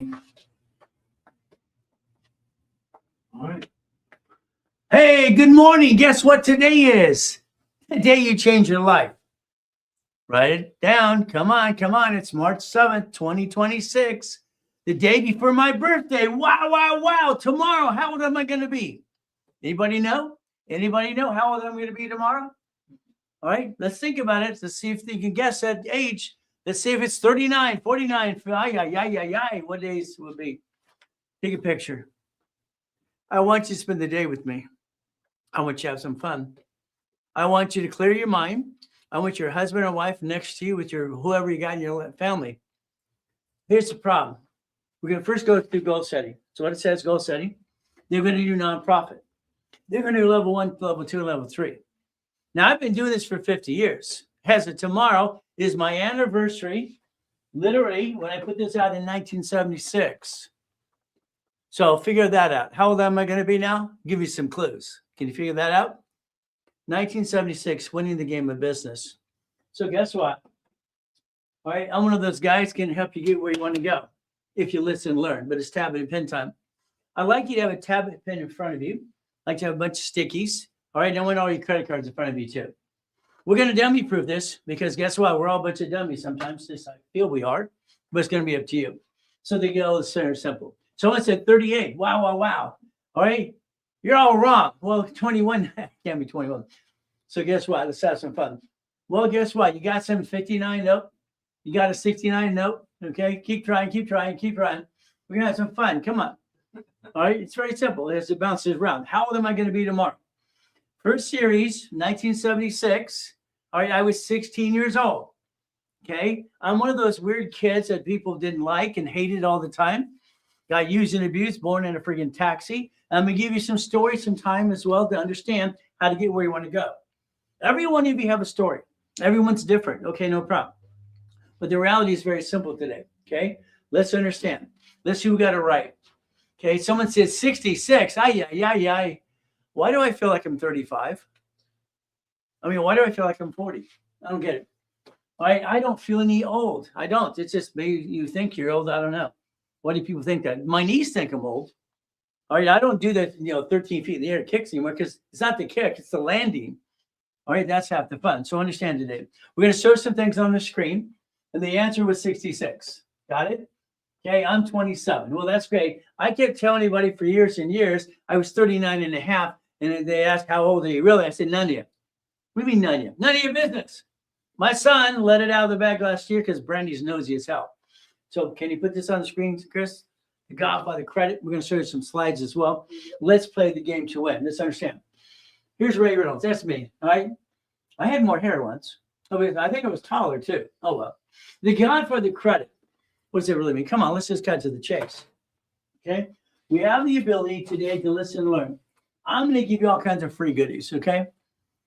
morning. All right. Hey, good morning. Guess what today is? The day you change your life. Write it down. Come on. It's March 7th, 2026. The day before my birthday. Wow. Tomorrow, how old am I going to be? Anybody know? How old I'm going to be tomorrow? All right, let's think about it. Let's see if you can guess that age. Let's see if it's 39, 49. What days will it be? Take a picture. I want you to spend the day with me. I want you to have some fun. I want you to clear your mind. I want your husband or wife next to you with your whoever you got in your family. Here's the problem. We're going to first go through goal setting. So what it says, goal setting. They're going to do nonprofit. They're going to do level 1, level 2, level 3. Now, I've been doing this for 50 years. As of tomorrow is my anniversary, literally, when I put this out in 1976. So figure that out. How old am I going to be now? I'll give you some clues. Can you figure that out? 1976, winning the game of business. So guess what? All right, I'm one of those guys can help you get where you want to go if you listen and learn, but it's tablet and pen time. I'd like you to have a tablet and pen in front of you. I'd like to have a bunch of stickies. All right, I want all your credit cards in front of you too. We're going to dummy proof this because guess what? We're all a bunch of dummies sometimes. This I feel we are, but it's going to be up to you. So the goal is simple. Someone said 38. Wow. All right, you're all wrong. Well, 21 can't be 21. So guess what? Let's have some fun. Well, guess what? You got some 59? Nope. You got a 69? Nope. Okay, keep trying. We're going to have some fun. Come on. All right, it's very simple. As it bounces around. How old am I going to be tomorrow? First series, 1976. All right, I was 16 years old. Okay, I'm one of those weird kids that people didn't like and hated all the time. Got used and abused, born in a freaking taxi. I'm going to give you some stories, some time as well to understand how to get where you want to go. Every one of you have a story. Everyone's different. Okay, no problem. But the reality is very simple today. Okay, let's understand. Let's see who got it right. Okay, someone said 66. Why do I feel like I'm 35? I mean, why do I feel like I'm 40? I don't get it. All right, I don't feel any old. I don't. It's just maybe you think you're old. I don't know. Why do people think that? My knees think I'm old. All right, I don't do that, 13 feet in the air kicks anymore because it's not the kick, it's the landing. All right, that's half the fun. So understand today. We're going to show some things on the screen, and the answer was 66. Got it? Okay, I'm 27. Well, that's great. I kept telling anybody for years and years I was 39 and a half, and they asked, how old are you? Really? I said, none of you. What do you mean none of you? None of your business. My son let it out of the bag last year because Brandy's nosy as hell. So can you put this on the screen, Chris? The Godfather credit. We're going to show you some slides as well. Let's play the game to win. Let's understand. Here's Ray Reynolds. That's me. All right. I had more hair once. I think I was taller too. Oh, well. The Godfather credit. What does it really mean? Come on, let's just cut to the chase. Okay. We have the ability today to listen and learn. I'm going to give you all kinds of free goodies. Okay.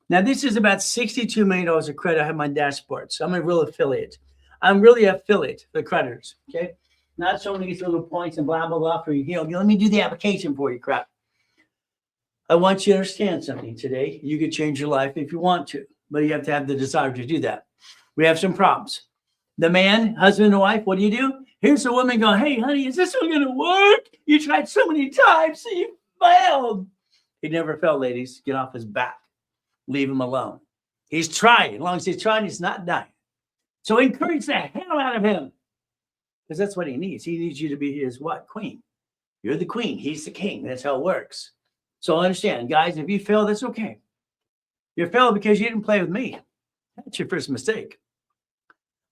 Now, this is about $62 million of credit I have on my dashboard. So I'm a real affiliate. I'm really an affiliate for the creditors. Okay. Not showing these little points and blah, blah, blah for you. Let me do the application for you, crap. I want you to understand something today. You could change your life if you want to, but you have to have the desire to do that. We have some problems. The man, husband and wife, what do? Here's a woman going, hey, honey, is this one going to work? You tried so many times, so you failed. He never failed, ladies. Get off his back. Leave him alone. He's trying. As long as he's trying, he's not dying. So encourage the hell out of him. Because that's what he needs. He needs you to be his what? Queen. You're the queen. He's the king. That's how it works. So understand, guys, if you fail, that's okay. You failed because you didn't play with me. That's your first mistake.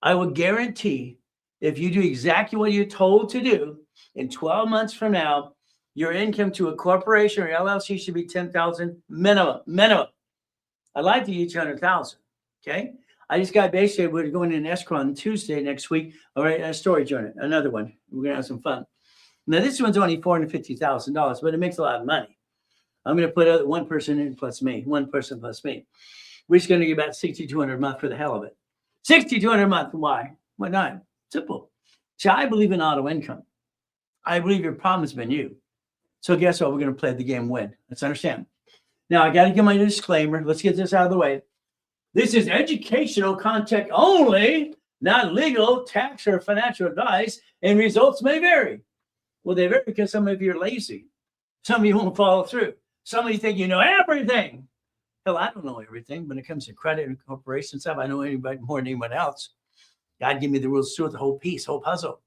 I will guarantee if you do exactly what you're told to do, in 12 months from now, your income to a corporation or LLC should be $10,000 minimum. I'd like to get you $100,000. Okay. I just got basically, we're going in escrow on Tuesday next week. All right, a storage unit, another one. We're gonna have some fun. Now this one's only $450,000, but it makes a lot of money. I'm gonna put one person in plus me, one person plus me. We're just gonna get about $6,200 a month for the hell of it. $6,200 a month. Why? Why not? Simple. See, I believe in auto income. I believe your problem has been you. So guess what? We're gonna play the game win. Let's understand. Now I got to give my disclaimer. Let's get this out of the way. This is educational content only, not legal, tax, or financial advice, and results may vary. Well, they vary because some of you are lazy. Some of you won't follow through. Some of you think you know everything. Hell, I don't know everything. When it comes to credit and corporation stuff, I know anybody more than anyone else. God give me the rules to the whole piece, whole puzzle.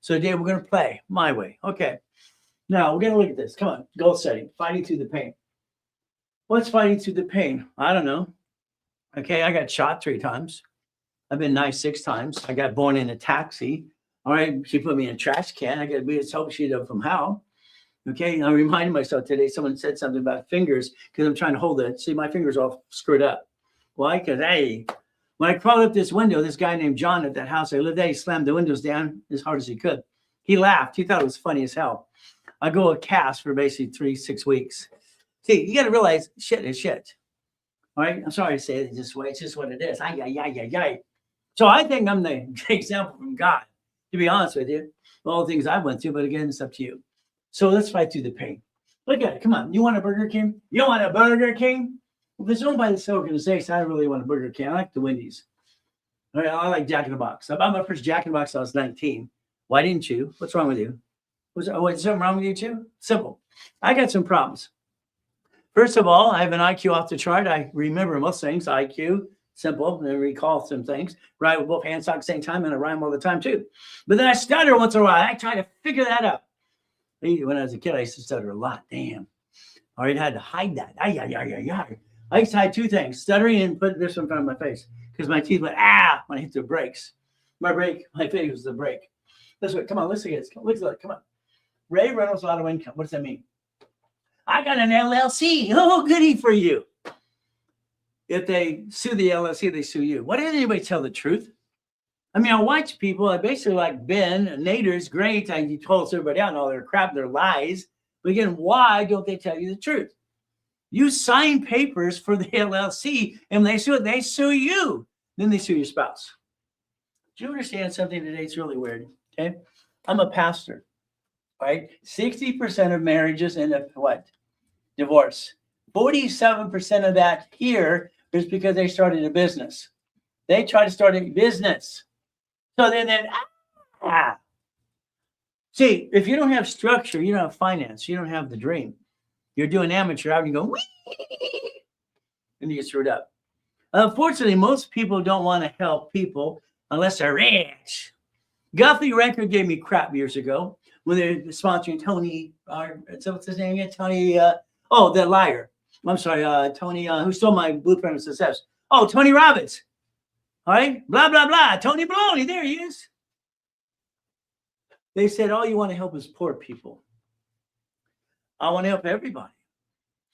So today we're going to play my way. Okay. Now we're going to look at this. Come on. Goal setting. Fighting through the pain. What's fighting through the pain? I don't know. Okay. I got shot 3 times. I've been nice 6 times. I got born in a taxi. All right. She put me in a trash can. I got to be a soap sheet from how. Okay. I reminded myself today, someone said something about fingers because I'm trying to hold it. See, my fingers all screwed up. Why? Because, hey, when I crawled up this window, this guy named John at that house I lived at, he slammed the windows down as hard as he could. He laughed. He thought it was funny as hell. I go a cast for basically 3-6 weeks. See, you got to realize shit is shit. All right. I'm sorry to say it this way. It's just what it is. So I think I'm the example from God, to be honest with you, all the things I went through. But again, it's up to you. So let's fight through the pain. Look at it. Come on. You want a Burger King? You want a Burger King? Well, if it's owned by this organization, I don't really want a Burger King. I like the Wendy's. All right, I like Jack in the Box. I bought my first Jack in the Box when I was 19. Why didn't you? What's wrong with you? Was something wrong with you too? Simple. I got some problems. First of all, I have an IQ off the chart. I remember most things. IQ, simple, and I recall some things. Write with both hands at the same time, and I rhyme all the time too. But then I stutter once in a while. I try to figure that out. When I was a kid, I used to stutter a lot. Damn. All right, I had to hide that. I used to hide 2 things: stuttering and put this in front of my face because my teeth went when I hit the brakes. My face was the brake. Listen, come on, listen to this. Look at it. Come on. Ray Reynolds, a lot of income. What does that mean? I got an LLC. Oh, goody for you. If they sue the LLC, they sue you. Why didn't anybody tell the truth? I mean, I watch people. I basically like Ben, Nader's great. He told everybody out and all their crap, their lies. But again, why don't they tell you the truth? You sign papers for the LLC, and they sue you. Then they sue your spouse. Do you understand something today? It's really weird. Okay, I'm a pastor. Right, 60% of marriages end up what? Divorce. 47% of that here is because they started a business. They try to start a business. So then, See, if you don't have structure, you don't have finance, you don't have the dream. You're doing amateur out and you go, wee, and you get screwed up. Unfortunately, most people don't want to help people unless they're rich. Guthrie Record gave me crap years ago when they're sponsoring Tony. What's his name again? Tony. The liar. I'm sorry, Tony. Who stole my blueprint of success? Oh, Tony Robbins. All right, blah blah blah. Tony Baloney. There he is. They said, all you want to help is poor people. I want to help everybody.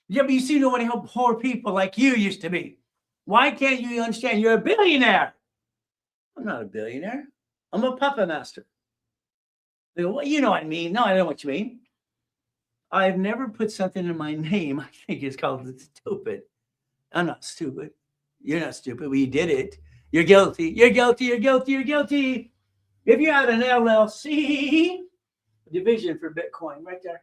Yeah, but you see, you don't want to help poor people like you used to be. Why can't you understand? You're a billionaire. I'm not a billionaire. I'm a puppet master. They go, well, you know what I mean. No, I know what you mean. I've never put something in my name. I think it's called stupid. I'm not stupid. You're not stupid. We did it. You're guilty. You're guilty. You're guilty. You're guilty. If you had an LLC, division for Bitcoin right there,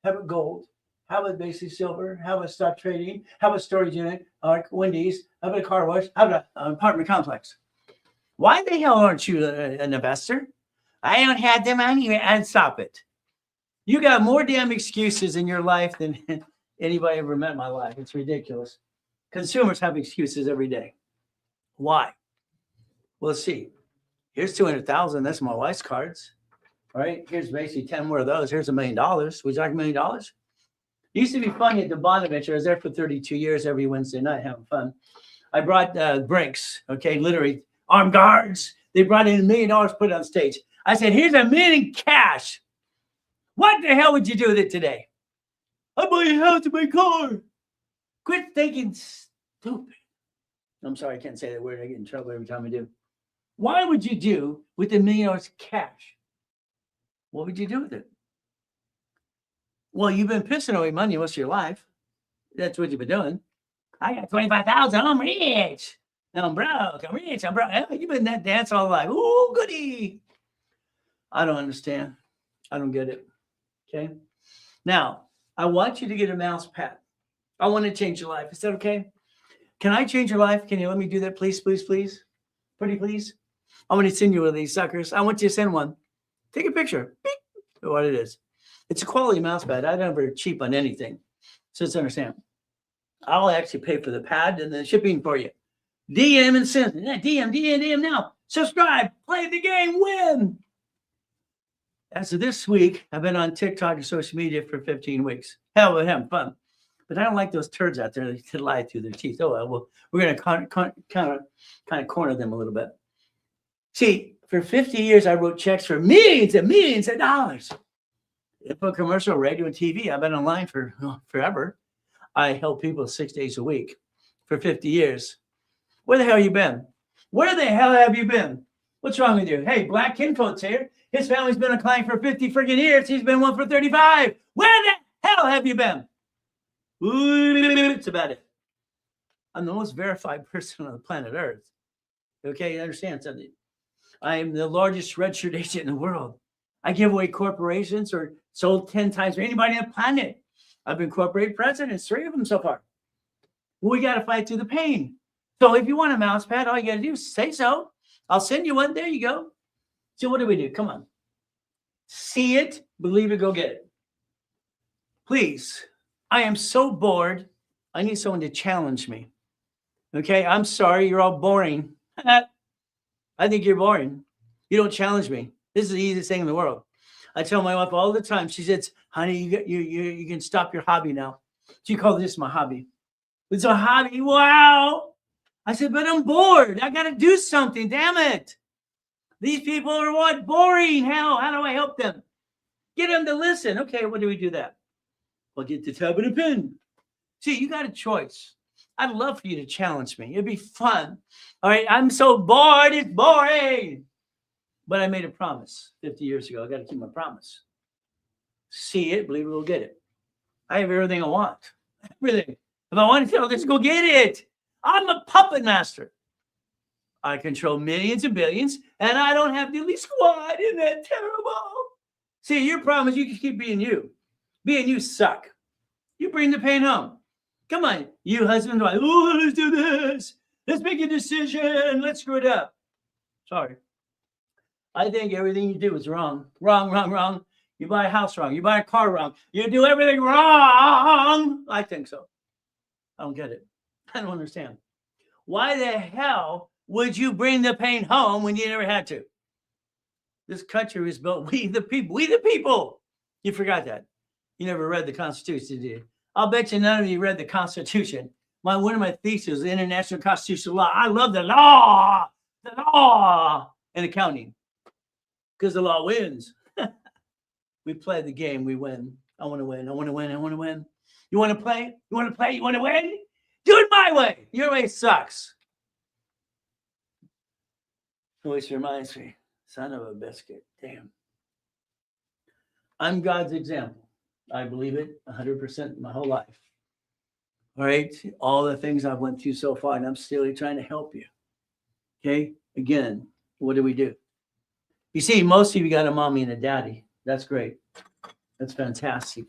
have it gold, have it basically silver, have it stock trading, have a storage unit, like Wendy's, have a car wash, have an apartment complex. Why the hell aren't you an investor? I don't have the money, and stop it. You got more damn excuses in your life than anybody ever met in my life. It's ridiculous. Consumers have excuses every day. Why? Well, let's see. Here's 200,000. That's my wife's cards. All right. Here's basically 10 more of those. Here's $1 million. Would you like $1 million? It used to be funny at the Bonaventure. I was there for 32 years every Wednesday night having fun. I brought Brinks. Okay. Literally armed guards. They brought in $1 million, put it on stage. I said, here's $1 million cash. What the hell would you do with it today? I buy a house and my car. Quit thinking stupid. I'm sorry, I can't say that word. I get in trouble every time I do. Why would you do with $1 million cash? What would you do with it? Well, you've been pissing away money most of your life. That's what you've been doing. I got 25,000. I'm rich. Now I'm broke. I'm rich. I'm broke. You've been that dance all life. Ooh, goody. I don't understand. I don't get it. Okay. Now, I want you to get a mouse pad. I want to change your life. Is that okay? Can I change your life? Can you let me do that, please, please, please? Pretty please? I want to send you one of these suckers. I want you to send one. Take a picture. Beep. what it is. It's a quality mouse pad. I never cheap on anything. So let's understand. I'll actually pay for the pad and the shipping for you. DM and send. DM now. Subscribe. Play the game. Win. As of this week, I've been on TikTok and social media for 15 weeks. Hell with him, fun. But I don't like those turds out there that lie through their teeth. Oh, well, we're going to kind of corner them a little bit. See, for 50 years, I wrote checks for millions and millions of dollars. For commercial, radio, and TV, I've been online for forever. I help people 6 days a week for 50 years. Where the hell you been? Where the hell have you been? What's wrong with you? Hey, Black Kincoat's here. His family's been a client for 50 freaking years. He's been one for 35. Where the hell have you been? It's about it. I'm the most verified person on the planet Earth. Okay, you understand something? I am the largest registered agent in the world. I give away corporations or sold 10 times for anybody on the planet. I've been corporate presidents, 3 of them so far. We got to fight through the pain. So if you want a mouse pad, all you got to do is say so. I'll send you one. There you go. So what do? Come on. See it, believe it, go get it. Please. I am so bored. I need someone to challenge me. Okay, I'm sorry. You're all boring. I think you're boring. You don't challenge me. This is the easiest thing in the world. I tell my wife all the time. She says, honey, you can stop your hobby now. She calls this my hobby. It's a hobby. Wow. I said, but I'm bored. I got to do something. Damn it. These people are what? Boring. How do I help them? Get them to listen. Okay, what do we do that? Well, get the tab and a pen. See, you got a choice. I'd love for you to challenge me. It'd be fun. All right, I'm so bored. It's boring. But I made a promise 50 years ago. I got to keep my promise. See it, believe it, we'll get it. I have everything I want. Everything. If I want to, let's go get it. I'm a puppet master. I control millions and billions, and I don't have the elite squad. Isn't that terrible? See, your problem is you can keep being you. Being you suck. You bring the pain home. Come on, you husband, wife. Oh, let's do this. Let's make a decision. Let's screw it up. Sorry. I think everything you do is wrong. Wrong. You buy a house wrong. You buy a car wrong. You do everything wrong. I think so. I don't get it. I don't understand. Why the hell would you bring the pain home when you never had to? This country was built, we the people. We the people. You forgot that. You never read the Constitution, did you? I'll bet you none of you read the Constitution. One of my theses, the international constitutional law. I love the law and accounting because the law wins. We play the game, we win. I want to win. You want to play? You want to win? Do it my way. Your way sucks. Always reminds me, son of a biscuit. Damn. I'm God's example. I believe it 100% my whole life. All right. All the things I've went through so far, and I'm still trying to help you. Okay. Again, what do we do? You see, most of you got a mommy and a daddy. That's great. That's fantastic.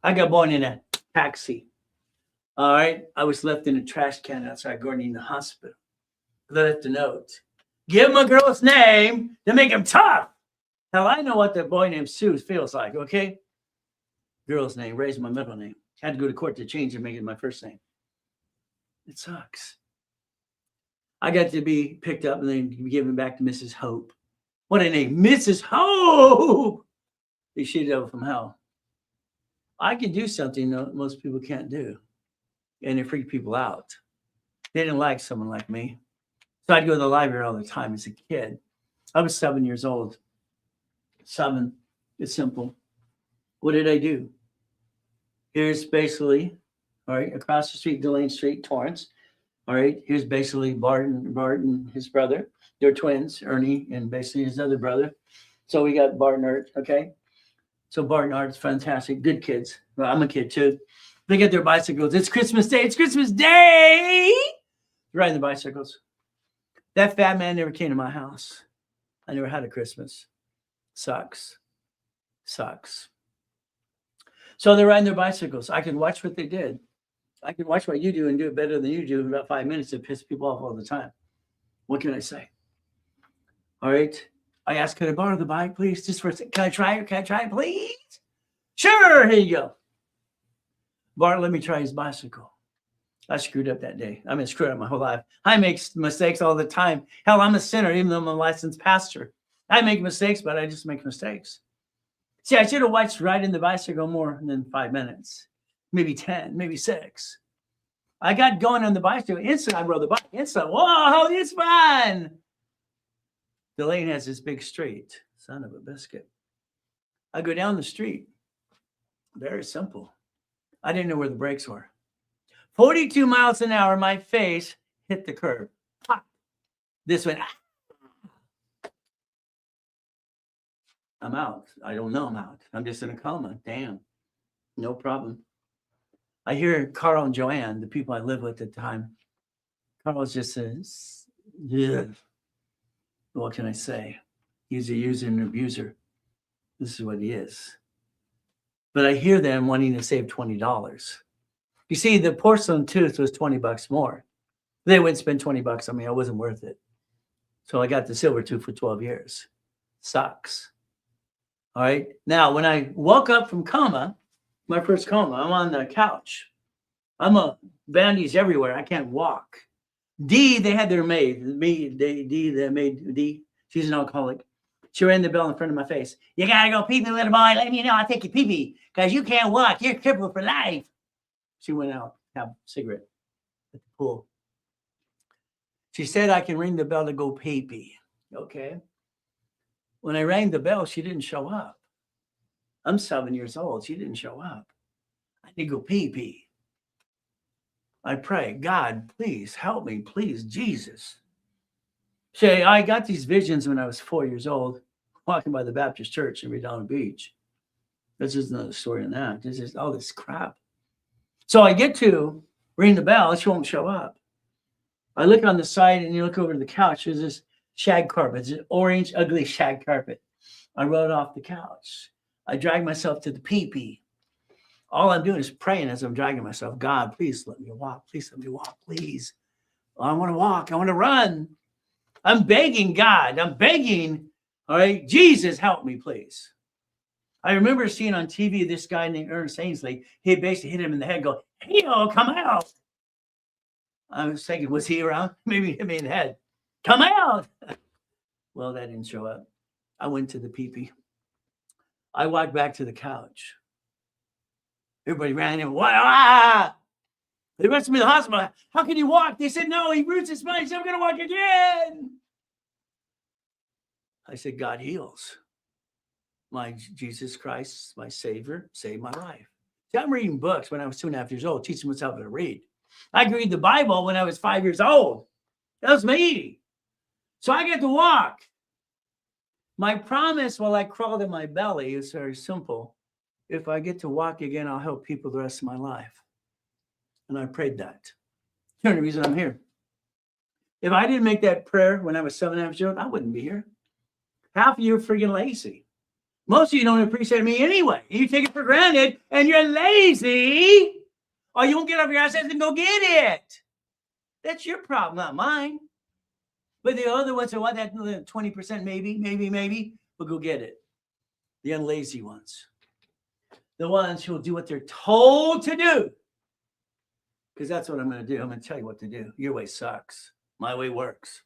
I got born in a taxi. All right. I was left in a trash can outside Gordon the hospital. Left a note. Give him a girl's name to make him tough. Hell, I know what the boy named Sue feels like, okay? Girl's name, raised my middle name. Had to go to court to change it and make it my first name. It sucks. I got to be picked up and then given back to Mrs. Hope. What a name, Mrs. Hope! They shooted over from hell. I can do something that most people can't do. And it freaked people out. They didn't like someone like me. So I'd go to the library all the time as a kid. I was 7 years old. 7. It's simple. What did I do? Here's basically, all right, across the street, Delane Street, Torrance. All right, here's basically Bart and his brother. They're twins, Ernie and basically his other brother. So we got Bart and Art, okay? So Bart and Art's fantastic, good kids. Well, I'm a kid too. They get their bicycles. It's Christmas Day. It's Christmas Day. They're riding the bicycles. That fat man never came to my house. I never had a Christmas. Sucks. So they're riding their bicycles. I can watch what they did. I can watch what you do and do it better than you do in about 5 minutes. It pisses people off all the time. What can I say? All right. I asked, could I borrow the bike, please? Just for a second. Can I try it? Can I try it, please? Sure, here you go. Bart let me try his bicycle. I screwed up that day. I've been screwed up my whole life. I make mistakes all the time. Hell, I'm a sinner, even though I'm a licensed pastor. I make mistakes, but I just make mistakes. See, I should have watched riding the bicycle more than 5 minutes, maybe 10, maybe 6. I got going on the bicycle. Instant, I rode the bike. Instant, whoa, it's fun. The lane has this big street. Son of a biscuit. I go down the street. Very simple. I didn't know where the brakes were. 42 miles an hour, my face hit the curb. Pop. This went. I'm out. I don't know I'm out. I'm just in a coma. Damn. No problem. I hear Carl and Joanne, the people I lived with at the time. Carl just says, yeah. What can I say? He's a user and abuser. This is what he is. But I hear them wanting to save $20. You see, the porcelain tooth was $20 more. They wouldn't spend $20 on me. I wasn't worth it. So I got the silver tooth for 12 years. Sucks. All right. Now, when I woke up from coma, my first coma, I'm on the couch. I'm a bandages everywhere. I can't walk. D, they had their maid. The maid, D, she's an alcoholic. She rang the bell in front of my face. You got to go pee-pee, little boy. Let me know I'll take you pee-pee because you can't walk. You're crippled for life. She went out, have a cigarette at the pool. She said I can ring the bell to go pee-pee. Okay. When I rang the bell, she didn't show up. I'm 7 years old. She didn't show up. I need to go pee-pee. I pray, God, please help me, please, Jesus. Say, I got these visions when I was 4 years old, walking by the Baptist church in Redondo Beach. This is another story on that. This is all this crap. So I get to ring the bell. She won't show up. I look on the side and you look over to the couch. There's this shag carpet. It's an orange, ugly shag carpet. I rolled off the couch. I drag myself to the pee-pee. All I'm doing is praying as I'm dragging myself. God, please let me walk. Please let me walk, please. I want to walk. I want to run. I'm begging God. I'm begging. All right. Jesus, help me, please. I remember seeing on TV this guy named Ernest Ainsley. He basically hit him in the head, go, hey, come out. I was thinking, was he around? Maybe he hit me in the head. Come out. Well, that didn't show up. I went to the pee-pee. I walked back to the couch. Everybody ran in. Wow! They rushed me to the hospital. How can he walk? They said, no, he bruised his spine. He said, I'm going to walk again. I said, God heals. My Jesus Christ, my Savior, saved my life. See, I'm reading books when I was 2.5 years old, teaching myself how to read. I could read the Bible when I was 5 years old. That was me. So I get to walk. My promise while I crawled in my belly is very simple. If I get to walk again, I'll help people the rest of my life. And I prayed that. The only reason I'm here. If I didn't make that prayer when I was 7.5 years old, I wouldn't be here. Half of you are freaking lazy. Most of you don't appreciate me anyway. You take it for granted and you're lazy. Or you won't get off your ass and go get it. That's your problem, not mine. But the other ones who want that 20%, maybe, will go get it. The unlazy ones. The ones who will do what they're told to do. Because that's what I'm going to do. I'm going to tell you what to do. Your way sucks. My way works.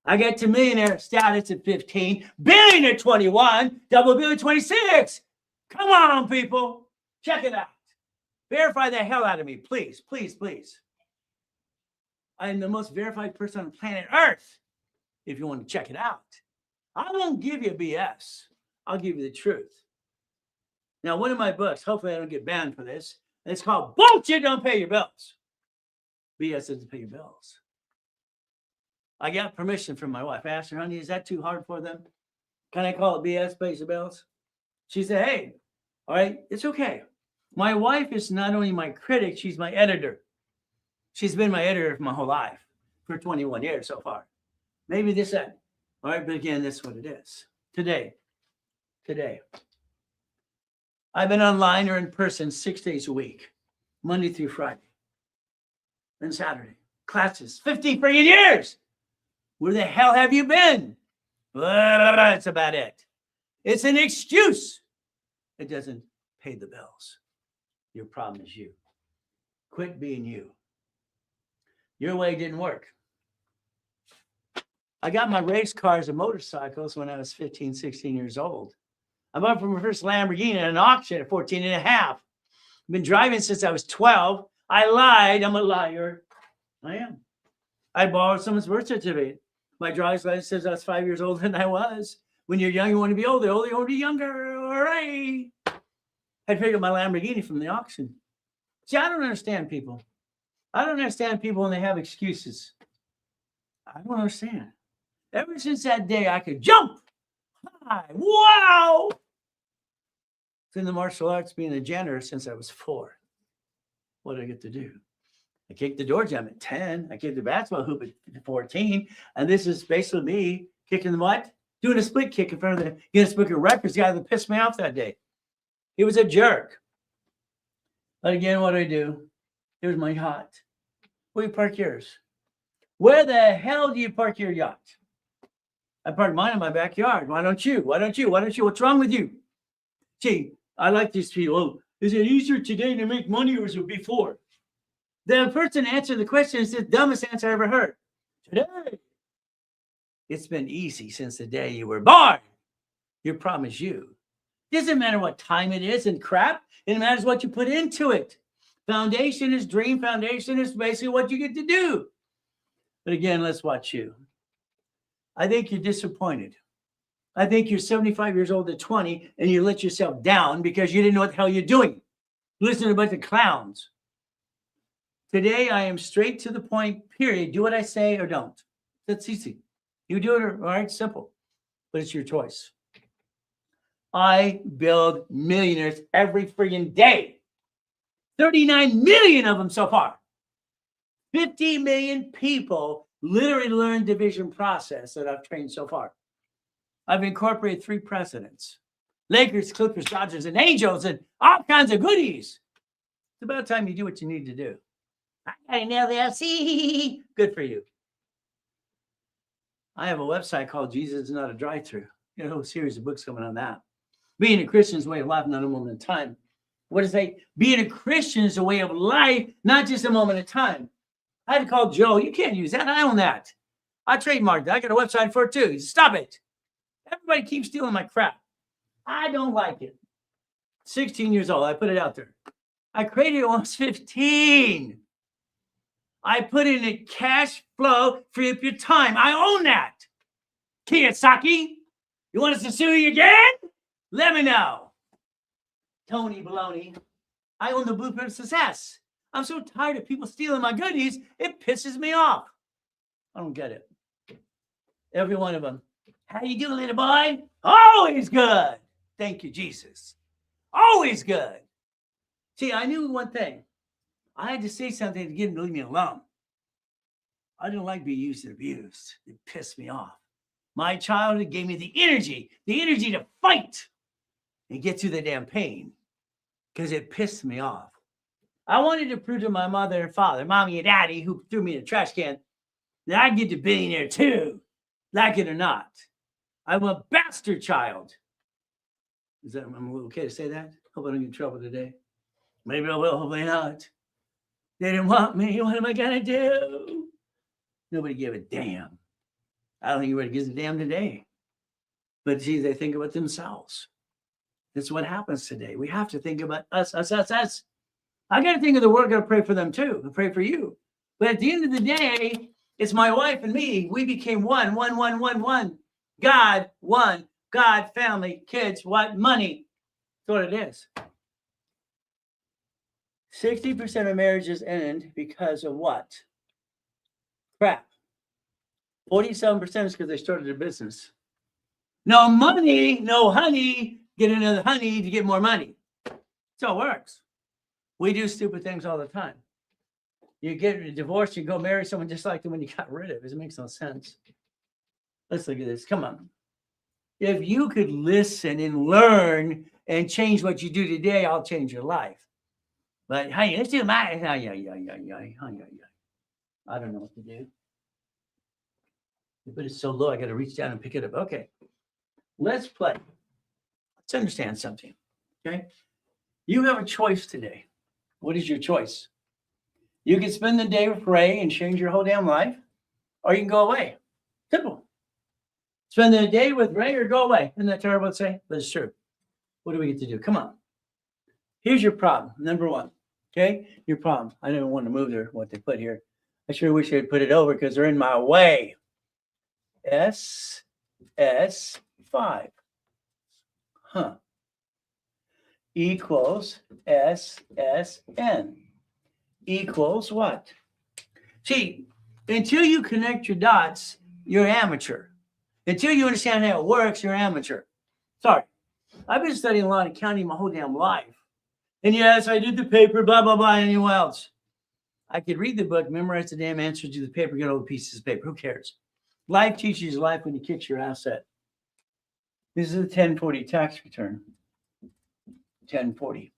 I get to millionaire status at 15, billion at 21, double billion at 26. Come on, people. Check it out. Verify the hell out of me, please, please, please. I am the most verified person on planet Earth, if you want to check it out. I won't give you BS. I'll give you the truth. Now, one of my books, hopefully I don't get banned for this, and it's called Bullshit Don't Pay Your Bills. BS doesn't pay your bills. I got permission from my wife. I asked her, honey, is that too hard for them? Can I call it BS pays the bills? She said, hey, all right, it's okay. My wife is not only my critic, she's my editor. She's been my editor for my whole life, for 21 years so far. Maybe this end. All right, but again, that's what it is. Today. I've been online or in person 6 days a week, Monday through Friday, and Saturday. Classes, 50 friggin' years. Where the hell have you been? That's about it. It's an excuse. It doesn't pay the bills. Your problem is you. Quit being you. Your way didn't work. I got my race cars and motorcycles when I was 15, 16 years old. I bought my first Lamborghini at an auction at 14 and a half. I've been driving since I was 12. I lied. I'm a liar. I am. I borrowed someone's birth certificate. My driver's license says I was 5 years older than I was. When you're young, you want to be older. Older, you want to be younger. All right. I picked up my Lamborghini from the auction. See, I don't understand people. I don't understand people when they have excuses. I don't understand. Ever since that day, I could jump high. Wow. It's in the martial arts, being a janitor since I was 4. What did I get to do? I kicked the door jam at 10. I kicked the basketball hoop at 14. And this is basically me kicking the what? Doing a split kick in front of the Guinness Book of Records guy that pissed me off that day. He was a jerk. But again, what do I do? Here's my yacht. Where do you park yours? Where the hell do you park your yacht? I park mine in my backyard. Why don't you? Why don't you? Why don't you? What's wrong with you? Gee, I like these people. Oh, is it easier today to make money or was it before? The person answering the question is the dumbest answer I ever heard. Today. It's been easy since the day you were born. Your problem is you. Doesn't matter what time it is and crap. It matters what you put into it. Foundation is dream. Foundation is basically what you get to do. But again, let's watch you. I think you're disappointed. I think you're 75 years old at 20 and you let yourself down because you didn't know what the hell you're doing. Listen to a bunch of clowns. Today, I am straight to the point, period. Do what I say or don't. That's easy. You do it, all right? Simple. But it's your choice. I build millionaires every friggin' day. 39 million of them so far. 50 million people literally learn division process that I've trained so far. I've incorporated 3 presidents. Lakers, Clippers, Dodgers, and Angels, and all kinds of goodies. It's about time you do what you need to do. I nailed the LC. Good for you. I have a website called Jesus is Not a Drive-Thru. You know, a series of books coming on that. Being a Christian is a way of life, not a moment in time. What does that? Being a Christian is a way of life, not just a moment in time. I had to call Joe. You can't use that. I own that. I trademarked that. I got a website for it too. He said, stop it. Everybody keeps stealing my crap. I don't like it. 16 years old. I put it out there. I created it when I was 15. I put in a cash flow, free up your time. I own that. Kiyosaki, you want us to sue you again? Let me know. Tony Baloney, I own the blueprint of success. I'm so tired of people stealing my goodies, it pisses me off. I don't get it. Every one of them. How you doing, little boy? Always good. Thank you, Jesus. Always good. See, I knew one thing. I had to say something to get him to leave me alone. I didn't like being used and abused. It pissed me off. My childhood gave me the energy to fight and get through the damn pain because it pissed me off. I wanted to prove to my mother and father, mommy and daddy, who threw me in a trash can, that I'd get to billionaire too, like it or not. I'm a bastard child. Is that I'm okay to say that? Hope I don't get in trouble today. Maybe I will, hopefully not. They didn't want me. What am I going to do? Nobody gave a damn. I don't think anybody gives a damn today. But see, they think about themselves. That's what happens today. We have to think about us. I got to think of the world. I got to pray for them too. I pray for you. But at the end of the day, it's my wife and me. We became one. God, one. God, family, kids, what? Money. That's what it is. 60% of marriages end because of what? Crap. 47% is because they started a business. No money, no honey. Get another honey to get more money. That's how it works. We do stupid things all the time. You get a divorce, you go marry someone just like the one you got rid of. It makes no sense. Let's look at this. Come on. If you could listen and learn and change what you do today, I'll change your life. But hey, let's do my. I don't know what to do. But it's so low, I got to reach down and pick it up. Okay, let's play. Let's understand something. Okay, you have a choice today. What is your choice? You can spend the day with Ray and change your whole damn life, or you can go away. Simple. Spend the day with Ray or go away. Isn't that terrible to say? But it's true. What do we get to do? Come on. Here's your problem. Number one. Okay, your problem. I don't want to move there. What they put here. I sure wish they'd put it over because they're in my way. SS5. Huh. Equals SSN. Equals what? See, until you connect your dots, you're amateur. Until you understand how it works, you're amateur. Sorry. I've been studying a lot of accounting my whole damn life. And yes, I did the paper, blah, blah, blah, and anyone else. I could read the book, memorize the damn answers to the paper, get all the pieces of paper. Who cares? Life teaches you life when you kick your asset. This is a 1040 tax return. 1040.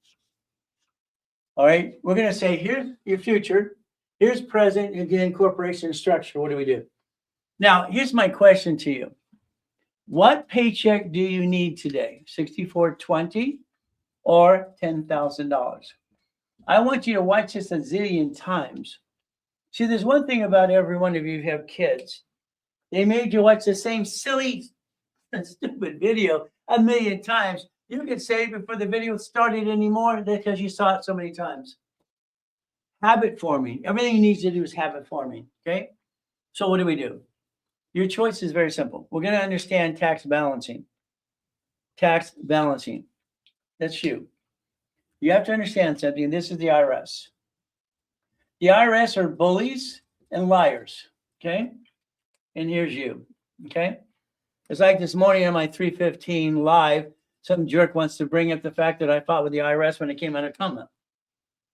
All right, we're going to say here's your future, here's present, again, corporation structure. What do we do? Now, here's my question to you. What paycheck do you need today? $64.20 or $10,000? I want you to watch this a zillion times. See, there's one thing about every one of you who have kids. They made you watch the same silly and stupid video a million times. You could say before the video started anymore because you saw it so many times. Habit forming. Everything you need to do is habit forming. Okay? So what do we do? Your choice is very simple. We're going to understand tax balancing. Tax balancing. That's you. You have to understand something. This is the IRS. The IRS are bullies and liars. Okay? And here's you. Okay? It's like this morning on my 315 live, some jerk wants to bring up the fact that I fought with the IRS when it came out of coma.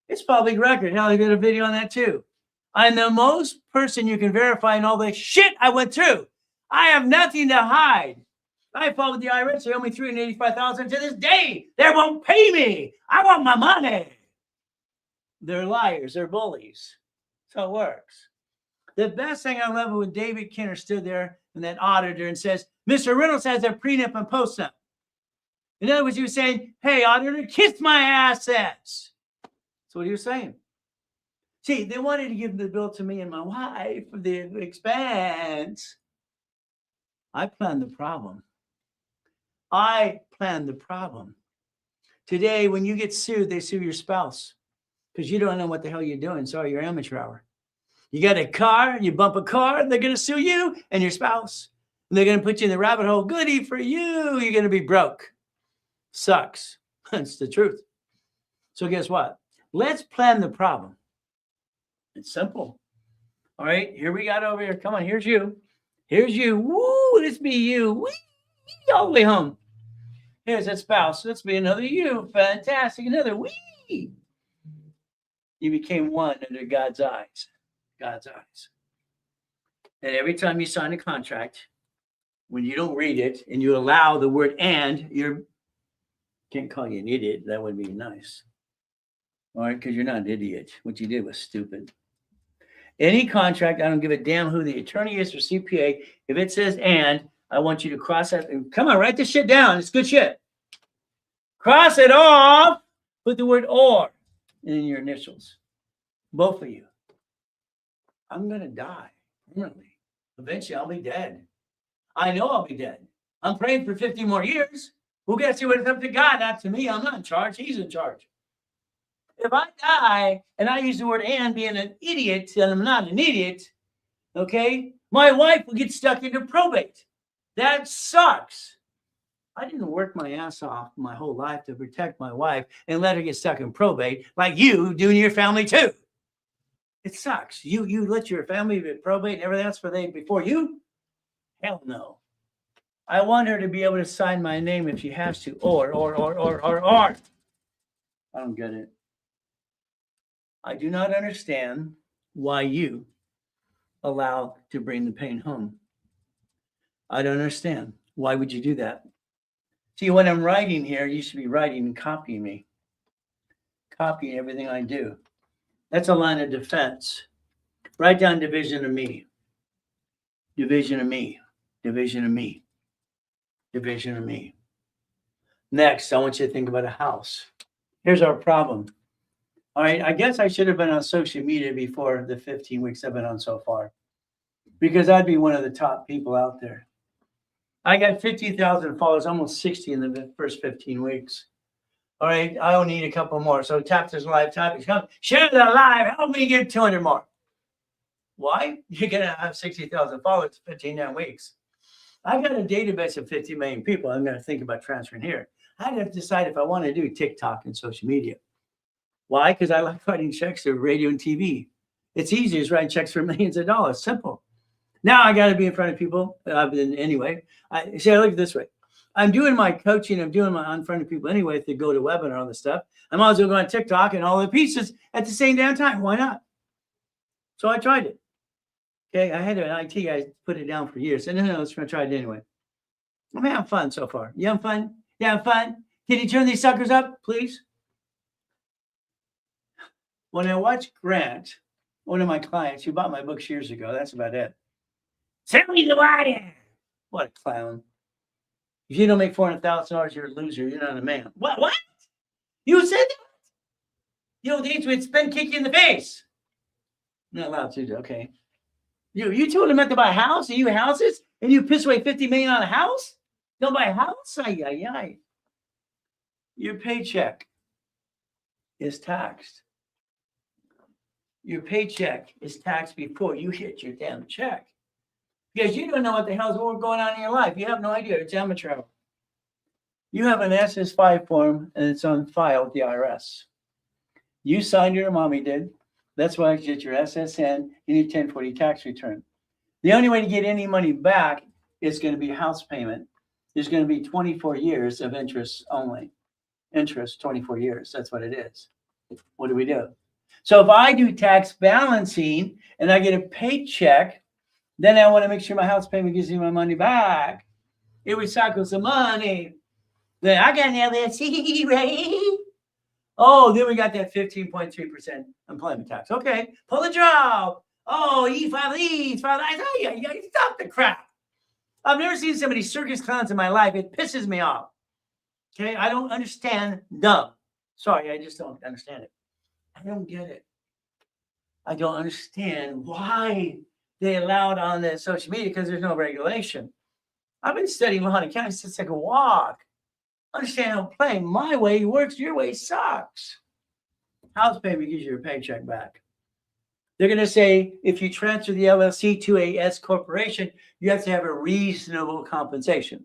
It's public record. Hell, I did a video on that too. I'm the most person you can verify in all the shit I went through. I have nothing to hide. I fought with the IRS. They owe me $385,000 to this day. They won't pay me. I want my money. They're liars. They're bullies. So it works. The best thing I love when David Kinner stood there and that auditor and says, Mr. Reynolds has a prenup and postnup. In other words, he was saying, hey, auditor, kiss my assets. That's what he was saying. See, they wanted to give the bill to me and my wife for the expense. I planned the problem. I planned the problem. Today, when you get sued, they sue your spouse because you don't know what the hell you're doing. Sorry, you're amateur hour. You got a car, you bump a car, they're going to sue you and your spouse. And they're going to put you in the rabbit hole. Goody for you. You're going to be broke. Sucks. That's the truth. So guess what? Let's plan the problem. It's simple. All right, here we got over here. Come on, here's you. Here's you. Woo, let's be you. Wee, all the way home. Here's that spouse. Let's be another you. Fantastic. Another wee. You became one under God's eyes. God's eyes. And every time you sign a contract, when you don't read it and you allow the word and, can't call you an idiot. That would be nice. All right, because you're not an idiot. What you did was stupid. Any contract, I don't give a damn who the attorney is or CPA. If it says and, I want you to cross that. Come on, write this shit down. It's good shit. Cross it off. Put the word or in your initials. Both of you. I'm going to die permanently. Eventually, I'll be dead. I know I'll be dead. I'm praying for 50 more years. Who gets to it? It's up to God, not to me. I'm not in charge. He's in charge. If I die and I use the word and being an idiot, and I'm not an idiot, okay, my wife will get stuck into probate. That sucks. I didn't work my ass off my whole life to protect my wife and let her get stuck in probate like you do in your family too. It sucks. You let your family get probate and everything else before you? Hell no. I want her to be able to sign my name if she has to. Or. I don't get it. I do not understand why you allow to bring the pain home. I don't understand. Why would you do that? See, when I'm writing here, you should be writing and copying me. Copying everything I do. That's a line of defense. Write down division of me. Division of me. Division of me. Division of me. Next, I want you to think about a house. Here's our problem. All right, I guess I should have been on social media before the 15 weeks I've been on so far, because I'd be one of the top people out there. I got 50,000 followers, almost 60 in the first 15 weeks. All right, I only need a couple more. So tap this live topics. Come share that live. Help me get 200 more. Why? You're going to have 60,000 followers in 15 weeks. I got a database of 50 million people. I'm going to think about transferring here. I have to decide if I want to do TikTok and social media. Why? Because I like writing checks to radio and TV. It's easy as writing checks for millions of dollars. Simple. Now I got to be in front of people. Anyway, I look at it this way. I'm doing my coaching. I'm doing my in front of people anyway. If they go to webinar and all this stuff, I might as well go on TikTok and all the pieces at the same damn time. Why not? So I tried it. Okay, I had an IT guy put it down for years. And no, let's try it anyway. I'm having fun so far. You having fun? You having fun? Can you turn these suckers up, please? When I watched Grant, one of my clients who bought my books years ago, that's about it. Send me the water. What a clown. If you don't make $400,000, you're a loser. You're not a man. What? You said that? You know, these would spin kick you in the face. Not allowed to, okay. You told him not to buy a house, and you houses, and you piss away $50 million on a house? Don't buy a house? Ay. Your paycheck is taxed. Your paycheck is taxed before you hit your damn check. Because you don't know what the hell's going on in your life. You have no idea. It's amateur hour. You have an SS5 form, and it's on file with the IRS. You signed it, or mommy did. That's why you get your SSN and your 1040 tax return. The only way to get any money back is going to be house payment. There's going to be 24 years of interest only. Interest, 24 years. That's what it is. What do we do? So if I do tax balancing and I get a paycheck, then I want to make sure my house payment gives me my money back. It recycles the money. Then I got an LLC, right? Oh, then we got that 15.3% employment tax. Okay, pull the job. Oh, you file these, file that. Oh, yeah, stop the crap. I've never seen so many circus clowns in my life. It pisses me off. Okay, I don't understand dumb. Sorry, I just don't understand it. I don't get it. I don't understand why they allowed on the social media, because there's no regulation. I've been studying law and accounting since I could walk. Understand how playing my way works, your way sucks. House payment gives you a paycheck back. They're going to say if you transfer the LLC to a S corporation, you have to have a reasonable compensation.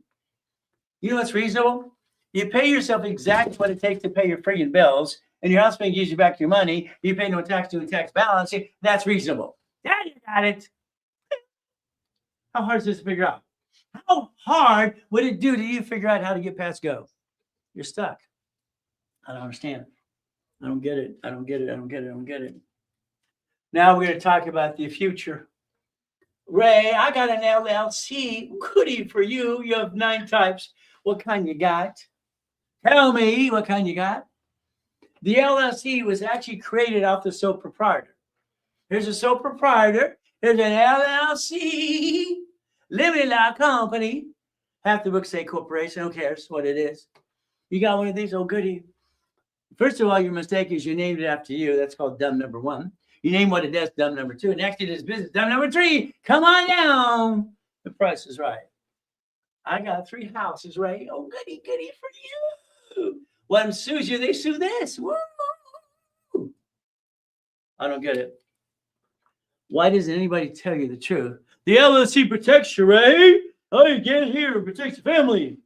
You know what's reasonable? You pay yourself exactly what it takes to pay your friggin' bills, and your house payment gives you back your money. You pay no tax to a tax balancing. That's reasonable. Yeah, you got it. How hard is this to figure out? How hard would it do to you figure out how to get past go? You're stuck. I don't understand. I don't get it. I don't get it. Now we're going to talk about the future. Ray, I got an LLC. Goodie for you. You have 9 types. What kind you got? Tell me what kind you got. The LLC was actually created off the sole proprietor. Here's a sole proprietor. Here's an LLC. Limited law company. Half the books say corporation. Who cares what it is? You got one of these? Oh, goody. First of all, your mistake is you named it after you. That's called dumb number 1. You name what it does, dumb number 2. Next, it is business. Dumb number 3. Come on down. The price is right. I got 3 houses, right? Oh, goody for you. One sues you, they sue this. Woo. I don't get it. Why doesn't anybody tell you the truth? The LLC protects you, right? Oh, you get here, it protects the family.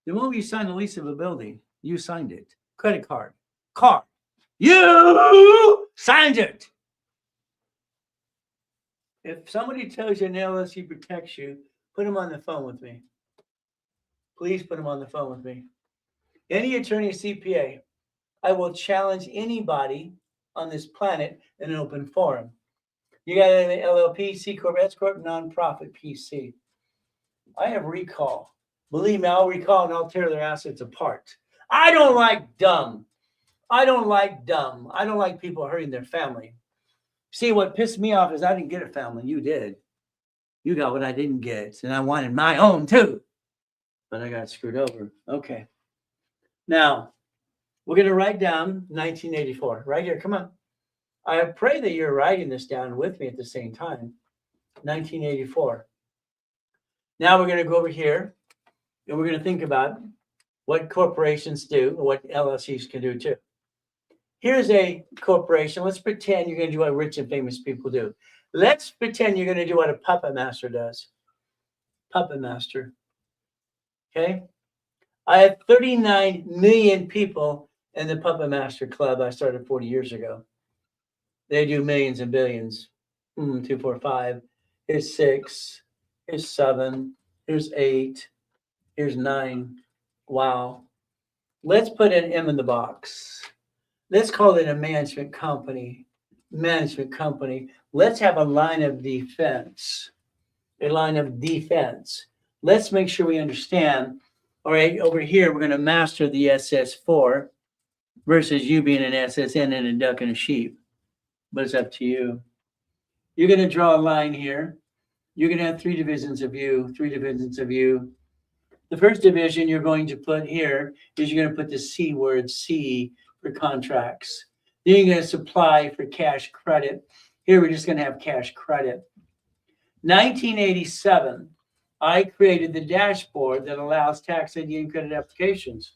The moment you sign the lease of a building, you signed it. Credit card, car, you signed it. If somebody tells you an LLC protects you, put them on the phone with me. Please put them on the phone with me. Any attorney, CPA, I will challenge anybody on this planet in an open forum. You got an LLP, C Corp, S Corp, nonprofit, PC. I have recall. Believe me, I'll recall and I'll tear their assets apart. I don't like dumb. I don't like people hurting their family. See, what pissed me off is I didn't get a family. You did. You got what I didn't get, and I wanted my own too, but I got screwed over. Okay. Now, we're going to write down 1984 right here. Come on. I pray that you're writing this down with me at the same time. 1984. Now we're going to go over here, and we're going to think about what corporations do and what LLCs can do too. Here's a corporation. Let's pretend you're going to do what rich and famous people do. Let's pretend you're going to do what a puppet master does. Puppet master. Okay. I have 39 million people in the Puppet Master Club I started 40 years ago. They do millions and billions. 2, 4, 5. Here's 6. Here's 7. Here's 8. Here's 9. Wow. Let's put an M in the box. Let's call it a management company. Management company. Let's have a line of defense. A line of defense. Let's make sure we understand. All right, over here, we're going to master the SS4 versus you being an SSN and a duck and a sheep. But it's up to you. You're going to draw a line here. You're going to have 3 divisions of you, 3 divisions of you. The first division you're going to put here is you're going to put the C word, C, for contracts. Then you're going to supply for cash credit. Here, we're just going to have cash credit. 1987. I created the dashboard that allows tax ID and credit applications.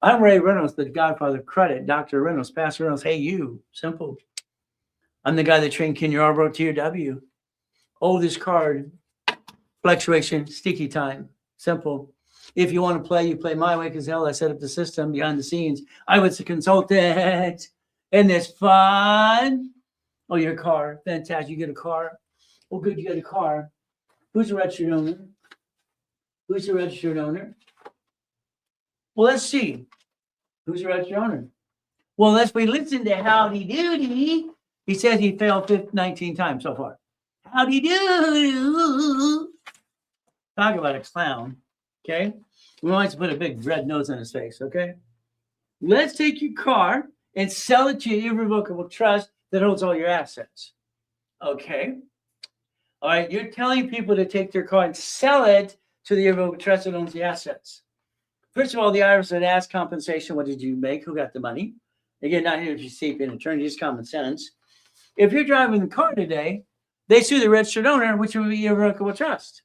I'm Ray Reynolds, the godfather of credit. Dr. Reynolds, Pastor Reynolds, hey you, simple. I'm the guy that trained Ken Yarbrough TRW. Oh, this card, fluctuation, sticky time, simple. If you want to play, you play my way because hell, I set up the system behind the scenes. I was a consultant. Isn't this fun? Oh, your car, fantastic. You get a car. Oh, good, you get a car. Who's the registered owner? Who's the registered owner? Well, let's see. Who's the registered owner? Well, we listen to Howdy Doody. He says he failed 19 times so far. Howdy Doody. Talk about a clown. Okay. We want to put a big red nose on his face. Okay. Let's take your car and sell it to your irrevocable trust that holds all your assets. Okay. All right, you're telling people to take their car and sell it to the irrevocable trust that owns the assets. First of all, the IRS would ask compensation. What did you make? Who got the money? Again, not here to seek an attorney, just common sense. If you're driving the car today, they sue the registered owner, which would be irrevocable trust.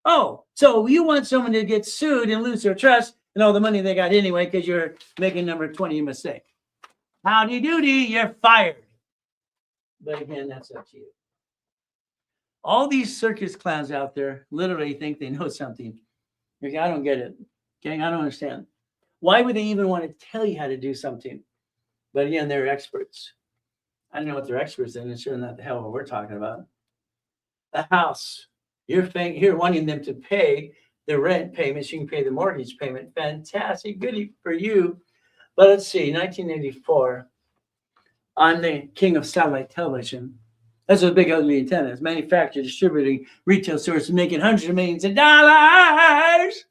Oh, so you want someone to get sued and lose their trust and all the money they got anyway because you're making number 20 mistake. Howdy doody, you're fired. But again, that's up to you. All these circus clowns out there literally think they know something. Okay, I don't get it. Okay, I don't understand. Why would they even want to tell you how to do something? But again, they're experts. I don't know what they're experts in. It's sure not the hell what we're talking about. A house. You're wanting them to pay the rent payments. You can pay the mortgage payment. Fantastic. Goody for you. But let's see, 1984. I'm the king of satellite television. That's what big ugly antennas, manufactured, distributing, retail stores making hundreds of millions of dollars.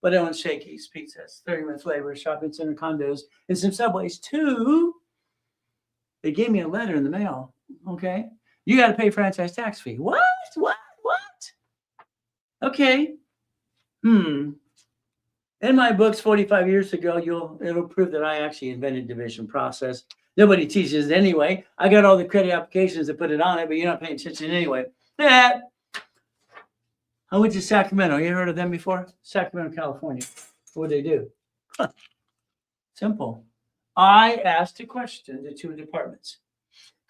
But I own Shakey's, pizzas, 30-minute flavor, shopping center condos, and some subways too. They gave me a letter in the mail. Okay. You got to pay franchise tax fee. What? Okay. In my books 45 years ago, it'll prove that I actually invented division process. Nobody teaches it anyway. I got all the credit applications that put it on it, but you're not paying attention anyway. Yeah. I went to Sacramento. You heard of them before? Sacramento, California. What do they do? Simple. I asked a question to 2 departments.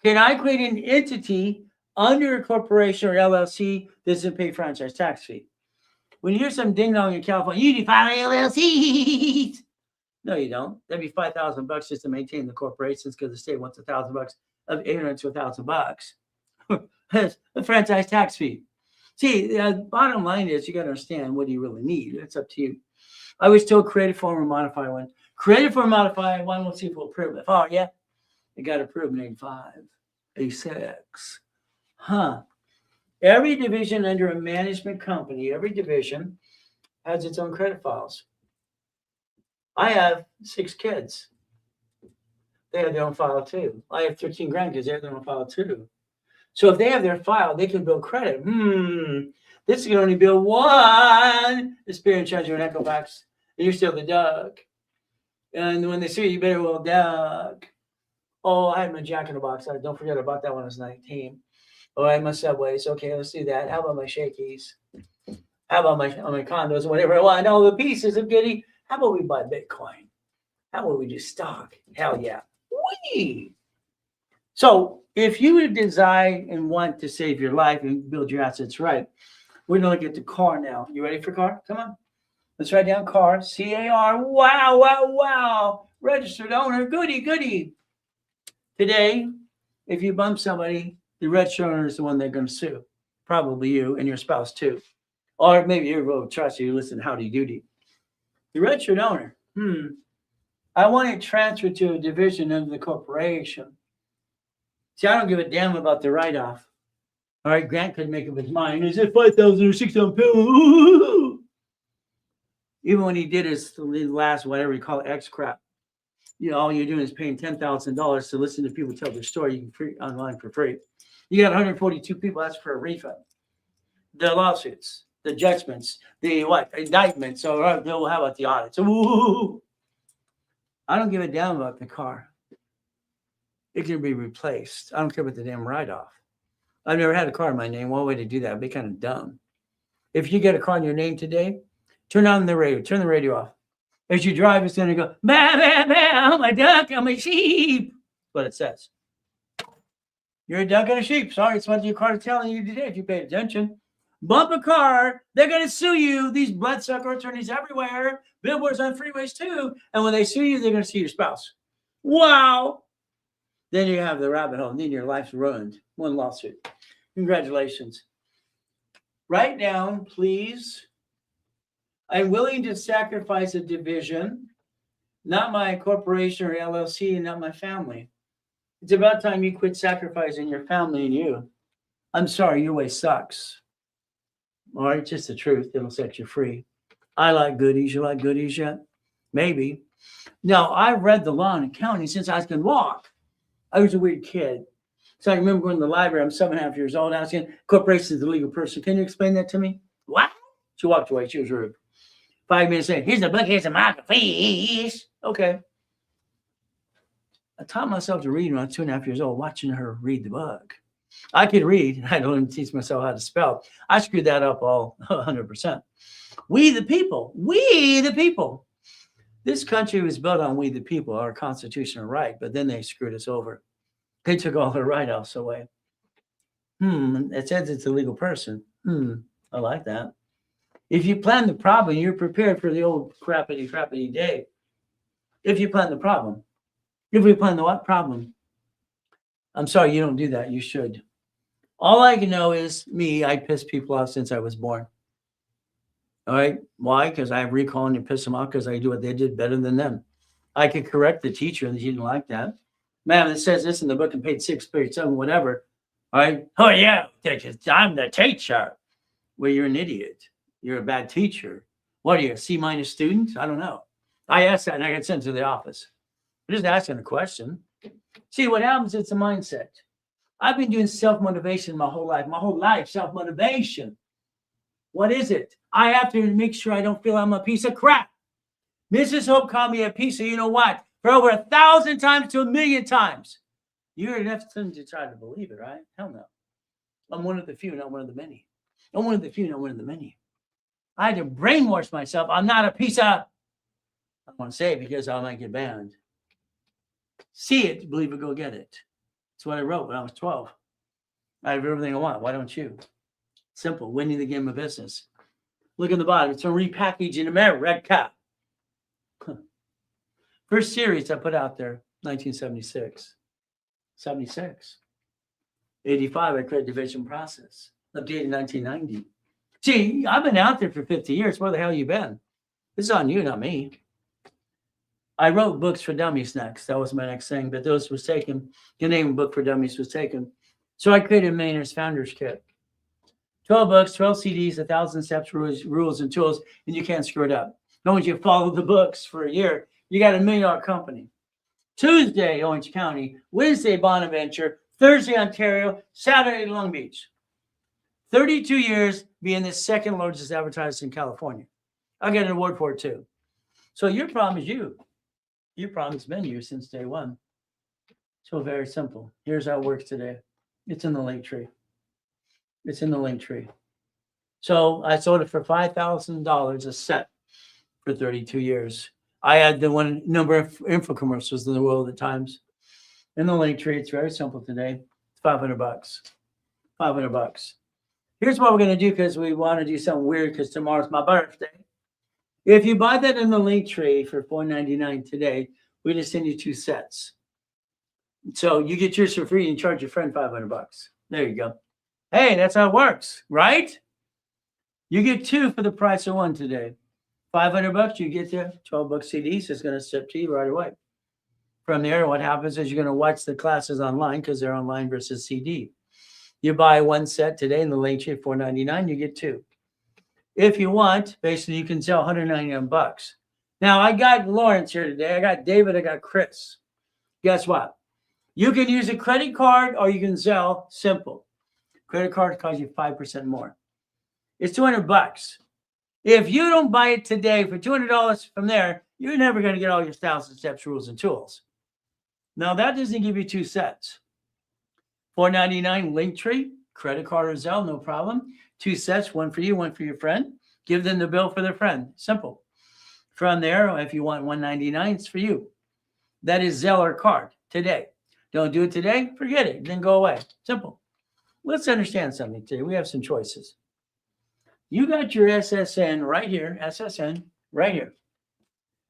Can I create an entity under a corporation or LLC that doesn't pay franchise tax fee? When you hear some ding dong in California, you need to file LLCs. No, you don't. That'd be $5,000 just to maintain the corporations because the state wants $1,000 of $800 to $1,000. That's a franchise tax fee. See, the bottom line is you got to understand what do you really need. It's up to you. I was told create a form or modify one. Create a form, modify one. We'll see if we'll approve it. Oh, yeah. It got approved in 85, 86. Every division under a management company, every division has its own credit files. I have 6 kids. They have their own file too. I have 13 grandkids. They have their own file too. So if they have their file, they can build credit. This can only build one experience charge you an echo box, and you're still the duck. And when they see you better well duck. Oh, I had my Jack in the Box. Don't forget about that when I was 19. Oh, I had my Subways. Okay, let's do that. How about my Shakies? How about my condos? Whatever I want. All the pieces of goodie. How about we buy Bitcoin? How about we do stock? Hell yeah. Whee! So if you would desire and want to save your life and build your assets right, we're going to look at the car now. You ready for car? Come on. Let's write down car. C-A-R. Wow, wow, wow. Registered owner. Goody, goody. Today, if you bump somebody, the registered owner is the one they're going to sue. Probably you and your spouse too. Or maybe your will trust you. Listen, howdy doody. The registered owner. I want it transferred to a division of the corporation. See, I don't give a damn about the write-off. All right, Grant couldn't make up his mind. Is it 5,000 or 6,000 pounds? Even when he did his last, whatever you call it, X crap. You know, all you're doing is paying $10,000 to listen to people tell their story. You can free online for free. You got 142 people. That's for a refund. The lawsuits, the judgments, the indictments. So how about the audits? Ooh. I don't give a damn about the car. It can be replaced. I don't care about the damn write-off. I've never had a car in my name. One way to do that would be kind of dumb. If you get a car in your name today, turn on the radio. Turn the radio off. As you drive, it's going to go, bah, bah, bah, I'm a duck, I'm a sheep. That's what it says. You're a duck and a sheep. Sorry, it's what your car is telling you today if you paid attention. Bump a car, they're going to sue you. These bloodsucker attorneys everywhere. Billboards on freeways too. And when they sue you, they're going to sue your spouse. Wow. Then you have the rabbit hole. And then your life's ruined. One lawsuit. Congratulations. Write down, please. I'm willing to sacrifice a division, not my corporation or LLC, and not my family. It's about time you quit sacrificing your family and you. I'm sorry, your way sucks. All right, just the truth. It'll set you free. I like goodies. You like goodies yet? Maybe. Now, I've read the law in accounting since I can walk. I was a weird kid. So I remember going to the library. I'm 7.5 years old. Asking, corporation is a legal person. Can you explain that to me? What? She walked away. She was rude. 5 minutes later, here's a book, here's a microfiche. Okay. I taught myself to read when I was 2.5 years old, watching her read the book. I could read. I don't even teach myself how to spell. I screwed that up all 100%. We the people. We the people. This country was built on we the people, our constitutional right, but then they screwed us over. They took all our write-offs away. It says it's a legal person. I like that. If you plan the problem, you're prepared for the old crappity day. If you plan the problem. If we plan the what problem? I'm sorry, you don't do that. You should. All I can know is me, I piss people off since I was born. All right. Why? Because I have recall and piss them off because I do what they did better than them. I could correct the teacher and she didn't like that. Ma'am, it says this in the book and page 6, page 7, whatever. All right. Oh, yeah. I'm the teacher. Well, you're an idiot. You're a bad teacher. What are you, a C- student? I don't know. I asked that and I got sent to the office. I'm just asking a question. See, what happens, it's a mindset. I've been doing self-motivation my whole life, self-motivation. What is it? I have to make sure I don't feel I'm a piece of crap. Mrs. Hope called me a piece of, you know what, for over 1,000 times to 1,000,000 times. You're enough to try to believe it, right? Hell no. I'm one of the few, not one of the many. I'm one of the few, not one of the many. I had to brainwash myself. I'm not a piece of, I don't want to say it because I might get banned. See it, believe it, go get it. That's what I wrote when I was 12. I have everything I want. Why don't you? Simple. Winning the game of business. Look at the bottom. It's a repackage in America. First series I put out there, 1976. 76. 85, I created division process. Updated 1990. See, I've been out there for 50 years. Where the hell you been? This is on you, not me. I wrote books for dummies next. That was my next thing, but those was taken. The name of book for dummies was taken. So I created a Millionaire's Founders Kit. 12 books, 12 CDs, 1,000 steps, rules, and tools, and you can't screw it up. As long as you follow the books for a year, you got $1 million company. Tuesday, Orange County. Wednesday, Bonaventure. Thursday, Ontario, Saturday, Long Beach. 32 years being the second largest advertiser in California. I got an award for it too. So your problem is you. Your problem has been you since day one. So very simple. Here's how it works today. It's in the link tree. It's in the link tree. So I sold it for $5,000 a set for 32 years. I had the one number of info commercials in the world at times. In the link tree, it's very simple today. It's $500. $500. Here's what we're going to do because we want to do something weird because tomorrow's my birthday. If you buy that in the link tree for $4.99 today, we just send you 2 sets. So you get yours for free and charge your friend $500. There you go. Hey, that's how it works, right? You get 2 for the price of 1 today. $500, you get the 12 book CDs. It's going to ship to you right away. From there, what happens is you're going to watch the classes online because they're online versus CD. You buy 1 set today in the link tree, $4.99, you get 2. If you want, basically, you can sell $199. Now, I got Lawrence here today. I got David. I got Chris. Guess what? You can use a credit card or you can sell simple. Credit card costs you 5% more. It's $200. If you don't buy it today for $200 from there, you're never going to get all your styles and steps, rules, and tools. Now, that doesn't give you 2 sets. $4.99 link tree, credit card or Zelle, no problem. 2 sets, 1 for you, 1 for your friend. Give them the bill for their friend. Simple. From there, if you want $1.99, it's for you. That is Zelle or card today. Don't do it today, forget it, then go away. Simple. Let's understand something today. We have some choices. You got your SSN right here, SSN right here.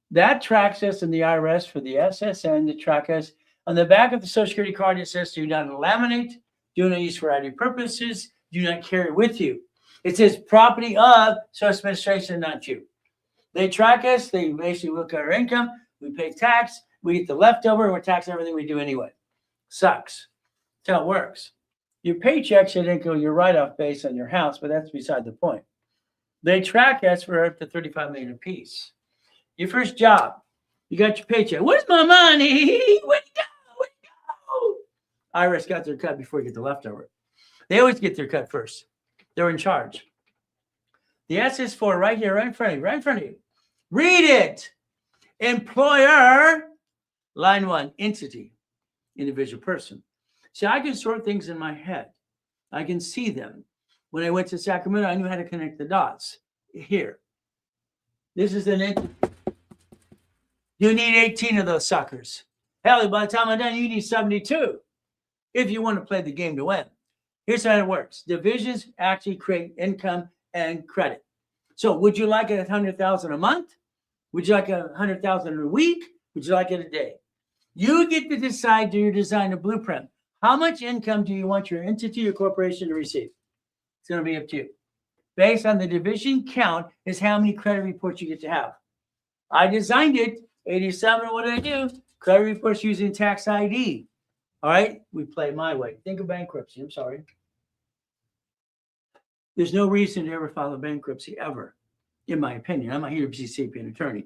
That tracks us in the IRS for the SSN to track us. On the back of the Social Security card, it says do not laminate, do not use for ID purposes, do not carry with you. It says property of Social Administration, not you. They track us. They basically look at our income. We pay tax. We get the leftover. We tax everything we do anyway. Sucks. That's how it works. Your paycheck should include your write-off based on your house, but that's beside the point. They track us for up to $35 million apiece. Your first job, you got your paycheck. Where's my money? Where'd it go? Where'd it go? IRS got their cut before you get the leftover. They always get their cut first. They're in charge. The SS4 right here, right in front of you, right in front of you. Read it. Employer, line 1, entity, individual person. See, I can sort things in my head. I can see them. When I went to Sacramento, I knew how to connect the dots. Here. This is an entity. You need 18 of those suckers. Hell, by the time I'm done, you need 72 if you want to play the game to win. Here's how it works. Divisions actually create income and credit. So would you like it $100,000 a month? Would you like $100,000 a week? Would you like it a day? You get to decide, do you design a blueprint? How much income do you want your entity or corporation to receive? It's going to be up to you. Based on the division count is how many credit reports you get to have. I designed it. 87, what did I do? Credit reports using tax ID. All right, we play my way. Think of bankruptcy. I'm sorry. There's no reason to ever file a bankruptcy ever, in my opinion. I'm not here to be a CPA attorney.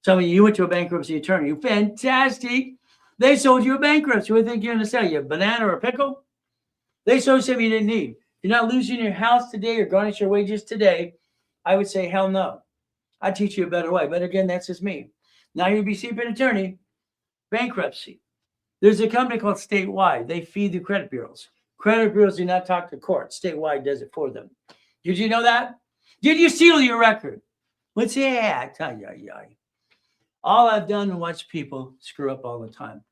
Some of you went to a bankruptcy attorney. Fantastic. They sold you a bankruptcy. What do you think you're going to sell you? A banana or a pickle? They sold something you didn't need. You're not losing your house today or garnish your wages today. I would say, hell no. I'd teach you a better way. But again, that's just me. Now you'll be CPA attorney. Bankruptcy. There's a company called Statewide. They feed the credit bureaus. Credit bureaus do not talk to court. Statewide does it for them. Did you know that? Did you seal your record? What's that? All I've done is watch people screw up all the time.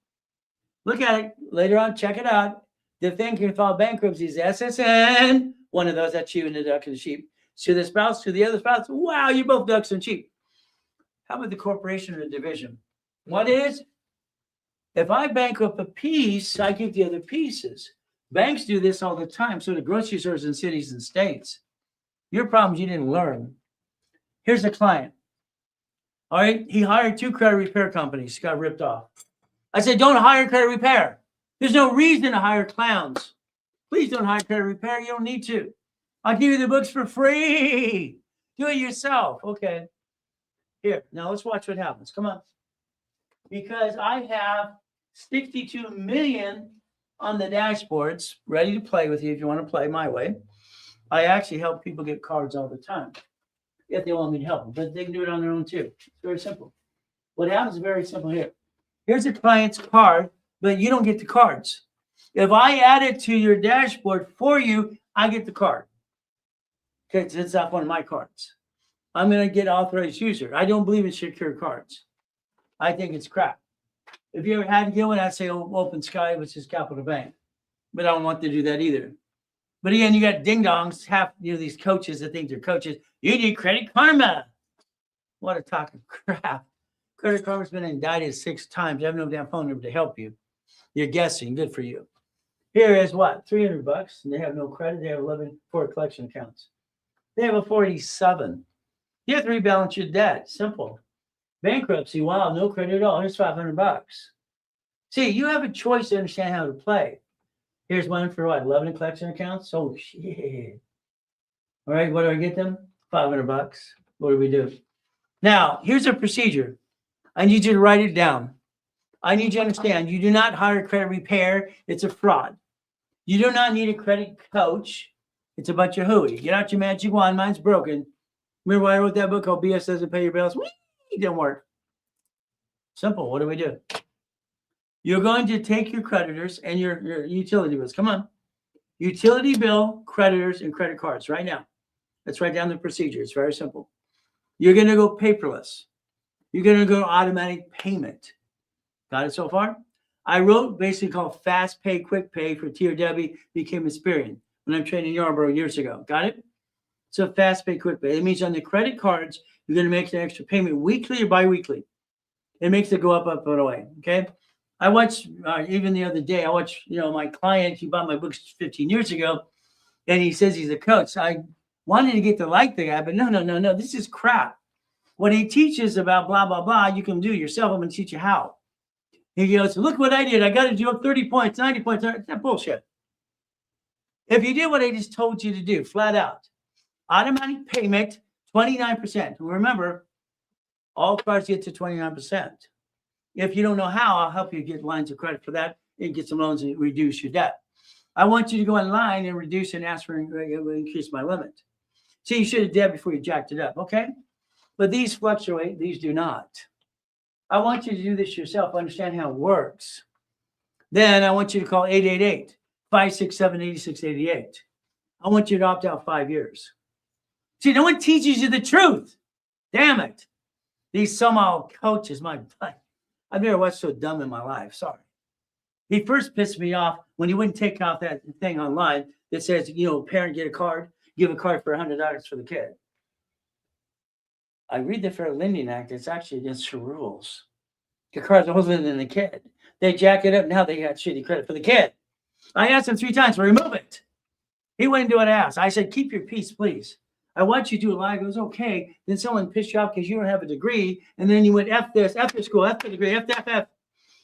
Look at it later on. Check it out. The thing can file bankruptcy is SSN. One of those, that's you and the duck and the sheep. To the spouse, to the other spouse. Wow, you're both ducks and sheep. How about the corporation or the division? What is? If I bankrupt a piece, I get the other pieces. Banks do this all the time. So do grocery stores in cities and states. Your problem is you didn't learn. Here's a client. All right. He hired 2 credit repair companies. Got ripped off. I said, don't hire credit repair. There's no reason to hire clowns. Please don't hire credit repair. You don't need to. I'll give you the books for free. Do it yourself. Okay. Here. Now let's watch what happens. Come on. Because I have 62 million on the dashboards, ready to play with you if you want to play my way. I actually help people get cards all the time if they want me to help them, but they can do it on their own too. It's very simple. What happens is very simple here. Here's a client's card, but you don't get the cards. If I add it to your dashboard for you, I get the card. Because it's not one of my cards. I'm going to get authorized user. I don't believe in secure cards. I think it's crap. If you ever had to get one, I'd say Open Sky, which is Capital Bank. But I don't want to do that either. But again, you got ding-dongs, these coaches that think they're coaches. You need Credit Karma. What a talk of crap. Credit Karma's been indicted 6 times. I have no damn phone number to help you. You're guessing. Good for you. Here is what? $300. And they have no credit. They have 11 for collection accounts. They have a 47. You have to rebalance your debt. Simple. Bankruptcy. Wow, no credit at all. Here's $500. See, you have a choice to understand how to play. Here's one for what? 11 collection accounts? Oh, shit. All right, what do I get them? $500. What do we do? Now, here's a procedure. I need you to write it down. I need you to understand. You do not hire a credit repair. It's a fraud. You do not need a credit coach. It's a bunch of hooey. Get out your magic wand. Mine's broken. Remember when I wrote that book called BS Doesn't Pay Your Bills? It didn't work. Simple. What do? You're going to take your creditors and your utility bills. Come on. Utility bill, creditors, and credit cards right now. Let's write down the procedure. It's very simple. You're going to go paperless. You're going to go automatic payment. Got it so far? I wrote basically called Fast Pay, Quick Pay for TRW, became Experian when I'm training Yarborough years ago. Got it? So Fast Pay, Quick Pay. It means on the credit cards, you're going to make an extra payment weekly or biweekly. It makes it go up and away. Okay? I watched, even the other day, I watched, my client, he bought my books 15 years ago, and he says he's a coach. I wanted to get to like the guy, but no, this is crap. What he teaches about blah, blah, blah, you can do yourself. I'm going to teach you how. He goes, look what I did. I got to do 30 points, 90 points. That's bullshit. If you did what I just told you to do, flat out, automatic payment, 29%. Remember, all cards get to 29%. If you don't know how, I'll help you get lines of credit for that and get some loans and reduce your debt. I want you to go online and reduce and ask for increase my limit. See, you should have did before you jacked it up, okay? But these fluctuate, these do not. I want you to do this yourself, understand how it works. Then I want you to call 888-567-8688. I want you to opt out 5 years. See, no one teaches you the truth. Damn it. These somehow coaches, I've never watched so dumb in my life. Sorry. He first pissed me off when he wouldn't take off that thing online that says, parent get a card, give a card for $100 for the kid. I read the Fair Lending Act. It's actually against the rules. The card's older than the kid. They jack it up. Now they got shitty credit for the kid. I asked him 3 times to remove it. He wouldn't do what I asked. I said, keep your peace, please. I want you to do a lie. He goes, okay. Then someone pissed you off because you don't have a degree. And then you went F this, F the school, F the degree, F.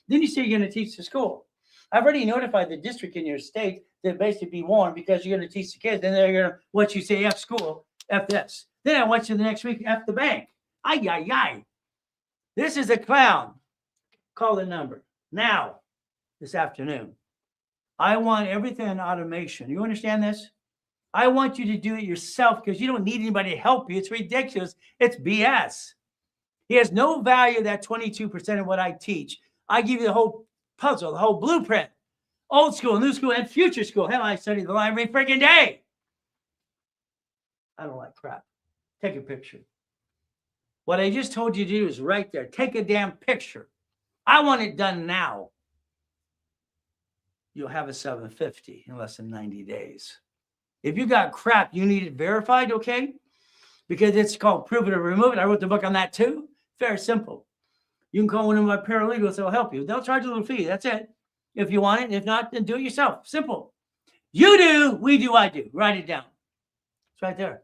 Then you say you're going to teach the school. I've already notified the district in your state that basically be warned because you're going to teach the kids. Then they're going to what you say F school, F this. Then I want you the next week, F the bank. Ay. This is a clown. Call the number now, this afternoon. I want everything in automation. You understand this? I want you to do it yourself because you don't need anybody to help you. It's ridiculous. It's BS. He has no value, that 22% of what I teach. I give you the whole puzzle, the whole blueprint. Old school, new school, and future school. Hell, I study the line every freaking day. I don't like crap. Take a picture. What I just told you to do is right there. Take a damn picture. I want it done now. You'll have a 750 in less than 90 days. If you got crap, you need it verified, okay? Because it's called Prove It or Remove It. I wrote the book on that too. Very simple. You can call one of my paralegals. They'll help you. They'll charge a little fee. That's it. If you want it. If not, then do it yourself. Simple. You do, we do, I do. Write it down. It's right there.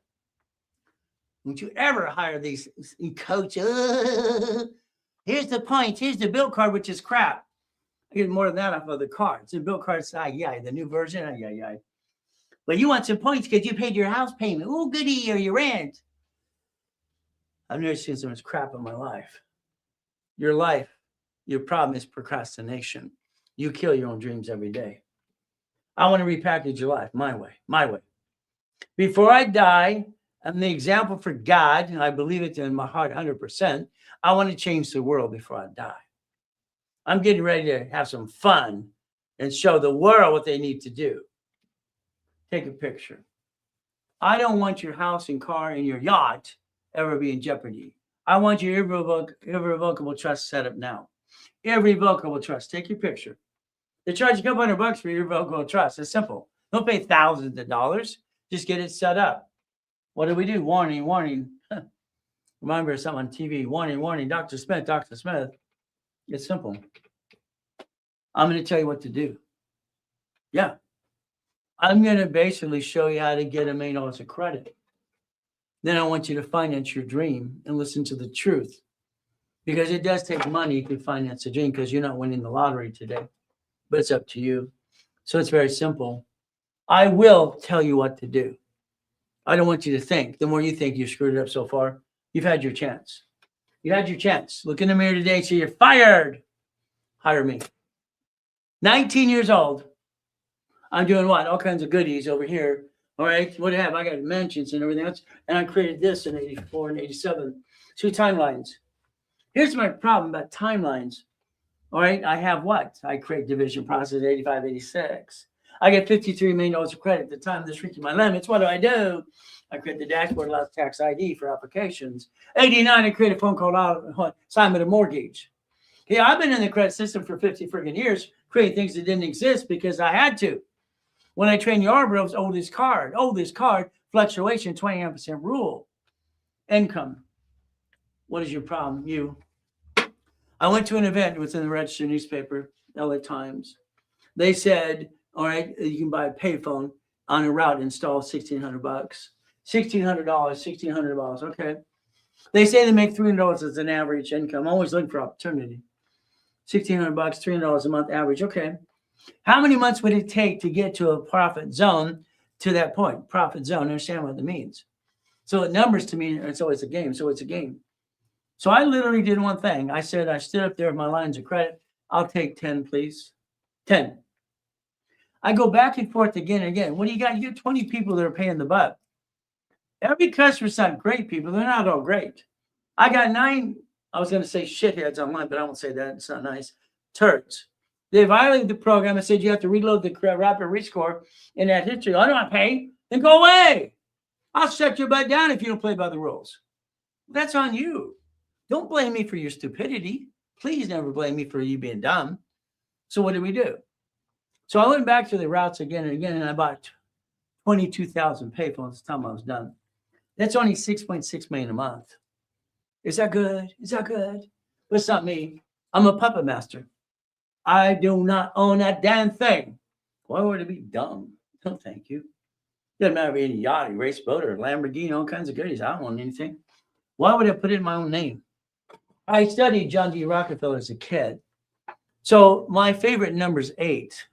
Don't you ever hire these coaches. Here's the points. Here's the bill card, which is crap. I get more than that off of the cards. The bill cards, the new version, But you want some points because you paid your house payment. Oh, goody, or your rent. I've never seen so much crap in my life. Your problem is procrastination. You kill your own dreams every day. I want to repackage your life my way, my way. Before I die, I'm the example for God, and I believe it in my heart 100%. I want to change the world before I die. I'm getting ready to have some fun and show the world what they need to do. Take a picture. I don't want your house and car and your yacht ever be in jeopardy. I want your irrevocable trust set up now. Irrevocable trust. Take your picture. They charge a couple $100 for irrevocable trust. It's simple. Don't pay thousands of dollars. Just get it set up. What do we do? Warning, warning. Remind me of something on TV. Warning, warning. Dr. Smith, Dr. Smith. It's simple. I'm going to tell you what to do. Yeah. I'm going to basically show you how to get $1 million of credit. Then I want you to finance your dream and listen to the truth. Because it does take money to finance a dream because you're not winning the lottery today. But it's up to you. So it's very simple. I will tell you what to do. I don't want you to think. The more you think you screwed it up so far, you've had your chance. You had your chance. Look in the mirror today and say, you're fired. Hire me. 19 years old. I'm doing what? All kinds of goodies over here. All right. What do I have? I got mentions and everything else. And I created this in 84 and 87. 2 timelines. Here's my problem about timelines. All right. I have what? I create division process 85, 86. I get $53 million of credit at the time of this reaching my limits. What do? I create the dashboard allows tax ID for applications. 89, I create a phone call out assignment of mortgage. Okay, I've been in the credit system for 50 friggin' years, creating things that didn't exist because I had to. When I trained Yarbrough's oldest card, fluctuation, 29% rule. Income. What is your problem? You. I went to an event within the registered newspaper, LA Times. They said, all right, you can buy a payphone on a route installed $1,600. $1,600. Okay. They say they make $300 as an average income. I'm always looking for opportunity. $1,600, $300 a month average. Okay. How many months would it take to get to a profit zone to that point? Profit zone. Understand what that means. So it numbers to me, it's always a game. So it's a game. So I literally did one thing. I said, I stood up there with my lines of credit. I'll take 10, please. 10. I go back and forth again and again. What do you got? You get 20 people that are paying the butt. Every customer's not great people. They're not all great. I got 9, I was going to say shitheads online, but I won't say that. It's not nice. Turds. They violated the program and said you have to reload the rapid rescore in that history. I don't want to pay. Then go away. I'll shut your butt down if you don't play by the rules. That's on you. Don't blame me for your stupidity. Please never blame me for you being dumb. So what did we do? So I went back to the routes again and again, and I bought 22,000 payphones the time I was done. That's only $6.6 million a month. Is that good? Is that good? But it's not me. I'm a puppet master. I do not own that damn thing. Why would it be dumb? No, thank you. Doesn't matter if it's a yacht, a race boat, or a Lamborghini, all kinds of goodies. I don't want anything. Why would I put it in my own name? I studied John D. Rockefeller as a kid. So my favorite number is 8.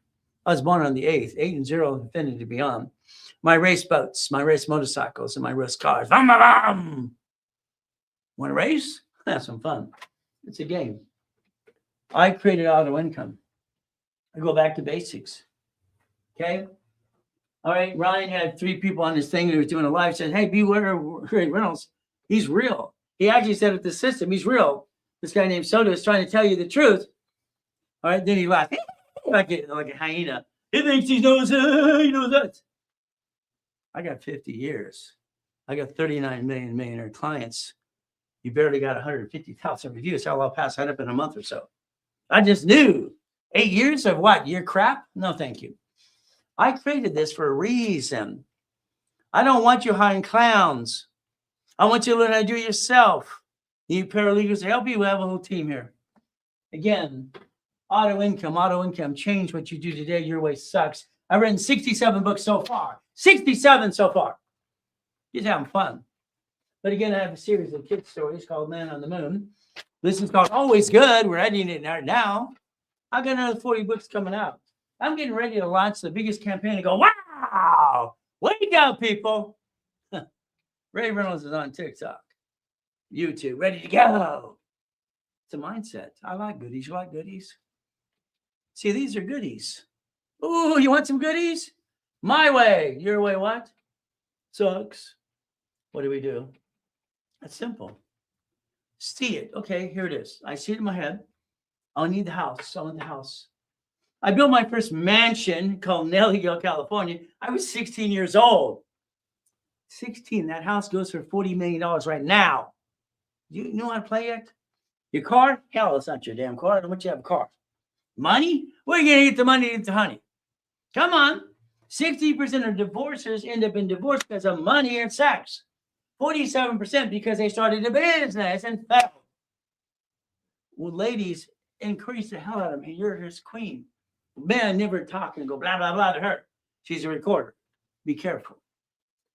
I was born on the 8th, 8 and 0, infinity beyond. My race boats, my race motorcycles, and my race cars. Want to race? Have some fun. It's a game. I created auto income. I go back to basics. Okay? All right, Ryan had 3 people on this thing who was doing a live, said, hey, beware of Reynolds. He's real. He actually set up the system. He's real. This guy named Soda is trying to tell you the truth. All right, then he laughed like a hyena. He thinks he knows that. I got 50 years. I got 39 million millionaire clients. You barely got 150,000 reviews. How I'll pass that up in a month or so. I just knew. 8 years of what? Your crap? No, thank you. I created this for a reason. I don't want you hiring clowns. I want you to learn how to do it yourself. You need paralegals to help you. We have a whole team here. Again, auto income. Change what you do today. Your way sucks. I've written 67 books so far. 67 so far. Just having fun. But again, I have a series of kids' stories called Man on the Moon. This is called Always Good. We're editing it right now. I've got another 40 books coming out. I'm getting ready to launch the biggest campaign to go, wow, wake up, people. Ray Reynolds is on TikTok, YouTube, ready to go. It's a mindset. I like goodies. You like goodies? See, these are goodies. Ooh, you want some goodies? My way. Your way what? Sucks. What do? That's simple. See it. Okay, here it is. I see it in my head. I'll need the house. I want the house. I built my first mansion called Nellyville, California. I was 16 years old. 16. That house goes for $40 million right now. You know how to play it? Your car? Hell, it's not your damn car. I don't want you to have a car. Money? Where are you going to get the money to get the honey? Come on. 60% of divorces end up in divorce because of money and sex. 47% because they started a business and failed. Well, ladies, increase the hell out of me. You're his queen. Man, never talk and go blah, blah, blah to her. She's a recorder. Be careful.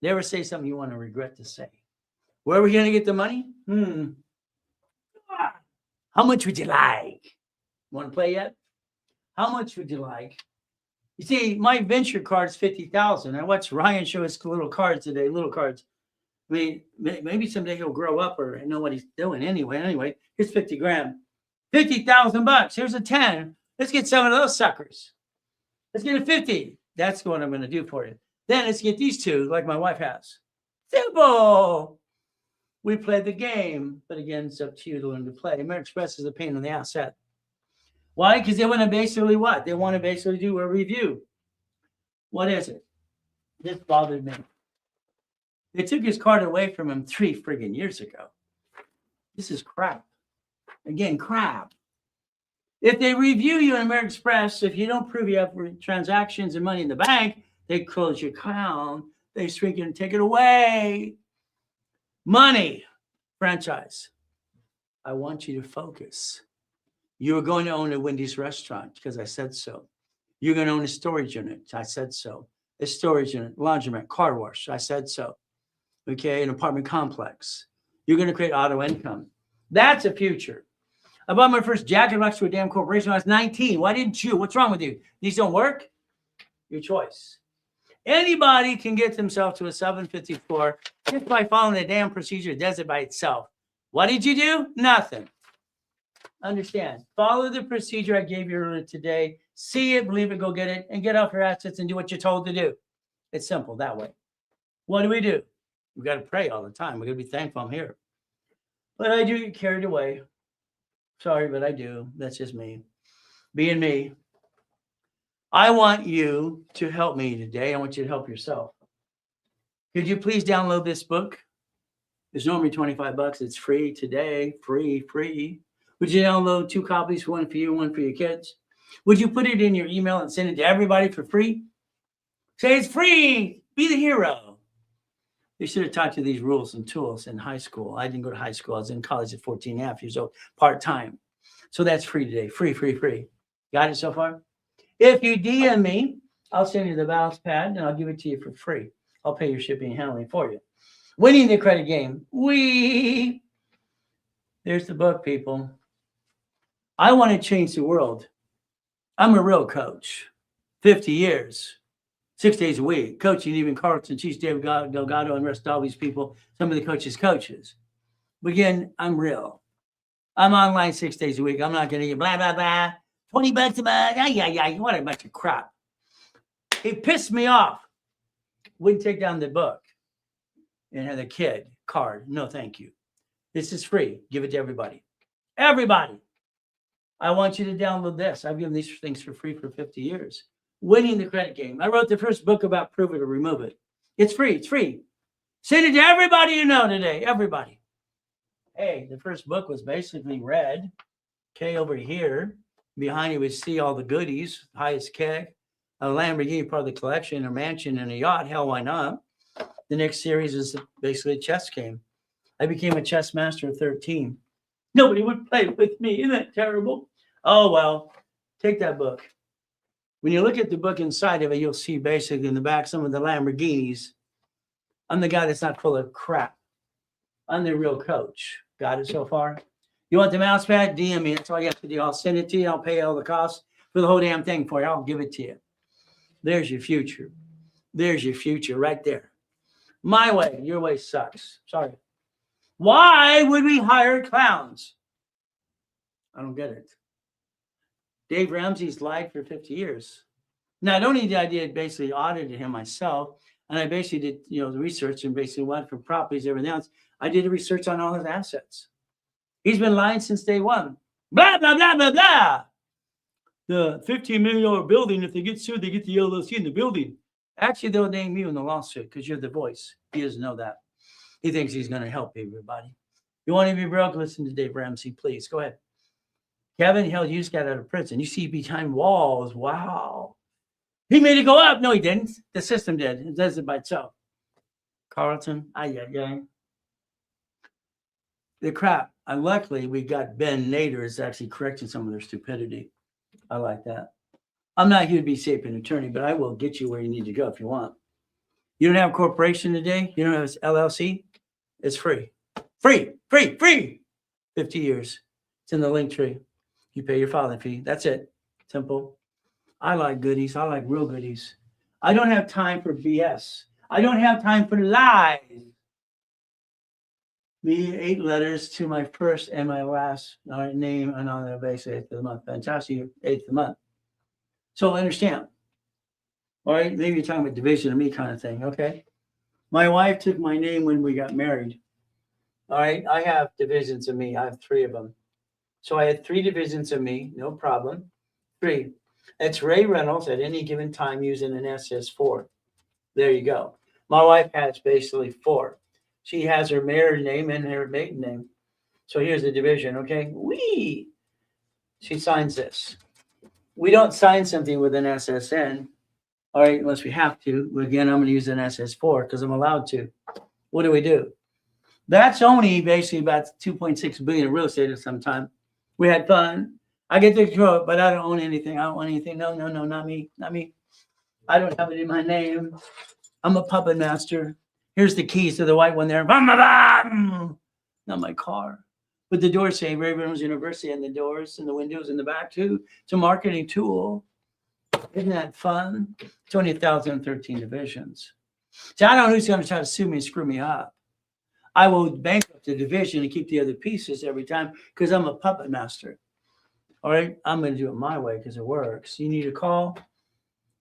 Never say something you want to regret to say. Where are we going to get the money? How much would you like? Want to play yet? How much would you like? You see, my venture card's $50,000. I watched Ryan show us little cards today, little cards. I mean, maybe someday he'll grow up or know what he's doing anyway, here's 50 grand. 50,000 bucks. Here's a 10. Let's get some of those suckers. Let's get a 50. That's what I'm going to do for you. Then let's get these two like my wife has. Simple. We play the game, but again, it's up to you to learn to play. American Express is a pain in the ass set. Why? Because they want to basically what? They want to basically do a review. What is it? This bothered me. They took his card away from him 3 friggin' years ago. This is crap. Again, crap. If they review you in American Express, if you don't prove you have transactions and money in the bank, they close your account. They shrink it and take it away. Money. Franchise. I want you to focus. You are going to own a Wendy's restaurant because I said so. You're going to own a storage unit. I said so. A storage unit, laundromat, car wash. I said so. Okay, an apartment complex. You're going to create auto income. That's a future. I bought my first jacket box to a damn corporation when I was 19. Why didn't you? What's wrong with you? These don't work? Your choice. Anybody can get themselves to a 754 just by following the damn procedure. It does it by itself. What did you do? Nothing. Understand. Follow the procedure I gave you earlier today. See it, believe it, go get it, and get off your assets and do what you're told to do. It's simple that way. What do? We got to pray all the time. We got to be thankful I'm here. But I do get carried away. Sorry, but I do. That's just me. Being me. I want you to help me today. I want you to help yourself. Could you please download this book? It's normally $25. It's free today. Free. Would you download 2 copies, one for you, one for your kids? Would you put it in your email and send it to everybody for free? Say it's free. Be the hero. They should have taught you these rules and tools in high school. I didn't go to high school. I was in college at 14 and a half years old, part-time. So that's free today. Free. Got it so far? If you DM me, I'll send you the balance pad and I'll give it to you for free. I'll pay your shipping and handling for you. Winning the credit game. There's the book, people. I want to change the world. I'm a real coach. 50 years, 6 days a week, coaching even Carlton, Chief David Delgado, and the rest of all these people, some of the coaches. But again, I'm real. I'm online 6 days a week. I'm not going to get blah, blah, blah. $20 a month. Yeah. What a bunch of crap. It pissed me off. Wouldn't take down the book and have the kid card. No, thank you. This is free. Give it to everybody. Everybody. I want you to download this. I've given these things for free for 50 years. Winning the credit game. I wrote the first book about prove it or remove it. It's free. Send it to everybody you know today. Everybody. Hey, the first book was basically red. Okay, over here. Behind you would see all the goodies. Highest keg. A Lamborghini, part of the collection, a mansion, and a yacht. Hell, why not? The next series is basically a chess game. I became a chess master at 13. Nobody would play with me. Isn't that terrible? Oh, well, take that book. When you look at the book inside of it, you'll see basically in the back some of the Lamborghinis. I'm the guy that's not full of crap. I'm the real coach. Got it so far? You want the mouse pad? DM me. That's all you have to do. I'll send it to you. I'll pay all the costs for the whole damn thing for you. I'll give it to you. There's your future. There's your future right there. My way. Your way sucks. Sorry. Why would we hire clowns? I don't get it. Dave Ramsey's lied for 50 years. Not only did I basically audited him myself, and I basically did, the research and basically went for properties, everything else. I did the research on all his assets. He's been lying since day one. Blah, blah, blah, blah, blah. The $15 million building, if they get sued, they get the LLC in the building. Actually, they'll name you in the lawsuit because you're the voice. He doesn't know that. He thinks he's going to help everybody. You want to be broke? Listen to Dave Ramsey, please. Go ahead. Kevin, hell, you just got out of prison. You see behind walls. Wow. He made it go up. No, he didn't. The system did. It does it by itself. Carlton, the crap. And luckily, we got Ben Nader is actually correcting some of their stupidity. I like that. I'm not here to be safe an attorney, but I will get you where you need to go if you want. You don't have a corporation today? You don't have an LLC? It's free. Free. 50 years. It's in the link tree. You pay your filing fee. That's it. Simple. I like goodies. I like real goodies. I don't have time for BS. I don't have time for lies. Me, 8 letters to my first and my last name and on the base 8th of the month. Fantastic. 8th of the month. So understand. All right. Maybe you're talking about division of me kind of thing. Okay. My wife took my name when we got married. All right. I have divisions of me. I have 3 of them. So I had 3 divisions of me. No problem. 3. It's Ray Reynolds at any given time using an SS4. There you go. My wife has basically 4. She has her married name and her maiden name. So here's the division, okay? She signs this. We don't sign something with an SSN, all right, unless we have to. Again, I'm going to use an SS4 because I'm allowed to. What do? That's only basically about 2.6 billion in real estate at some time. We had fun. I get to control it, but I don't own anything. I don't own anything. No, not me. I don't have it in my name. I'm a puppet master. Here's the keys to the white one there. Not my car. But the doors say Ray Reynolds University, and the doors and the windows in the back too. It's a marketing tool. Isn't that fun? 20,013 divisions. So I don't know who's going to try to sue me and screw me up. I will bankrupt the division and keep the other pieces every time because I'm a puppet master. All right, I'm going to do it my way because it works. You need a call.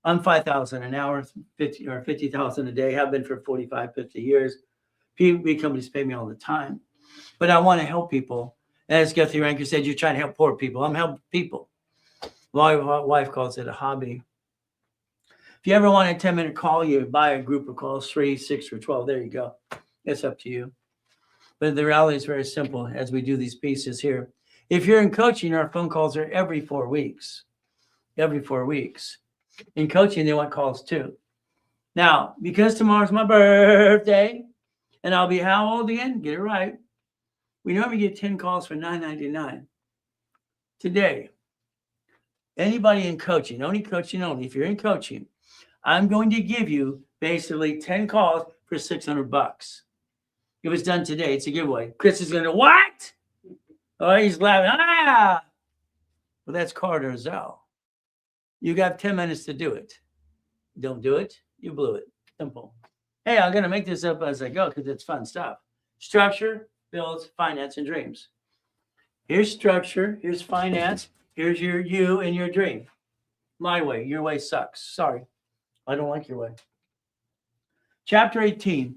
I'm $5,000 an hour, 50,000 a day. Have been for 45, 50 years. Big companies pay me all the time, but I want to help people. As Guthrie Ranker said, you're trying to help poor people. I'm helping people. My wife calls it a hobby. If you ever want a 10-minute call, you buy a group of calls, 3, 6, or 12. There you go. It's up to you. But the reality is very simple as we do these pieces here. If you're in coaching, our phone calls are every 4 weeks. Every 4 weeks. In coaching, they want calls too. Now, because tomorrow's my birthday, and I'll be how old again? Get it right. We normally get 10 calls for $9.99. Today, anybody in coaching, only, if you're in coaching, I'm going to give you basically 10 calls for $600. If it's done today, it's a giveaway. Chris is going to, what? Oh, he's laughing. Well, that's Carter Zell. You got 10 minutes to do it. Don't do it, you blew it. Simple. Hey, I'm going to make this up as I go because it's fun stuff. Structure, builds, finance, and dreams. Here's structure. Here's finance. Here's you and your dream. My way. Your way sucks. Sorry. I don't like your way. Chapter 18.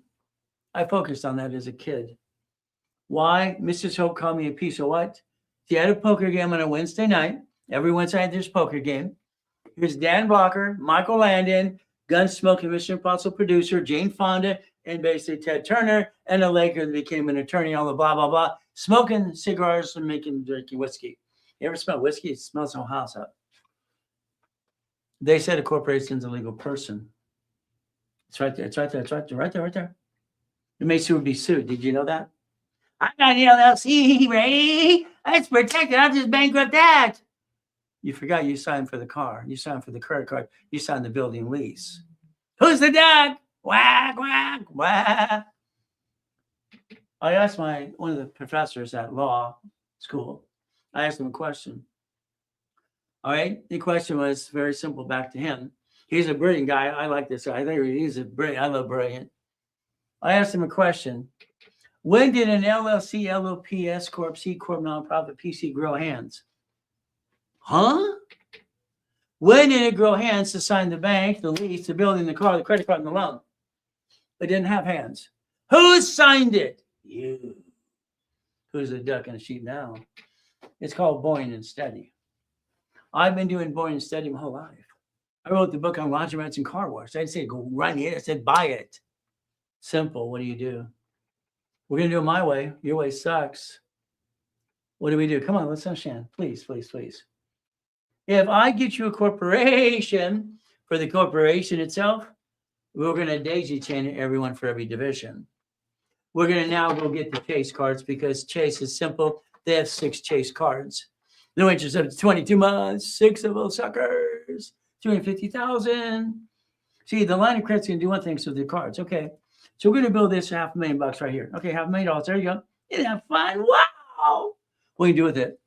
I focused on that as a kid. Why? Mrs. Hope called me a piece of what? She had a poker game on a Wednesday night. Every Wednesday night there's poker game. Here's Dan Blocker, Michael Landon, Gunsmoke, Mission Impossible producer, Jane Fonda, and basically Ted Turner, and a Laker that became an attorney, all the blah, blah, blah, smoking cigars and drinking whiskey. You ever smell whiskey? It smells the whole house up. They said a corporation's a legal person. It's right there. It's right there. It's right there. Right there. Right there. It may soon be sued. Did you know that? I'm not an LLC, Ray. It's protected. I'll just bankrupt that. You forgot you signed for the car. You signed for the credit card. You signed the building lease. Who's the dog? Whack, whack, whack. I asked one of the professors at law school. I asked him a question. All right. The question was very simple back to him. He's a brilliant guy. I like this guy. I think he's a brilliant. I love brilliant. I asked him a question. When did an LLC, LLP, S Corp, C Corp, nonprofit, PC grow hands? Huh? When did it grow hands to sign the bank, the lease, the building, the car, the credit card, and the loan? It didn't have hands. Who signed it? You. Who's a duck and a sheep now? It's called Boring and Steady. I've been doing Boring and Steady my whole life. I wrote the book on laundromats and car wash. I didn't say go run it. I said buy it. Simple. What do? We're going to do it my way. Your way sucks. What do we do? Come on, let's understand. Please, please, please. If I get you a corporation for the corporation itself, we're going to daisy chain everyone for every division. We're going to now go get the Chase cards because Chase is simple. They have 6 Chase cards. No interest up to 22 months, 6 of those suckers, 250,000. See, the line of credit's going to do one thing, so the cards. Okay. So we're going to build this $500,000 right here. Okay, $500,000. There you go. Isn't that fun? Wow. What do you do with it?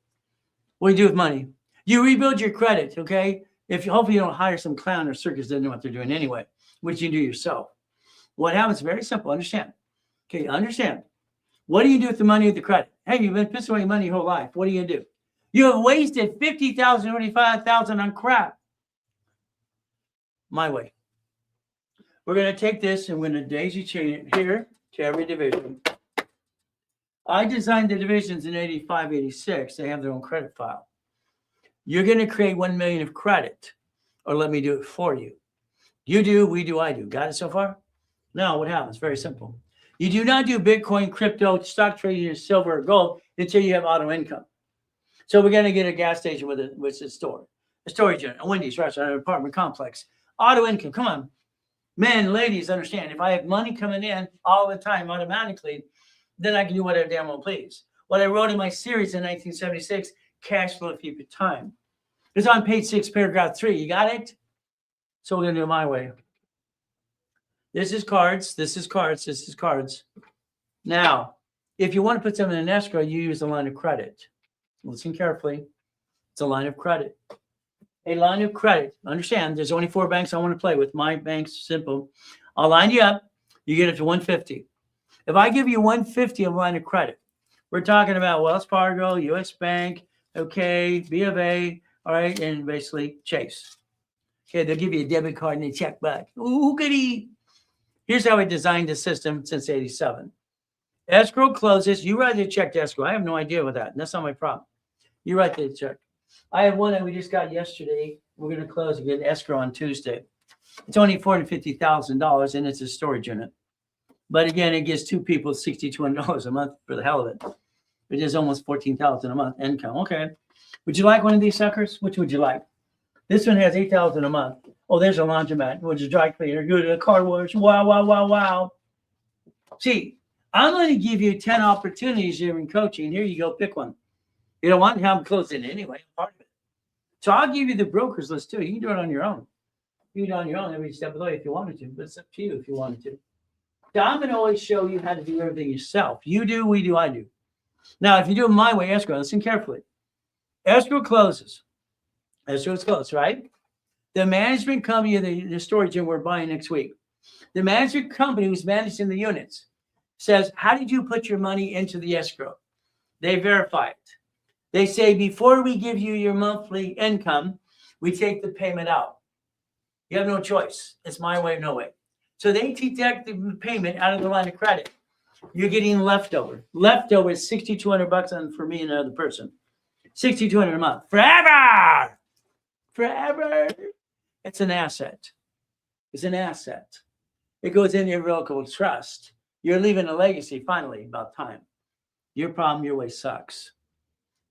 What do you do with money? You rebuild your credit, okay? Hopefully you don't hire some clown or circus that doesn't know what they're doing anyway, which you do yourself. What happens? Very simple. Understand. Okay, understand. What do you do with the money of the credit? Hey, you've been pissing away money your whole life. What are you going to do? You have wasted $50,000, $25,000 on crap. My way. We're going to take this and we're going to daisy chain it here to every division. I designed the divisions in 85, 86. They have their own credit file. You're going to create 1 million of credit, or let me do it for you. You do, we do, I do. Got it so far? Now, what happens? Very simple. You do not do Bitcoin, crypto, stock trading, silver, or gold until you have auto income. So we're going to get a gas station with a store, a storage unit, a Wendy's restaurant, an apartment complex. Auto income, come on. Men, ladies, understand. If I have money coming in all the time automatically, then I can do whatever damn well please. What I wrote in my series in 1976, Cash Flow If You Could Time. It's on page 6, paragraph 3. You got it? So we're going to do it my way. This is cards. This is cards. This is cards. Now, if you want to put something in escrow, you use a line of credit. Listen carefully. It's a line of credit. A line of credit. Understand, there's only 4 banks I want to play with. My bank's simple. I'll line you up. You get it to 150. If I give you 150 of line of credit, we're talking about Wells Fargo, U.S. Bank, okay, B of A, all right, and basically Chase. Okay, they'll give you a debit card and a check back. Ooh, goody. Here's how I designed the system since 87. Escrow closes. You write the check to escrow. I have no idea with that. That's not my problem. You write the check. I have one that we just got yesterday. We're going to close and get escrow on Tuesday. It's only $450,000, and it's a storage unit. But again, it gives 2 people $6,200 a month for the hell of it. It is almost $14,000 a month income. Okay. Would you like one of these suckers? Which would you like? This one has $8,000 a month. Oh, there's a laundromat, which is dry cleaner. Go to the car wash. Wow, wow, wow, wow. See, I'm going to give you 10 opportunities here in coaching. Here you go. Pick one. You don't want to have them closed in anyway. Part of it. So I'll give you the broker's list too. You can do it on your own. You can do it on your own every step of the way if you wanted to, but it's up to you if you wanted to. So I'm going to always show you how to do everything yourself. You do, we do, I do. Now, if you do it my way, escrow, listen carefully. Escrow closes. Escrow is closed, right? The management company of the storage unit we're buying next week, the management company who's managing the units says, how did you put your money into the escrow? They verify it. They say, before we give you your monthly income, we take the payment out. You have no choice. It's my way, no way. So they deduct the payment out of the line of credit. You're getting leftover. Leftover is $6,200 on for me and another person. $6,200 a month. Forever. Forever. It's an asset. It's an asset. It goes in your irrevocable trust. You're leaving a legacy finally about time. Your problem, your way sucks.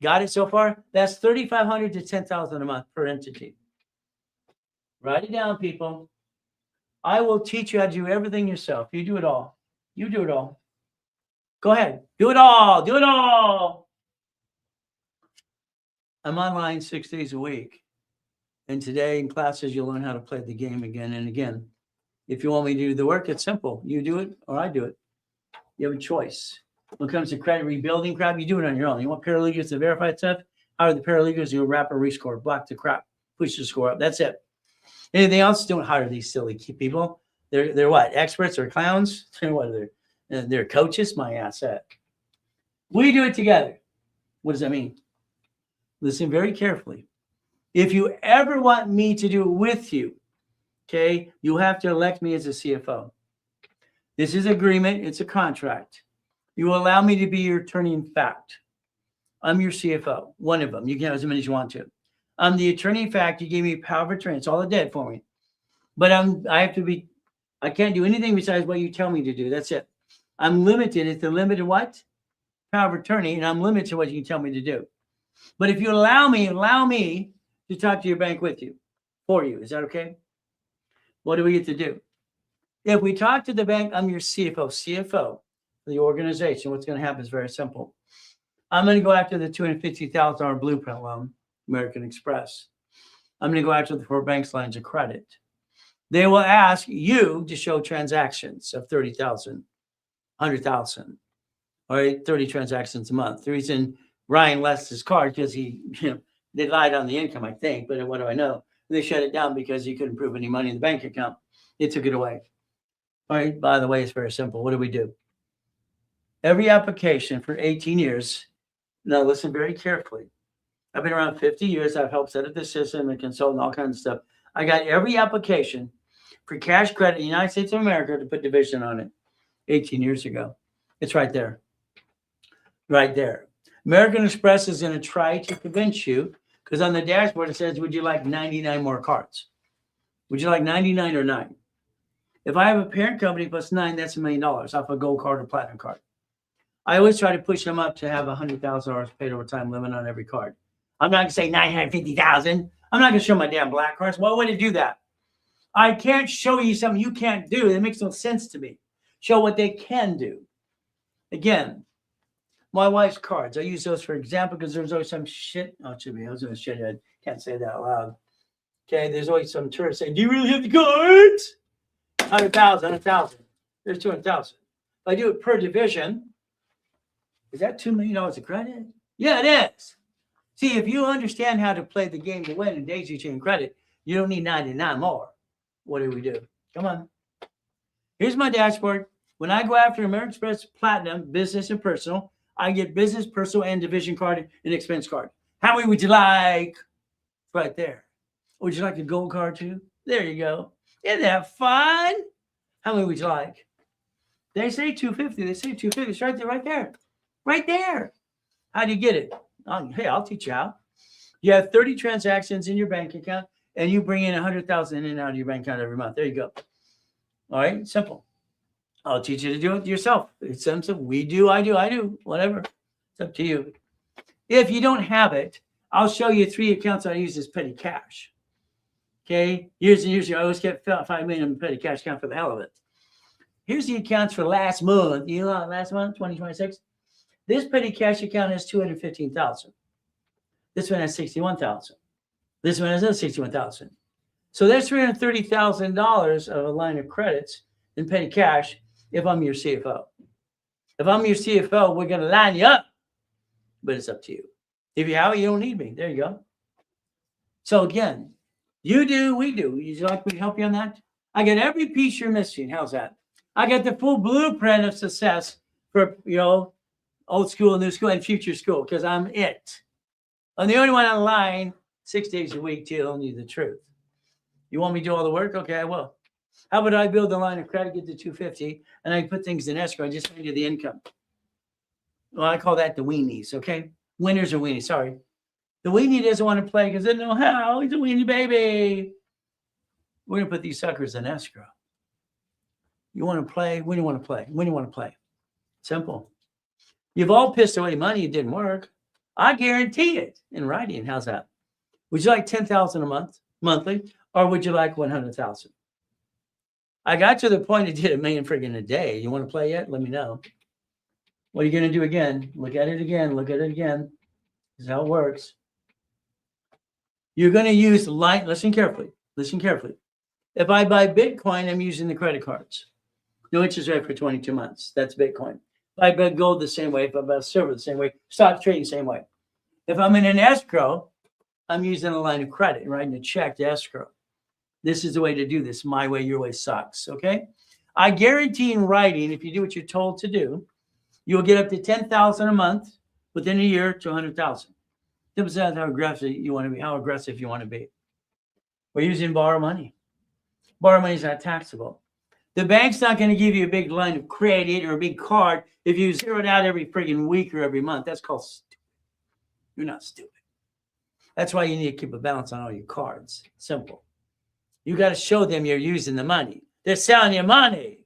Got it so far? That's $3,500 to $10,000 a month per entity. Write it down, people. I will teach you how to do everything yourself. You do it all. You do it all. Go ahead. Do it all. Do it all. I'm online 6 days a week. And today in classes, you'll learn how to play the game again and again. If you want me to do the work, it's simple. You do it or I do it. You have a choice. When it comes to credit rebuilding crap, you do it on your own. You want paralegals to verify stuff? Hire the paralegals, you wrap a rescore, block the crap, push the score up. That's it. Anything else? Don't hire these silly people. They're what? Experts or clowns? What are they? They're coaches. My asset. We do it together. What does that mean? Listen very carefully. If you ever want me to do it with you, okay, you have to elect me as a CFO. This is agreement. It's a contract. You will allow me to be your attorney in fact. I'm your CFO, one of them. You can have as many as you want to. I'm the attorney in fact. You gave me power of attorney. It's all it did for me. But I can't do anything besides what you tell me to do. That's it. I'm limited. It's the limited what? Power of attorney, and I'm limited to what you can tell me to do. But if you allow me to talk to your bank with you, for you. Is that okay? What do we get to do? If we talk to the bank, I'm your CFO for the organization. What's going to happen is very simple. I'm going to go after the $250,000 blueprint loan, American Express. I'm going to go after the 4 banks' lines of credit. They will ask you to show transactions of 30,000, 100,000, or 30 transactions a month. The reason Ryan left his card because they lied on the income, I think, but what do I know? They shut it down because he couldn't prove any money in the bank account. They took it away. All right. By the way, it's very simple. What do? Every application for 18 years. Now listen very carefully. I've been around 50 years. I've helped set up the system and consult and all kinds of stuff. I got every application for cash credit in the United States of America to put division on it 18 years ago. It's right there. Right there. American Express is going to try to convince you, because on the dashboard it says, would you like 99 more cards? Would you like 99 or 9? If I have a parent company plus 9, that's $1 million off a gold card or platinum card. I always try to push them up to have $100,000 paid over time limit on every card. I'm not going to say 950,000. I'm not going to show my damn black cards. Why would I do that? I can't show you something you can't do. It makes no sense to me. Show what they can do. Again, my wife's cards. I use those for example because there's always some shit. Oh, it should be. I was going to shithead. Can't say that out loud. Okay, there's always some tourists saying, do you really have the cards? 100,000. There's 200,000. If I do it per division, is that $2 million of credit? Yeah, it is. See, if you understand how to play the game to win and daisy chain credit, you don't need 99 more. What do? Come on. Here's my dashboard. When I go after American Express Platinum, business and personal, I get business, personal, and division card and expense card. How many would you like? Right there. Would you like a gold card too? There you go. Isn't that fun? How many would you like? They say 250. They say 250. It's right there, right there. Right there. How do you get it? Hey, I'll teach you how. You have 30 transactions in your bank account, and you bring in 100,000 in and out of your bank account every month. There you go. All right, simple. I'll teach you to do it yourself. It's simple. We do, I do, whatever. It's up to you. If you don't have it, I'll show you 3 accounts I use as petty cash. Okay, years and years ago, I always kept $5 million in petty cash account for the hell of it. Here's the accounts for last month. You know, last month, 2026. This petty cash account has 215,000. This one has 61,000. This one has another 61,000. So there's $330,000 of a line of credits in petty cash if I'm your CFO. If I'm your CFO, we're going to line you up, but it's up to you. If you have it, you don't need me. There you go. So again, you do, we do. Would you like me to help you on that? I got every piece you're missing. How's that? I got the full blueprint of success for, old school, new school, and future school, because I'm it. I'm the only one online 6 days a week telling you the truth. You want me to do all the work? Okay, I will. How about I build the line of credit, get to 250, and I put things in escrow. I just send you the income. Well, I call that the weenies, okay? Winners or weenies, sorry. The weenie doesn't want to play because they don't know how. He's a weenie baby. We're going to put these suckers in escrow. You want to play? When do you want to play? When do you want to play? Simple. You've all pissed away money. It didn't work. I guarantee it in writing. How's that? Would you like 10,000 a month, monthly, or would you like 100,000? I got to the point it did $1 million friggin' a day. You want to play yet? Let me know. What are you going to do again? Look at it again. Look at it again. This is how it works. You're going to use light. Listen carefully. Listen carefully. If I buy Bitcoin, I'm using the credit cards. No interest rate for 22 months. That's Bitcoin. If I buy gold the same way, if I buy silver the same way, stock trading the same way. If I'm in an escrow, I'm using a line of credit, writing a check to escrow. This is the way to do this. My way, your way sucks, okay? I guarantee in writing, if you do what you're told to do, you'll get up to 10,000 a month within a year to 100,000. Depends on how aggressive you want to be, how aggressive you want to be. We're using borrow money. Borrow money is not taxable. The bank's not going to give you a big line of credit or a big card if you zero it out every friggin' week or every month. That's called stupid. You're not stupid. That's why you need to keep a balance on all your cards. Simple. You got to show them you're using the money. They're selling you money.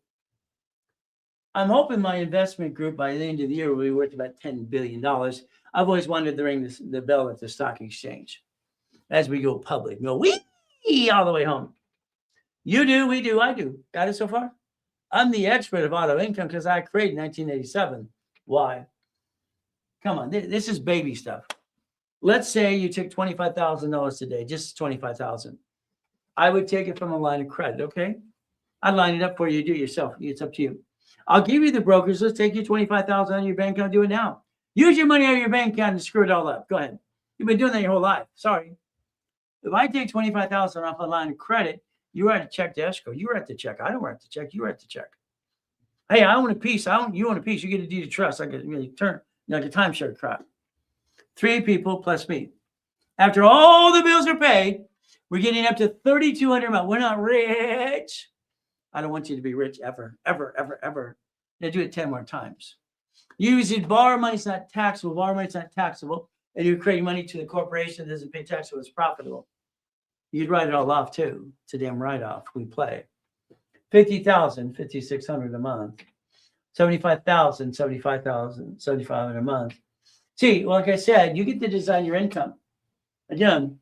I'm hoping my investment group by the end of the year will be worth about $10 billion. I've always wanted to ring the bell at the stock exchange as we go public. Go wee all the way home. You do, we do, I do. Got it so far? I'm the expert of auto income because I created 1987. Why? Come on, this is baby stuff. Let's say you took $25,000 today, just $25,000. I would take it from a line of credit, okay? I'd line it up for you, do it yourself. It's up to you. I'll give you the brokers. Let's take you $25,000 out of your bank account. Do it now. Use your money out of your bank account and screw it all up. Go ahead. You've been doing that your whole life. Sorry. If I take $25,000 off a line of credit, you write a check to escrow. You write the check. I don't write the check. You write the check. Hey, I want a piece. You want a piece. You get a deed of trust. I get really turn like a timeshare crap. 3 people plus me. After all the bills are paid, we're getting up to $3,200 a month. We're not rich. I don't want you to be rich ever, ever, ever, ever. Now do it 10 more times. Using borrow money is not taxable. Borrow money is not taxable. And you're creating money to the corporation that doesn't pay tax, so it's profitable. You'd write it all off too. It's a damn write-off. We play. $50,000, $5,600 a month. $75,000, $75,000, $7,500 a month. See, like I said, you get to design your income. Again,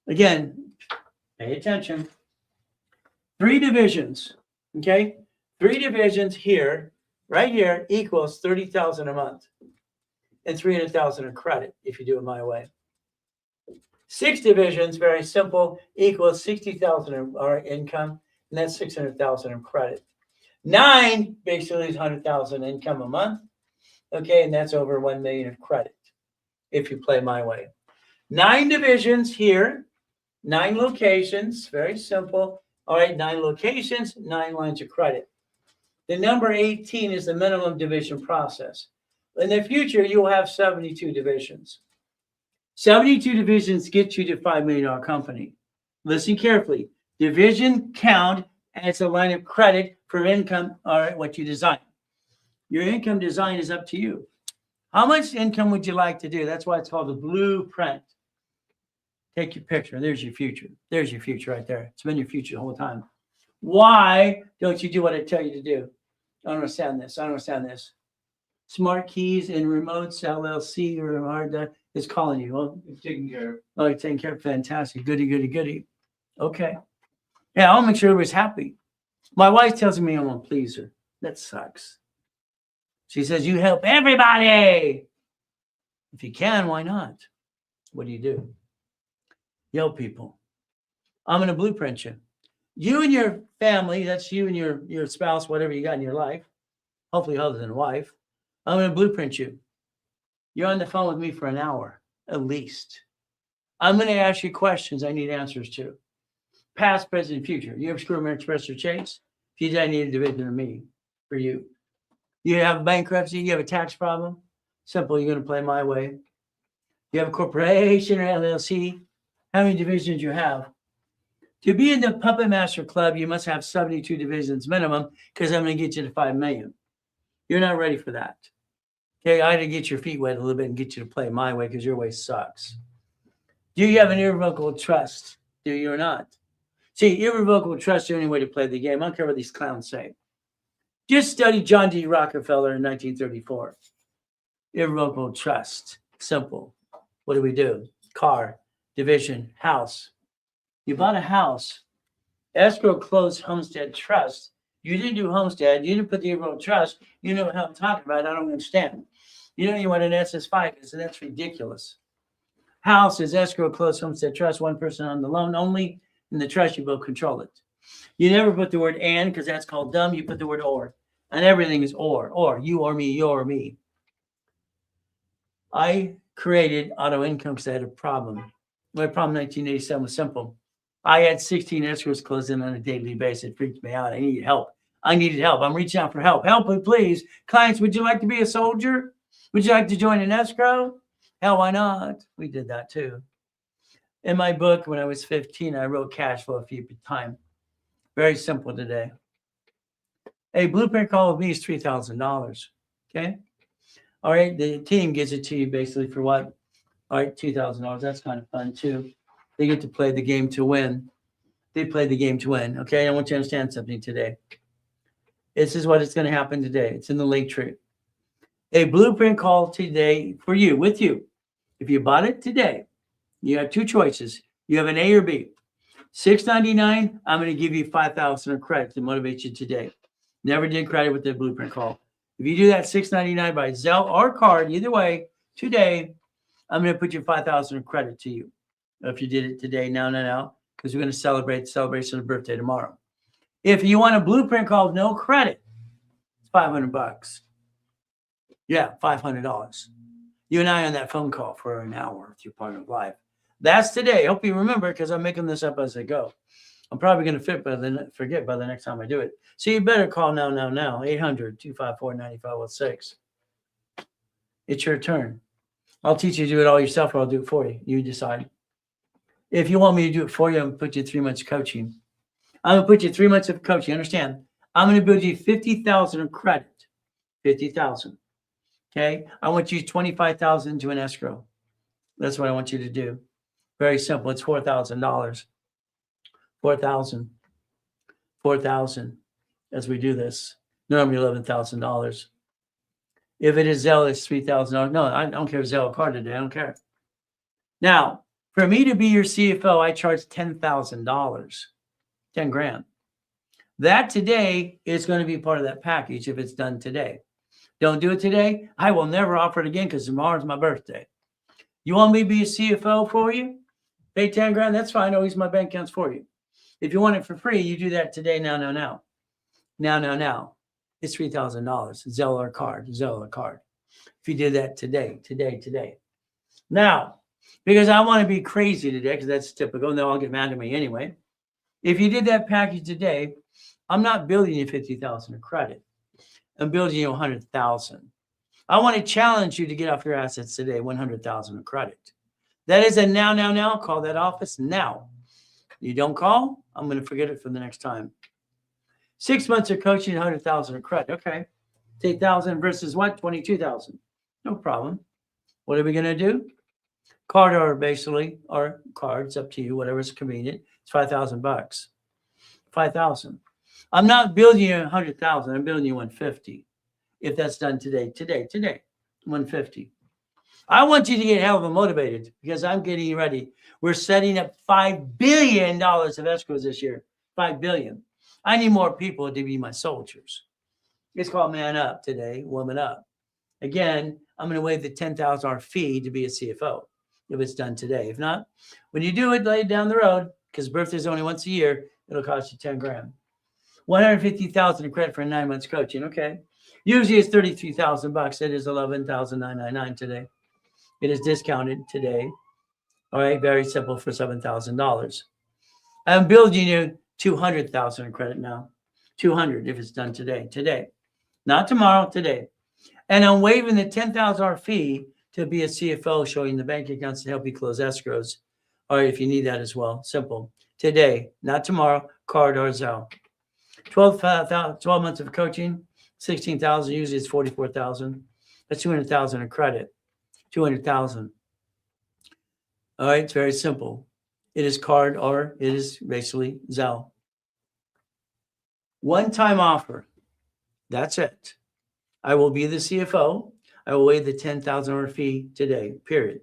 pay attention. 3 divisions, okay? 3 divisions here, right here, equals $30,000 a month. And $300,000 in credit if you do it my way. 6 divisions, very simple, equals $60,000 our income, and that's $600,000 in credit. 9 basically is $100,000 income a month, okay, and that's over $1 million of credit if you play my way. 9 divisions here, 9 locations, very simple. All right, 9 locations, 9 lines of credit. The number 18 is the minimum division process. In the future, you'll have 72 divisions. 72 divisions get you to $5 million company. Listen carefully. Division count as a line of credit for income, all right, what you design. Your income design is up to you. How much income would you like to do? That's why it's called the blueprint. Take your picture. There's your future. There's your future right there. It's been your future the whole time. Why don't you do what I tell you to do? I don't understand this. I don't understand this. Smart Keys and Remotes LLC or is calling you. Well, you're taking care of. Oh, you're taking care of. Fantastic. Goody, goody, goody. Okay. Yeah, I'll make sure everybody's happy. My wife tells me I'm a pleaser. That sucks. She says, you help everybody. If you can, why not? What do? You help people. I'm going to blueprint you. You and your family, that's you and your spouse, whatever you got in your life, hopefully other than wife, I'm going to blueprint you. You're on the phone with me for an hour, at least. I'm going to ask you questions I need answers to. Past, present, future. You ever screw American Express or Chase? If you did, I need a division of me for you. You have bankruptcy, you have a tax problem. Simple, you're going to play my way. You have a corporation or LLC. How many divisions you have? To be in the Puppet Master Club, you must have 72 divisions minimum because I'm going to get you to 5 million. You're not ready for that. Okay, I had to get your feet wet a little bit and get you to play my way because your way sucks. Do you have an irrevocable trust? Do you or not? See, irrevocable trust is the only way to play the game. I don't care what these clowns say. Just study John D. Rockefeller in 1934. Irrevocable trust. Simple. What do? Car, division, house. You bought a house. Escrow closed homestead trust. You didn't do homestead. You didn't put the irrevocable trust. You know what I'm talking about. I don't understand. You don't even want an SS5, so that's ridiculous. House is escrow closed homestead trust. One person on the loan only. In the trust, you both control it. You never put the word and because that's called dumb. You put the word or. And everything is or. You or me, you or me. I created auto income because I had a problem. My problem in 1987 was simple. I had 16 escrows closed in on a daily basis. It freaked me out. I needed help. I'm reaching out for help. Help me, please. Clients, would you like to be a soldier? Would you like to join an escrow? Hell, why not? We did that too. In my book, when I was 15, I wrote cash flow a few time. Very simple today. A blueprint call with me is $3,000. Okay. All right. The team gives it to you basically for what? All right, $2,000. That's kind of fun too. They get to play the game to win. They play the game to win. Okay. I want you to understand something today. This is what is going to happen today. It's in the link tree. A blueprint call today for you, with you. If you bought it today, you have two choices. You have an A or B. $6.99, I'm going to give you $5,000 of credit to motivate you today. Never did credit with the blueprint call. If you do that $6.99 by Zelle or card, either way, today, I'm going to put your $5,000 of credit to you. If you did it today, now, because we're going to celebrate the celebration of birthday tomorrow. If you want a blueprint call with no credit, it's $500. Yeah, $500. You and I on that phone call for an hour with your partner of life. That's today. I hope you remember because I'm making this up as I go. I'm probably going to forget by the next time I do it. So you better call now. 800-254-9506. It's your turn. I'll teach you to do it all yourself or I'll do it for you. You decide. If you want me to do it for you, I'm going to put you 3 months coaching. I'm going to put you 3 months of coaching. Understand? I'm going to build you $50,000 of credit. $50,000. Okay? I want you $25,000 into an escrow. That's what I want you to do. Very simple. It's $4,000. $4,000 as we do this. Normally $11,000. If it is Zelle, it's $3,000. No, I don't care if Zelle card today. I don't care. Now, for me to be your CFO, I charge $10,000. 10 grand. That today is going to be part of that package if it's done today. Don't do it today. I will never offer it again because tomorrow's my birthday. You want me to be a CFO for you? Pay 10 grand. That's fine. I'll use my bank accounts for you. If you want it for free, you do that today. Now. It's $3,000. Zelle or card. If you did that today. Now, because I want to be crazy today, because that's typical. And they'll all get mad at me anyway. If you did that package today, I'm not building you $50,000 of credit. I'm building you $100,000. I want to challenge you to get off your assets today, $100,000 of credit. That is a now. Call that office now. You don't call, I'm going to forget it for the next time. 6 months of coaching, $100,000 of credit. Okay. It's 8,000 versus what? 22,000. No problem. What are we going to do? Card or basically, or cards, up to you, whatever's convenient. It's $5,000. $5,000. I'm not building you $100,000. I'm building you $150. If that's done today, $150. I want you to get hell of a motivated because I'm getting you ready. We're setting up $5 billion of escrows this year. $5 billion. I need more people to be my soldiers. It's called man up today, woman up. Again, I'm going to waive the $10,000 fee to be a CFO if it's done today. If not, when you do it, lay it down the road because birthday's only once a year. It'll cost you 10 grand. 150,000 in credit for 9 months coaching. Okay. Usually it's $33,000. It is $11,999 today. It is discounted today. All right. Very simple for $7,000. I'm building you 200,000 in credit now. 200 if it's done today. Today. Not tomorrow, today. And I'm waiving the $10,000 fee to be a CFO, showing the bank accounts to help you close escrows. All right, if you need that as well. Simple. Today, not tomorrow, card or Zelle. 12 months of coaching, 16,000. Usually it's 44,000. That's 200,000 in credit. 200,000. All right, it's very simple. It is card or it is basically Zelle. One-time offer. That's it. I will be the CFO. I will waive the $10,000 fee today, period.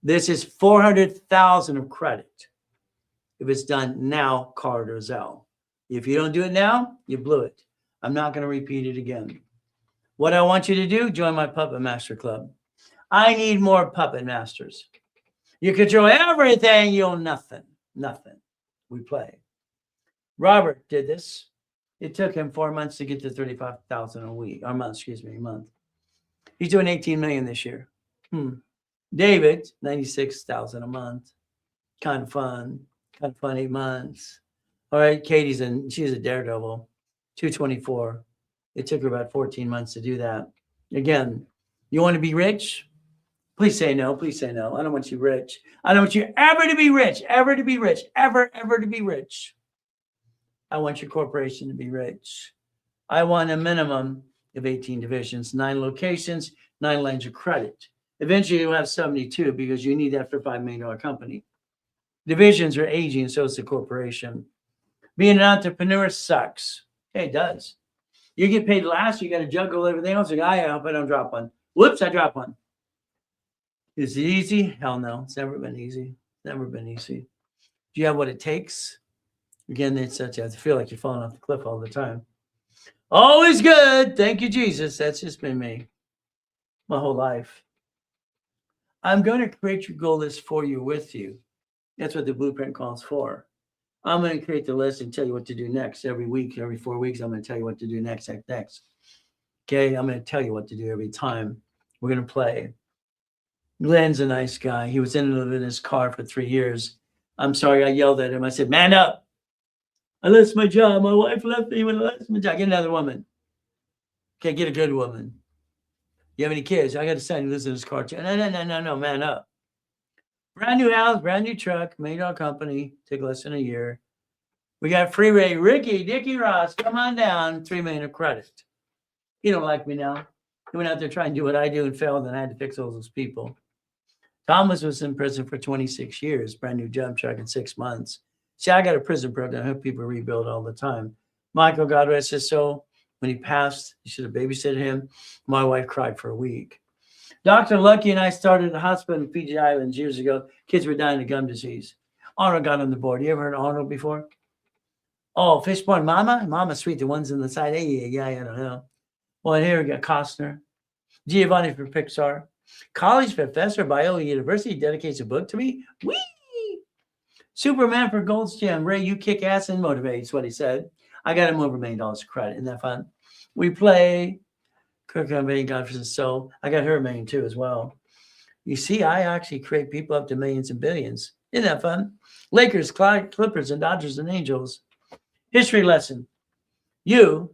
This is 400,000 of credit. If it's done now, card or Zelle. If you don't do it now, you blew it. I'm not going to repeat it again. What I want you to do, join my Puppet Master Club. I need more puppet masters. You control everything, you'll nothing. We play. Robert did this. It took him 4 months to get to 35,000 a month. He's doing 18 million this year. David, 96,000 a month. Kind of fun, 8 months. All right, she's a daredevil, 224. It took her about 14 months to do that. Again, you want to be rich? Please say no. Please say no. I don't want you rich. I don't want you ever to be rich, ever to be rich, ever to be rich. I want your corporation to be rich. I want a minimum of 18 divisions, 9 locations, 9 lines of credit. Eventually, you'll have 72 because you need that for a $5 million company. Divisions are aging, so is the corporation. Being an entrepreneur sucks. Okay, it does. You get paid last, you got to juggle everything else. Like, I hope I don't drop one. Whoops, I dropped one. Is it easy? Hell no. It's never been easy. Never been easy. Do you have what it takes? Again, it's such a feel like you're falling off the cliff all the time. Always good. Thank you, Jesus. That's just been me my whole life. I'm going to create your goal list for you, with you. That's what the blueprint calls for. I'm going to create the list and tell you what to do next. Every week, every 4 weeks, I'm going to tell you what to do next. Okay, I'm going to tell you what to do every time. We're going to play. Glenn's a nice guy. He was in his car for 3 years. I'm sorry, I yelled at him. I said, man up. I lost my job. My wife left me when I lost my job. Get another woman. Okay, get a good woman. You have any kids? I got a son who lives in his car too. No, man up. Brand new house, brand new truck, made our company. Took less than a year. We got freeway. Dickie Ross, come on down. $3 million of credit. He don't like me now. He went out there trying to do what I do and failed, and I had to fix all those people. Thomas was in prison for 26 years, brand new job truck in 6 months. See, I got a prison program. I help people rebuild all the time. Michael, God rest his soul, when he passed, you should have babysitted him. My wife cried for a week. Dr. Lucky and I started a hospital in Fiji Islands years ago. Kids were dying of gum disease. Arnold got on the board. You ever heard of Arnold before? Oh, Fishborn Mama? Mama's sweet, the ones on the side. Hey, yeah, I don't know. Well, here we got Costner. Giovanni for Pixar. College professor, Biola University, dedicates a book to me. Whee! Superman for Gold's Gym. Ray, you kick ass and motivate. That's what he said. I got him over $1 million of credit. Isn't that fun? We play. Kirk on $1 million, God for his soul. I got her $1 million too as well. You see, I actually create people up to millions and billions. Isn't that fun? Lakers, Clippers, and Dodgers and Angels. History lesson. You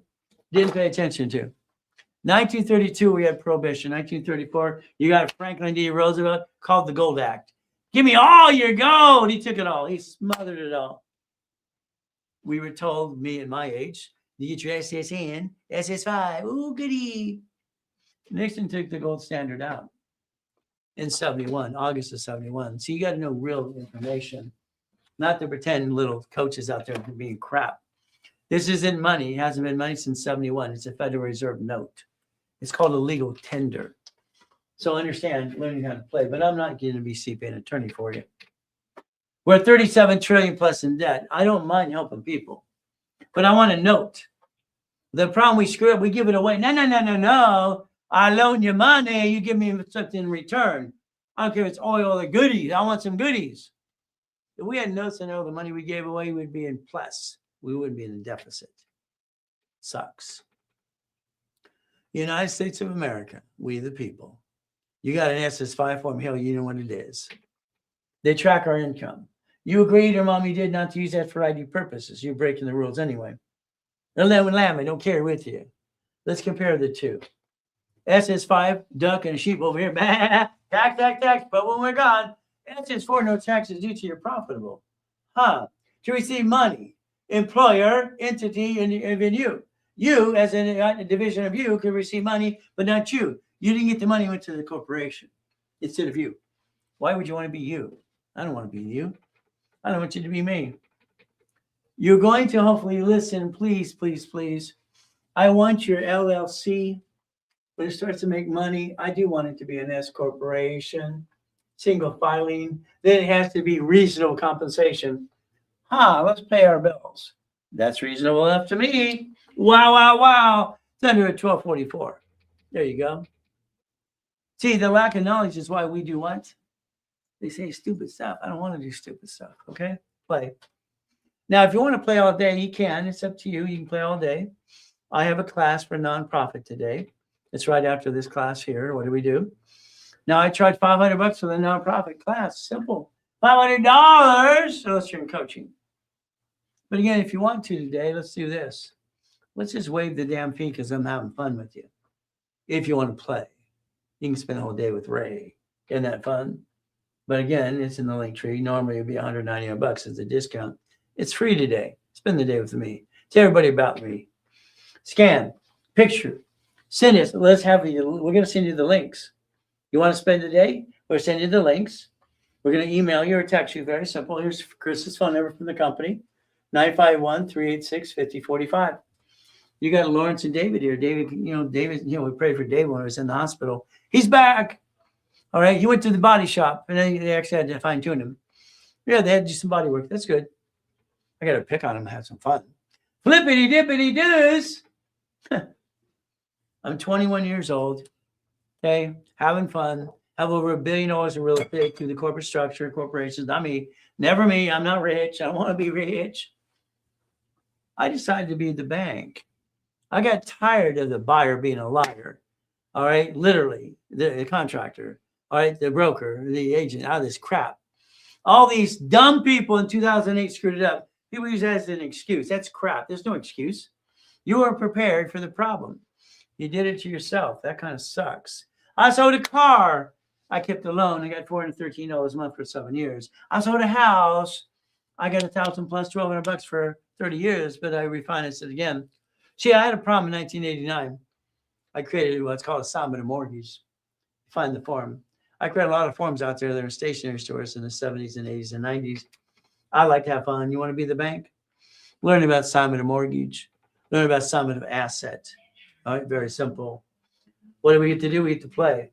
didn't pay attention to. 1932, we had Prohibition. 1934, you got Franklin D. Roosevelt, called the Gold Act. Give me all your gold. He took it all. He smothered it all. We were told, me at my age, you get your SSN, SS5. Ooh, goody. Nixon took the gold standard out in 71, August of 71. So you got to know real information, not to pretend little coaches out there are being crap. This isn't money. It hasn't been money since 71. It's a Federal Reserve note. It's called a legal tender. So understand learning how to play, but I'm not going to be CPA an attorney for you. We're 37 trillion plus in debt. I don't mind helping people, but I want to note the problem we screw up, we give it away. No. I loan you money. You give me something in return. I don't care if it's oil or goodies. I want some goodies. If we had notes and all the money we gave away, we'd be in plus. We wouldn't be in a deficit. Sucks. United States of America, we the people. You got an SS5 form, hell, you know what it is. They track our income. You agreed or mommy did not to use that for ID purposes. You're breaking the rules anyway. And lamb, I don't carry with you. Let's compare the two. SS5, duck and a sheep over here. Tax. But when we're gone, SS4, no taxes due to you're profitable. To receive money. Employer, entity, and even you. You, as a division of you, can receive money, but not you. You didn't get the money, went to the corporation instead of you. Why would you want to be you? I don't want to be you. I don't want you to be me. You're going to hopefully listen, please. I want your LLC, when it starts to make money, I do want it to be an S corporation, single filing. Then it has to be reasonable compensation. Let's pay our bills. That's reasonable enough to me. Wow. It's under a 1244. There you go. See, the lack of knowledge is why we do what? They say stupid stuff. I don't want to do stupid stuff. Okay? Play. Now, if you want to play all day, you can. It's up to you. You can play all day. I have a class for nonprofit today. It's right after this class here. What do we do? Now, I charge $500 for the nonprofit class. Simple. $500 illustrating coaching. But again, if you want to today, let's do this. Let's just waive the damn fee because I'm having fun with you. If you want to play, you can spend the whole day with Ray. Isn't that fun? But again, it's in the link tree. Normally it'd be $199 as a discount. It's free today. Spend the day with me. Tell everybody about me. Scan, picture, send it. Let's have you. We're going to send you the links. You want to spend the day? We'll send you the links. We're going to email you or text you. Very simple. Here's Chris's phone number from the company, 951-386-5045. You got Lawrence and David here. David, we prayed for David when he was in the hospital. He's back. All right. He went to the body shop, and they actually had to fine tune him. Yeah, they had to do some body work. That's good. I got to pick on him and have some fun. Flippity dippity doos. I'm 21 years old. Okay. Having fun. Have over $1 billion in real estate through the corporate structure, corporations. Not me. Never me. I'm not rich. I don't want to be rich. I decided to be the bank. I got tired of the buyer being a liar. All right. Literally, the contractor. All right. The broker, the agent, all this crap. All these dumb people in 2008 screwed it up. People use that as an excuse. That's crap. There's no excuse. You weren't prepared for the problem. You did it to yourself. That kind of sucks. I sold a car. I kept the loan. I got $413 a month for 7 years. I sold a house. I got $1,000 plus $1,200 for 30 years, but I refinanced it again. See, I had a problem in 1989. I created what's called assignment of mortgage. Find the form. I created a lot of forms out there that are in stationery stores in the 70s and 80s and 90s. I like to have fun. You want to be the bank? Learn about assignment of mortgage. Learn about assignment of asset. All right, very simple. What do we get to do? We get to play.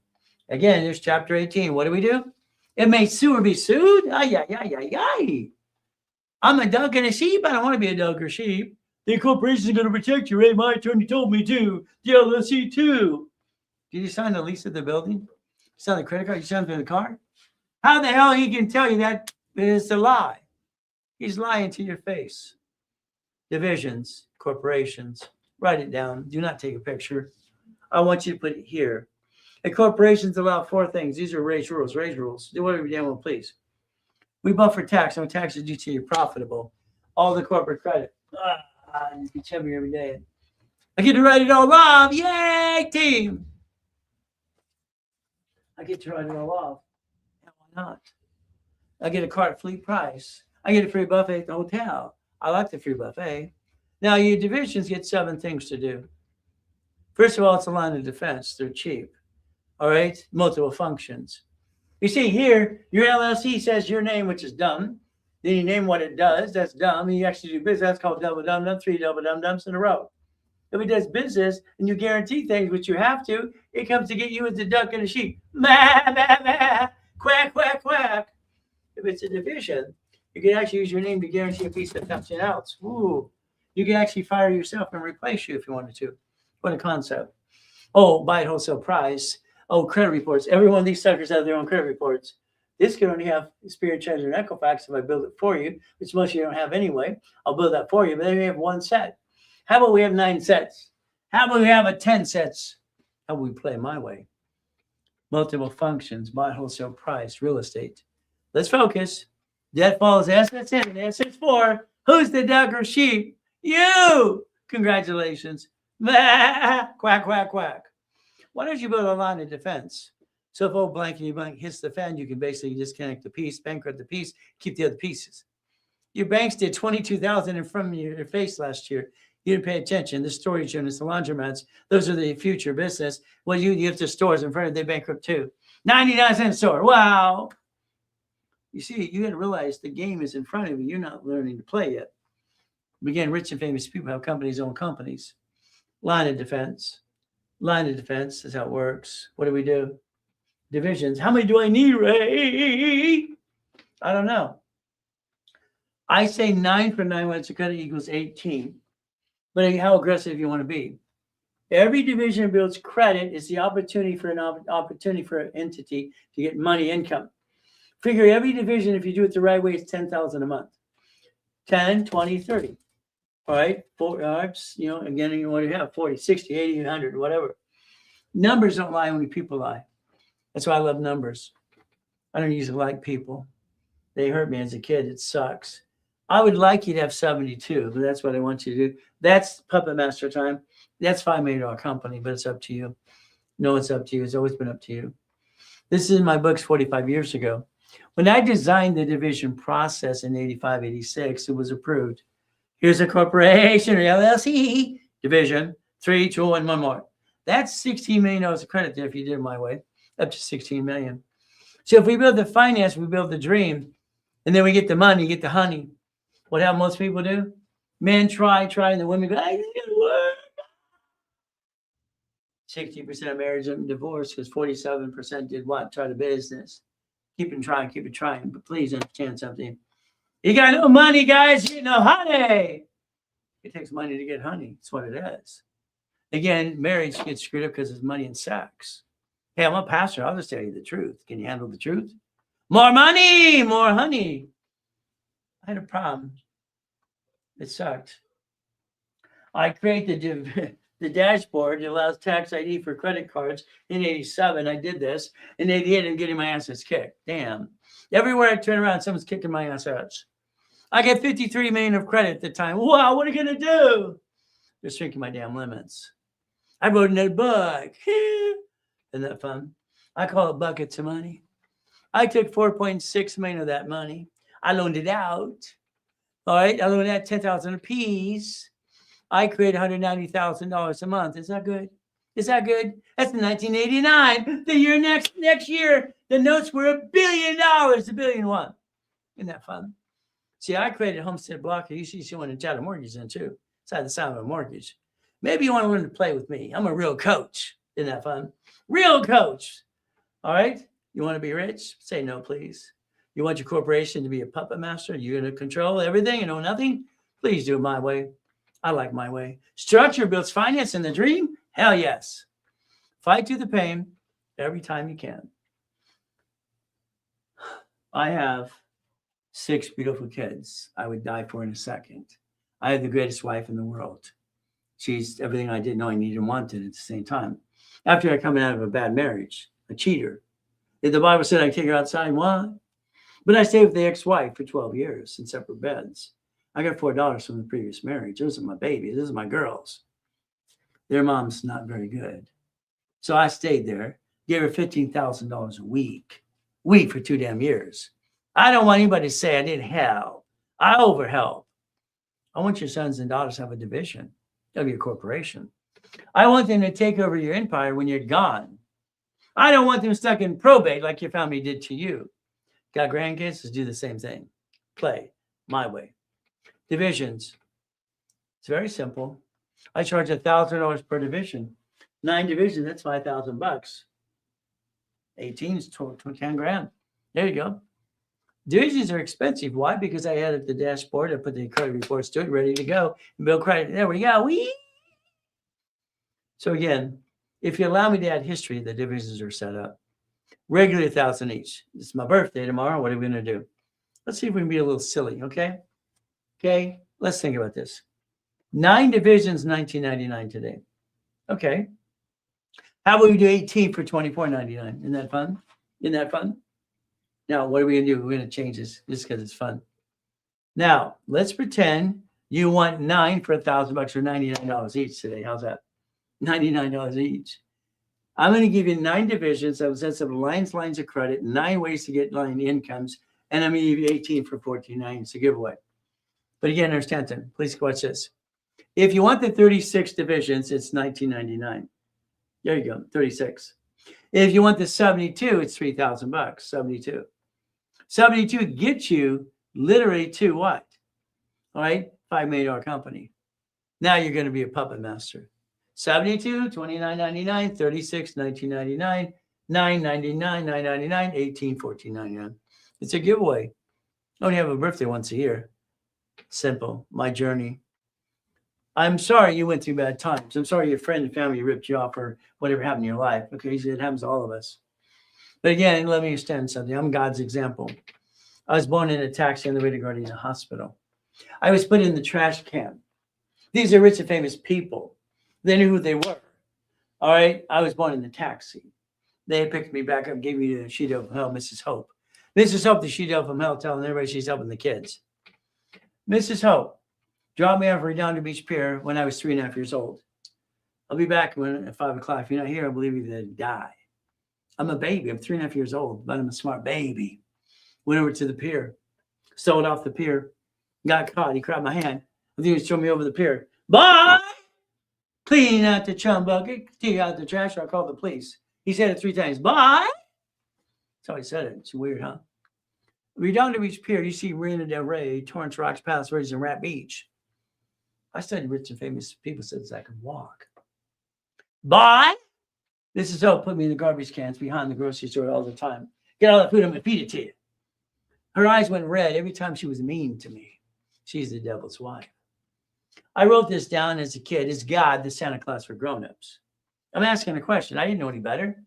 Again, there's chapter 18. What do we do? It may sue or be sued. Ay, ay, ay, ay, ay. I'm a duck and a sheep. I don't want to be a duck or sheep. The corporation is going to protect you. Ray, my attorney told me to. The LLC too. Did you sign the lease of the building? You sign the credit card? You sign for the car? How the hell he can tell you that is a lie? He's lying to your face. Divisions, corporations. Write it down. Do not take a picture. I want you to put it here. And corporations allow 4 things. These are Ray's rules. Ray's rules. Do whatever you damn well please. We buffer tax. No taxes due to you're profitable. All the corporate credit. You can tell me every day. I get to write it all off. Yay, team. I get to write it all off. Why not? I get a car at fleet price. I get a free buffet at the hotel. I like the free buffet. Now, your divisions get 7 things to do. First of all, it's a line of defense. They're cheap. All right? Multiple functions. You see here, your LLC says your name, which is dumb. Then you name what it does. That's dumb. And you actually do business. That's called double dum dum. 3 double dum dums in a row. If it does business and you guarantee things, which you have to, it comes to get you as a duck and a sheep. Ma, ma, ma. Quack, quack, quack. If it's a division, you can actually use your name to guarantee a piece of something else. Ooh. You can actually fire yourself and replace you if you wanted to. What a concept. Oh, buy at wholesale price. Oh, credit reports. Every one of these suckers have their own credit reports. This can only have Spirit, Treasure, and Equifax if I build it for you, which most of you don't have anyway. I'll build that for you, but then we have 1 set. How about we have 9 sets? How about we have 10 sets? How about we play my way? Multiple functions, buy at wholesale price, real estate. Let's focus. Debt follows assets in and assets for. Who's the duck or sheep? You. Congratulations. Quack, quack, quack. Why don't you build a line of defense? So if old blankety blank hits the fan, you can basically disconnect the piece, bankrupt the piece, keep the other pieces. Your banks did $22,000 in front of your face last year. You didn't pay attention. The storage units, the laundromats, those are the future business. Well, you have the stores in front of, they bankrupt too. 99-cent store. Wow. You see, you got to realize the game is in front of you. You're not learning to play yet. Again, rich and famous people have companies, own companies. Line of defense. Line of defense is how it works. What do we do? Divisions. How many do I need, Ray? I don't know. I say 9 for 9 lines of credit equals 18. But how aggressive you want to be. Every division builds credit is the opportunity for an entity to get money income. Figure every division, if you do it the right way, it's $10,000 a month. 10, 20, 30. All right. 4, again, you want to have 40, 60, 80, 100, whatever. Numbers don't lie, only people lie. That's why I love numbers. I don't usually like people. They hurt me as a kid. It sucks. I would like you to have 72, but that's what I want you to do. That's Puppet Master time. That's $5 million company, but it's up to you. No, it's up to you. It's always been up to you. This is in my books 45 years ago. When I designed the division process in 85, 86, it was approved. Here's a corporation or LLC division, 3, 2, and 1 more. That's $16 million of credit there if you did it my way, up to $16 million. So if we build the finance, we build the dream, and then we get the money, get the honey. What have most people do? Men try, and the women go, I just gotta work. 60% of marriage and divorce because 47% did what? Try the business. Keep it trying. But please understand something. You got no money, guys. You get no honey. It takes money to get honey. That's what it is. Again, marriage gets screwed up because it's money and sex. Hey, I'm a pastor. I'll just tell you the truth. Can you handle the truth? More money, more honey. I had a problem. It sucked. I created the dashboard that allows tax ID for credit cards. In 87, I did this. In 88, I'm getting my asses kicked. Damn. Everywhere I turn around, someone's kicking my ass. I get 53 million of credit at the time. Wow, what are you going to do? They're shrinking my damn limits. I wrote another book. Isn't that fun? I call it buckets of money. I took 4.6 million of that money. I loaned it out. All right, I loaned out 10,000 a piece. I created $190,000 a month. Is that good? Is that good? That's in 1989. The year next year, the notes were $1 billion. $1 billion one. Isn't that fun? See, I created Homestead Blocker. You see someone in chat a mortgage in too. Inside the sound of a mortgage. Maybe you want to learn to play with me. I'm a real coach. Isn't that fun? Real coach. All right. You want to be rich? Say no, please. You want your corporation to be a puppet master? You're going to control everything and know nothing? Please do it my way. I like my way. Structure builds finance in the dream? Hell yes. Fight through the pain every time you can. I have 6 beautiful kids I would die for in a second. I have the greatest wife in the world. She's everything I didn't know I needed and wanted at the same time. After I coming out of a bad marriage, a cheater. If the Bible said I take her outside, what? But I stayed with the ex-wife for 12 years in separate beds. I got $4 from the previous marriage. Those are my babies. Those are my girls. Their mom's not very good. So I stayed there, gave her $15,000 a week for 2 damn years. I don't want anybody to say I didn't help. I overhelp. I want your sons and daughters to have a division of your corporation. I want them to take over your empire when you're gone. I don't want them stuck in probate like your family did to you. Got grandkids? Let's do the same thing. Play my way. Divisions. It's very simple. I charge $1,000 per division. 9 divisions, that's $5,000. 18 is 10 grand. There you go. Divisions are expensive. Why? Because I added the dashboard. I put the credit reports to it, ready to go. And build credit. There we go. Whee! So again, if you allow me to add history, the divisions are set up. Regularly 1,000 each. It's my birthday tomorrow. What are we going to do? Let's see if we can be a little silly, okay? Okay, let's think about this. 9 divisions, $19.99 today. Okay. How about we do 18 for $24.99? Isn't that fun? Isn't that fun? Now, what are we going to do? We're going to change this just because it's fun. Now, let's pretend you want 9 for $1,000 or $99 each today. How's that? $99 each. I'm going to give you 9 divisions that will set up lines of credit, 9 ways to get line incomes, and I'm going to give you 18 for $14.99. It's a giveaway. But again, understand them. Please watch this. If you want the 36 divisions, it's $19.99. There you go, 36. If you want the 72, it's $3,000. 72. 72 gets you literally to what? All right, $5 million company. Now you're going to be a puppet master. 72, $29.99, 36, $19.99, $9.99, $9.99, 18, $14.99. It's a giveaway. I only have a birthday once a year. Simple. My journey. I'm sorry you went through bad times. I'm sorry your friend and family ripped you off or whatever happened in your life. Okay, it happens to all of us. But again, let me understand something. I'm God's example. I was born in a taxi on the way to Guardian Hospital. I was put in the trash can. These are rich and famous people. They knew who they were. All right. I was born in the taxi. They picked me back up, gave me the sheet of hell, Mrs. Hope. Mrs. Hope, the sheet of from hell, telling everybody she's helping the kids. Mrs. Hope dropped me off at Redondo Beach Pier when I was 3.5 years old. I'll be back at 5 o'clock. If you're not here, I believe you're going to die. I'm a baby. I'm 3.5 years old, but I'm a smart baby. Went over to the pier, stole it off the pier, got caught. He grabbed my hand. I think he was throwing me over the pier. Bye! Clean out the chum bucket, take out the trash, or I'll call the police. He said it 3 times. Bye! That's how he said it. It's weird, huh? Redondo Beach Pier, you see Marina Del Rey, Torrance Rocks, Palos Verdes, and Rat Beach. I studied rich and famous people since I could walk. Bye! This is how it put me in the garbage cans behind the grocery store all the time. Get all that food, I'm going to feed it to you. Her eyes went red every time she was mean to me. She's the devil's wife. I wrote this down as a kid. Is God the Santa Claus for grown-ups? I'm asking a question. I didn't know any better.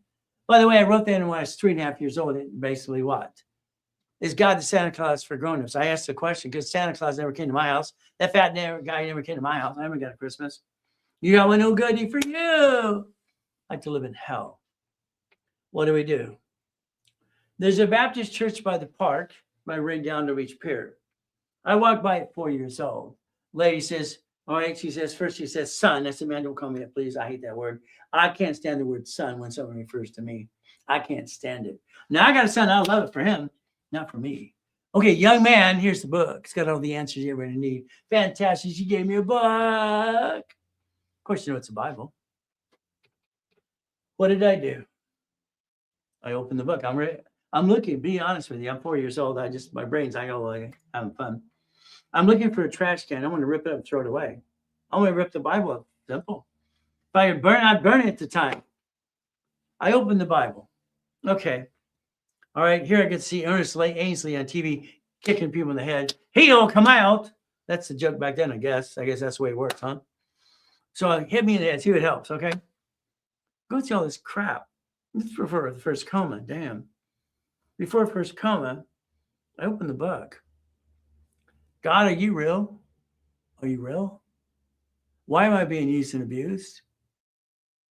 By the way, I wrote that when I was 3.5 years old. It basically what? Is God the Santa Claus for grown-ups? I asked the question because Santa Claus never came to my house. That fat guy never came to my house. I never got a Christmas. You got one no goodie for you. I like to live in hell. What do? There's a Baptist church by the park by Reynolds Beach Pier. I walked by at 4 years old. Lady says, all right, she says, first she says, son. I said, man, don't call me that, please. I hate that word. I can't stand the word son when someone refers to me. I can't stand it. Now, I got a son. I love it for him, not for me. Okay, young man, here's the book. It's got all the answers you're going to need. Fantastic. She gave me a book. Of course, you know it's a Bible. What did I do? I opened the book. I'm looking, be honest with you. I'm 4 years old. My brain's, I go like having fun. I'm looking for a trash can. I want to rip it up and throw it away. I want to rip the Bible up. Simple. If I could burn, I'd burn it at the time. I opened the Bible. Okay. All right. Here I can see Ernest Ainsley on TV kicking people in the head. He'll come out. That's the joke back then, I guess. I guess that's the way it works, huh? So hit me in the head. See if it helps, okay? Go through all this crap. Before the first coma, damn. Before first coma, I opened the book. God, are you real? Are you real? Why am I being used and abused?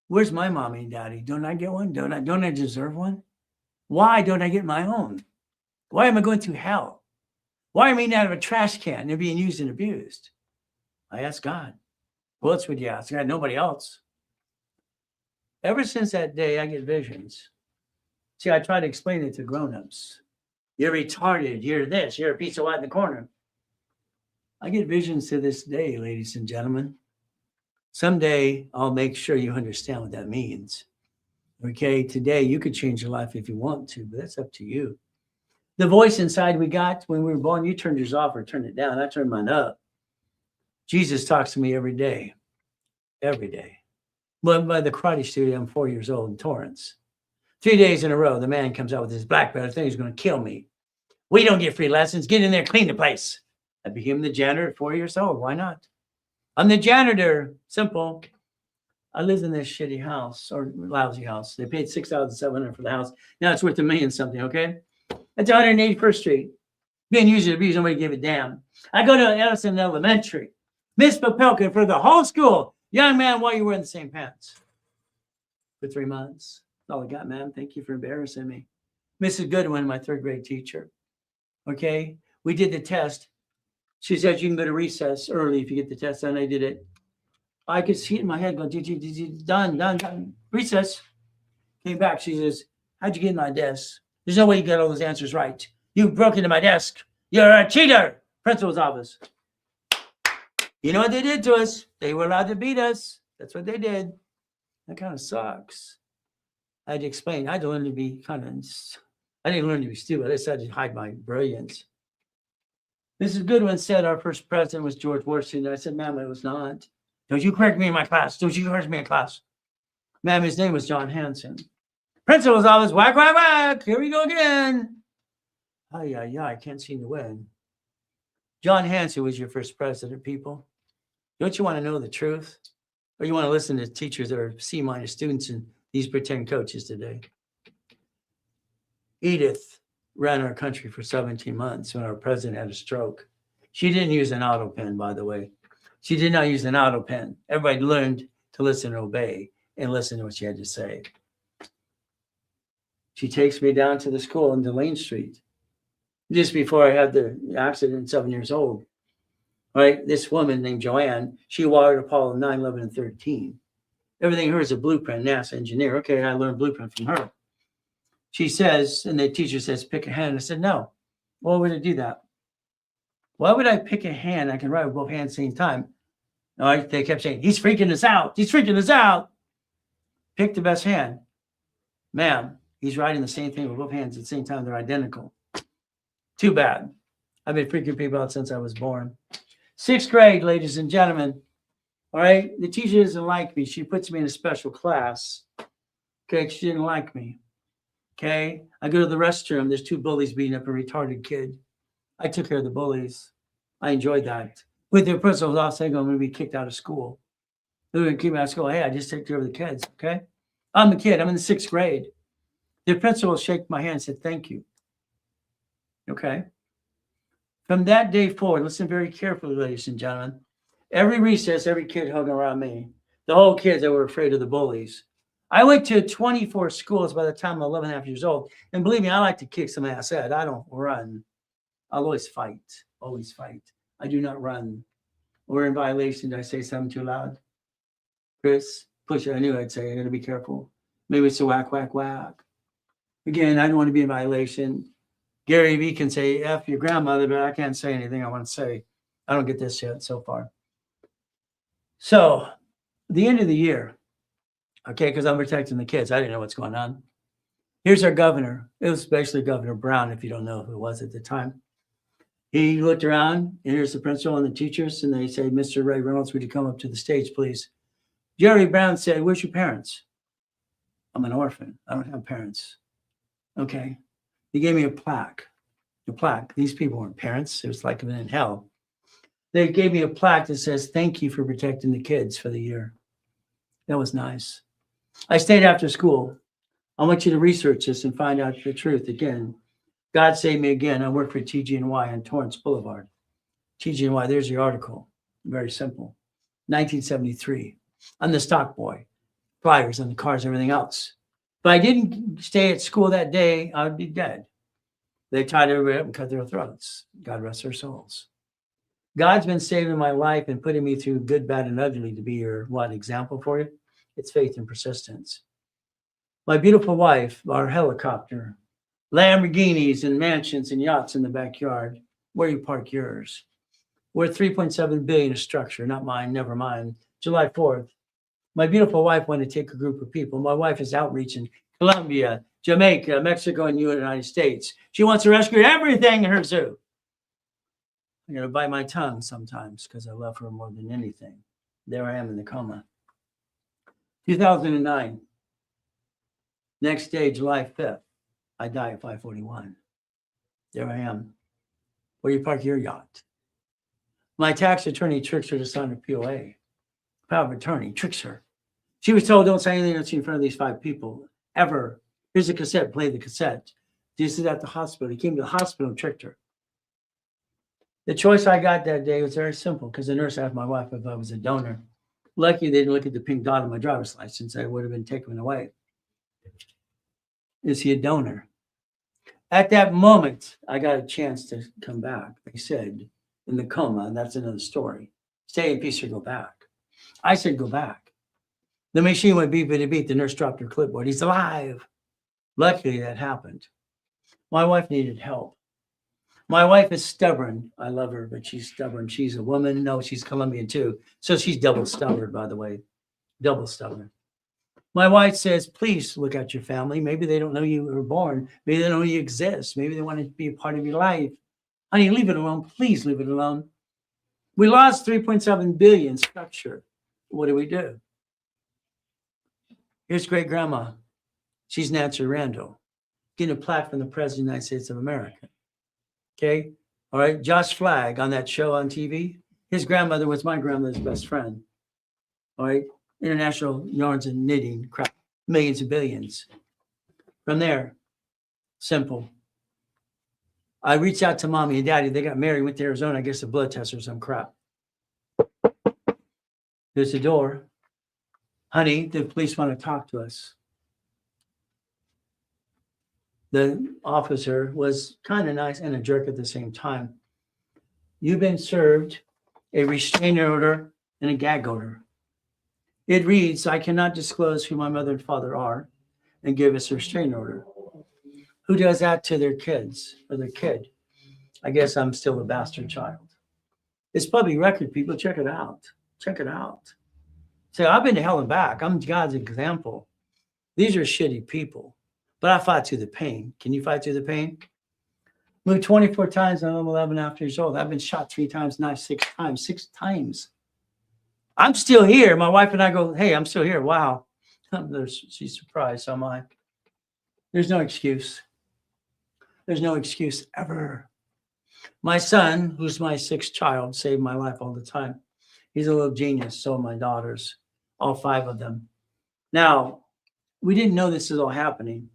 Where's my mommy and daddy? Don't I get one? Don't I deserve one? Why don't I get my own? Why am I going through hell? Why am I eating out of a trash can and being used and abused? I asked God. Who else would you ask? I had nobody else. Ever since that day, I get visions. See, I try to explain it to grown-ups. You're retarded. You're this. You're a piece of white in the corner. I get visions to this day, ladies and gentlemen. Someday, I'll make sure you understand what that means. Okay, today, you could change your life if you want to, but that's up to you. The voice inside we got when we were born, you turned yours off or turned it down. I turned mine up. Jesus talks to me every day. Every day. But by the karate studio, I'm 4 years old in Torrance. 3 days in a row, the man comes out with his black belt. I think he's going to kill me. We don't get free lessons. Get in there, clean the place. I became the janitor at 4 years old. Why not? I'm the janitor. Simple. I lived in this shitty house or lousy house. They paid $6,700 for the house. Now it's worth $1 million something, okay? That's 181st Street. Being used and abused, nobody gave a damn. I go to Edison Elementary. Miss Popelka for the whole school. Young man, why are you wearing the same pants? For 3 months. That's all I got, ma'am. Thank you for embarrassing me. Mrs. Goodwin, my 3rd grade teacher. Okay? We did the test. She said you can go to recess early if you get the test done. I did it. I could see it in my head going, done. Recess. Came back. She says, how'd you get in my desk? There's no way you got all those answers right. You broke into my desk. You're a cheater. Principal's office. You know what they did to us? They were allowed to beat us. That's what they did. That kind of sucks. I had to explain. I had to learn to be I didn't learn to be stupid. I just had to hide my brilliance. Mrs. Goodwin said our first president was George Washington. I said, ma'am, it was not. Don't you correct me in my class. Don't you correct me in class. Ma'am, his name was John Hanson. Principal's office, whack, whack, whack. Here we go again. I can't seem to win. John Hanson was your first president, people. Don't you want to know the truth? Or you want to listen to teachers that are C- students and these pretend coaches today? Edith ran our country for 17 months when our president had a stroke. She didn't use an auto pen, by the way. She did not use an auto pen. Everybody learned to listen and obey and listen to what she had to say. She takes me down to the school in Delane Street. Just before I had the accident, 7 years old. All right, this woman named Joanne, she wired Apollo 9, 11, and 13. Everything her is a blueprint, NASA engineer. Okay, I learned blueprint from her. She says, and the teacher says, pick a hand. I said, no. Why would I do that? Why would I pick a hand? I can write with both hands at the same time. All right. They kept saying, he's freaking us out. He's freaking us out. Pick the best hand. Ma'am, he's writing the same thing with both hands at the same time. They're identical. Too bad. I've been freaking people out since I was born. 6th grade, ladies and gentlemen. All right. The teacher doesn't like me. She puts me in a special class. Okay. She didn't like me. Okay. I go to the restroom. There's 2 bullies beating up a retarded kid. I took care of the bullies. I enjoyed that. With their principals, I was saying I'm going to be kicked out of school. They're going to keep me out of school. Hey, I just take care of the kids. Okay. I'm a kid. I'm in the 6th grade. The principal shake my hand and said, thank you. Okay. From that day forward, listen very carefully, ladies and gentlemen. Every recess, every kid hung around me. The whole kids that were afraid of the bullies. I went to 24 schools by the time I'm 11 and a half years old. And believe me, I like to kick some ass. I don't run. I'll always fight. Always fight. I do not run. We're in violation. Did I say something too loud? Chris, push it. I knew I'd say I got to be careful. Maybe it's a whack, whack, whack. Again, I don't want to be in violation. Gary Vee can say F your grandmother, but I can't say anything I want to say. I don't get this yet so far. So, the end of the year, okay, because I'm protecting the kids. I didn't know what's going on. Here's our governor. It was basically Governor Brown, if you don't know who it was at the time. He looked around, and here's the principal and the teachers, and they say, Mr. Ray Reynolds, would you come up to the stage, please? Jerry Brown said, where's your parents? I'm an orphan. I don't have parents. Okay. He gave me a plaque. A plaque. These people weren't parents. It was like living in hell. They gave me a plaque that says, thank you for protecting the kids for the year. That was nice. I stayed after school. I want you to research this and find out the truth again. God Save Me Again. I work for TG&Y on Torrance Boulevard. TG&Y, there's your article. Very simple. 1973. I'm the stock boy. Flyers on the cars, everything else. If I didn't stay at school that day, I would be dead. They tied everybody up and cut their throats. God rest their souls. God's been saving my life and putting me through good, bad, and ugly to be your example for you. It's faith and persistence. My beautiful wife, our helicopter, Lamborghinis and mansions and yachts in the backyard. Where you park yours. Worth $3.7 billion a structure, not mine, never mind. July 4th. My beautiful wife wanted to take a group of people. My wife is outreach in Colombia, Jamaica, Mexico, and the United States. She wants to rescue everything in her zoo. I'm going to bite my tongue sometimes because I love her more than anything. There I am in the coma. 2009. Next day, July 5th, I die at 5:41. There I am. Where you park your yacht. My tax attorney tricks her to sign a POA. Power of attorney tricks her. She was told, don't say anything that's in front of these 5 people, ever. Here's a cassette, play the cassette. This is at the hospital. He came to the hospital and tricked her. The choice I got that day was very simple because the nurse asked my wife if I was a donor. Lucky they didn't look at the pink dot on my driver's license. I would have been taken away. Is he a donor? At that moment, I got a chance to come back. They said, in the coma, and that's another story. Stay in peace or go back. I said, go back. The machine went beep, beep, beep. The nurse dropped her clipboard. He's alive. Luckily, that happened. My wife needed help. My wife is stubborn. I love her, but she's stubborn. She's a woman. No, she's Colombian too. So she's double stubborn, by the way. Double stubborn. My wife says, please look at your family. Maybe they don't know you were born. Maybe they don't know you exist. Maybe they want to be a part of your life. Honey, leave it alone. Please leave it alone. We lost 3.7 billion structure. What do? Here's great grandma. She's Nancy Randall, getting a plaque from the President of the United States of America. Okay. All right. Josh Flagg on that show on TV. His grandmother was my grandmother's best friend. All right. International yarns and knitting, crap, millions and billions. From there, simple. I reached out to mommy and daddy. They got married, went to Arizona, I guess a blood test or some crap. There's the door. Honey, the police want to talk to us. The officer was kind of nice and a jerk at the same time. You've been served a restraining order and a gag order. It reads, I cannot disclose who my mother and father are and give us a restraining order. Who does that to their kids or their kid? I guess I'm still a bastard child. It's public record, people. Check it out. Check it out. So I've been to hell and back. I'm God's example. These are shitty people. But I fought through the pain. Can you fight through the pain? Moved 24 times when I'm 11 after years old. I've been shot 3 times, knife 6 times. 6 times. I'm still here. My wife and I go, hey, I'm still here. Wow. She's surprised. So am I. There's no excuse. There's no excuse ever. My son, who's my 6th child, saved my life all the time. He's a little genius. So are my daughters, all 5 of them. Now, we didn't know this is all happening.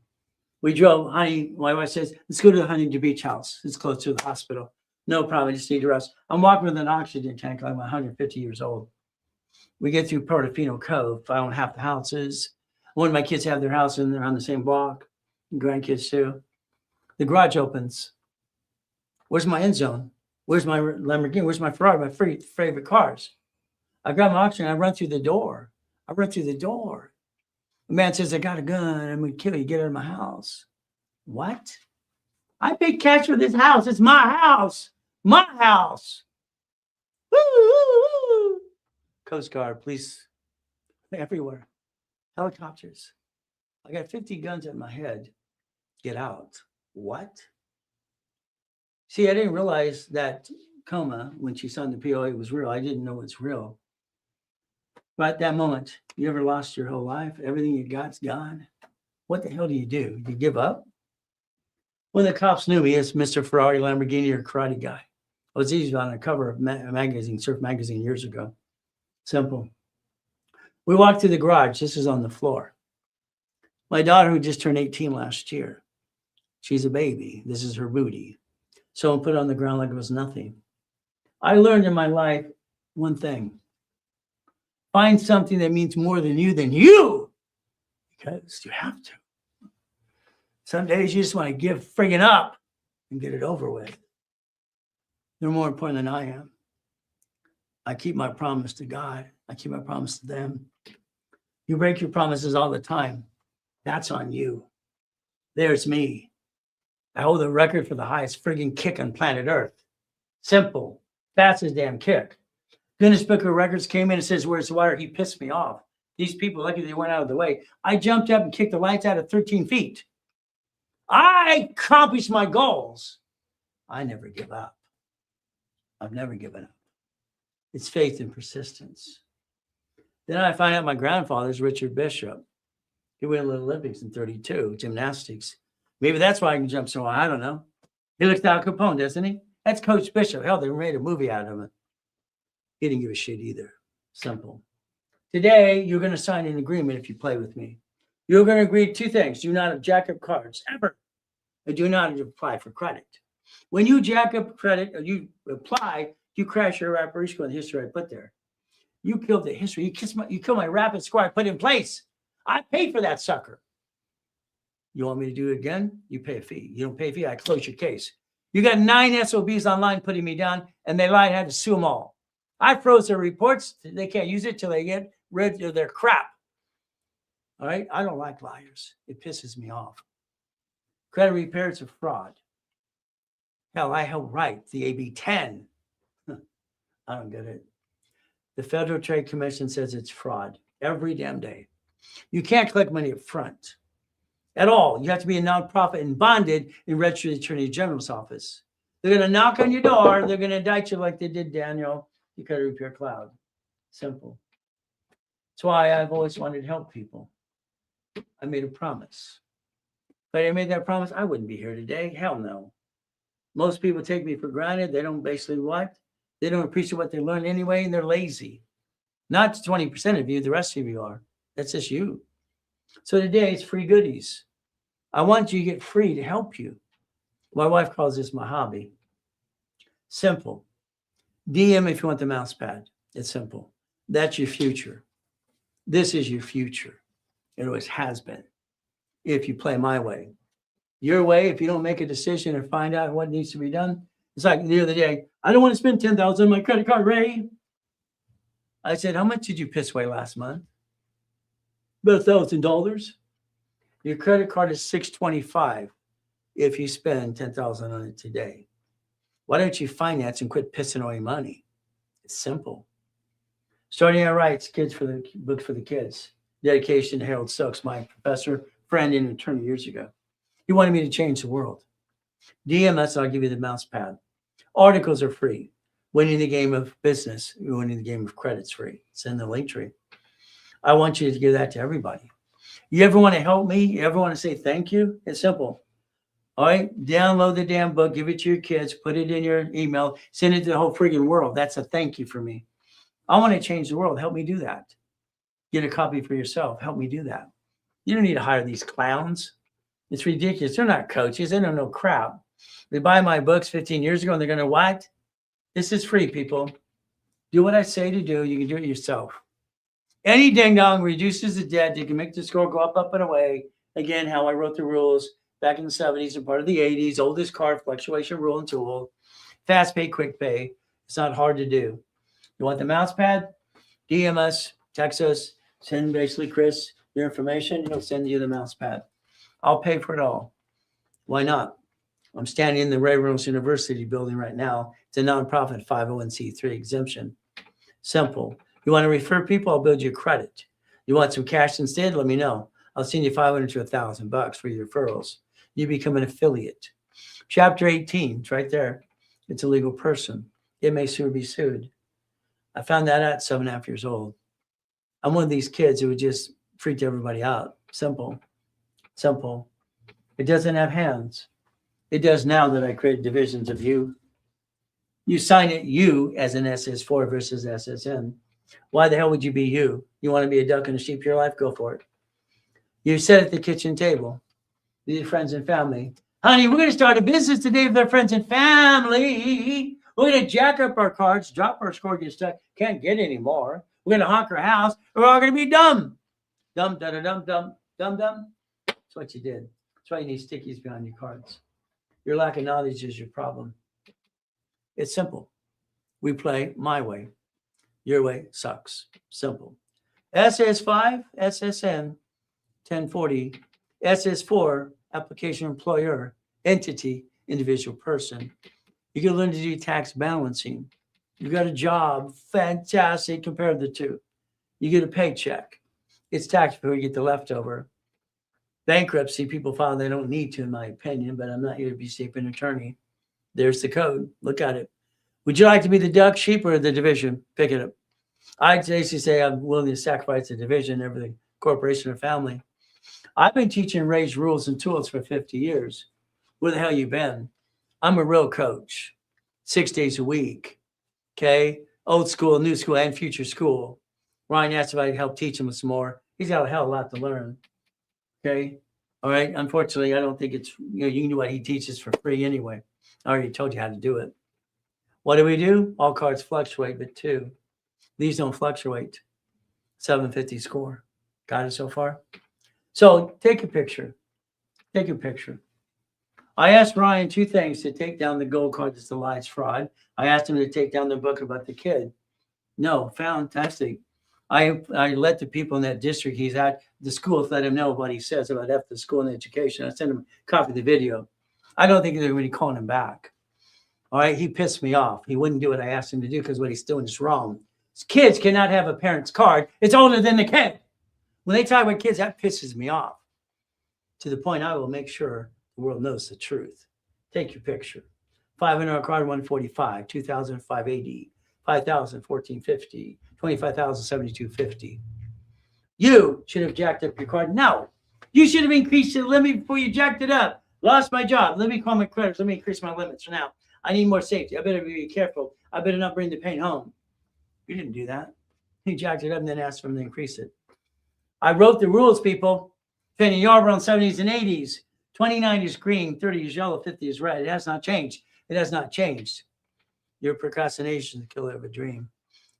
We drove, honey, my wife says, let's go to the Huntington Beach house. It's close to the hospital. No problem, I just need to rest. I'm walking with an oxygen tank like I'm 150 years old. We get through Portofino Cove. I own half the houses. One of my kids have their house and they're on the same block. Grandkids too. The garage opens. Where's my end zone? Where's my Lamborghini? Where's my Ferrari? My favorite cars. I grab my oxygen. I run through the door. The man says, I got a gun. I'm going to kill you. Get out of my house. What? I paid cash for this house. It's my house. My house. Woo, woo, woo. Coast Guard, police, everywhere. Helicopters. I got 50 guns at my head. Get out. What? See, I didn't realize that coma when she signed the POA was real. I didn't know it's real. But at that moment, you ever lost your whole life? Everything you got's gone. What the hell do? You give up? When the cops knew me as Mr. Ferrari, Lamborghini, or karate guy, I was easy on the cover of a magazine, Surf Magazine, years ago. Simple. We walked through the garage. This is on the floor. My daughter, who just turned 18 last year, she's a baby. This is her booty. Someone put it on the ground like it was nothing. I learned in my life one thing. Find something that means more than you, because you have to. Some days you just want to give friggin' up and get it over with. They're more important than I am. I keep my promise to God. I keep my promise to them. You break your promises all the time. That's on you. There's me. I hold the record for the highest friggin' kick on planet Earth. Simple. Fastest damn kick. Guinness Book of Records came in and says, where's the water? He pissed me off. These people, lucky they went out of the way. I jumped up and kicked the lights out at 13 feet. I accomplished my goals. I never give up. I've never given up. It's faith and persistence. Then I find out my grandfather's Richard Bishop. He went to the Olympics in 32, gymnastics. Maybe that's why I can jump so high. I don't know. He looks Al Capone, doesn't he? That's Coach Bishop. Hell, they made a movie out of him. He didn't give a shit either. Simple. Today, you're going to sign an agreement if you play with me. You're going to agree to 2 things. Do not jack up cards, ever. And do not apply for credit. When you jack up credit or you apply, you crash your reparation with the history I put there. You killed the history. You killed my rapid score I put in place. I paid for that sucker. You want me to do it again? You pay a fee. You don't pay a fee, I close your case. You got 9 SOBs online putting me down, and they lied and had to sue them all. I froze their reports. They can't use it till they get rid of their crap. All right? I don't like liars. It pisses me off. Credit repair, it's a fraud. Hell, I helped write the AB 10. I don't get it. The Federal Trade Commission says it's fraud every damn day. You can't collect money up front at all. You have to be a nonprofit and bonded and registered to the Attorney General's office. They're going to knock on your door. They're going to indict you like they did Daniel, the credit repair cloud. Simple. That's why I've always wanted to help people. I made a promise. If I didn't make that promise, I wouldn't be here today. Hell no. Most people take me for granted. They don't basically what? They don't appreciate what they learned anyway, and they're lazy. Not 20% of you, the rest of you are. That's just you. So today it's free goodies. I want you to get free to help you. My wife calls this my hobby. Simple. DM if you want the mouse pad. It's simple. That's your future. This is your future. It always has been. If you play my way. Your way, if you don't make a decision or find out what needs to be done. It's like the other day, I don't want to spend $10,000 on my credit card, Ray. I said, how much did you piss away last month? About $1,000. Your credit card is $625. if you spend $10,000 on it today? Why don't you finance and quit pissing away money? It's simple. Starting Our Rights, kids for the book for the kids. Dedication to Harold Stokes, my professor, friend, and attorney years ago. He wanted me to change the world. DM us, I'll give you the mouse pad. Articles are free. Winning the game of business, winning the game of credit's free. It's in the link tree. I want you to give that to everybody. You ever want to help me? You ever want to say thank you? It's simple. All right, download the damn book, give it to your kids, put it in your email, send it to the whole friggin' world. That's a thank you for me. I want to change the world. Help me do that. Get a copy for yourself. Help me do that. You don't need to hire these clowns. It's ridiculous. They're not coaches. They don't know crap. They buy my books 15 years ago and they're going to what? This is free, people. Do what I say to do. You can do it yourself. Any ding dong reduces the debt. You can make the score go up, and away. Again, how I wrote the rules back in the 70s and part of the 80s. Oldest card fluctuation rule and tool. Fast pay, quick pay. It's not hard to do. You want the mouse pad? DM us, text us, send basically Chris your information. He'll send you the mouse pad. I'll pay for it all. Why not? I'm standing in the Reynolds University building right now. It's a nonprofit 501c3 exemption. Simple. You want to refer people? I'll build you credit. You want some cash instead? Let me know. I'll send you $500 to $1,000 for your referrals. You become an affiliate. Chapter 18, it's right there. It's a legal person. It may soon be sued. I found that out at 7.5 years old. I'm one of these kids who would just freak everybody out. Simple. Simple. It doesn't have hands. It does now that I create divisions of you. You sign it you as an SS4 versus SSN. Why the hell would you be you? You want to be a duck and a sheep your life? Go for it. You sit at the kitchen table. Your friends and family. Honey, we're going to start a business today with our friends and family. We're going to jack up our cards, drop our score, get stuck. Can't get any more. We're going to honk our house. We're all going to be dumb. Dumb, da da dum, dumb, dumb, dumb. That's what you did. That's why you need stickies behind your cards. Your lack of knowledge is your problem. It's simple. We play my way. Your way sucks. Simple. SS5, SSN, 1040. SS4, application employer, entity, individual person. You can learn to do tax balancing. You got a job, fantastic, compare the two. You get a paycheck. It's taxed before you get the leftover. Bankruptcy, people file they don't need to, in my opinion, but I'm not here to be safe an attorney. There's the code. Look at it. Would you like to be the duck, sheep, or the division? Pick it up. I'd basically say I'm willing to sacrifice the division over the corporation or family. I've been teaching raised rules and tools for 50 years. Where the hell you been? I'm a real coach. 6 days a week. Okay? Old school, new school, and future school. Ryan asked if I could help teach him some more. He's got a hell of a lot to learn. Okay? All right? Unfortunately, I don't think it's, you can do what he teaches for free anyway. I already told you how to do it. What do? All cards fluctuate, but 2. These don't fluctuate. 750 score. Got it so far? So take a picture. Take a picture. I asked Ryan 2 things to take down the gold card that's the lies fraud. I asked him to take down the book about the kid. No, fantastic. I let the people in that district he's at, the schools, let him know what he says about F the school and education. I sent him a copy of the video. I don't think they're really calling him back. All right, he pissed me off. He wouldn't do what I asked him to do because what he's doing is wrong. Kids cannot have a parent's card. It's older than the kid. When they talk about kids, that pisses me off. To the point I will make sure the world knows the truth. Take your picture. $500 card, 145, 2,580, 5,000, 1,450, 25,000, 7,250. You should have jacked up your card. No, you should have increased the limit before you jacked it up. Lost my job. Let me call my creditors. Let me increase my limits for now. I need more safety. I better be careful. I better not bring the pain home. You didn't do that. You jacked it up and then asked for them to increase it. I wrote the rules, people. Penny Yarborough in 70s and 80s. 29 is green, 30 is yellow, 50 is red. It has not changed. It has not changed. Your procrastination is the killer of a dream.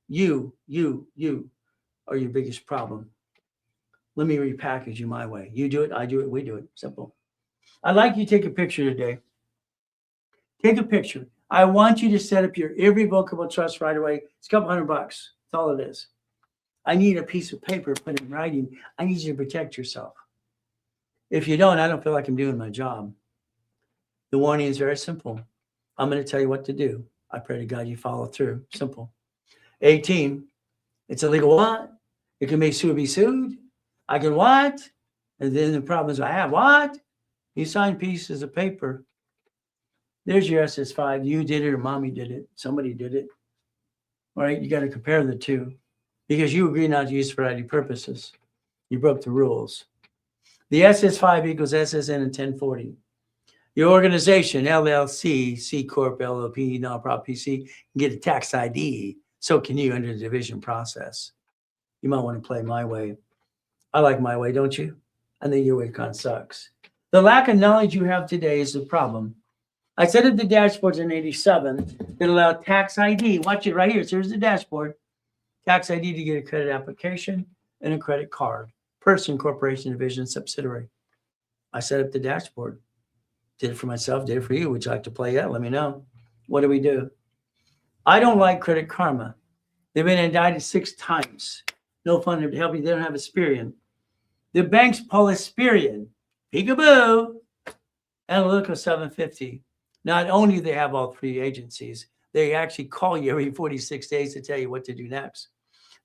You are your biggest problem. Let me repackage you my way. You do it, I do it, we do it. Simple. I'd like you to take a picture today. Take a picture. I want you to set up your irrevocable trust right away. It's a couple $100. That's all it is. I need a piece of paper put in writing. I need you to protect yourself. If you don't, I don't feel like I'm doing my job. The warning is very simple. I'm going to tell you what to do. I pray to God you follow through. Simple. 18, it's illegal what? It can be sued. I can what? And then the problem is I have what? You sign pieces of paper. There's your SS5. You did it or mommy did it. Somebody did it. All right, you got to compare the two because you agree not to use for ID purposes. You broke the rules. The SS5 equals SSN and 1040. Your organization, LLC, C Corp, LLP, nonprofit PC, can get a tax ID. So can you under the division process. You might want to play my way. I like my way, don't you? I think your way kind of sucks. The lack of knowledge you have today is the problem. I set up the dashboards in 87 that allow tax ID. Watch it right here. So here's the dashboard. Tax ID to get a credit application and a credit card. Person, corporation, division, subsidiary. I set up the dashboard. Did it for myself, did it for you. Would you like to play that? Let me know. What do we do? I don't like Credit Karma. They've been indicted 6 times. No fun to help you. They don't have Experian. The banks pull Experian. Peekaboo. Analytical 750. Not only do they have all 3 agencies, they actually call you every 46 days to tell you what to do next.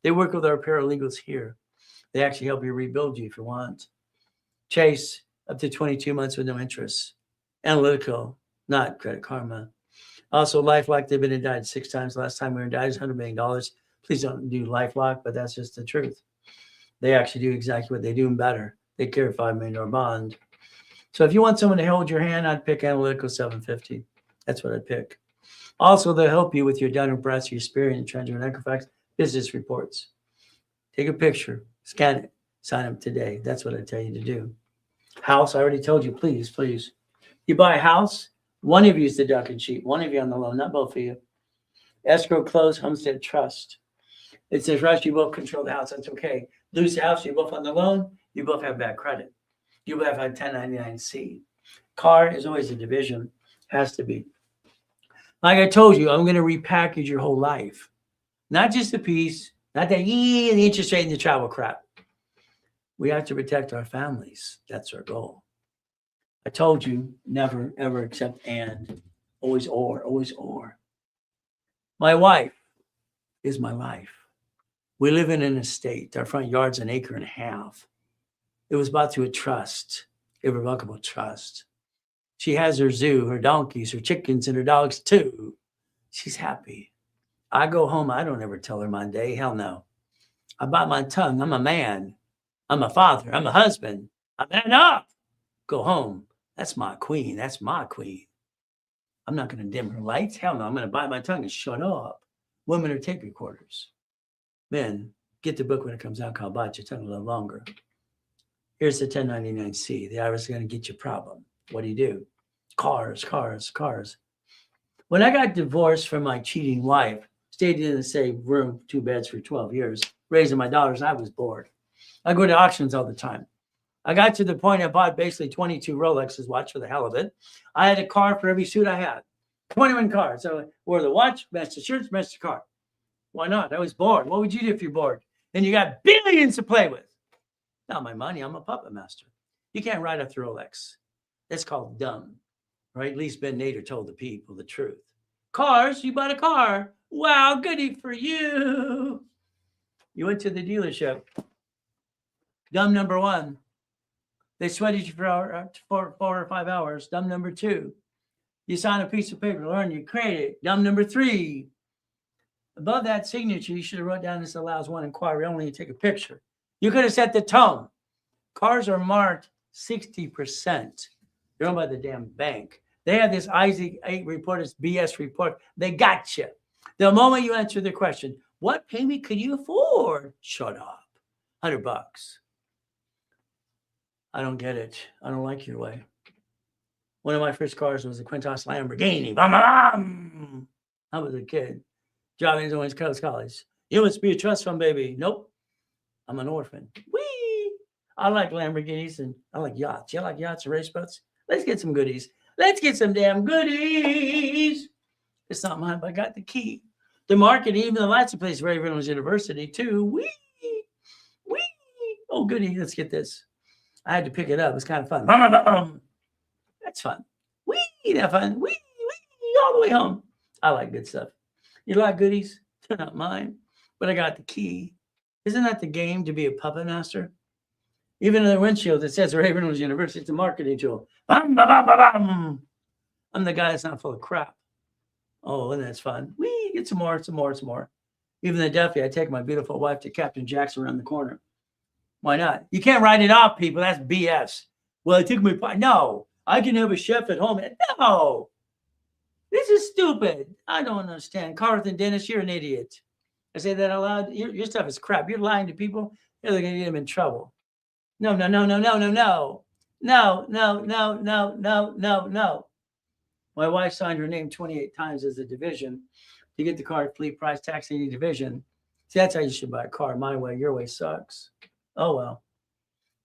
They work with our paralegals here. They actually help you rebuild you if you want. Chase, up to 22 months with no interest. Analytical, not Credit Karma. Also, LifeLock, they've been indicted 6 times. Last time we were indicted, $100 million. Please don't do LifeLock, but that's just the truth. They actually do exactly what they do and better. They carry a $5 million bond. So if you want someone to hold your hand, I'd pick Analytical 750. That's what I'd pick. Also, they'll help you with your Dun & Bradstreet, Experian, Trends, and Equifax business reports. Take a picture, scan it, sign up today. That's what I tell you to do. House, I already told you, please. You buy a house, one of you is the duck and sheep, one of you on the loan, not both of you. Escrow, close, homestead, trust. It says, Rush, you both control the house. That's okay. Lose the house, you both on the loan, you both have bad credit. You both have 1099-C. Car is always a division, has to be. Like I told you, I'm going to repackage your whole life. Not just a piece, not that the interest rate and the travel crap. We have to protect our families. That's our goal. I told you, never, ever accept and. Always or, always or. My wife is my life. We live in an estate. Our front yard's 1.5 acres. It was bought through a trust, irrevocable trust. She has her zoo, her donkeys, her chickens, and her dogs too. She's happy. I go home. I don't ever tell her my day. Hell no. I bite my tongue. I'm a man. I'm a father. I'm a husband. I'm man up. Go home. That's my queen. That's my queen. I'm not going to dim her lights. Hell no. I'm going to bite my tongue and shut up. Women are tape recorders. Men, get the book when it comes out called Bite Your Tongue a Little Longer. Here's the 1099-C. The IRS is going to get your problem. What do? Cars. When I got divorced from my cheating wife, stayed in the same room, 2 beds for 12 years, raising my daughters, I was bored. I go to auctions all the time. I got to the point I bought basically 22 Rolexes watch for the hell of it. I had a car for every suit I had. 21 cars. So I wore the watch, matched the shirts, matched the car. Why not? I was bored. What would you do if you're bored? Then you got billions to play with. Not my money. I'm a puppet master. You can't ride off the Rolex. That's called dumb, right? At least Ben Nader told the people the truth. Cars, you bought a car. Wow, goody for you. You went to the dealership. Dumb number 1. They sweated you for 4 or 5 hours. Dumb number 2. You sign a piece of paper, learn your credit. Dumb number 3. Above that signature, you should have wrote down this allows one inquiry only and take a picture. You could have set the tone. Cars are marked 60%. They're owned by the damn bank. They have this Isaac 8 report, this BS report. They got you. The moment you answer the question, what payment could you afford? Shut up. $100. I don't get it. I don't like your way. One of my first cars was a Quintos Lamborghini. I was a kid. Driving to West Coast College. You must be a trust fund, baby. Nope. I'm an orphan. Whee! I like Lamborghinis and I like yachts. You like yachts and race boats? Let's get some goodies. Let's get some damn goodies. It's not mine, but I got the key. The market, even the lights place, Reynolds University, too. Whee! Whee! Oh, goody. Let's get this. I had to pick it up. It's kind of fun. That's fun. Whee! that fun. Wee, all the way home. I like good stuff. You like goodies? They're not mine, but I got the key. Isn't that the game to be a puppet master? Even in the windshield, it says Reynolds University. It's a marketing tool. Bam, bam, bam, bam. I'm the guy that's not full of crap. Oh, and that's fun. We get some more, some more, some more. Even the Duffy, I take my beautiful wife to Captain Jack's around the corner. Why not? You can't write it off, people. That's BS. Well, I took my no. I can have a chef at home. No. This is stupid. I don't understand. Carlton Dennis, you're an idiot. I say that out loud. Your stuff is crap. You're lying to people. You're going to get them in trouble. No, no, no, no, no, no, no. No, no, no, no, no, no, no. My wife signed her name 28 times as a division to get the car at fleet price tax any division. See, that's how you should buy a car. My way, your way sucks. Oh, well.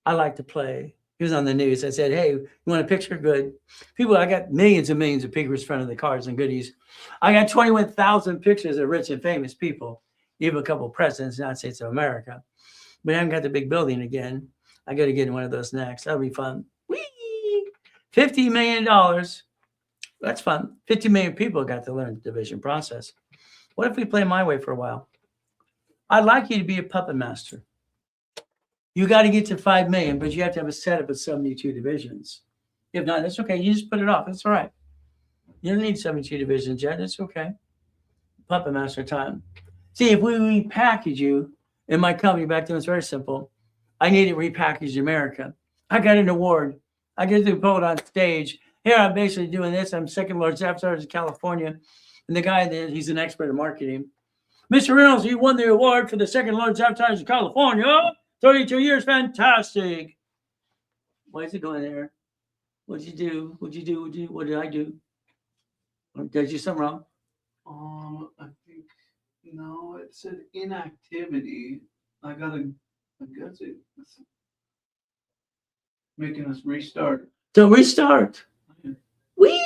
I like to play. He was on the news. I said, hey, you want a picture? Good. People, I got millions and millions of pictures in front of the cars and goodies. I got 21,000 pictures of rich and famous people, even a couple of presidents of the United States of America. But I haven't got the big building again. I got to get in one of those next. That'll be fun. Whee! $50 million. That's fun. 50 million people got to learn the division process. What if we play my way for a while? I'd like you to be a puppet master. You got to get to 5 million, but you have to have a setup of 72 divisions. If not, that's okay. You just put it off. That's all right. You don't need 72 divisions yet. It's okay. Puppet master time. See, if we repackage you in my company back then, it's very simple. I need it repackaged in America. I got an award. I get to pull it on stage. Here, I'm basically doing this. I'm second largest advertiser in California. And the guy there, he's an expert in marketing. Mr. Reynolds, you won the award for the second largest advertiser in California. 32 years, fantastic. Why is it going there? What'd you do? What'd you do? What did I do? Did I do something wrong? I think, no, it said inactivity. I guess it's making us restart. So restart. Whee!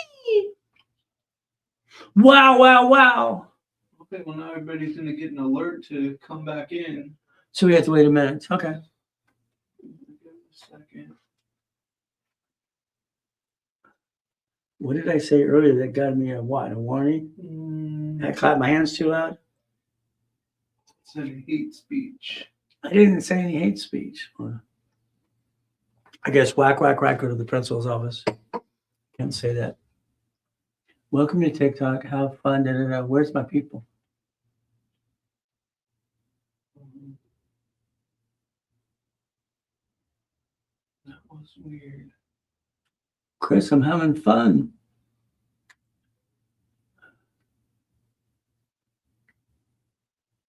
Wow, wow, wow. Okay, well, now everybody's going to get an alert to come back in. So we have to wait a minute. Okay. Give it a second. What did I say earlier that got me a what? A warning? I clapped my hands too loud? It said hate speech. I didn't say any hate speech. I guess whack, whack, whack, go to the principal's office. Can't say that. Welcome to TikTok. Have fun. Da, da, da. Where's my people? That was weird. Chris, I'm having fun.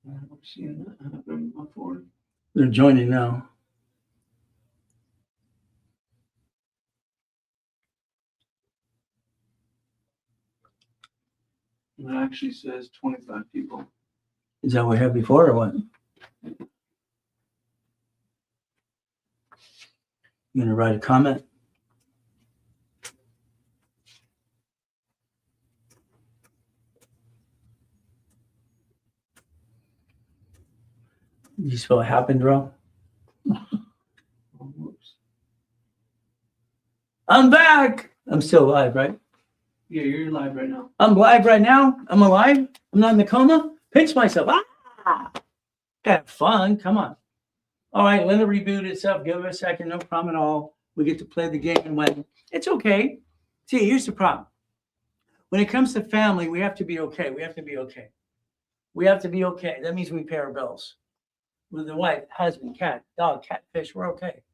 I've never seen that happen before. They're joining now. It actually says 25 people. Is that what we had before or what? You gonna write a comment? You spell happened wrong? Oh, whoops. I'm back. I'm still alive, right? Yeah, you're live right now. I'm live right now. I'm alive. I'm not in the coma. Pinch myself. Ah! Have fun. Come on. All right, let it reboot itself. Give it a second. No problem at all. We get to play the game and win. It's okay. See, here's the problem. When it comes to family, we have to be okay. We have to be okay. We have to be okay. That means we pay our bills. With the wife, husband, cat, dog, cat, fish, we're okay.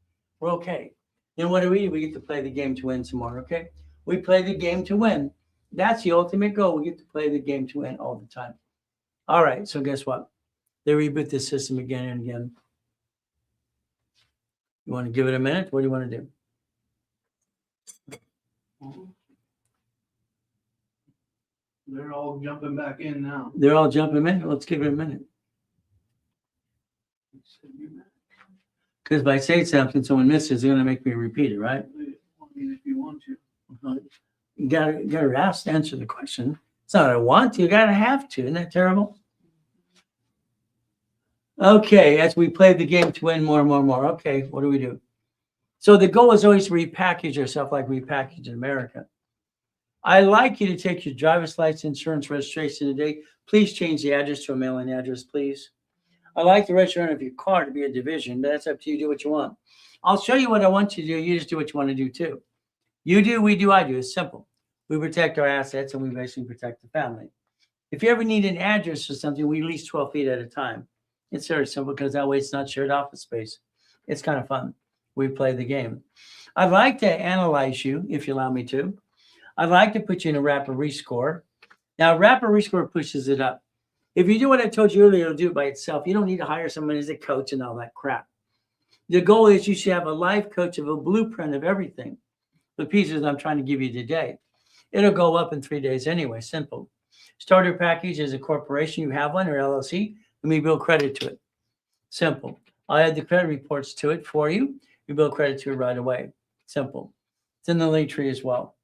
We're okay. Then what do? We get to play the game to win some more, okay? We play the game to win. That's the ultimate goal. We get to play the game to win all the time. All right, so guess what? They reboot this system again and again. You want to give it a minute? What do you want to do? They're all jumping back in now. They're all jumping in. Let's give it a minute. Because if I say something, someone misses, they're going to make me repeat it, right? I mean, if you want to. You gotta ask to answer the question. It's not I want to, you gotta have to. Isn't that terrible? Okay, as we play the game to win more and more and more. Okay, what do we do? So the goal is always to repackage yourself like we package in America. I'd like you to take your driver's license, insurance, registration today. Please change the address to a mailing address, please. I'd like the register of your car to be a division, but that's up to you. Do what you want. I'll show you what I want you to do. You just do what you want to do too. You do, we do, I do. It's simple. We protect our assets and we basically protect the family. If you ever need an address or something, we lease 12 feet at a time. It's very simple because that way it's not shared office space. It's kind of fun. We play the game. I'd like to analyze you, if you allow me to. I'd like to put you in a rapid rescore. Now, rapid rescore pushes it up. If you do what I told you earlier, it'll do it by itself. You don't need to hire someone as a coach and all that crap. The goal is you should have a life coach of a blueprint of everything. The pieces I'm trying to give you today. It'll go up in 3 days anyway, simple. Starter package is a corporation, you have one or LLC, and we bill credit to it. Simple. I'll add the credit reports to it for you. You bill credit to it right away. Simple. It's in the link tree as well.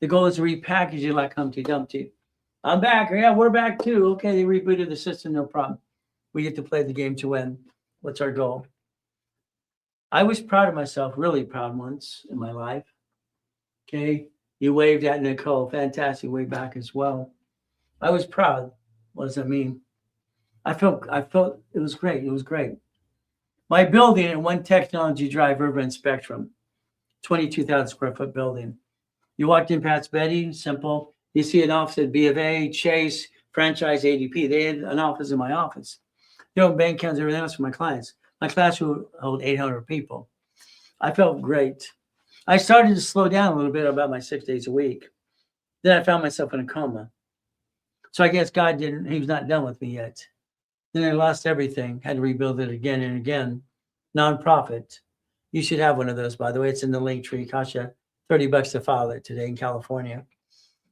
The goal is to repackage it like Humpty Dumpty. I'm back. Yeah, we're back too. Okay, they rebooted the system, no problem. We get to play the game to win. What's our goal? I was proud of myself, really proud once in my life. Okay, you waved at Nicole. Fantastic, way back as well. I was proud. What does that mean? I felt it was great. It was great. My building in One Technology Drive, Urban Spectrum, 22,000 square foot building. You walked in past Betty, simple. You see an office at B of A, Chase, Franchise, ADP. They had an office in my office. You know, bank accounts, everything else for my clients. My class would hold 800 people. I felt great. I started to slow down a little bit about my 6 days a week. Then I found myself in a coma. So I guess God he was not done with me yet. Then I lost everything, had to rebuild it again and again. Nonprofit. You should have one of those, by the way. It's in the link tree. It costs you $30 to file it today in California.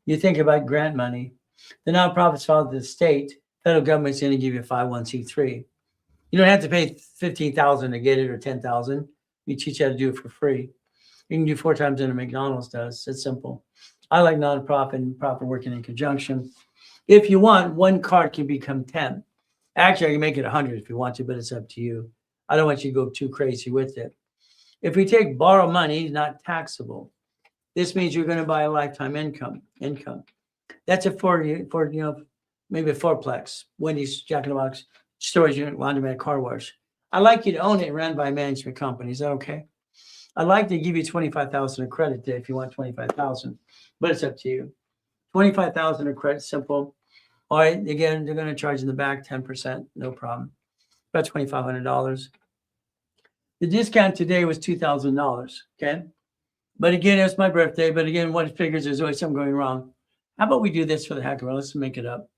You think about grant money. The nonprofits filed to the state. Federal government's going to give you a 501c3. You don't have to pay $15,000 to get it or $10,000. We teach you how to do it for free. You can do 4 times than a McDonald's does. It's simple. I like nonprofit and profit working in conjunction. If you want, 1 card can become 10. Actually, I can make it 100 if you want to, but it's up to you. I don't want you to go too crazy with it. If we take borrow money, not taxable. This means you're going to buy a lifetime income. That's a maybe a fourplex. Wendy's, Jack in the Box, storage unit, laundromat, car wash. I'd like you to own it run by a management company. Is that okay? I'd like to give you $25,000 of credit if you want $25,000, but it's up to you. $25,000 of credit, simple. All right, again, they're going to charge in the back 10%, no problem. About $2,500. The discount today was $2,000, okay? But again, it's my birthday. But again, what figures there's always something going wrong. How about we do this for the heck of it? Let's make it up.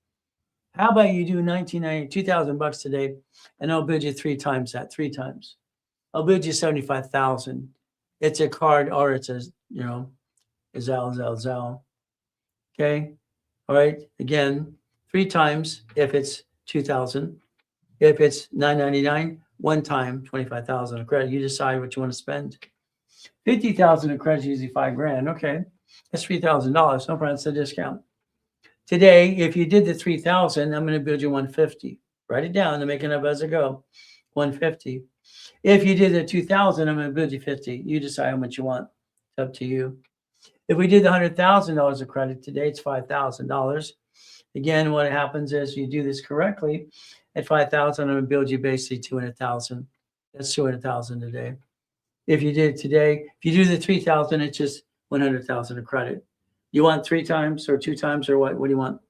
How about you do $2,000 today, and I'll bid you 3 times that, 3 times. I'll bid you $75,000. It's a card or it's a, Zell. Okay. All right. Again, 3 times if it's 2,000. If it's $999, 1 time, 25,000 of credit. You decide what you want to spend. 50,000 of credit is usually $5,000. Okay. That's $3,000. No problem. It's a discount. Today, if you did the 3,000, I'm going to build you 150. Write it down and make it up as I go. 150. If you did the 2,000, I'm going to build you 50. You decide how much you want. It's up to you. If we did the $100,000 of credit today, it's $5,000. Again, what happens is you do this correctly. At $5,000, I'm going to build you basically $200,000. That's $200,000 today. If you did it today, if you do the 3,000, it's just $100,000 of credit. You want 3 times or 2 times or what? What do you want?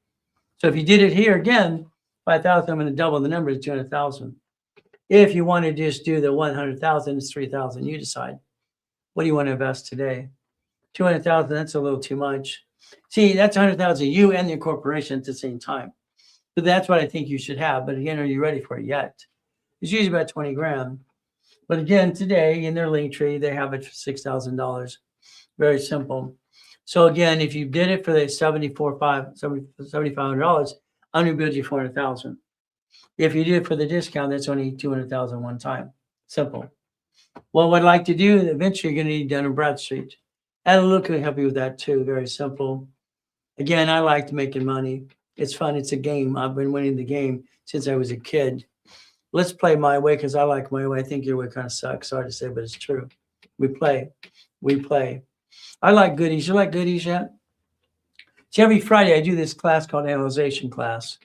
So if you did it here again, 5,000, I'm going to double the number to 200,000. If you want to just do the 100,000, it's 3,000. You decide. What do you want to invest today? 200,000. That's a little too much. See, that's 100,000 you and the corporation at the same time. So that's what I think you should have. But again, are you ready for it yet? It's usually about 20 grand. But again, today in their link tree, they have it for $6,000. Very simple. So again, if you did it for the $7,500, I'm going to build you $400,000. If you do it for the discount, that's only $200,000 one time. Simple. What I'd like to do, eventually you're going to need Dun & Bradstreet. Analytical can help you with that too. Very simple. Again, I like making money. It's fun. It's a game. I've been winning the game since I was a kid. Let's play my way because I like my way. I think your way kind of sucks. Sorry to say, but it's true. We play. I like goodies. You like goodies yet? See, every Friday I do this class called analyzation class.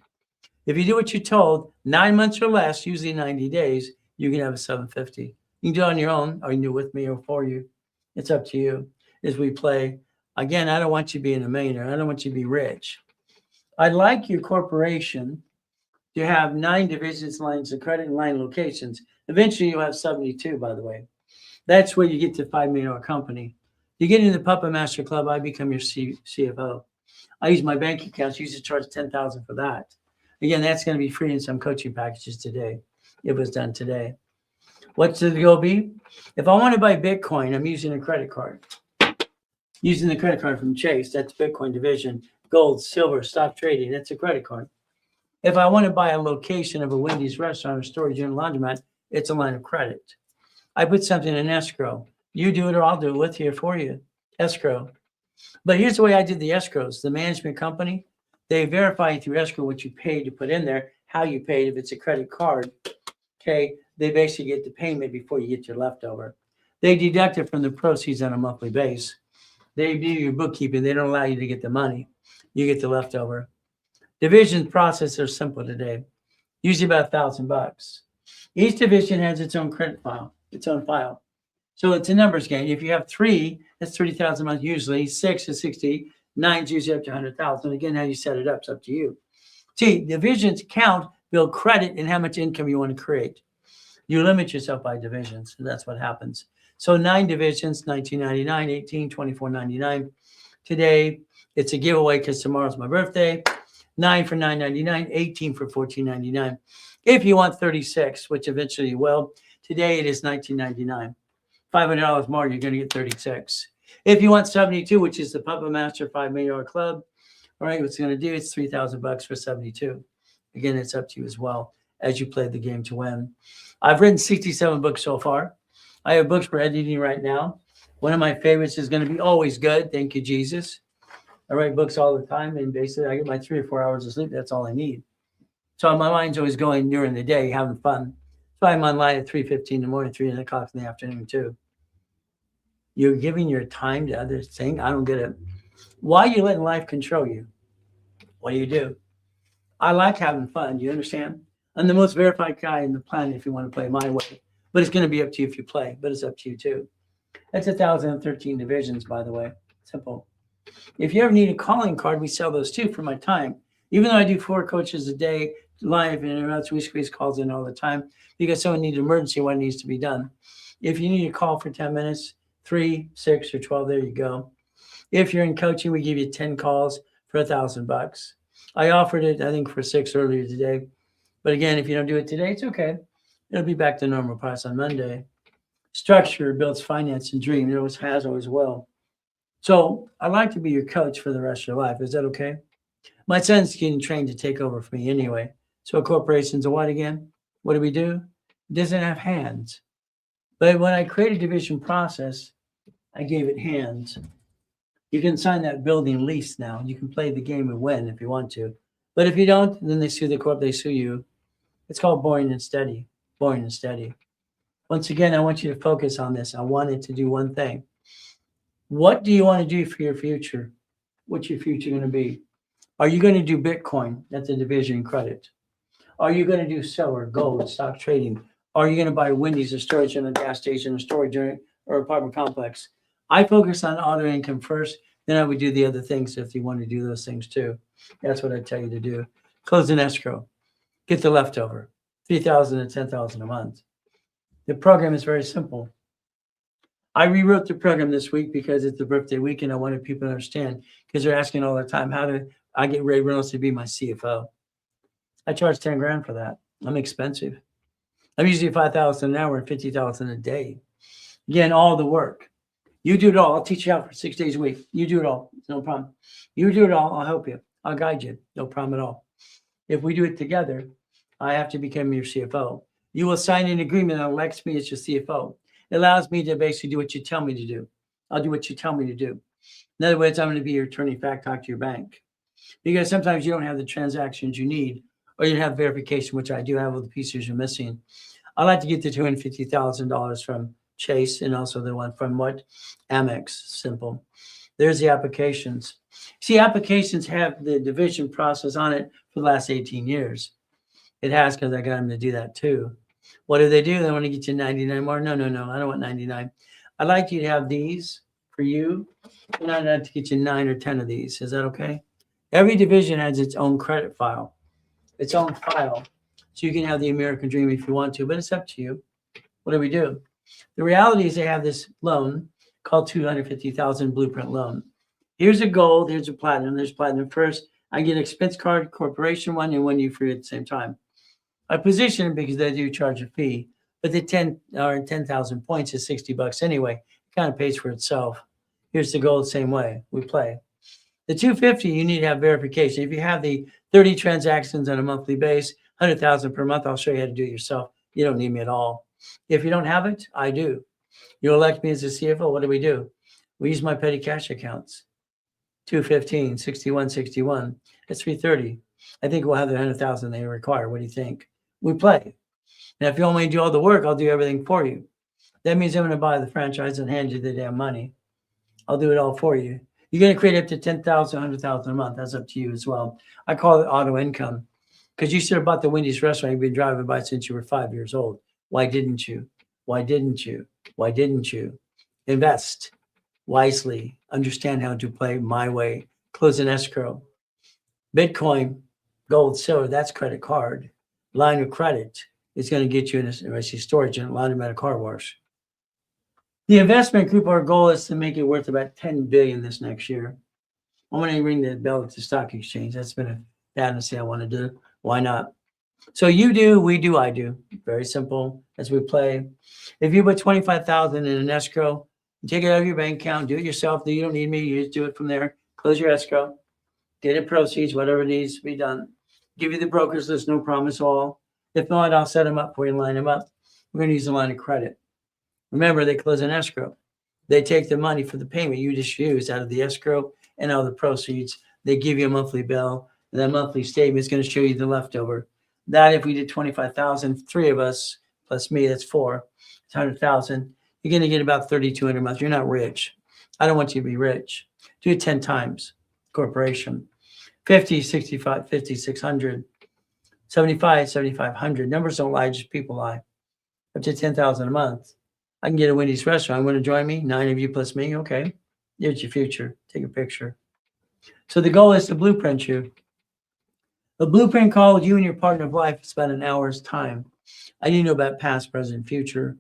If you do what you're told, 9 months or less, usually 90 days, you can have a 750. You can do it on your own, or you can do it with me or for you. It's up to you as we play. Again, I don't want you being a millionaire. I don't want you to be rich. I'd like your corporation to have 9 divisions, lines of credit, and line locations. Eventually, you'll have 72, by the way. That's where you get to $5 million company. You get into the Puppet Master Club, I become your CFO. I use my bank accounts. I used to charge $10,000 for that. Again, that's going to be free in some coaching packages today. It was done today. What's the goal be? If I want to buy Bitcoin, I'm using a credit card. Using the credit card from Chase, that's Bitcoin division. Gold, silver, stock trading, that's a credit card. If I want to buy a location of a Wendy's restaurant or storage unit laundromat, it's a line of credit. I put something in escrow. You do it or I'll do it with you for you. Escrow. But here's the way I did the escrows. The management company, they verify through escrow what you paid to put in there, how you paid. If it's a credit card, okay, they basically get the payment before you get your leftover. They deduct it from the proceeds on a monthly basis. They do your bookkeeping. They don't allow you to get the money. You get the leftover. Division process are simple today. Usually about $1,000. Each division has its own credit file, its own file. So it's a numbers game. If you have 3, that's 30,000 a month usually. 6 is 60. 9 is usually up to 100,000. Again, how you set it up is up to you. See, divisions count, build credit, and how much income you want to create. You limit yourself by divisions, and that's what happens. So 9 divisions, $19.99, 18, $24.99. Today, it's a giveaway because tomorrow's my birthday. 9 for $9.99, 18 for $14.99. If you want 36, which eventually you will, today it is $19.99. $500 more, you're going to get 36. If you want 72, which is the Puppet Master $5 million club, all right, what's going to do? It's $3,000 for 72. Again, it's up to you as well as you play the game to win. I've written 67 books so far. I have books we're editing right now. One of my favorites is going to be Always Good. Thank you, Jesus. I write books all the time, and basically I get my 3 or 4 hours of sleep. That's all I need. So my mind's always going during the day, having fun. So I'm online at 3:15 in the morning, 3 o'clock in the afternoon too. You're giving your time to other things. I don't get it. Why are you letting life control you? What do you do? I like having fun. You understand? I'm the most verified guy on the planet if you want to play my way. But it's going to be up to you if you play. But it's up to you too. That's 1,013 divisions, by the way. Simple. If you ever need a calling card, we sell those too for my time. Even though I do 4 coaches a day live and else we squeeze calls in all the time because someone needs an emergency, what needs to be done. If you need a call for 10 minutes, 3, 6, or 12, there you go. If you're in coaching, we give you 10 calls for $1,000. I offered it, I think, for 6 earlier today. But again, if you don't do it today, it's okay. It'll be back to normal price on Monday. Structure builds finance and dream. It always has, always will. So I'd like to be your coach for the rest of your life. Is that okay? My son's getting trained to take over for me anyway. So a corporation's a what again? What do? It doesn't have hands. But when I created division process, I gave it hands. You can sign that building lease now. You can play the game and win if you want to. But if you don't, then they sue the corp, they sue you. It's called boring and steady. Boring and steady. Once again, I want you to focus on this. I wanted to do one thing. What do you want to do for your future? What's your future going to be? Are you going to do Bitcoin? That's a division credit. Are you going to do silver, gold, stock trading? Are you going to buy Wendy's, a storage in a gas station, a storage unit, or apartment complex? I focus on auto income first. Then I would do the other things if you want to do those things too. That's what I tell you to do. Close an escrow. Get the leftover. $3,000 to $10,000 a month. The program is very simple. I rewrote the program this week because it's the birthday week and I wanted people to understand because they're asking all the time, how do I get Ray Reynolds to be my CFO? I charge 10 grand for that. I'm expensive. I'm usually 5,000 an hour and 50,000 a day. Again, all the work. You do it all. I'll teach you out for 6 days a week. You do it all. No problem. You do it all. I'll help you. I'll guide you. No problem at all. If we do it together, I have to become your CFO. You will sign an agreement that elects me as your CFO. It allows me to basically do what you tell me to do. I'll do what you tell me to do. In other words, I'm going to be your attorney fact, talk to your bank. Because sometimes you don't have the transactions you need, or you have verification, which I do have all the pieces you're missing. I'd like to get the $250,000 from Chase and also the one from what? Amex. Simple. There's the applications. See, applications have the division process on it for the last 18 years. It has, because I got them to do that too. What do? They want to get you 99 more. No. I don't want 99. I'd like you to have these for you. And I'd like to get you 9 or 10 of these. Is that okay? Every division has its own credit file, its own file. So you can have the American Dream if you want to, but it's up to you. What do we do? The reality is they have this loan called $250,000 blueprint loan. Here's a gold, here's a platinum, there's platinum first. I get an expense card, corporation one, and one you free at the same time. I position it because they do charge a fee, but the 10,000 points is $60 anyway. It kind of pays for itself. Here's the gold, same way. We play. The 250, you need to have verification. If you have the 30 transactions on a monthly base, 100,000 per month, I'll show you how to do it yourself. You don't need me at all. If you don't have it, I do. You elect me as a CFO, what do? We use my petty cash accounts. 215, 61, 61. That's 330. I think we'll have the 100,000 they require. What do you think? We play. And if you want me to do all the work, I'll do everything for you. That means I'm going to buy the franchise and hand you the damn money. I'll do it all for you. You're going to create up to 10,000, 100,000 a month. That's up to you as well. I call it auto income, because you should have bought the Wendy's restaurant you've been driving by since you were 5 years old. Why didn't you? Why didn't you? Why didn't you? Invest wisely. Understand how to play my way. Close an escrow. Bitcoin, gold, silver, that's credit card. Line of credit is going to get you in a storage and laundromat, a car wash. The investment group, our goal is to make it worth about $10 billion this next year. I want to ring the bell at the stock exchange. That's been a fantasy I want to do. Why not? So you do, we do, I do. Very simple as we play. If you put 25,000 in an escrow, take it out of your bank account, do it yourself. You don't need me. You just do it from there. Close your escrow. Get it proceeds, whatever needs to be done. Give you the broker's list, no promise all. If not, I'll set them up for you and line them up. We're going to use a line of credit. Remember, they close an escrow. They take the money for the payment you just used out of the escrow and out of the proceeds. They give you a monthly bill, and that monthly statement is going to show you the leftover. That, if we did 25,000, 3 of us plus me, that's 4. It's 100,000. You're going to get about 3,200 a month. You're not rich. I don't want you to be rich. Do it 10 times. Corporation. 50, 65, 50, 600, 75, 7,500. Numbers don't lie, just people lie. Up to 10,000 a month. I can get a Wendy's restaurant. Want to join me? 9 of you plus me. Okay. Here's your future. Take a picture. So the goal is to blueprint you. A blueprint called you and your partner of life is about an hour's time. I need to know about past, present, future.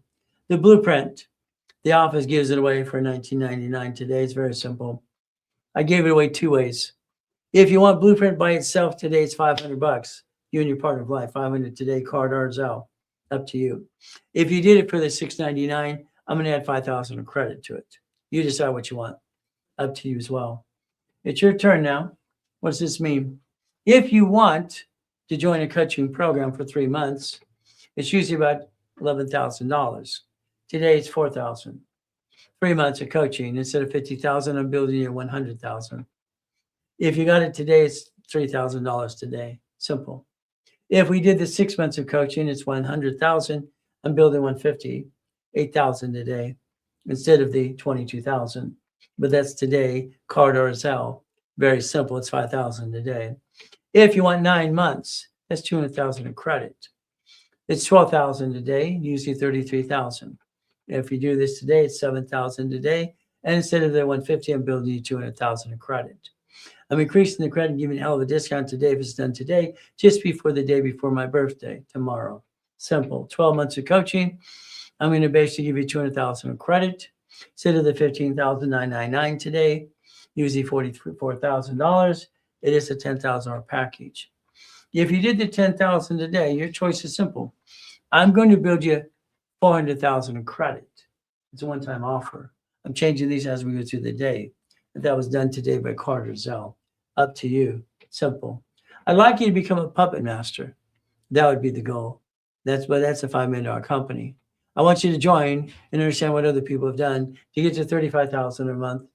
The blueprint, the office gives it away for $19.99 today. It's very simple. I gave it away 2 ways. If you want blueprint by itself today, it's $500. You and your partner of life, 500 today, card or Zelle. Up to you. If you did it for the $6.99, I'm going to add 5,000 of credit to it. You decide what you want. Up to you as well. It's your turn now. What does this mean? If you want to join a coaching program for 3 months, it's usually about $11,000. Today it's $4,000. 3 months of coaching. Instead of $50,000, I'm building you $100,000. If you got it today, it's $3,000 today. Simple. If we did the 6 months of coaching, it's $100,000. I'm building $150,000, $8,000 today instead of the $22,000. But that's today, card or Zelle. Very simple. It's $5,000 today. If you want 9 months, that's $200,000 in credit. It's $12,000 today, usually $33,000. If you do this today, it's $7,000 today. And instead of the $150,000, I'm building you $200,000 in credit. I'm increasing the credit and giving a hell of a discount today if it's done today, just before the day before my birthday, tomorrow. Simple. 12 months of coaching. I'm going to basically give you $200,000 in credit. Instead of the $15,999 today, usually $44,000. It is a $10,000 package. If you did the $10,000 today, your choice is simple. I'm going to build you $400,000 in credit. It's a one-time offer. I'm changing these as we go through the day. If that was done today by card or Zelle. Up to you. Simple. I'd like you to become a puppet master. That would be the goal. That's a $5 million company. I want you to join and understand what other people have done to get to $35,000 a month,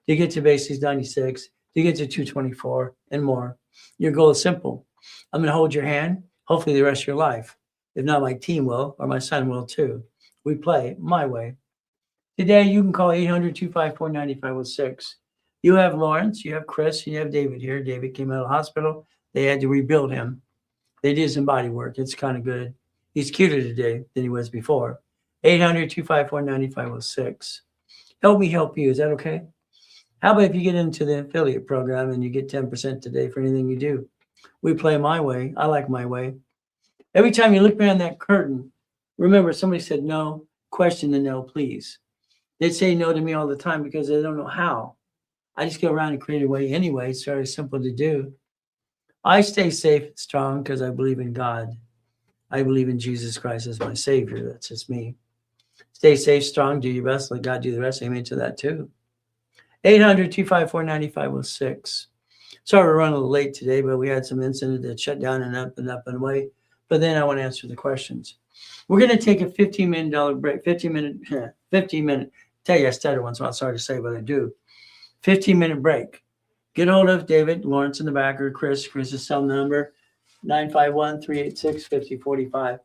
to get to basics 96, to get to 224 and more. Your goal is simple. I'm going to hold your hand, hopefully the rest of your life. If not, my team will, or my son will too. We play my way. Today, you can call 800-254-9506. You have Lawrence, you have Chris, and you have David here. David came out of the hospital. They had to rebuild him. They did some body work. It's kind of good. He's cuter today than he was before. 800-254-9506. Help me help you. Is that okay? How about if you get into the affiliate program and you get 10% today for anything you do? We play my way. I like my way. Every time you look behind that curtain, remember somebody said no, question the no, please. They say no to me all the time because they don't know how. I just go around and create a way anyway. It's very simple to do. I stay safe and strong because I believe in God. I believe in Jesus Christ as my Savior. That's just me. Stay safe, strong, do your best. Let God do the rest. Amen to that too. 800-254-9506. Sorry we're running a little late today, but we had some incident that shut down and up and away. But then I want to answer the questions. We're going to take a $15 break. 15 minute. Tell you I stutter once in a while. Sorry to say, but I do. 15-minute break. Get hold of David, Lawrence in the back, or Chris. Chris's cell number, 951-386-5045.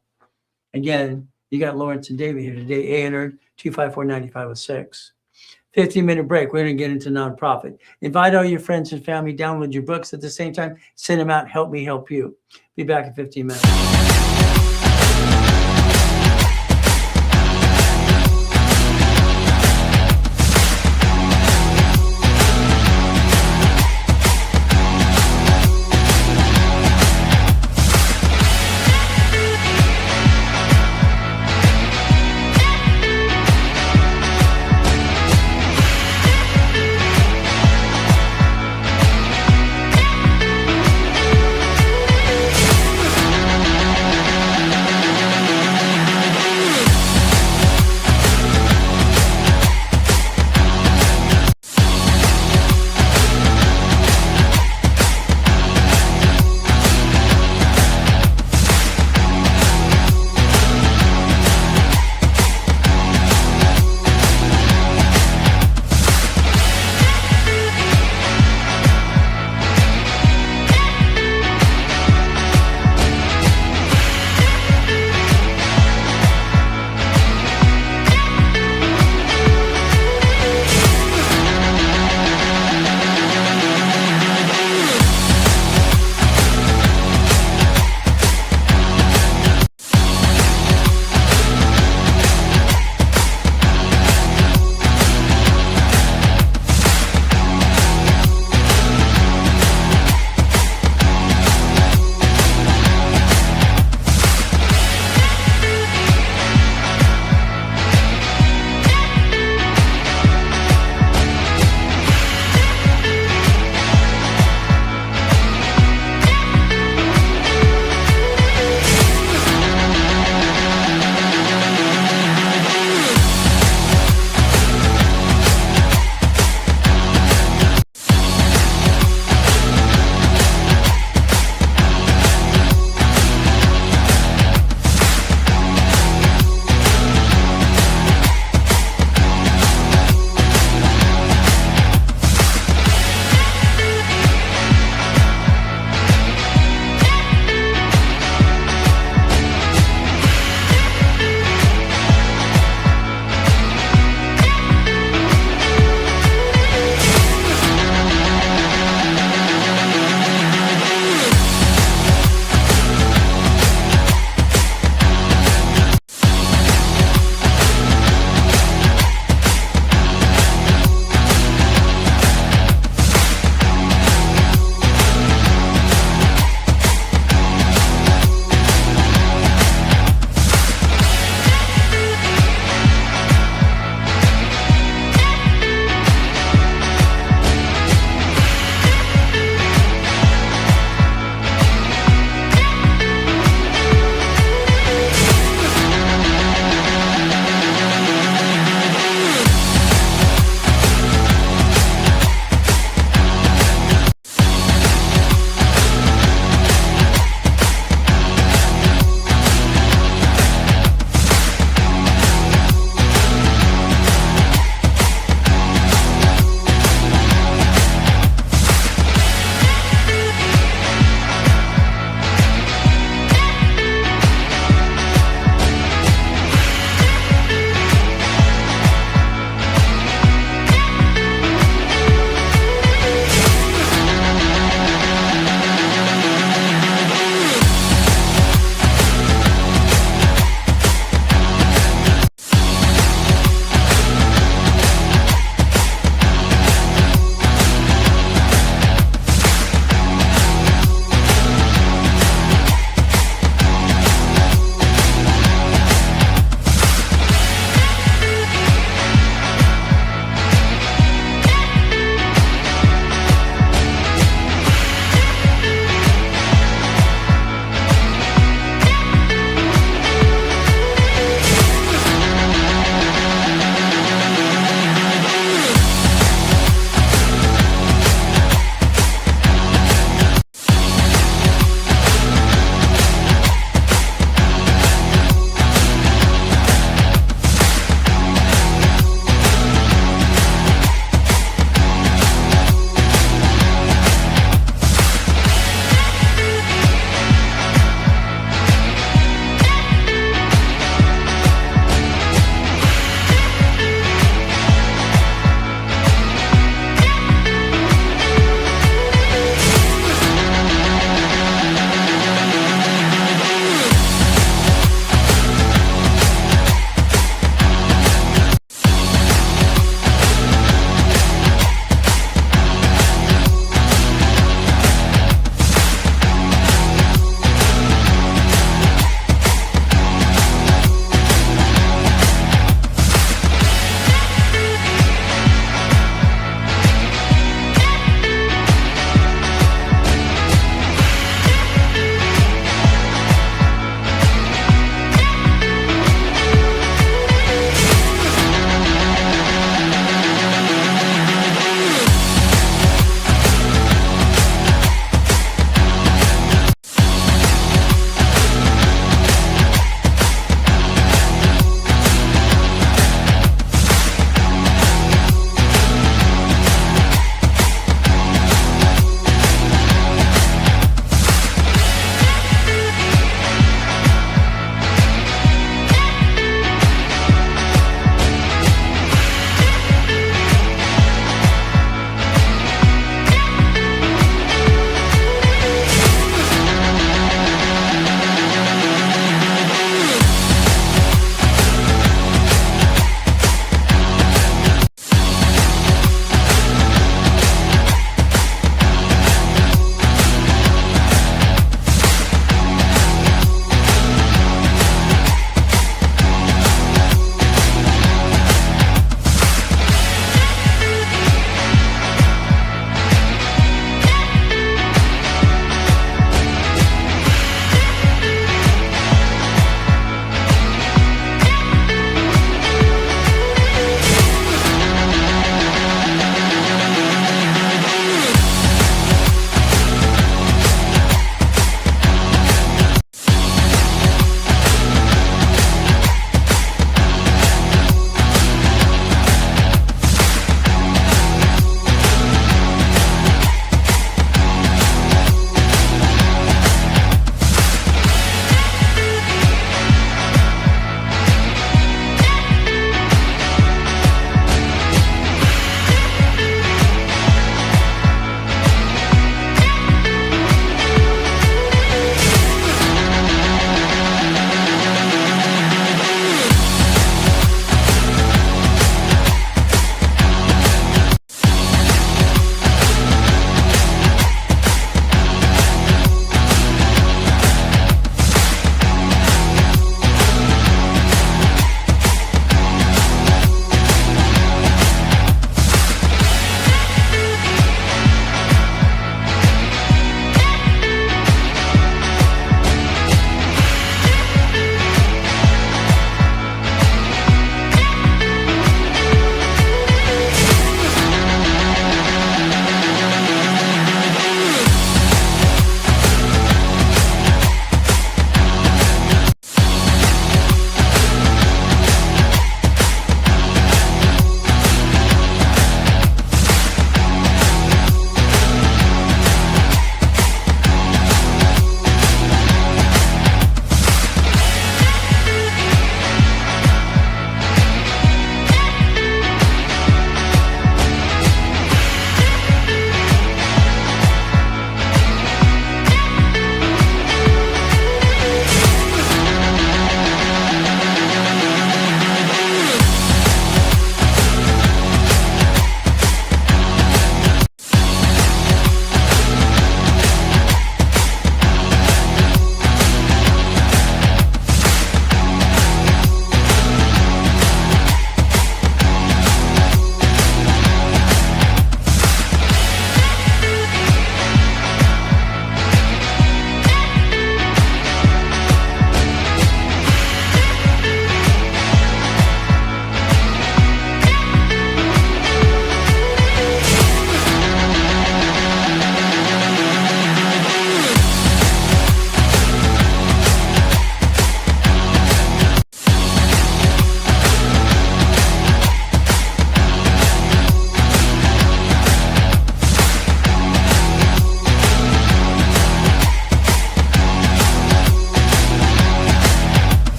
Again, you got Lawrence and David here today, 800-254-9506. 15-minute break. We're going to get into nonprofit. Invite all your friends and family. Download your books at the same time. Send them out. Help me help you. Be back in 15 minutes.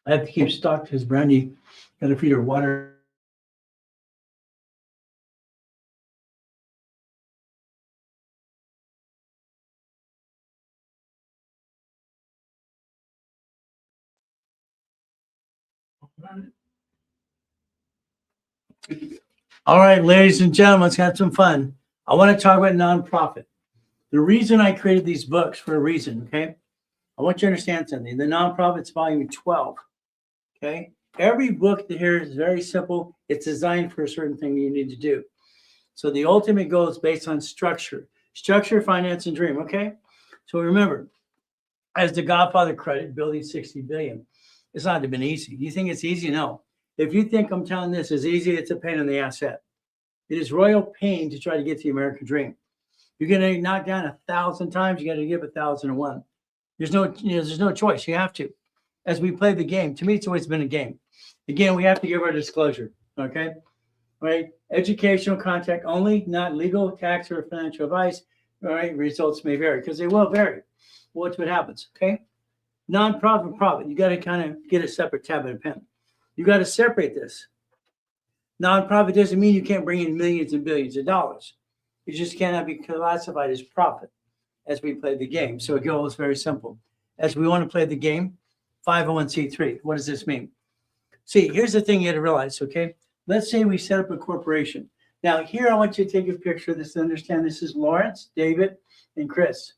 I have to keep stock because Brandy got to feed her water. All right, ladies and gentlemen, let's have some fun. I want to talk about nonprofit. The reason I created these books for a reason, okay? I want you to understand something. The Nonprofits, volume 12, okay? Every book here is very simple. It's designed for a certain thing you need to do. So the ultimate goal is based on structure, finance, and dream, okay? So remember, as the Godfather credit, building 60 billion, it's not been easy. You think it's easy? No. If you think I'm telling this is easy, it's a pain in the asset. It is royal pain to try to get to the American dream. You're going to knock down 1,000 times. You got to give 1,001. There's no choice. You have to. As we play the game, to me, it's always been a game. Again, we have to give our disclosure. Okay, right? Educational contact only, not legal, tax, or financial advice. All right, results may vary because they will vary. Watch what happens. Okay, nonprofit, profit. You got to kind of get a separate tab and a pen. You got to separate this. Nonprofit doesn't mean you can't bring in millions and billions of dollars. It just cannot be classified as profit as we play the game. So the goal is very simple. As we want to play the game, 501c3. What does this mean? See, here's the thing you got to realize, okay? Let's say we set up a corporation. Now, here I want you to take a picture of this to understand this is Lawrence, David, and Chris.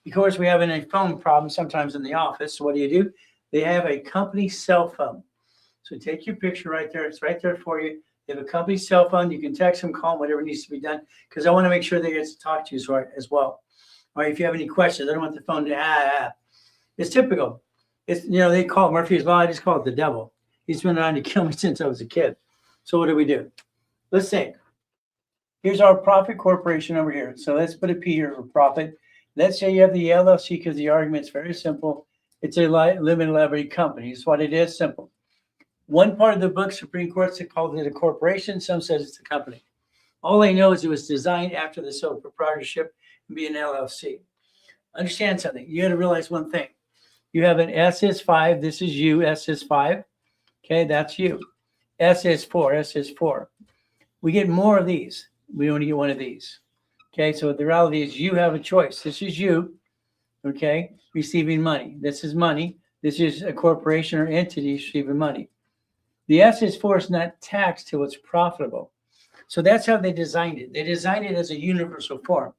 Because we have a phone problem sometimes in the office. So what do? They have a company cell phone. So take your picture right there. It's right there for you. They have a company cell phone. You can text them, call them, whatever needs to be done. Because I want to make sure they get to talk to you as well. All right, if you have any questions, I don't want the phone to It's typical. It's they call it Murphy's Law. I just call it the devil. He's been trying to kill me since I was a kid. So what do? Let's think. Here's our profit corporation over here. So let's put a P here for profit. Let's say you have the LLC because the argument's very simple. It's a limited liability company. It's what it is, simple. One part of the book, Supreme Court called it a corporation. Some says it's a company. All I know is it was designed after the sole proprietorship and be an LLC. Understand something. You got to realize one thing. You have an S is 5. This is you. S is 5. Okay, that's you. S is 4. S is 4. We get more of these. We only get one of these. Okay, so the reality is you have a choice. This is you, okay, receiving money. This is money. This is a corporation or entity receiving money. The S is 4 is not taxed till it's profitable. So that's how they designed it. They designed it as a universal form.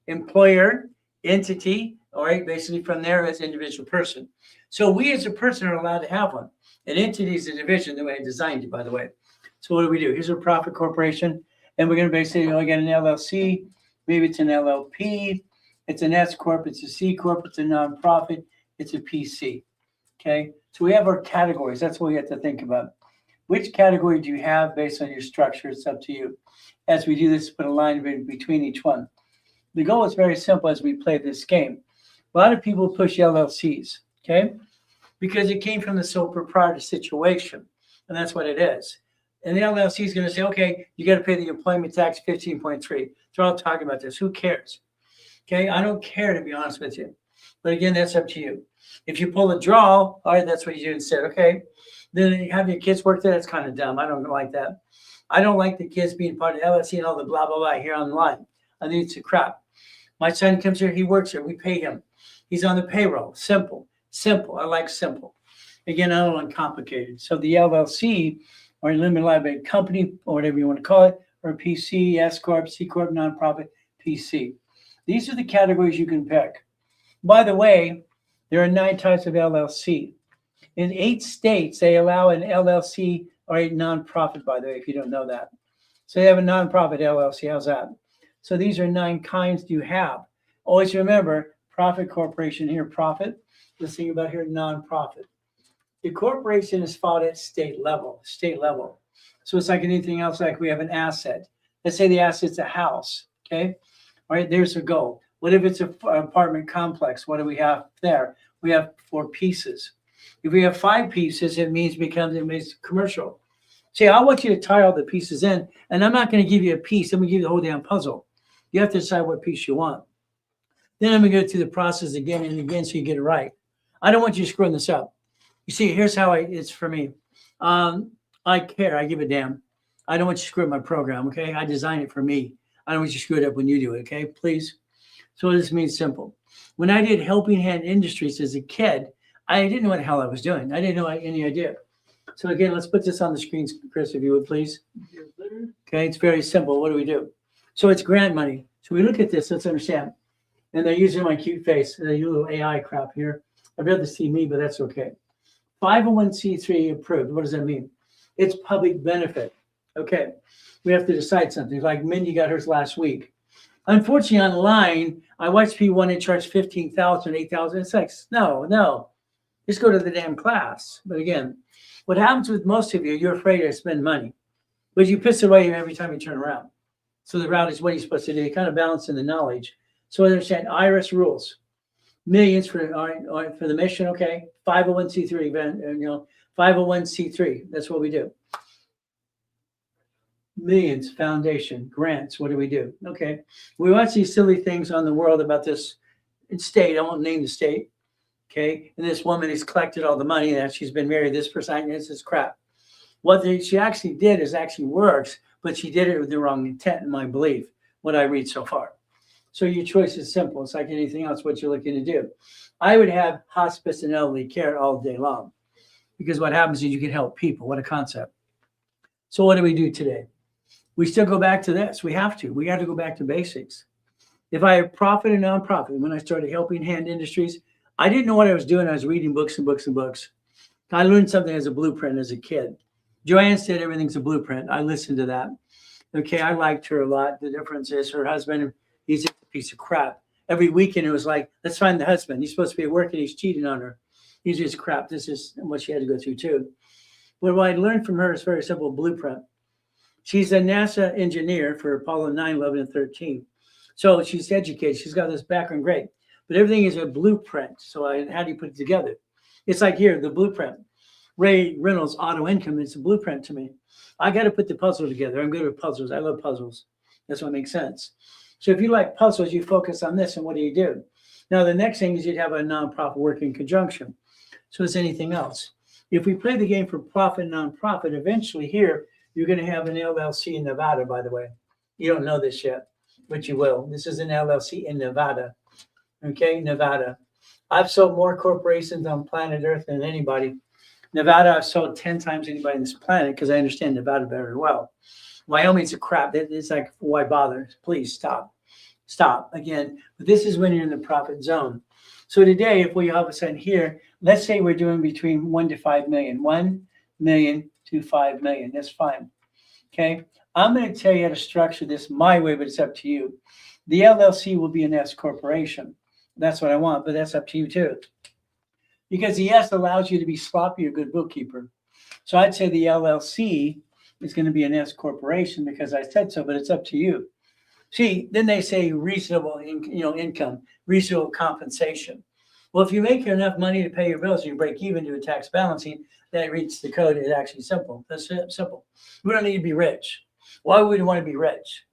Employer, entity, all right, basically from there as individual person. So we as a person are allowed to have one. An entity is a division the way I designed it, by the way. So what do? Here's a profit corporation, and we're going to basically get an LLC. Maybe it's an LLP. It's an S corp. It's a C corp. It's a nonprofit. It's a PC. Okay. So we have our categories. That's what we have to think about. Which category do you have based on your structure? It's up to you. As we do this, put a line between each one. The goal is very simple as we play this game. A lot of people push LLCs, okay? Because it came from the sole proprietor situation, and that's what it is. And the LLC is going to say, okay, you got to pay the employment tax 15.3. They're all talking about this. Who cares? Okay, I don't care, to be honest with you. But again, that's up to you. If you pull a draw, all right, that's what you do instead. Okay, then you have your kids work there. That's kind of dumb. I don't like that. I don't like the kids being part of LLC and all the blah, blah, blah here online. I think it's a crap. My son comes here. He works here. We pay him. He's on the payroll. Simple. I like simple. Again, I don't want complicated. So the LLC or limited liability company or whatever you want to call it, or PC, S corp, C corp, nonprofit, PC. These are the categories you can pick. By the way, there are 9 types of LLC. In 8 states, they allow an LLC or a nonprofit, by the way, if you don't know that. So they have a nonprofit LLC. How's that? So these are 9 kinds you have. Always remember, profit corporation here, profit. Let's think about here, nonprofit. The corporation is filed at state level. So it's like anything else, like we have an asset. Let's say the asset's a house, okay? All right, there's a goal. What if it's an apartment complex? What do we have there? We have 4 pieces. If we have 5 pieces, it means it makes commercial. See, I want you to tie all the pieces in, and I'm not going to give you a piece. I'm going to give you the whole damn puzzle. You have to decide what piece you want. Then I'm going to go through the process again and again so you get it right. I don't want you screwing this up. You see, here's how it's for me. I care. I give a damn. I don't want you to screw up my program, okay? I design it for me. I don't want you to screw it up when you do it, okay? Please. So this means simple. When I did Helping Hand Industries as a kid, I didn't know what the hell I was doing. I didn't know any idea. So again, let's put this on the screen, Chris, if you would, please. Okay, it's very simple. What do we do? So it's grant money. So we look at this, let's understand. And they're using my cute face. They do a little AI crap here. I'd rather see me, but that's okay. 501c3 approved. What does that mean? It's public benefit. Okay, we have to decide something. Like Mindy got hers last week. Unfortunately, online, I watched people want to charge $15,000, $8,000. It's like, no, just go to the damn class. But again, what happens with most of you, you're afraid to spend money, but you piss away every time you turn around. So the route is what you're supposed to do. You kind of balance in the knowledge. So understand IRS rules. Millions for the mission, okay? 501c3 event, 501c3. That's what we do. Millions, foundation, grants. What do we do? Okay. We watch these silly things on the world about this state. I won't name the state. Okay. And this woman has collected all the money that she's been married. This person, this is crap. What she actually did is actually works, but she did it with the wrong intent, in my belief, what I read so far. So your choice is simple. It's like anything else, what you're looking to do. I would have hospice and elderly care all day long, because what happens is you can help people. What a concept. So what do we do today? We still go back to this. We have to. We got to go back to basics. If I have profit and nonprofit, when I started Helping Hand Industries, I didn't know what I was doing. I was reading books and books and books. I learned something as a blueprint as a kid. Joanne said everything's a blueprint. I listened to that. Okay, I liked her a lot. The difference is her husband, he's a piece of crap. Every weekend it was like, let's find the husband. He's supposed to be at work and he's cheating on her. He's just crap. This is what she had to go through too. But what I learned from her is very simple blueprint. She's a NASA engineer for Apollo 9, 11, and 13. So she's educated. She's got this background, great. But everything is a blueprint. So how do you put it together? It's like here, the blueprint. Reynolds auto income is a blueprint to me. I got to put the puzzle together. I'm good with puzzles. I love puzzles. That's what makes sense. So if you like puzzles, you focus on this, and what do you do? Now, the next thing is you'd have a nonprofit work in conjunction. So it's anything else. If we play the game for profit and nonprofit, eventually here, you're going to have an LLC in Nevada, by the way. You don't know this yet, but you will. This is an LLC in Nevada. Okay, Nevada. I've sold more corporations on planet Earth than anybody. Nevada, I've sold 10 times anybody on this planet because I understand Nevada very well. Wyoming's a crap. It's like, why bother? Please stop. Stop. Again, but this is when you're in the profit zone. So today, if we all of a sudden here, let's say we're doing between 1 to 5 million. 1 million to 5 million. That's fine. Okay. I'm going to tell you how to structure this my way, but it's up to you. The LLC will be an S corporation. That's what I want, but that's up to you too. Because the S allows you to be sloppy or good bookkeeper. So I'd say the LLC is going to be an S corporation because I said so, but it's up to you. See, then they say reasonable income, reasonable compensation. Well, if you make enough money to pay your bills, you break even to a tax balancing, that reads the code. It's actually simple. That's it, simple. We don't need to be rich. Why would we want to be rich?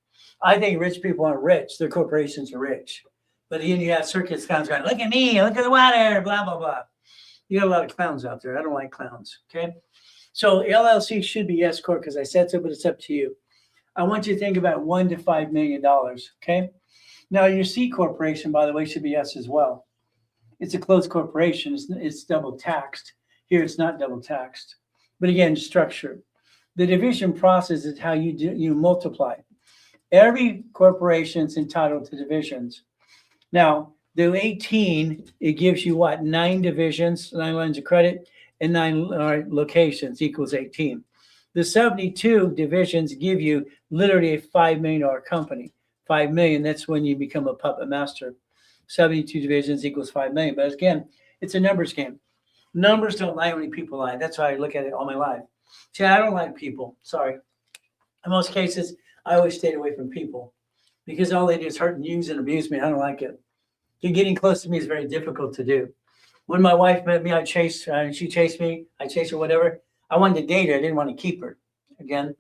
I think rich people aren't rich. Their corporations are rich. But then you have circus clowns going, look at me, look at the water, blah, blah, blah. You got a lot of clowns out there. I don't like clowns, okay? So LLC should be S Corp because I said so, but it's up to you. I want you to think about $1 to $5 million, okay? Now, your C corporation, by the way, should be S as well. It's a closed corporation. It's double taxed. Here, it's not double taxed. But again, structure. The division process is how you multiply. Every corporation is entitled to divisions. Now, the 18, it gives you what? 9 divisions, 9 lines of credit, and 9 locations equals 18. The 72 divisions give you literally a $5 million company. 5 million, that's when you become a puppet master. 72 divisions equals 5 million. But again, it's a numbers game. Numbers don't lie when people lie. That's how I look at it all my life. See, I don't like people. Sorry. In most cases, I always stayed away from people because all they do is hurt and use and abuse me. I don't like it. Getting close to me is very difficult to do. When my wife met me, I chased her, she chased me, I chased her, whatever. I wanted to date her. I didn't want to keep her again.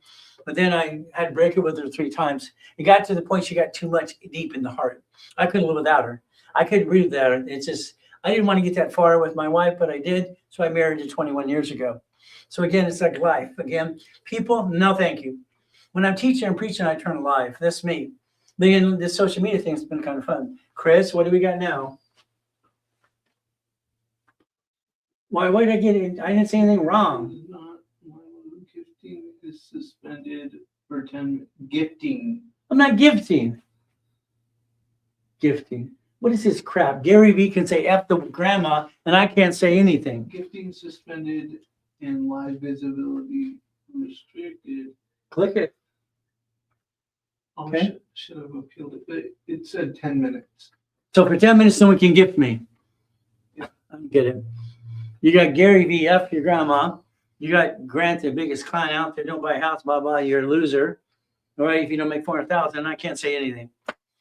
But then I had to break it with her 3 times. It got to the point she got too much deep in the heart. I couldn't live without her. I couldn't breathe without her. It's just, I didn't want to get that far with my wife, but I did. So I married her 21 years ago. So again, it's like life. Again, people, no thank you. When I'm teaching and preaching, I turn live. That's me. But again, this social media thing's been kind of fun. Chris, what do we got now? Why did I get it? I didn't say anything wrong. Gifting is suspended for 10 gifting. I'm not gifting. Gifting. What is this crap? Gary Vee can say F the grandma, and I can't say anything. Gifting suspended and live visibility restricted. Click it. Oh, Okay. should have appealed it, but it said 10 minutes. So for 10 minutes, someone can gift me. Yeah. I don't get it. You got Gary Vee, F your grandma. You got Grant, the biggest client out there. Don't buy a house, blah, blah. You're a loser. All right. If you don't make 400,000, I can't say anything.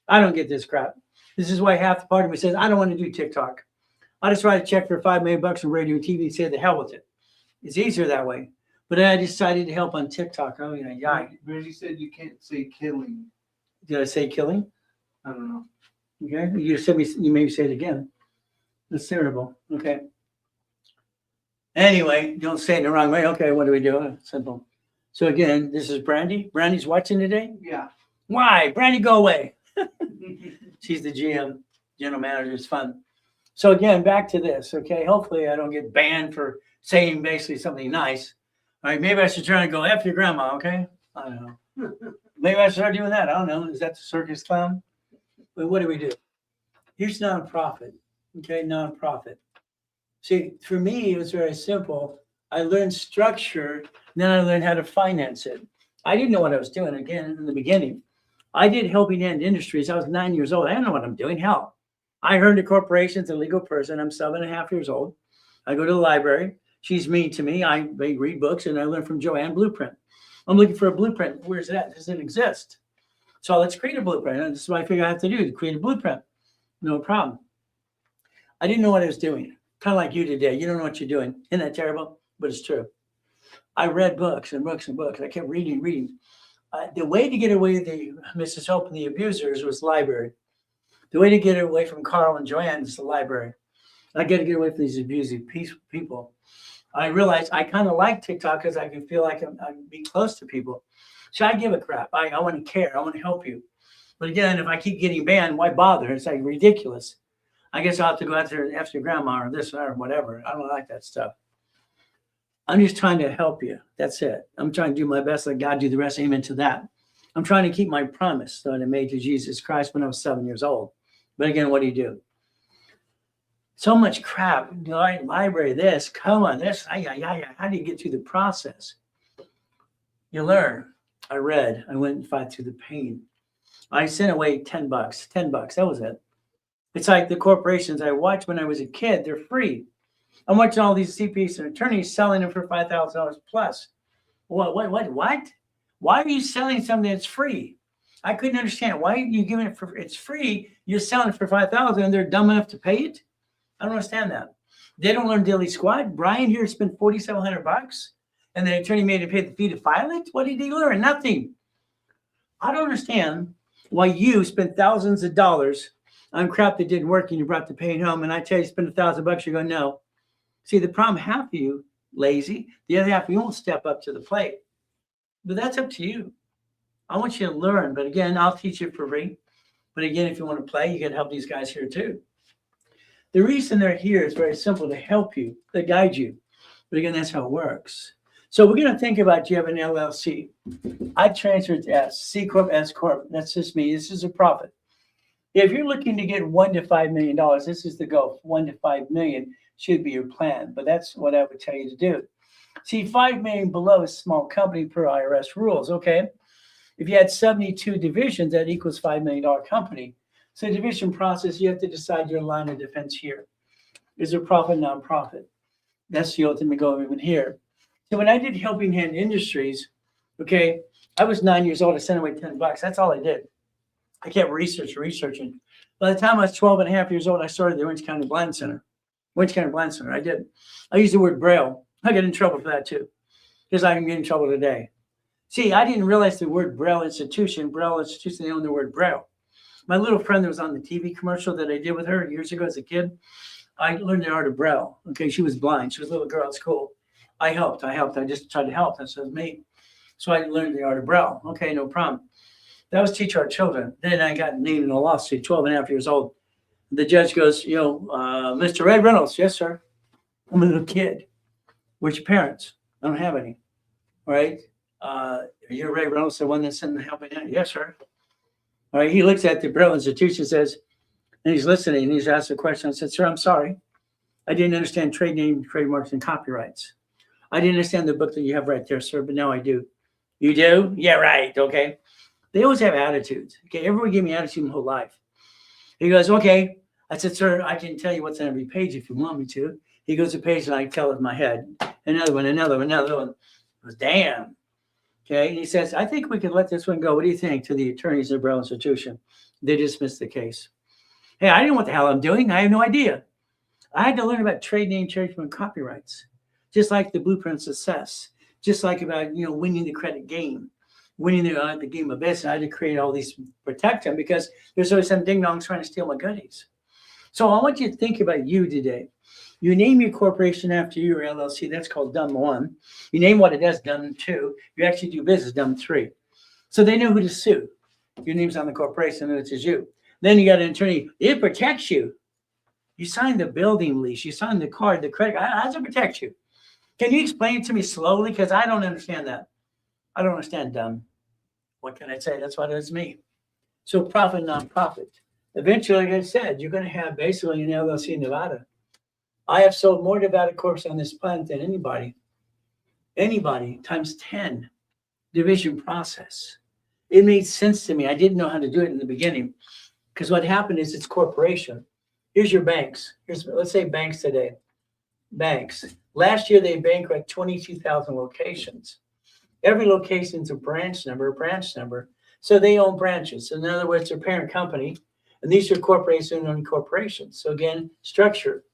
I don't get this crap. This is why half the part of me says, I don't want to do TikTok. I just write a check for $5 million on radio and TV and say the hell with it. It's easier that way. But I decided to help on TikTok. Oh, yeah. Reggie said you can't say killing. Did I say killing? I don't know. Okay. You said you maybe say it again. That's terrible. Okay. Anyway, don't say it in the wrong way. Okay, what do we do? Simple. So again, this is Brandy. Brandy's watching today. Yeah. Why? Brandy, go away. She's the GM, general manager. It's fun. So again, back to this. Okay. Hopefully I don't get banned for saying basically something nice. All right. Maybe I should try to go F your grandma. Okay. I don't know. Maybe I should start doing that. I don't know. Is that the circus clown? But what do we do? Here's nonprofit. Okay. Nonprofit. See, for me, it was very simple. I learned structure, then I learned how to finance it. I didn't know what I was doing again in the beginning. I did helping hand industries. I was 9 years old. I didn't know what I'm doing. Hell, I heard the corporation's a legal person. I'm 7.5 years old. I go to the library. She's mean to me. I read books and I learn from Joanne Blueprint. I'm looking for a blueprint. Where's that? Does it exist? So let's create a blueprint. And this is what I figure I have to do to create a blueprint. No problem. I didn't know what I was doing. Kind of like you today. You don't know what you're doing. Isn't that terrible? But it's true. I read books and books and books. I kept reading. The way to get away with the Mrs. Hope and the abusers was library. The way to get away from Carl and Joanne is the library. I got to get away from these abusive people. I realized I kind of like TikTok because I can feel like I'm being close to people. So I give a crap. I want to care. I want to help you. But again, if I keep getting banned, why bother? It's like ridiculous. I guess I'll have to go out there after grandma or this or whatever. I don't like that stuff. I'm just trying to help you. That's it. I'm trying to do my best. Let God do the rest. Amen to that. I'm trying to keep my promise that I made to Jesus Christ when I was 7 years old. But again, what do you do? So much crap. Library, this, come on, this. How do you get through the process? You learn. I read. I went and fought through the pain. I sent away $10. $10. That was it. It's like the corporations I watched when I was a kid. They're free. I'm watching all these CPAs and attorneys selling them for $5,000 plus. What? Why are you selling something that's free? I couldn't understand. Why are you giving it for? It's free. You're selling it for $5,000, and they're dumb enough to pay it. I don't understand that. They don't learn daily squad. Brian here spent $4,700, and the attorney made him pay the fee to file it. What did he learn? Nothing. I don't understand why you spent thousands of dollars on crap that didn't work, and you brought the pain home. And I tell you, spend $1,000, you're going, no. See, the problem, half of you lazy, the other half of you won't step up to the plate. But that's up to you. I want you to learn. But again, I'll teach you for free. But again, if you want to play, you can help these guys here too. The reason they're here is very simple, to help you, to guide you. But again, that's how it works. So we're going to think about, you have an LLC. I transferred to S, C Corp, S Corp. That's just me. This is a profit. If you're looking to get $1 to $5 million, this is the goal. 1 to 5 million should be your plan. But that's what I would tell you to do. See, 5 million below is small company per IRS rules. Okay. If you had 72 divisions, that equals $5 million company. So division process, you have to decide your line of defense here. Is there profit, non-profit? That's the ultimate goal even here. So when I did Helping Hand Industries, okay, I was 9 years old. I sent away $10. That's all I did. I kept researching. By the time I was 12.5 years old, I started the Orange County Blind Center. I did. I used the word Braille. I got in trouble for that too, because I can get in trouble today. See, I didn't realize the word Braille Institution, they own the word Braille. My little friend that was on the TV commercial that I did with her years ago as a kid, I learned the art of Braille. Okay, she was blind. She was a little girl at school. I helped. I just tried to help. That's what me. So I learned the art of Braille. Okay, no problem. That was teach our children. Then I got named in a lawsuit, 12 and a half years old. The judge goes, Mr. Red Reynolds. Yes, sir. I'm a little kid. Where's your parents? I don't have any. All right. You're Ray Reynolds, the one that's in the helping hand? Yes, sir. All right. He looks at the Braille Institution, says, and he's listening, and he's asked a question. I said, sir, I'm sorry. I didn't understand trade name, trademarks, and copyrights. I didn't understand the book that you have right there, sir, but now I do. You do? Yeah, right. Okay. They always have attitudes. Okay. Everyone gave me attitude my whole life. He goes, okay. I said, sir, I can tell you what's on every page if you want me to. He goes to page and I tell it in my head. Another one. I goes, damn. Okay. And he says, I think we could let this one go. What do you think? To the attorneys at the Braille Institution. They dismissed the case. Hey, I didn't know what the hell I'm doing. I have no idea. I had to learn about trade name, trademark, and copyrights, just like the blueprint success, just like about, winning the credit game, winning the game of business. I had to create all these, protect them, because there's always some ding-dongs trying to steal my goodies. So I want you to think about you today. You name your corporation after your LLC. That's called dumb 1. You name what it does, dumb 2. You actually do business, dumb 3. So they know who to sue. Your name's on the corporation, and it's you. Then you got an attorney. It protects you. You signed the building lease. You signed the card, the credit. How does it protect you? Can you explain it to me slowly? Because I don't understand that. I don't understand dumb. What can I say? That's what it is me. So profit, non-profit. Eventually, like I said, you're going to have basically an LLC in Nevada. I have sold more Nevada Corps on this planet than anybody. Anybody times 10 division process. It made sense to me. I didn't know how to do it in the beginning. Because what happened is it's corporation. Here's your banks. Let's say banks today. Banks. Last year, they bankrupt 22,000 locations. Every location is a branch number. So they own branches. So in other words, their parent company. And these are corporations owning corporations. So again, structure.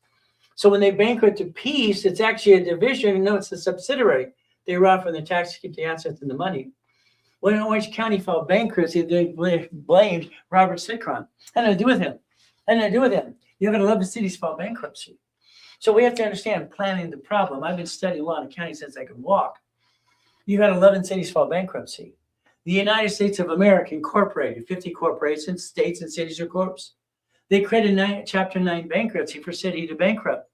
So when they bankrupt a piece, it's actually a division. No, it's a subsidiary. They rob from the tax to keep the assets and the money. When Orange County filed bankruptcy, they blamed Robert Sitcron. Had nothing to do with him. Had nothing to do with him. You have 11 cities file bankruptcy. So we have to understand planning the problem. I've been studying law in the county since I could walk. You've had 11 cities file bankruptcy. The United States of America incorporated 50 corporations, states, and cities or corps. They created Chapter 9 bankruptcy for city to bankrupt.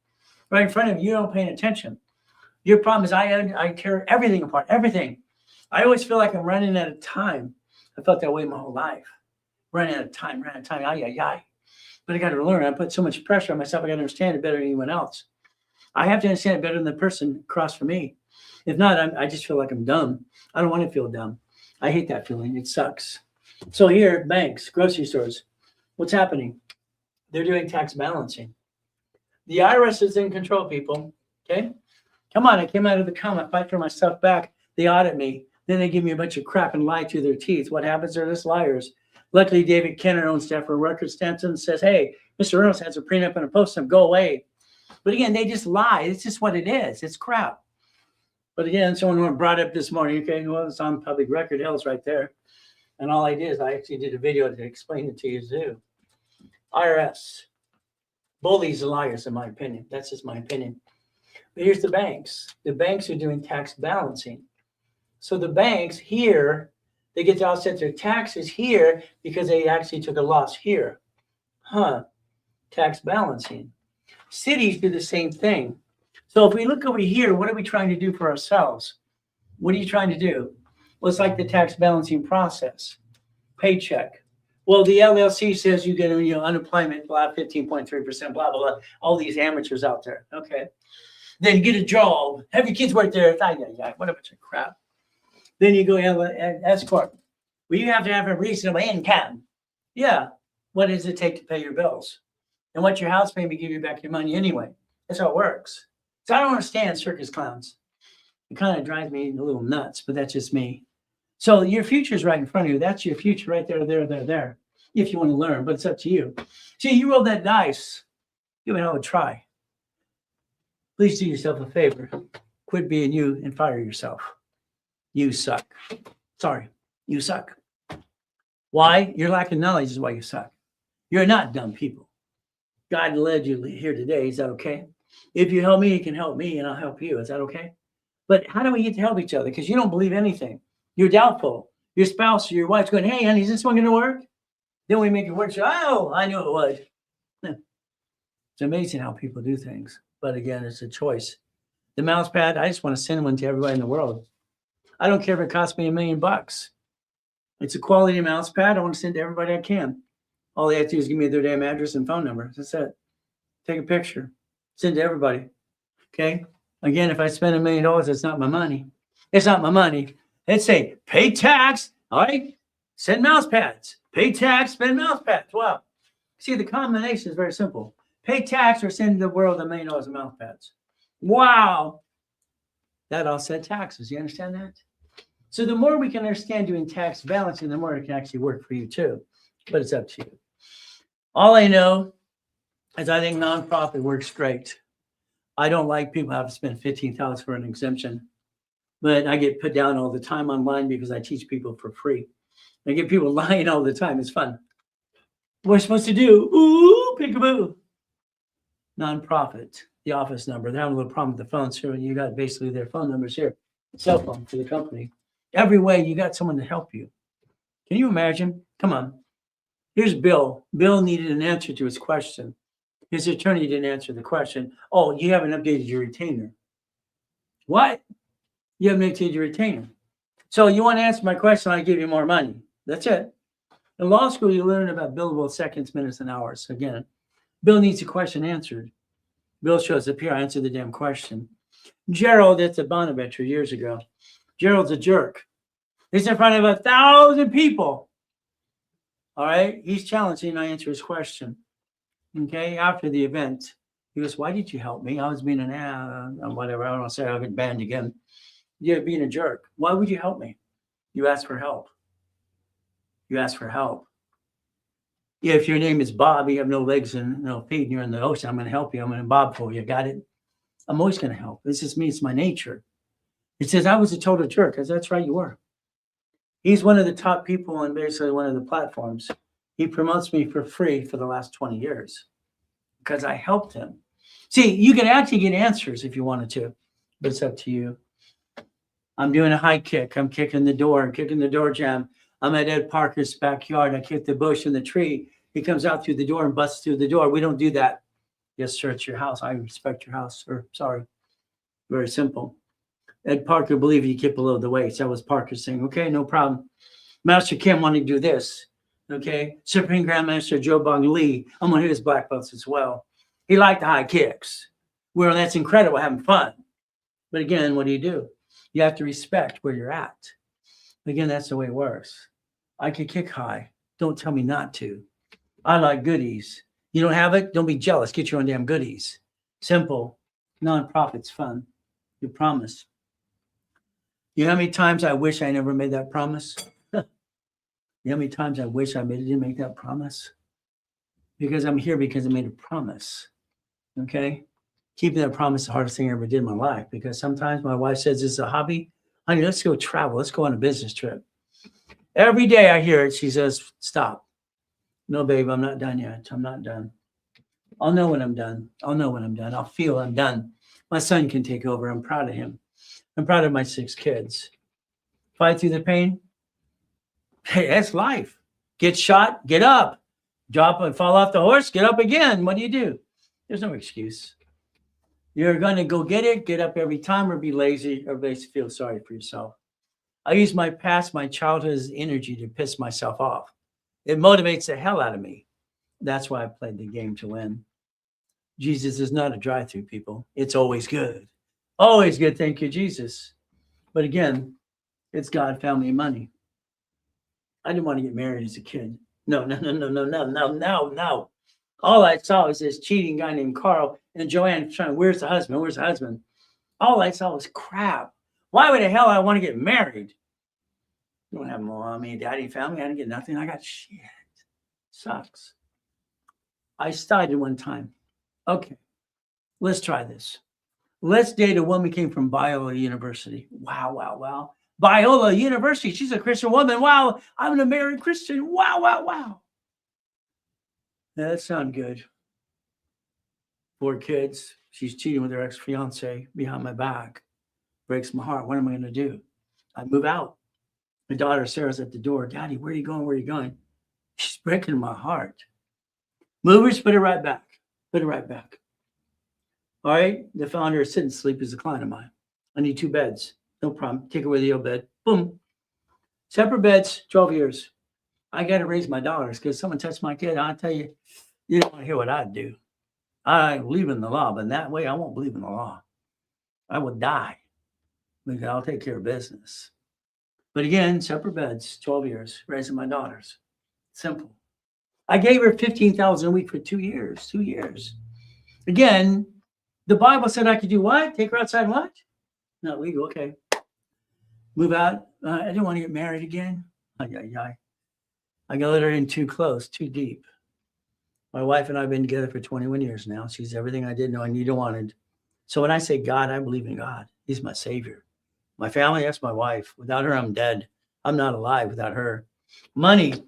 Right in front of you, don't pay attention. Your problem is I tear everything apart, everything. I always feel like I'm running out of time. I felt that way my whole life. Running out of time. But I got to learn. I put so much pressure on myself. I got to understand it better than anyone else. I have to understand it better than the person across from me. If not, I just feel like I'm dumb. I don't want to feel dumb. I hate that feeling. It sucks. So here, banks, grocery stores, what's happening? They're doing tax balancing. The IRS is in control, people. Okay? Come on, I came out of the coma. I fight for my stuff back. They audit me. Then they give me a bunch of crap and lie through their teeth. What happens? They're just liars. Luckily, David Kenner owns Stafford Record Stanton and says, hey, Mr. Reynolds has a prenup and a post-up. Go away. But again, they just lie. It's just what it is. It's crap. But again, someone brought up this morning, okay, well, it's on public record. Hell's right there. And all I did is I actually did a video to explain it to you too. IRS. Bullies and liars, in my opinion. That's just my opinion. But here's the banks. The banks are doing tax balancing. So the banks here, they get to offset their taxes here because they actually took a loss here. Tax balancing. Cities do the same thing. So if we look over here, what are we trying to do for ourselves? What are you trying to do? Well, it's like the tax balancing process. Paycheck. Well, the LLC says you get unemployment, blah, 15.3%, blah, blah, blah. All these amateurs out there. Okay. Then get a job. Have your kids work there. What a bunch of crap. Then you go S corp. Well, you have to have a reasonable income. Yeah. What does it take to pay your bills? And what your house payment give you back your money anyway. That's how it works. So I don't understand circus clowns. It kind of drives me a little nuts, but that's just me. So your future is right in front of you. That's your future right there. If you want to learn, but it's up to you. See, you roll that dice. Give it a try. Please do yourself a favor. Quit being you and fire yourself. You suck. Sorry, you suck. Why? Your lack of knowledge is why you suck. You're not dumb people. God led you here today. Is that okay? If you help me, you can help me, and I'll help you. Is that okay? But how do we get to help each other? Because you don't believe anything. You're doubtful. Your spouse or your wife's going, hey, honey, is this one going to work? Then we make it work. So, oh, I knew it would. It's amazing how people do things. But again, it's a choice. The mouse pad, I just want to send one to everybody in the world. I don't care if it costs me $1 million. It's a quality mouse pad. I want to send to everybody I can. All they have to do is give me their damn address and phone number. That's it. Take a picture. Send to everybody. Okay? Again, if I spend $1 million, it's not my money. It's not my money. Let's say pay tax. All right? Send mouse pads. Pay tax, spend mouse pads. Wow. See, the combination is very simple. Pay tax or send the world $1 million in mouse pads. Wow. That offset taxes. You understand that? So the more we can understand doing tax balancing, the more it can actually work for you too. But it's up to you. All I know is I think nonprofit works great. I don't like people have to spend $15,000 for an exemption, but I get put down all the time online because I teach people for free. I get people lying all the time. It's fun. What we're supposed to do? Ooh, peekaboo. Nonprofit, the office number. They're having a little problem with the phone, so you got basically their phone numbers here. Cell phone for the company. Every way you got someone to help you. Can you imagine? Come on. Here's Bill. Bill needed an answer to his question. His attorney didn't answer the question. Oh, you haven't updated your retainer. What? You haven't updated your retainer. So you want to answer my question, I give you more money. That's it. In law school, you learn about billable seconds, minutes, and hours. Again, Bill needs a question answered. Bill shows up here, I answered the damn question. Gerald, that's a Bonaventure years ago. Gerald's a jerk. He's in front of 1,000 people. All right, he's challenging, I answer his question. Okay, after the event, he goes, why did you help me? I was being whatever, I don't want to say I'll get banned again. You're being a jerk. Why would you help me? You asked for help. You asked for help. If your name is Bob, you have no legs and no feet, and you're in the ocean, I'm going to help you. I'm going to bob for you. Got it? I'm always going to help. This is me. It's my nature. It says I was a total jerk. Because that's right, you were. He's one of the top people on basically one of the platforms. He promotes me for free for the last 20 years because I helped him. See, you can actually get answers if you wanted to, but it's up to you. I'm doing a high kick. I'm kicking the door. I'm kicking the door jam. I'm at Ed Parker's backyard. I kick the bush and the tree. He comes out through the door and busts through the door. We don't do that. Yes, sir, it's your house. I respect your house, sir. Sorry. Very simple. Ed Parker believed you kick below the waist. That was Parker saying, okay, no problem. Master Kim wanted to do this. Okay. Supreme Grandmaster Joe Bong Lee. I'm one of his black belts as well. He liked the high kicks. Well, that's incredible, having fun. But again, what do? You have to respect where you're at. Again, that's the way it works. I could kick high. Don't tell me not to. I like goodies. You don't have it? Don't be jealous. Get your own damn goodies. Simple. Nonprofit's fun. You promise. You know how many times I wish I never made that promise? You know how many times I wish I didn't make that promise? Because I'm here because I made a promise. Okay? Keeping that promise is the hardest thing I ever did in my life because sometimes my wife says this is a hobby. Honey, let's go travel. Let's go on a business trip. Every day I hear it, she says, stop. No, babe, I'm not done yet. I'm not done. I'll know when I'm done. I'll know when I'm done. I'll feel I'm done. My son can take over. I'm proud of him. I'm proud of my 6 kids. Fight through the pain. Hey, that's life. Get shot, get up. Drop and fall off the horse, get up again. What do? There's no excuse. You're going to go get it, get up every time, or be lazy, or feel sorry for yourself. I use my past, my childhood as energy to piss myself off. It motivates the hell out of me. That's why I played the game to win. Jesus is not a drive-through, people. It's always good. Always good, thank you, Jesus. But again, it's God, family, and money. I didn't want to get married as a kid. No. All I saw was this cheating guy named Carl and Joanne trying, where's the husband? Where's the husband? All I saw was crap. Why would the hell I want to get married? You don't have mommy, daddy, family. I didn't get nothing. I got shit. Sucks. I started one time. Okay, let's try this. Let's date a woman who came from Biola University. Wow. Biola University. She's a Christian woman. Wow. I'm a married Christian. Wow. That sounds good. 4 kids. She's cheating with her ex-fiance behind my back. Breaks my heart. What am I going to do? I move out. My daughter Sarah's at the door. Daddy, where are you going? Where are you going? She's breaking my heart. Movers, put it right back. Put it right back. All right. The founder of Sit and Sleep is a client of mine. I need 2 beds. No problem. Take away the old bed. Boom. Separate beds, 12 years. I got to raise my daughters because someone touched my kid. I'll tell you, you don't want to hear what I'd do. I believe in the law, but in that way, I won't believe in the law. I will die because I'll take care of business. But again, separate beds, 12 years, raising my daughters. Simple. I gave her $15,000 a week for 2 years. 2 years. Again, the Bible said I could do what? Take her outside and what? Not legal. Okay. Move out. I didn't want to get married again. I got to let her in too close, too deep. My wife and I have been together for 21 years now. She's everything I didn't know I needed or wanted. So when I say God, I believe in God. He's my savior. My family, that's my wife. Without her, I'm dead. I'm not alive without her. Money,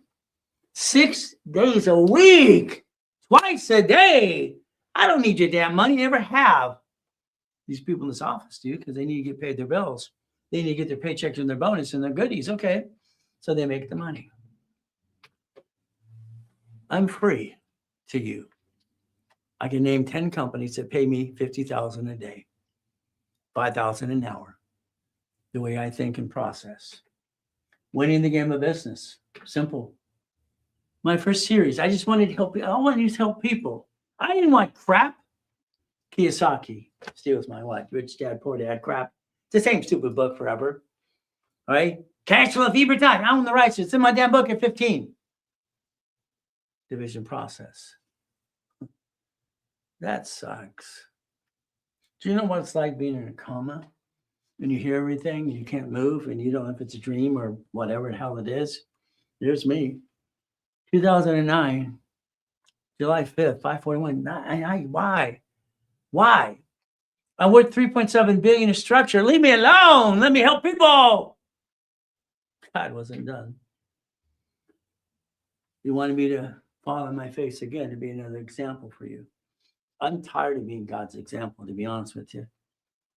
6 days a week, twice a day. I don't need your damn money. Never have. These people in this office do because they need to get paid their bills. They need to get their paychecks and their bonus and their goodies. Okay. So they make the money. I'm free to you. I can name 10 companies that pay me $50,000 a day, $5,000 an hour, the way I think and process. Winning the game of business. Simple. My first series, I just wanted to help. I wanted to help people. I didn't want crap. Kiyosaki steals my wife. Rich Dad, Poor Dad, crap. It's the same stupid book forever. All right? Cash flow, fever time. I own the rights. It's in my damn book at 15. Division process. That sucks. Do you know what it's like being in a coma? And you hear everything and you can't move and you don't know if it's a dream or whatever the hell it is. Here's me. 2009, July 5th, 5:41. Why? Why? I'm worth $3.7 billion in structure. Leave me alone. Let me help people. God wasn't done. You wanted me to fall on my face again to be another example for you. I'm tired of being God's example, to be honest with you.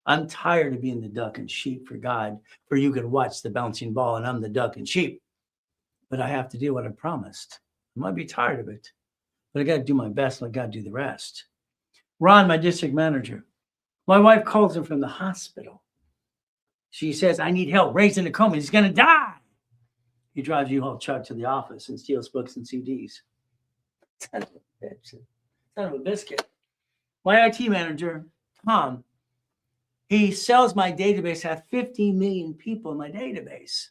I'm tired of being the duck and sheep for God, for you can watch the bouncing ball and I'm the duck and sheep. But I have to do what I promised. I might be tired of it, but I got to do my best. Let God do the rest. Ron, my district manager, my wife calls him from the hospital. She says, I need help raising a coma. He's going to die. He drives U-Haul truck to the office and steals books and CDs. Son of a bitch. Son of a biscuit. My IT manager, Tom, he sells my database. I have 50 million people in my database.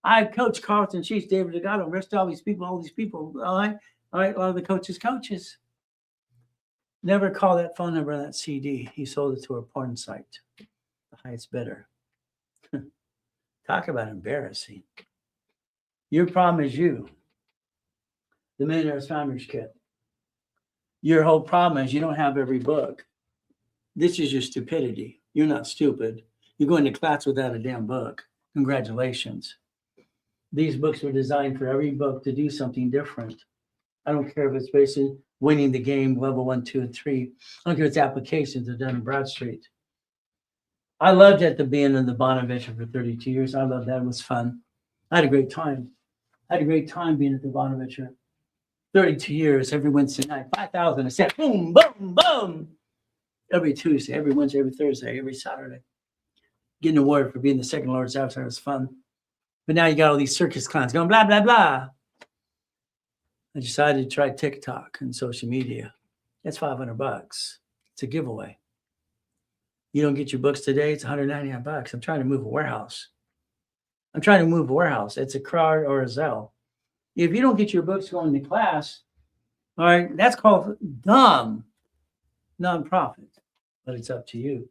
I coach Carlton Chiefs, David Delgado, rest all these people. All right. A lot of the coaches. Never call that phone number on that CD. He sold it to a porn site. The highest bidder. Talk about embarrassing. Your problem is you. The Millionaire's Founders Kit. Your whole problem is you don't have every book. This is your stupidity. You're not stupid. You're going to class without a damn book. Congratulations. These books were designed for every book to do something different. I don't care if it's basically winning the game, level 1, 2, and 3. I don't care if it's applications are done in Bradstreet. I loved at the being in the Bonaventure for 32 years. I loved that. It was fun. I had a great time. I had a great time being at the Bonaventure. 32 years, every Wednesday night, 5,000 a set. Boom, boom, boom. Every Tuesday, every Wednesday, every Thursday, every Saturday. Getting an award for being the second largest advertiser was fun. But now you got all these circus clowns going blah, blah, blah. I decided to try TikTok and social media. That's $500. It's a giveaway. You don't get your books today, it's $199. I'm trying to move a warehouse. It's a card or a Zelle. If you don't get your books going to class, all right, that's called dumb nonprofit. But it's up to you.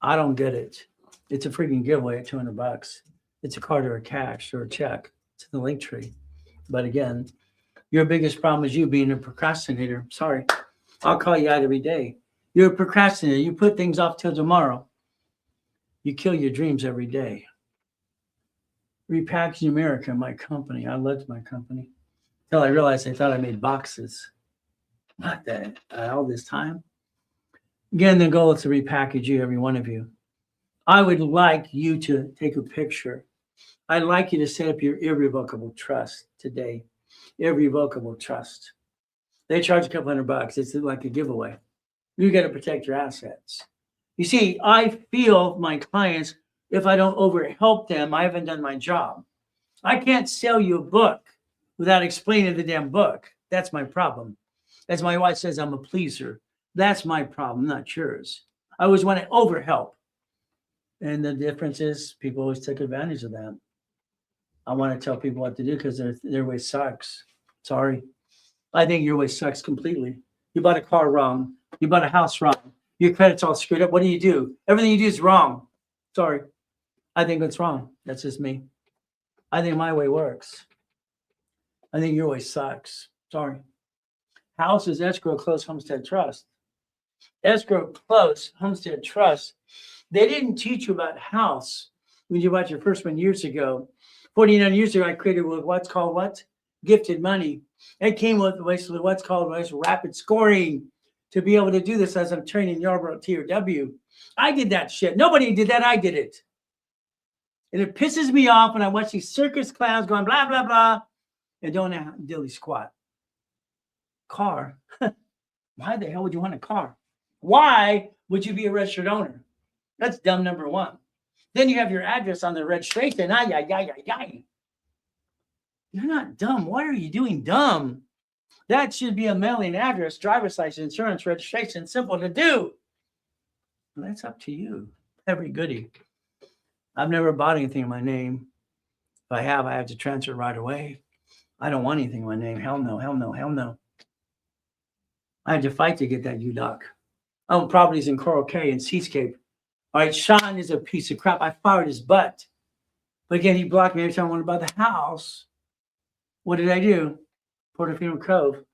I don't get it. It's a freaking giveaway at $200. It's a card or a cash or a check. It's in the link tree. But again, your biggest problem is you being a procrastinator. Sorry, I'll call you out every day. You're a procrastinator. You put things off till tomorrow. You kill your dreams every day. Repackaging America, my company. I loved my company until I realized they thought I made boxes. Not that all this time. Again, the goal is to repackage you, every one of you. I would like you to take a picture. I'd like you to set up your irrevocable trust today. Irrevocable trust. They charge a couple $100. It's like a giveaway. You got to protect your assets. You see, I feel my clients, if I don't overhelp them, I haven't done my job. I can't sell you a book without explaining the damn book. That's my problem. As my wife says, I'm a pleaser. That's my problem, not yours. I always want to overhelp. And the difference is people always take advantage of that. I want to tell people what to do because their way sucks. Sorry. I think your way sucks completely. You bought a car wrong. You bought a house wrong. Your credit's all screwed up. What do? Everything you do is wrong. Sorry. I think it's wrong. That's just me. I think my way works. I think your way sucks. Sorry. Houses, escrow, close, homestead, trust. Escrow, close, homestead, trust. They didn't teach you about house when you bought your first one years ago. 49 years ago, I created what's called what? Gifted money. It came with what's called rapid scoring to be able to do this as I'm training Yarborough TRW. I did that shit. Nobody did that. I did it. And it pisses me off when I watch these circus clowns going blah, blah, blah, and don't dilly squat. Car. Why the hell would you want a car? Why would you be a registered owner? That's dumb number one. Then you have your address on the registration. You're not dumb. Why are you doing dumb? That should be a mailing address, driver's license, insurance, registration. Simple to do. Well, that's up to you. Every goodie. I've never bought anything in my name. If I have to transfer it right away. I don't want anything in my name. Hell no, hell no, hell no. I had to fight to get that UDOC. I own properties in Coral Cay and Seascape. All right, Sean is a piece of crap. I fired his butt. But again, he blocked me every time I wanted to buy the house. What did I do? Portofino Cove.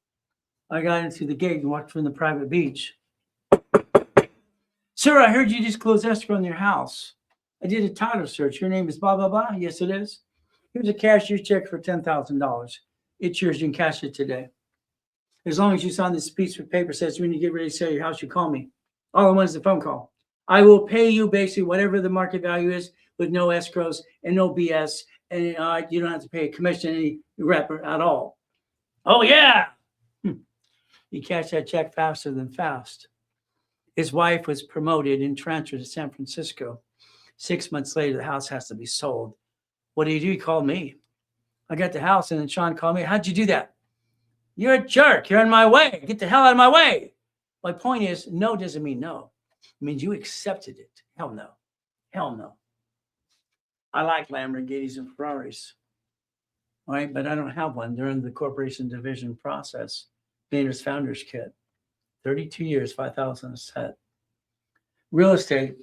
I got into the gate and walked from the private beach. Sir, I heard you just closed escrow on your house. I did a title search. Your name is blah, blah, blah. Yes, it is. Here's a cashier's check for $10,000. It's yours. You can cash it today. As long as you sign this piece of paper says when you get ready to sell your house, you call me. All I want is a phone call. I will pay you basically whatever the market value is with no escrows and no BS. And you don't have to pay a commission, any rep at all. Oh, yeah. He cashed that check faster than fast. His wife was promoted and transferred to San Francisco. 6 months later, the house has to be sold. What do? He called me. I got the house, and then Sean called me. How'd you do that? You're a jerk. You're in my way. Get the hell out of my way. My point is, no doesn't mean no. It means you accepted it. Hell no. Hell no. I like Lamborghinis and Ferraris. All right, but I don't have one. They're in the corporation division process. Vayner's Founders Kit. 32 years, 5,000 a set. Real estate.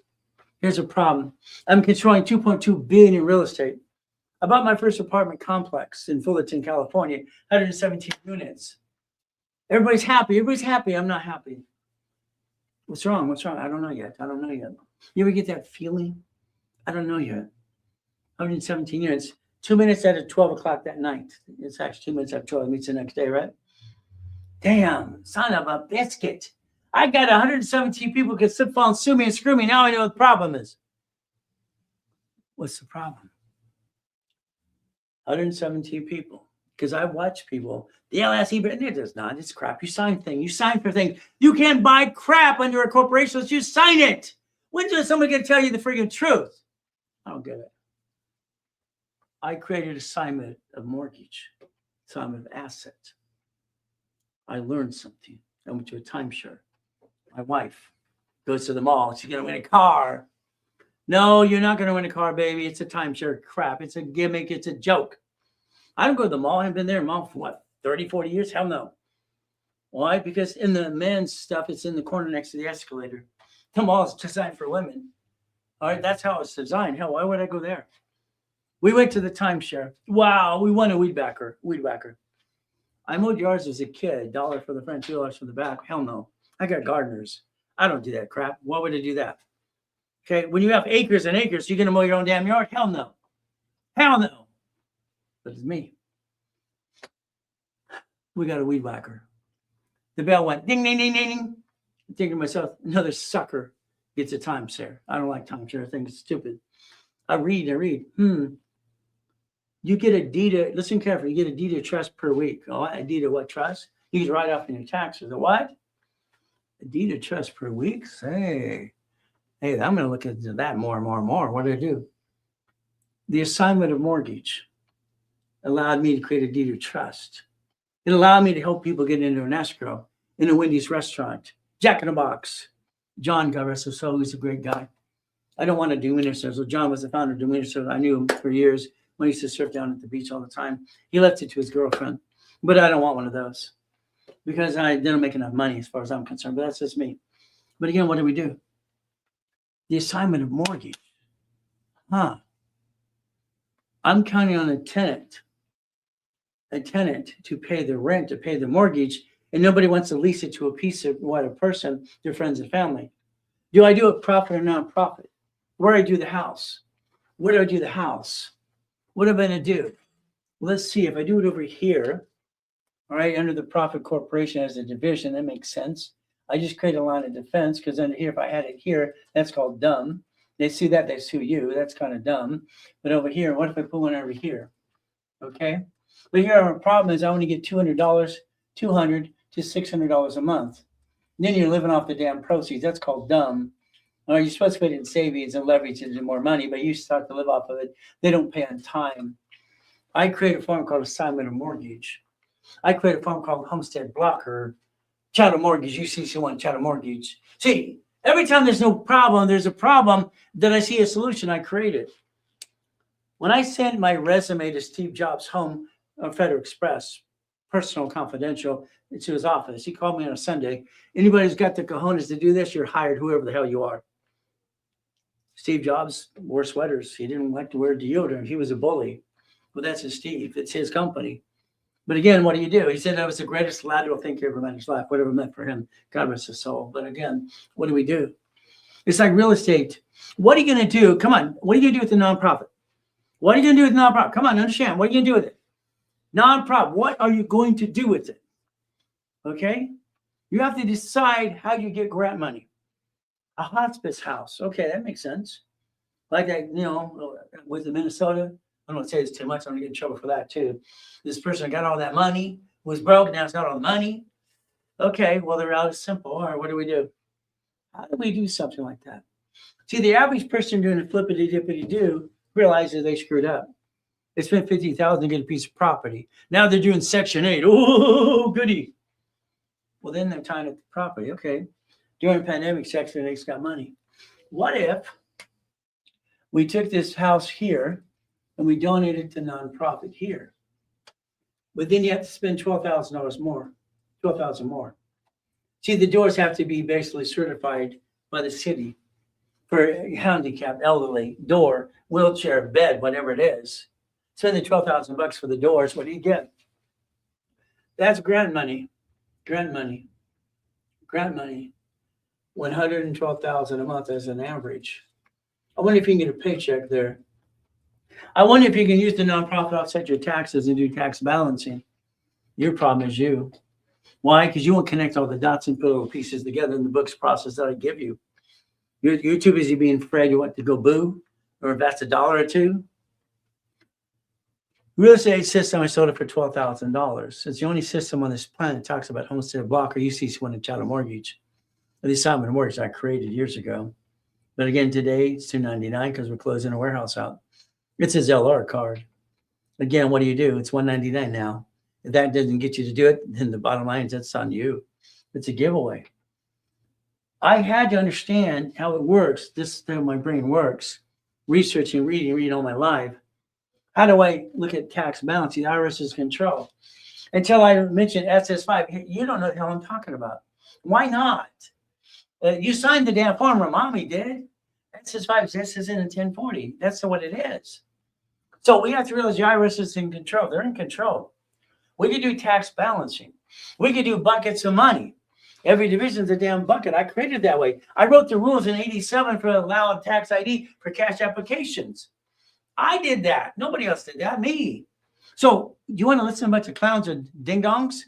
Here's a problem. I'm controlling $2.2 billion in real estate. I bought my first apartment complex in Fullerton, California, 117 units. Everybody's happy. Everybody's happy. I'm not happy. What's wrong? What's wrong? I don't know yet. I don't know yet. You ever get that feeling? I don't know yet. 117 units. 2 minutes after 12 o'clock that night. It's actually 2 minutes after 12. It meets the next day, right? Damn, son of a biscuit. I got 117 people who could slip, fall, and sue me and screw me. Now I know what the problem is. What's the problem? 117 people. Because I watch people. The LSE, but it does not. It's crap. You sign things. You sign for things. You can't buy crap under a corporation unless you sign it. When's somebody going to tell you the freaking truth? I don't get it. I created assignment of mortgage, assignment of asset. I learned something. I went to a timeshare. My wife goes to the mall. She's going to win a car. No, you're not going to win a car, baby. It's a timeshare crap. It's a gimmick. It's a joke. I don't go to the mall. I haven't been there in mall for what, 30, 40 years? Hell no. Why? Because in the men's stuff, it's in the corner next to the escalator. The mall is designed for women. All right, that's how it's designed. Hell, why would I go there? We went to the timeshare. Wow, we won a weed whacker. I mowed yards as a kid. $1 for the front, $2 for the back. Hell no. I got gardeners. I don't do that crap. Why would I do that? Okay, when you have acres and acres, you're going to mow your own damn yard? Hell no. Hell no. But it's me. We got a weed whacker. The bell went ding, ding, ding, ding, ding. I'm thinking to myself, another sucker gets a timeshare. I don't like timeshare. I think it's stupid. I read. You get a deed of, listen carefully, you get a deed of trust per week. Oh, a deed of what trust? You can write off in your taxes. A what? A deed of trust per week? Hey, I'm going to look into that more and more and more. What did I do? The assignment of mortgage allowed me to create a deed of trust. It allowed me to help people get into an escrow in a Wendy's restaurant, Jack in the Box. John, God rest his soul, he's a great guy. I don't want to do winter service. So John was the founder of the winter service. I knew him for years when he used to surf down at the beach all the time. He left it to his girlfriend, but I don't want one of those because I didn't make enough money as far as I'm concerned, but that's just me. But again, what do we do? The assignment of mortgage. I'm counting on a tenant to pay the rent, to pay the mortgage, and nobody wants to lease it to a piece of what a person, their friends and family. Do I do it profit or non-profit? Where do I do the house? Where do I do the house? What am I going to do? Let's see. If I do it over here, all right, under the profit corporation as a division, that makes sense. I just create a line of defense because under here, if I had it here, that's called dumb. They see that, they sue you. That's kind of dumb. But over here, what if I put one over here? Okay. But here our problem is I only get $200 to $600 a month. And then you're living off the damn proceeds. That's called dumb. Or you're supposed to put it in savings and leverage into more money, but you start to live off of it. They don't pay on time. I create a form called assignment of mortgage. I create a form called homestead block or chattel mortgage, UCC1 chattel mortgage. See, every time there's no problem, there's a problem that I see a solution, I create it. When I sent my resume to Steve Jobs' home on Federal Express, personal, confidential, to his office, he called me on a Sunday. Anybody who's got the cojones to do this, you're hired, whoever the hell you are. Steve Jobs wore sweaters. He didn't like to wear deodorant. He was a bully. Well, that's his Steve. It's his company. But again, what do you do? He said that was the greatest lateral thing he ever met in his life, whatever it meant for him. God rest his soul. But again, what do? It's like real estate. What are you going to do? Come on. What are you going to do with the nonprofit? What are you going to do with the nonprofit? Come on, understand. What are you going to do with it? Nonprofit. What are you going to do with it? Okay? You have to decide how you get grant money. A hospice house. Okay, that makes sense. Like that, with the Minnesota. I don't want to say this too much. I'm going to get in trouble for that too. This person got all that money, was broke, now it's got all the money. Okay, well, the route is simple. All right, what do? How do we do something like that? See, the average person doing a flippity-dippity-do realizes they screwed up. They spent $50,000 to get a piece of property. Now they're doing Section 8. Oh, goody. Well, then they're tying up the property. Okay. During the pandemic, Section 8's got money. What if we took this house here and we donated to nonprofit here? But then you have to spend $12,000 more, $12,000 more. See, the doors have to be basically certified by the city for handicapped, elderly, door, wheelchair, bed, whatever it is. Spend the $12,000 for the doors. What do you get? That's grant money. Grant money. $112,000 a month as an average. I wonder if you can get a paycheck there. I wonder if you can use the nonprofit to offset your taxes and do tax balancing. Your problem is you. Why? Because you won't connect all the dots and put little pieces together in the books process that I give you. You're too busy being afraid you want to go boo or invest $1 or $2. Real estate system, I sold it for $12,000. It's the only system on this planet that talks about homestead block or UCC1 and chattel mortgage. The assignment of mortgage I created years ago. But again, today it's $299 because we're closing a warehouse out. It's a LR card. Again, what do? It's $199 now. If that doesn't get you to do it, then the bottom line is that's on you. It's a giveaway. I had to understand how it works. This is how my brain works. Researching, reading all my life. How do I look at tax balancing? IRS's control. Until I mentioned SS5, you don't know the hell I'm talking about. Why not? You signed the damn form, or mommy did. SS5 is in a 1040. That's what it is. So we have to realize the IRS is in control. They're in control. We could do tax balancing. We could do buckets of money. Every division is a damn bucket. I created that way. I wrote the rules in 87 for allowing tax ID for cash applications. I did that. Nobody else did that. Me. So you want to listen to a bunch of clowns and ding-dongs?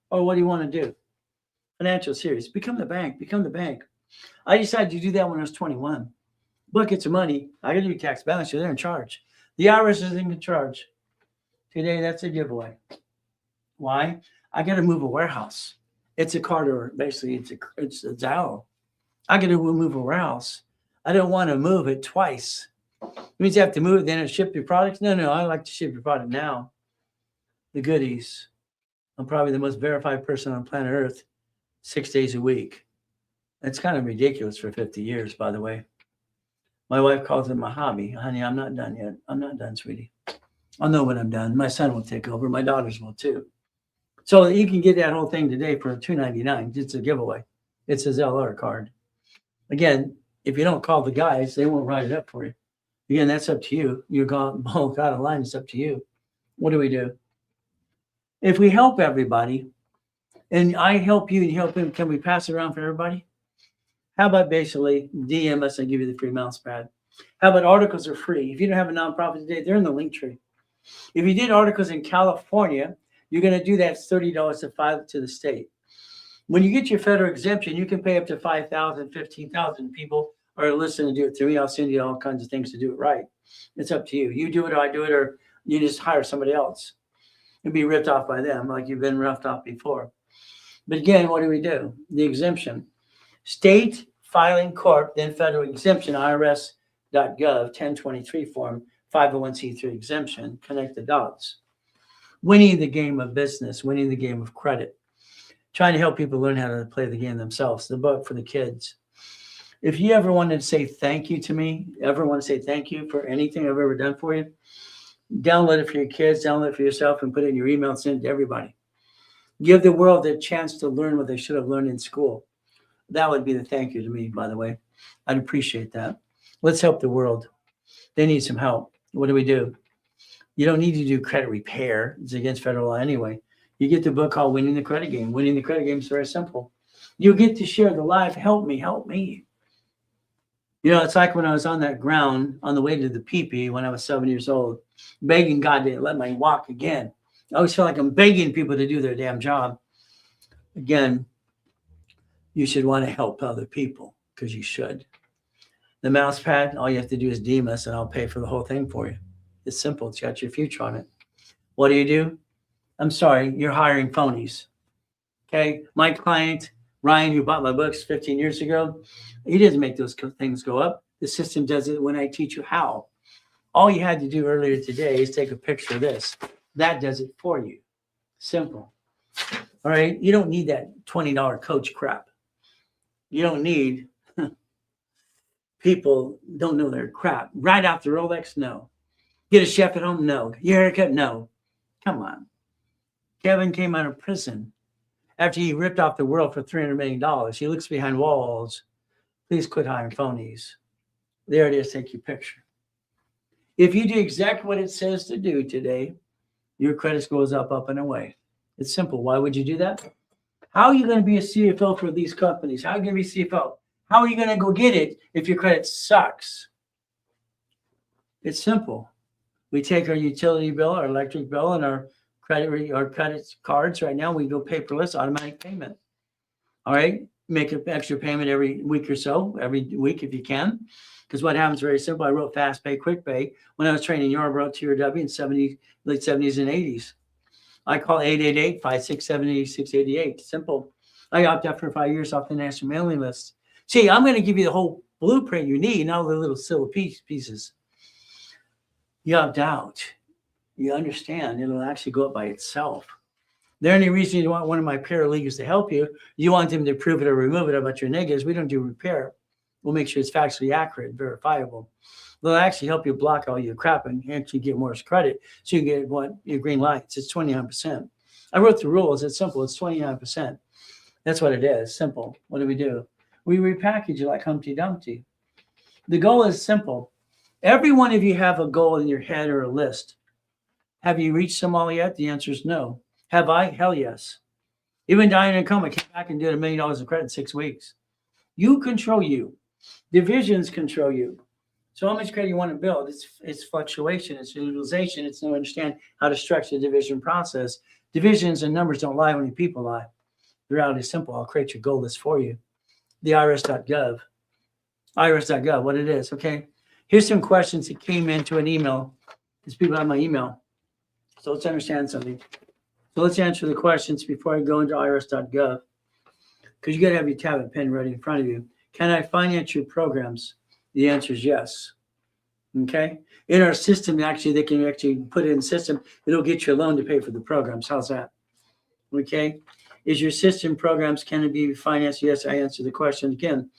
Or what do you want to do? Financial series. Become the bank. Become the bank. I decided to do that when I was 21. Buckets of money. I got to do tax balance. They're in charge. The IRS is in charge. Today, that's a giveaway. Why? I got to move a warehouse. It's a Carter. Basically, it's a Dow. I got to move a warehouse. I don't want to move it twice. It means you have to move it, then ship your products. No, I like to ship your product now. The goodies. I'm probably the most verified person on planet Earth 6 days a week. It's kind of ridiculous for 50 years, by the way. My wife calls it my hobby. Honey, I'm not done yet. I'm not done, sweetie. I'll know when I'm done. My son will take over. My daughters will too. So you can get that whole thing today for $2.99. It's a giveaway. It's a Zelle card. Again, if you don't call the guys, they won't write it up for you. Again, that's up to you. You're gone both out of line. It's up to you. What do we do? If we help everybody, and I help you and you help him, can we pass it around for everybody? How about basically DM us and give you the free mouse pad? How about articles are free? If you don't have a nonprofit today, they're in the link tree. If you did articles in California, you're going to do that $30 to file to the state. When you get your federal exemption, you can pay up to 5,000, 15,000 people are listening to do it through me. I'll send you all kinds of things to do it right. It's up to you. You do it or I do it, or you just hire somebody else and be ripped off by them like you've been ripped off before. But again, what do? The exemption. State filing corp, then federal exemption, IRS.gov, 1023 form, 501c3 exemption, connect the dots. Winning the game of business, winning the game of credit. Trying to help people learn how to play the game themselves, the book for the kids. If you ever wanted to say thank you to me, ever want to say thank you for anything I've ever done for you, download it for your kids, download it for yourself, and put it in your email and send it to everybody. Give the world a chance to learn what they should have learned in school. That would be the thank you to me, by the way. I'd appreciate that. Let's help the world. They need some help. What do? You don't need to do credit repair. It's against federal law anyway. You get the book called Winning the Credit Game. Winning the Credit Game is very simple. You get to share the life. Help me, help me. You know, it's like when I was on that ground on the way to the pee-pee when I was 7 years old, begging God to let me walk again. I always feel like I'm begging people to do their damn job. Again, you should want to help other people because you should. The mouse pad, all you have to do is DM us and I'll pay for the whole thing for you. It's simple. It's got your future on it. What do? I'm sorry, you're hiring phonies. Okay. My client, Ryan, who bought my books 15 years ago, he doesn't make those things go up. The system does it when I teach you how. All you had to do earlier today is take a picture of this. That does it for you. Simple. All right. You don't need that $20 coach crap. You don't need people don't know their crap. Ride out the Rolex? No. Get a chef at home? No. Your haircut? No. Come on. Kevin came out of prison after he ripped off the world for $300 million. He looks behind walls. Please quit hiring phonies. There it is. Take your picture. If you do exactly what it says to do today, your credit goes up and away. It's simple. Why would you do that? How are you going to be a CFO for these companies? How are you going to be CFO? How are you going to go get it if your credit sucks? It's simple. We take our utility bill, our electric bill, and our credit cards. Right now, we go paperless, automatic payment. All right? Make an extra payment every week or so, every week if you can. Because what happens very simple. I wrote Fast Pay, Quick Pay when I was training Yarborough TRW in late 70s and 80s. I call 888-567-8688. Simple. I opted out for 5 years off the national mailing list. See, I'm going to give you the whole blueprint you need, not all the little silly pieces. You opt out. You understand. It'll actually go up by itself. There any reason you want one of my paralegals to help you, you want them to prove it or remove it about your negatives. We don't do repair. We'll make sure it's factually accurate, verifiable. They'll actually help you block all your crap and actually get more credit so you get your green lights. It's 29%. I wrote the rules. It's simple. It's 29%. That's what it is. Simple. What do? We repackage it like Humpty Dumpty. The goal is simple. Every one of you have a goal in your head or a list. Have you reached them all yet? The answer is no. Have I? Hell yes. Even Diane and Coma came back and did $1 million in credit in 6 weeks. You control you. Divisions control you. So how much credit you want to build? It's fluctuation. It's utilization. It's to understand how to structure the division process. Divisions and numbers don't lie, only people lie. The reality is simple. I'll create your goal list for you. The irs.gov. irs.gov, what it is, okay? Here's some questions that came into an email. These people have my email. So let's understand something. So let's answer the questions before I go into irs.gov. Because you got to have your tablet pen ready in front of you. Can I finance your programs? The answer is yes. Okay. In our system, actually, they can actually put it in the system. It'll get you a loan to pay for the programs. How's that? Okay. Is your system programs, can it be financed? Yes, I answer the question again.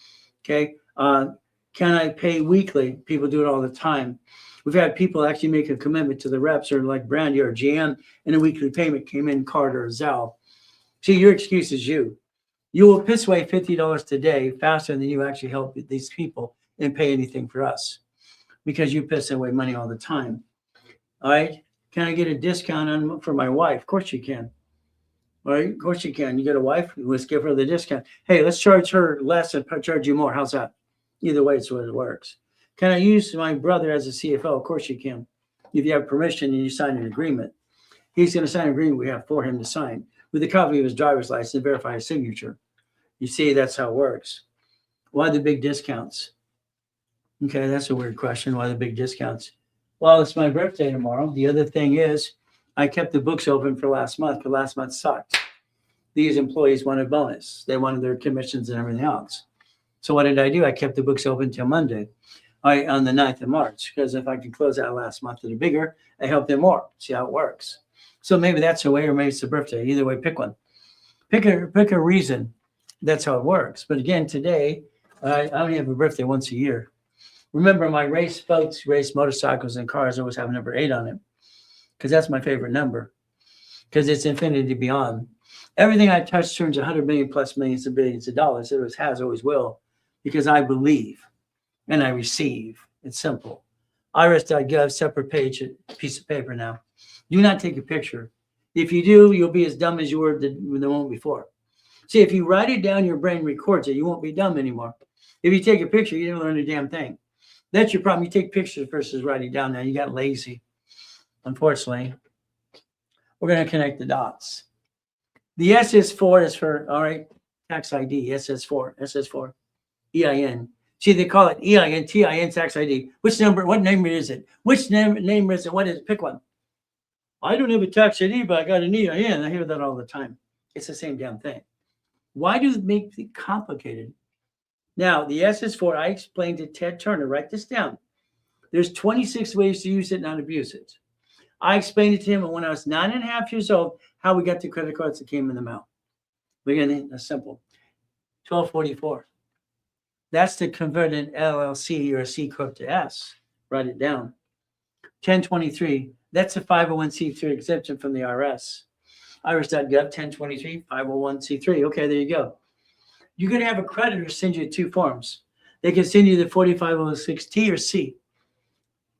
Okay. Can I pay weekly? People do it all the time. We've had people actually make a commitment to the reps or like Brandy or GM, and a weekly payment came in card or Zelle. See, your excuse is you. You will piss away $50 today faster than you actually help these people and pay anything for us because you piss away money all the time. All right. Can I get a discount for my wife? Of course you can. All right. Of course you can. You get a wife, let's give her the discount. Hey, let's charge her less and charge you more. How's that? Either way, it's what it works. Can I use my brother as a CFO? Of course you can. If you have permission and you sign an agreement, he's going to sign an agreement we have for him to sign with a copy of his driver's license and verify his signature. You see, that's how it works. Why the big discounts? Okay, that's a weird question. Why the big discounts? Well, it's my birthday tomorrow. The other thing is I kept the books open for last month because last month sucked. These employees wanted bonus. They wanted their commissions and everything else. So what did I do? I kept the books open till Monday on the 9th of March because if I could close out last month at a bigger, I help them more. See how it works. So maybe that's a way or maybe it's a birthday. Either way, pick one. Pick a reason. That's how it works. But again, today, I only have a birthday once a year. Remember, my race folks, race motorcycles and cars always have number 8 on it because that's my favorite number because it's infinity beyond. Everything I touch turns 100 million plus millions and billions of dollars. It always has, always will, because I believe and I receive. It's simple. irs.gov, separate page, piece of paper now. Do not take a picture. If you do, you'll be as dumb as you were the moment before. See, if you write it down, your brain records it. You won't be dumb anymore. If you take a picture, you didn't learn a damn thing. That's your problem. You take pictures versus writing down. Now you got lazy. Unfortunately, we're going to connect the dots. The SS4 is for, all right, tax ID, SS4, EIN. See, they call it EIN, TIN, tax ID. Which number, what name is it? Which name is it? What is it? Pick one. I don't have a tax ID, but I got an EIN. I hear that all the time. It's the same damn thing. Why do it make it complicated? Now, the SS4, I explained to Ted Turner, write this down. There's 26 ways to use it, not abuse it. I explained it to him when I was 9.5 years old, how we got the credit cards that came in the mail. Beginning, that's simple. 1244. That's to convert an LLC or a C Corp to S. Write it down. 1023. That's a 501c3 exemption from the IRS. irs.gov, 1023, 501c3. Okay, there you go. You're going to have a creditor send you 2 forms. They can send you the 4506T or C.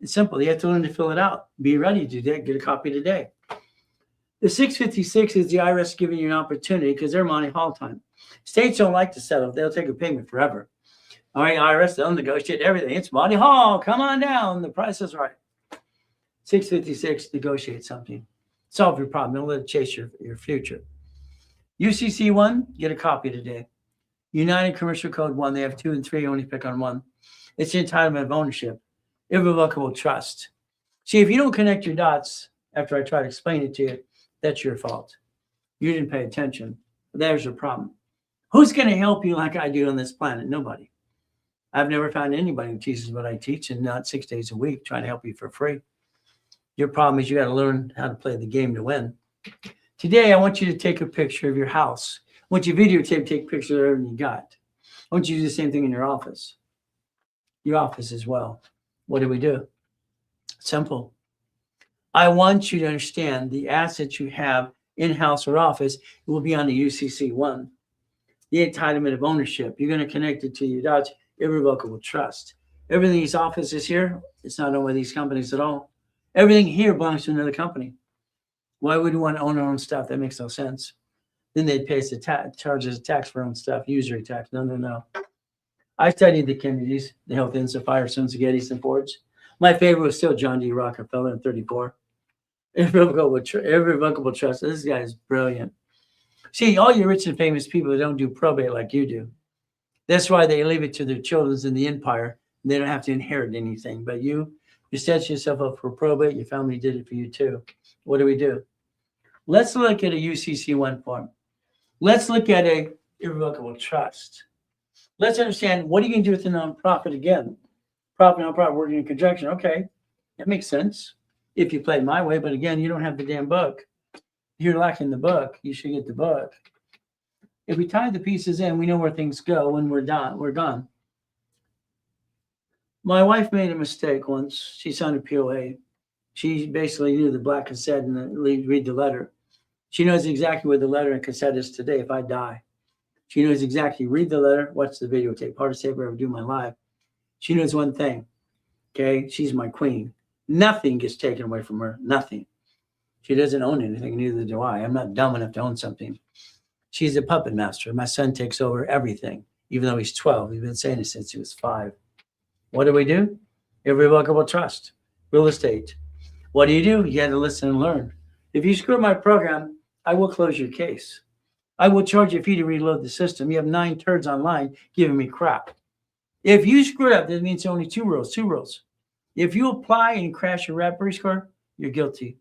It's simple. You have to learn to fill it out. Be ready to get a copy today. The 656 is the IRS giving you an opportunity because they're money haul time. States don't like to settle. They'll take a payment forever. All right, IRS, they'll negotiate everything. It's money haul. Come on down. The price is right. 656, negotiate something. Solve your problem. Don't let it chase your future. UCC 1, get a copy today. United Commercial Code 1, they have 2 and 3, only pick on 1. It's the entitlement of ownership. Irrevocable trust. See, if you don't connect your dots after I try to explain it to you, that's your fault. You didn't pay attention. There's your problem. Who's going to help you like I do on this planet? Nobody. I've never found anybody who teaches what I teach and not 6 days a week trying to help you for free. Your problem is you got to learn how to play the game to win. Today, I want you to take a picture of your house. I want you to videotape, take pictures of everything you got. I want you to do the same thing in your office. Your office as well. What do we do? Simple. I want you to understand the assets you have in-house or office will be on the UCC 1. The entitlement of ownership. You're going to connect it to your dots. Irrevocable trust. Everything these offices here, it's not owned by these companies at all. Everything here belongs to another company. Why would you want to own our own stuff? That makes no sense. Then they'd pay us charges of tax for our own stuff, usury tax. No. I studied the Kennedys, the Health Inns, the Firestones, the Gettys, and Fords. My favorite was still John D. Rockefeller in 34. Irrevocable trust. This guy is brilliant. See, all you rich and famous people don't do probate like you do. That's why they leave it to their children in the empire. They don't have to inherit anything. But you set yourself up for probate. Your family did it for you too. What do? Let's look at a UCC1 form. Let's look at a irrevocable trust. Let's understand what are you going to do with the nonprofit again? Profit, nonprofit, working in conjunction. Okay, that makes sense if you play my way. But again, you don't have the damn book. You're lacking the book. You should get the book. If we tie the pieces in, we know where things go. When we're done, we're gone. My wife made a mistake once. She signed a POA. She basically knew the black cassette and read the letter. She knows exactly where the letter and cassette is today if I die. She knows exactly, read the letter, watch the videotape. Hardest ever do my life. She knows one thing, okay? She's my queen. Nothing gets taken away from her, nothing. She doesn't own anything, neither do I. I'm not dumb enough to own something. She's a puppet master. My son takes over everything, even though he's 12. He's been saying it since he was 5. What do? Irrevocable trust, real estate. What do? You got to listen and learn. If you screw up my program, I will close your case. I will charge you a fee to reload the system. You have 9 turds online giving me crap. If you screw it up, that means only 2 rules. If you apply and crash your Raspberry score, you're guilty.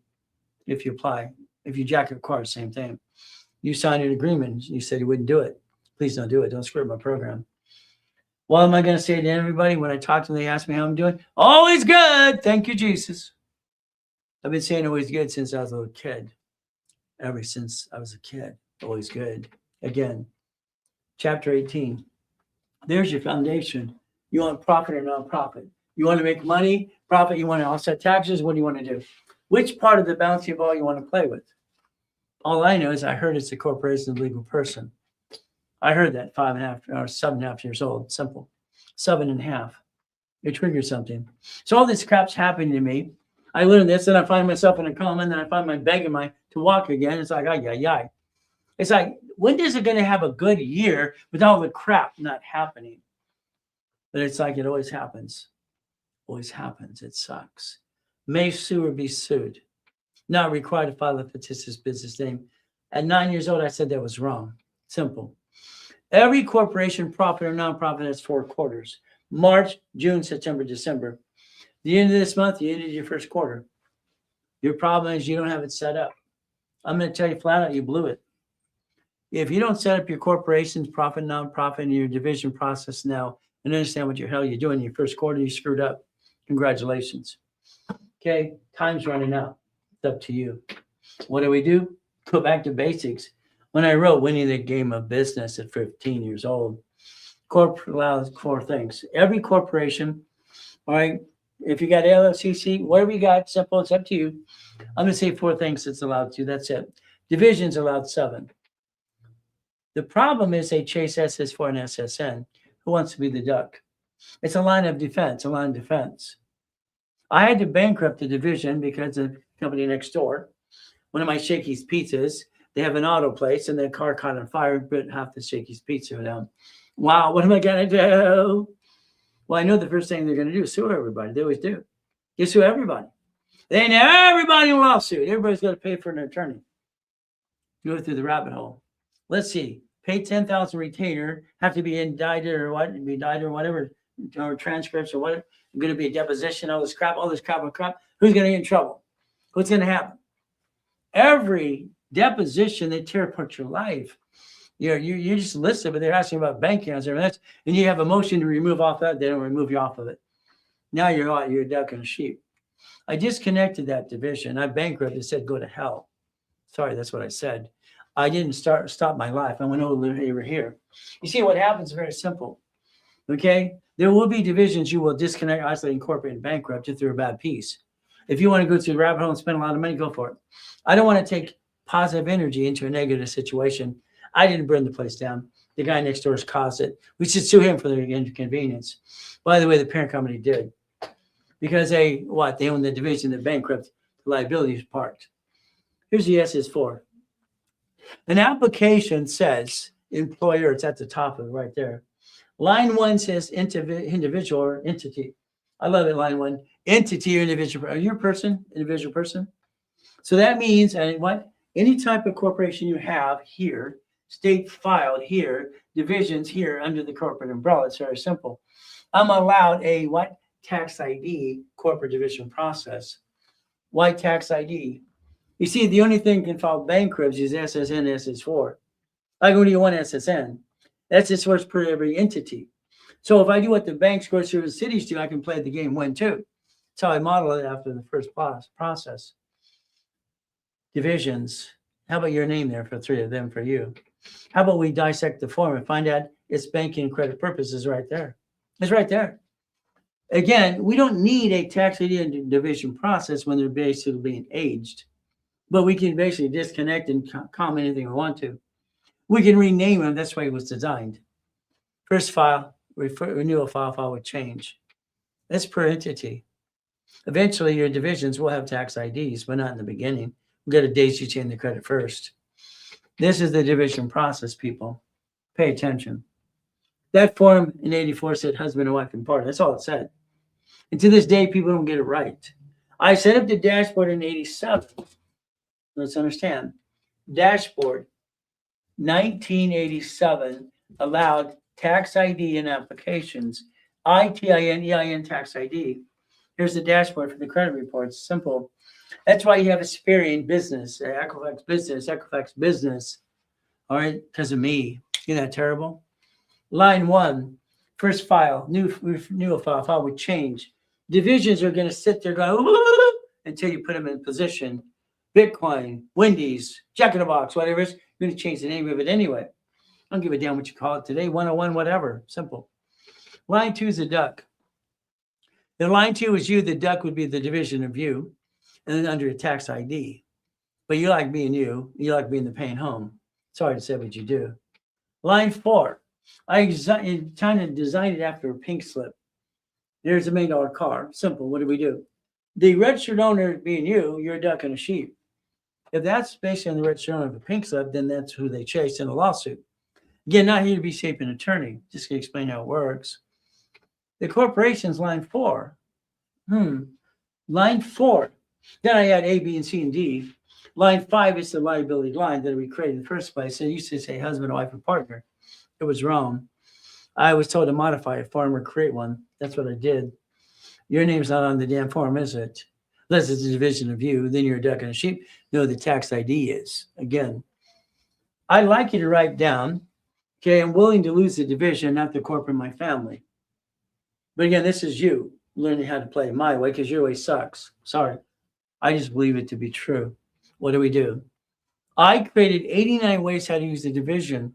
If you apply, if you jack a car, same thing. You signed an agreement. You said you wouldn't do it. Please don't do it. Don't screw up my program. What am I going to say to everybody when I talk to them? They ask me how I'm doing. Always good. Thank you, Jesus. I've been saying always good since I was a little kid. Ever since I was a kid. Always good. Again, chapter 18. There's your foundation. You want profit or non-profit? You want to make money, profit? You want to offset taxes? What do you want to do? Which part of the balancing ball you want to play with? All I know is I heard it's a corporation of legal person. I heard that 5.5 or 7.5 years old. Simple. 7.5. It triggered something. So all this crap's happening to me. I learned this, and I find myself in a coma, and then I find my begging to walk again. It's like, ay. It's like, when is it going to have a good year with all the crap not happening? But it's like it always happens. Always happens. It sucks. May sue or be sued. Not required to file a fictitious business name. At 9 years old, I said that was wrong. Simple. Every corporation, profit or nonprofit, has 4 quarters. March, June, September, December. The end of this month, you ended your first quarter. Your problem is you don't have it set up. I'm going to tell you flat out, you blew it. If you don't set up your corporation's profit, nonprofit, and your division process now and understand what the hell you're doing in your first quarter, you screwed up. Congratulations. Okay, time's running out. It's up to you. What do? Go back to basics. When I wrote Winning the Game of Business at 15 years old, corporate allows 4 things. Every corporation, all right, if you got LLCC, whatever you got, simple, it's up to you. I'm going to say 4 things it's allowed to. That's it. Divisions allowed 7. The problem is they chase SS4 and SSN. Who wants to be the duck? It's a line of defense, I had to bankrupt the division because the company next door, one of my Shakey's Pizzas, they have an auto place and their car caught on fire and burnt half the Shakey's Pizza down. Wow, what am I going to do? Well, I know the first thing they're going to do is sue everybody. They always do. You sue everybody. They know everybody in a lawsuit. Everybody's got to pay for an attorney. Go through the rabbit hole. Let's see. Pay $10,000 retainer, have to be indicted or whatever, or transcripts or whatever. Going to be a deposition, all this crap. Who's going to get in trouble? What's going to happen? Every deposition, they tear apart your life. You just listed, but they're asking about bank accounts and everything. And you have a motion to remove off that. They don't remove you off of it. Now you're a duck and a sheep. I disconnected that division. I bankrupted, said, go to hell. Sorry, that's what I said. I didn't stop my life. I went over here. You see, what happens is very simple. Okay? There will be divisions you will disconnect, isolate, incorporate, and bankrupt if they're a bad piece. If you want to go through the rabbit hole and spend a lot of money, go for it. I don't want to take positive energy into a negative situation. I didn't burn the place down. The guy next door has caused it. We should sue him for the inconvenience. By the way, the parent company did. Because they own the division that bankrupt, the liability is parked. Here's the SS4. An application says employer, it's at the top of it right there. Line 1 says individual or entity. I love it, line 1. Entity or individual. Are you a person? Individual person? So that means, any type of corporation you have here state filed here, divisions here under the corporate umbrella. It's very simple. I'm allowed a what? Tax ID, corporate division process. Why tax ID? You see, the only thing can file bankruptcy is SSN, SS4. I go to one SSN. SS4 is per every entity. So if I do what the banks, grocers, and cities do, I can play the game win too. That's how I model it after the first process. Divisions. How about your name there for three of them for you? How about we dissect the form and find out its banking and credit purposes right there? It's right there. Again, we don't need a tax ID and division process when they're basically being aged, but we can basically disconnect and comment anything we want to. We can rename them. That's why it was designed. First file, renewal file would change. That's per entity. Eventually, your divisions will have tax IDs, but not in the beginning. We'll get a date you change the credit first. This is the division process, people. Pay attention. That form in 84 said husband and wife and partner. That's all it said. And to this day, people don't get it right. I set up the dashboard in 87. Let's understand. Dashboard, 1987, allowed tax ID in applications. ITIN, EIN tax ID. Here's the dashboard for the credit reports. Simple. That's why you have Experian business, Equifax business. All right, because of me. Isn't that terrible? Line 1, first file, new file would change. Divisions are going to sit there going until you put them in position. Bitcoin, Wendy's, Jack in the Box, whatever it is, you're going to change the name of it anyway. I don't give a damn what you call it today, 101, whatever, simple. Line 2 is a duck. The line 2 is you, the duck would be the division of you, and then under a tax ID. But you like being you like being the paying home. Sorry to say what you do. Line 4, I kind of designed it after a pink slip. There's a $1 million car. Simple. What do? The registered owner being you, you're a duck and a sheep. If that's based on the registered owner of a pink slip, then that's who they chase in a lawsuit. Again, not here to be shaping an attorney. Just to explain how it works. The corporation's line 4. Line 4. Then I add A, B, and C, and D. Line 5 is the liability line that we created in the first place. It used to say husband, wife, and partner. It was wrong. I was told to modify a form or create one. That's what I did. Your name's not on the damn form, is it? Unless it's a division of you, then you're a duck and a sheep. No, the tax ID is. Again, I'd like you to write down, okay, I'm willing to lose the division, not the corporate, my family. But again, this is you learning how to play my way because your way sucks. Sorry. I just believe it to be true. What do? I created 89 ways how to use the division.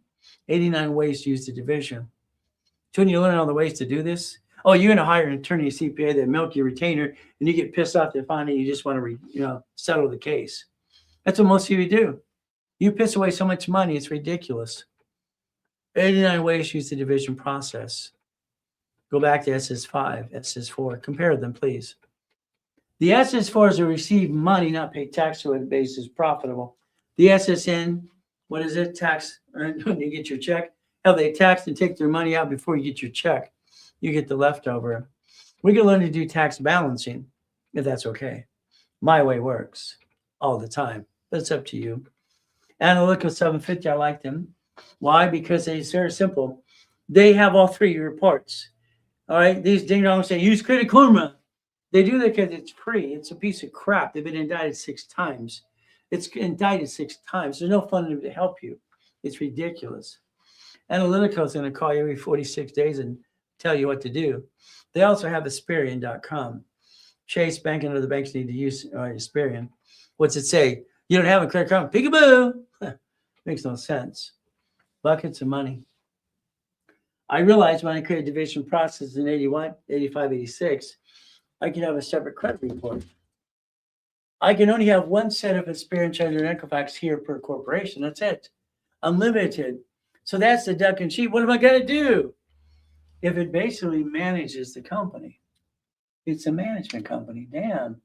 89 ways to use the division. So when you learn all the ways to do this, oh, you're going to hire an attorney, CPA, that milk your retainer, and you get pissed off to find out you just want to, settle the case. That's what most of you do. You piss away so much money, it's ridiculous. 89 ways to use the division process. Go back to SS5, SS4. Compare them, please. The SS4s are receive money, not pay tax to it, basis profitable. The SSN, what is it? Tax, when you get your check, how they tax and take their money out before you get your check. You get the leftover. We can learn to do tax balancing, if that's okay. My way works all the time, but it's up to you. Analytical 750, I like them. Why? Because it's very simple. They have all 3 reports. All right, these ding-dongs say, use Credit Karma. They do that because it's free. It's a piece of crap. They've been indicted 6 times. It's indicted 6 times. There's no funding to help you. It's ridiculous. Analytical is going to call you every 46 days and tell you what to do. They also have Experian.com. Chase Bank and other banks need to use Experian. What's it say? You don't have a Credit Karma? Peekaboo! Makes no sense. Buckets of money. I realized when I created division process in 81, 85, 86, I can have a separate credit report. I can only have one set of Experian, Treasury, and Equifax here per corporation. That's it. Unlimited. So that's the duck and sheep. What am I going to do? If it basically manages the company, it's a management company. Damn.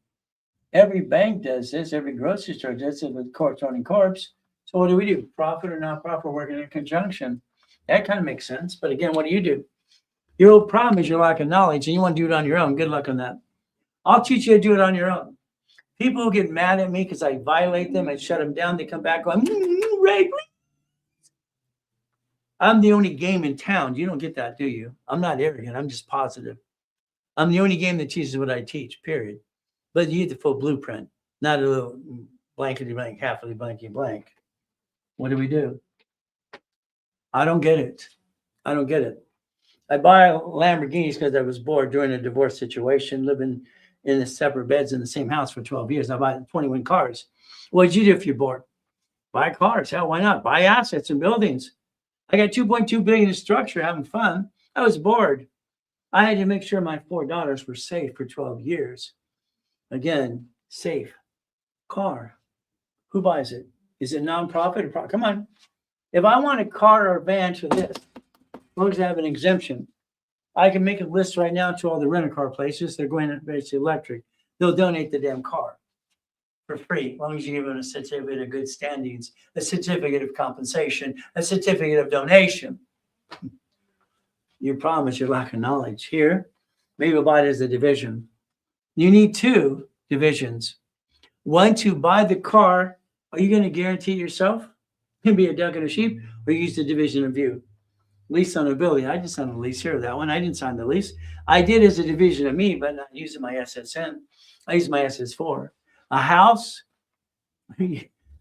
Every bank does this. Every grocery store does it with corps owning corps. So what do? Profit or not profit working in conjunction. That kind of makes sense. But again, what do? Your whole problem is your lack of knowledge and you want to do it on your own. Good luck on that. I'll teach you to do it on your own. People who get mad at me because I violate them and shut them down, they come back going, Ray, please. I'm the only game in town. You don't get that, do you? I'm not arrogant. I'm just positive. I'm the only game that teaches what I teach, period. But you get the full blueprint, not a little blankety blank, halfly blankety blank. What do? I don't get it. I don't get it. I buy Lamborghinis because I was bored during a divorce situation, living in the separate beds in the same house for 12 years. I bought 21 cars. What'd you do if you're bored? Buy cars. Hell, why not? Buy assets and buildings. I got 2.2 billion in structure, having fun. I was bored. I had to make sure my 4 daughters were safe for 12 years. Again, safe. Car. Who buys it? Is it nonprofit or come on? If I want a car or a van for this, as long as I have an exemption, I can make a list right now to all the rental-car places. They're going to basically electric. They'll donate the damn car for free, as long as you give them a certificate of good standings, a certificate of compensation, a certificate of donation. Your problem is your lack of knowledge. Here, maybe we'll buy it as a division. You need 2 divisions. One to buy the car. Are you going to guarantee yourself? Can be a duck and a sheep, or use the division of view. Lease on a building. I just signed a lease here. That one, I didn't sign the lease. I did as a division of me, but not using my SSN. I use my SS4. A house.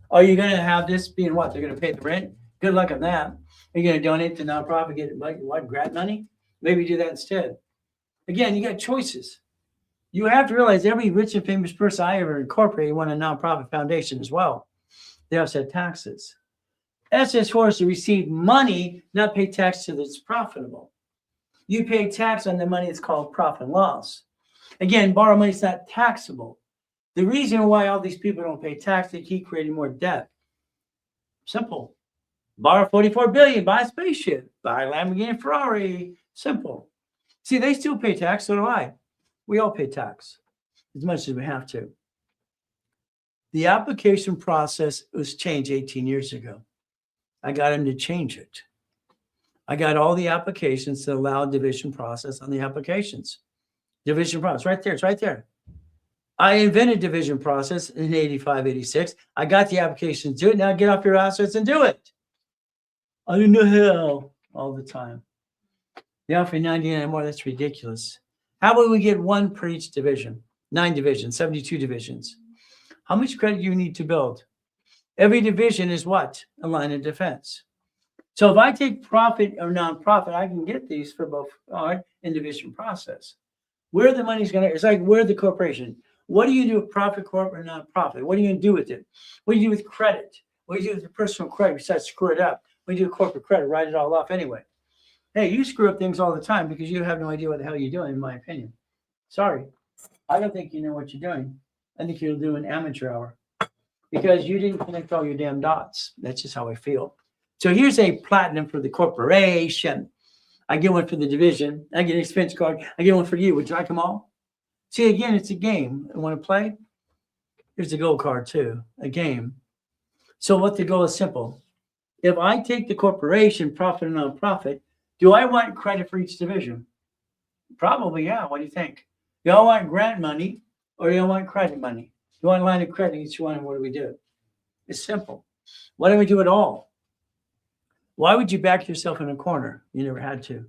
Are you going to have this being what? They're going to pay the rent? Good luck on that. Are you going to donate to nonprofit, get what, grant money? Maybe do that instead. Again, you got choices. You have to realize every rich and famous person I ever incorporated won a nonprofit foundation as well. They offset taxes. SS4 is to receive money, not pay tax till it's profitable. You pay tax on the money that's called profit and loss. Again, borrow money is not taxable. The reason why all these people don't pay tax, they keep creating more debt. Simple. Borrow 44 billion, buy a spaceship, buy a Lamborghini Ferrari. Simple. See, they still pay tax, so do I. We all pay tax as much as we have to. The application process was changed 18 years ago. I got him to change it. I got all the applications to allow division process on the applications. Division process, right there, it's right there. I invented division process in 85, 86. I got the application to do it. Now get off your assets and do it. I didn't know how all the time. They offer 99 more. That's ridiculous. How about we get 1 per each division? 9 divisions, 72 divisions. How much credit do you need to build? Every division is what? A line of defense. So if I take profit or nonprofit, I can get these for both in division process. Where the money's going to, it's like where the corporation. What do you do with profit corp or nonprofit? What are you going to do with it? What do you do with credit? What do you do with your personal credit besides screw it up? What do you do with corporate credit? Write it all off anyway. Hey, you screw up things all the time because you have no idea what the hell you're doing, in my opinion. Sorry. I don't think you know what you're doing. I think you're doing amateur hour because you didn't connect all your damn dots. That's just how I feel. So here's a platinum for the corporation. I get one for the division. I get an expense card. I get one for you. Would you like them all? See, again, it's a game. I want to play? Here's a gold card too, a game. So what the goal is simple. If I take the corporation, profit and nonprofit, do I want credit for each division? Probably, yeah. What do you think? Do y'all want grant money or do y'all want credit money? You want a line of credit each one, and what do we do? It's simple. Why don't we do it all? Why would you back yourself in a corner? You never had to.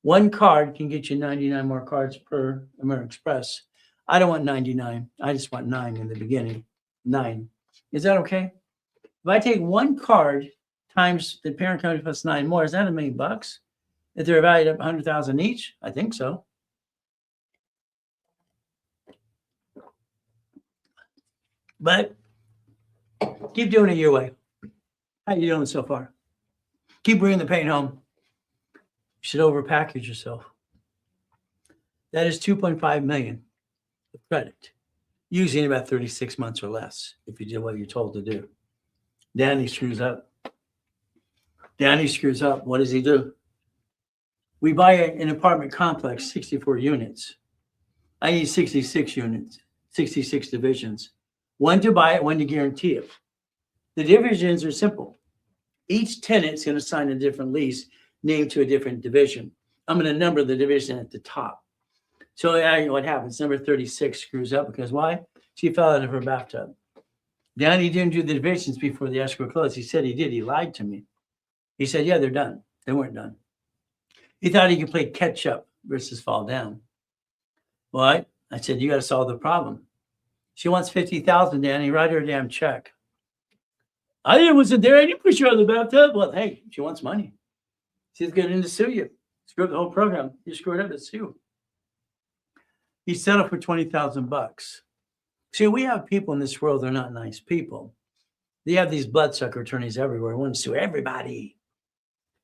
1 card can get you 99 more cards per American Express. I don't want 99. I just want 9 in the beginning. 9. Is that okay? If I take 1 card times the parent company plus 9 more, is that $1 million? If they're valued at 100,000 each, I think so. But keep doing it your way. How you doing so far? Keep bringing the pain home. You should overpackage yourself. That is 2.5 million of credit, usually in about 36 months or less, if you did what you're told to do. Danny screws up. Danny screws up. What does he do? We buy an apartment complex, 64 units. I need 66 units, 66 divisions. 1 to buy it, 1 to guarantee it. The divisions are simple. Each tenant is going to sign a different lease named to a different division. I'm going to number the division at the top. So what happens? Number 36 screws up because why? She fell out of her bathtub. Danny didn't do the divisions before the escrow closed. He said he did. He lied to me. He said, yeah, they're done. They weren't done. He thought he could play catch up versus fall down. What? I said, you got to solve the problem. She wants $50,000, Danny. Write her a damn check. I wasn't there. I didn't push her out of the bathtub. Well, hey, she wants money. She's going to sue you. Screw up the whole program. You screw it up, it's sue. He settled for $20,000. See, we have people in this world, they're not nice people. They have these bloodsucker attorneys everywhere. Want to sue everybody.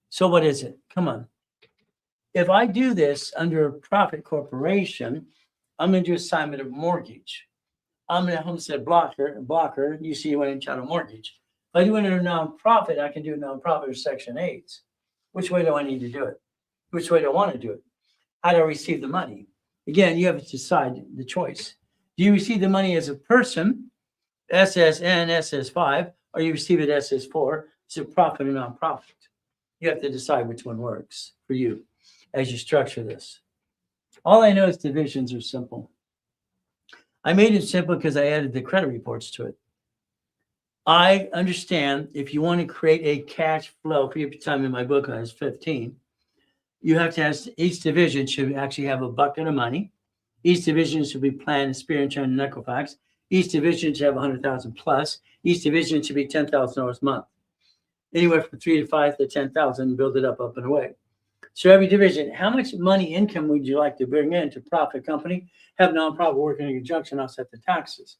So what is it? Come on. If I do this under a profit corporation, I'm going to do assignment of mortgage. I'm going to homestead blocker. You see, you went into a mortgage. If I do it under a nonprofit, I can do a nonprofit or Section 8. Which way do I need to do it? Which way do I want to do it? How do I receive the money? Again, you have to decide the choice. Do you receive the money as a person, SSN, SS5, or you receive it SS4, it's a profit or nonprofit? You have to decide which one works for you as you structure this. All I know is divisions are simple. I made it simple because I added the credit reports to it. I understand if you want to create a cash flow for your time in my book, I was 15, you have to have each division should actually have a bucket of money. Each division should be planned, spirit, and Equifax. Each division should have 100,000 plus. Each division should be $10,000 a month. Anywhere from 3 to 5 to 10,000, build it up and away. So every division, how much money income would you like to bring in to profit company? Have nonprofit work in conjunction, offset the taxes.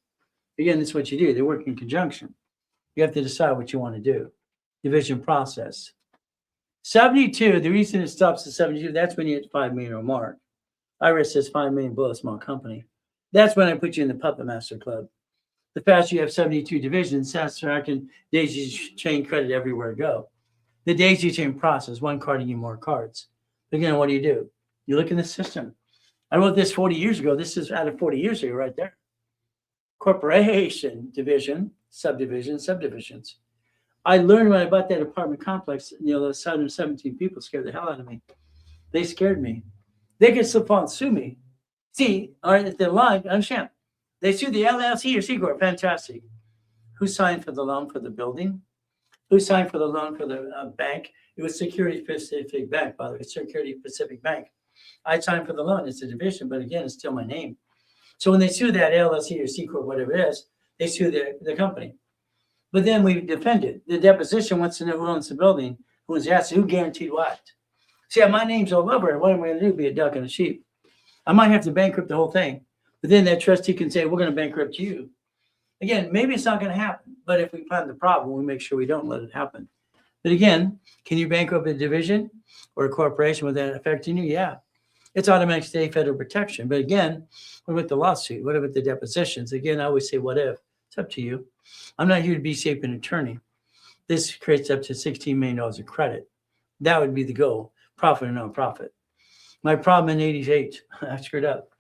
Again, that's what you do. They work in conjunction. You have to decide what you want to do. Division process. 72, the reason it stops at 72, that's when you hit 5 million or more. IRS says 5 million below a small company. That's when I put you in the Puppet Master Club. The faster you have 72 divisions, faster I can daisy chain credit everywhere I go. The daisy chain process, one card and you more cards. Again, what do? You look in the system. I wrote this 40 years ago. This is out of 40 years ago right there. Corporation, division, subdivision, subdivisions. I learned when I bought that apartment complex, those 117 people scared the hell out of me. They scared me. They could slip on and sue me. See, all right, if they're lying, understand. They sued the LLC or C Corp. Fantastic. Who signed for the loan for the building? Who signed for the loan for the bank? It was Security Pacific Bank, by the way, Security Pacific Bank. I signed for the loan. It's a division, but again, it's still my name. So when they sue that LLC or C Corp, whatever it is, they sue the company. But then we defended. The deposition wants to know who owns the building, who was asked, who guaranteed what? See, my name's all over it. What am I going to do? Be a duck and a sheep. I might have to bankrupt the whole thing. But then that trustee can say, we're going to bankrupt you. Again, maybe it's not going to happen. But if we plan the problem, we make sure we don't let it happen. But again, can you bankrupt a division or a corporation without affecting you? Yeah. It's automatic state federal protection. But again, what about the lawsuit? What about the depositions? Again, I always say, what if? It's up to you. I'm not here to be shape an attorney. This creates up to $16 million of credit. That would be the goal, profit or no profit. My problem in 88, I screwed up.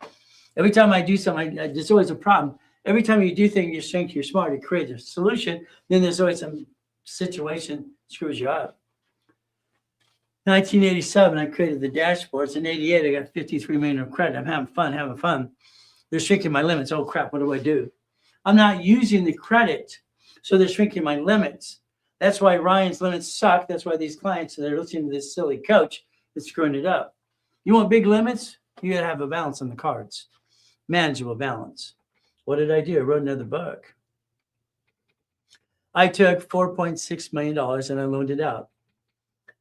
Every time I do something, there's always a problem. Every time you do things, you think you're smart, you create a solution, then there's always some situation screws you up. 1987, I created the dashboards. In 88, I got 53 million of credit. I'm having fun. They're shrinking my limits. Oh crap, what do? I'm not using the credit, so they're shrinking my limits. That's why Ryan's limits suck. That's why these clients that are listening to this silly coach is screwing it up. You want big limits? You got to have a balance on the cards. Manageable balance. What did I do? I wrote another book. I took $4.6 million and I loaned it out.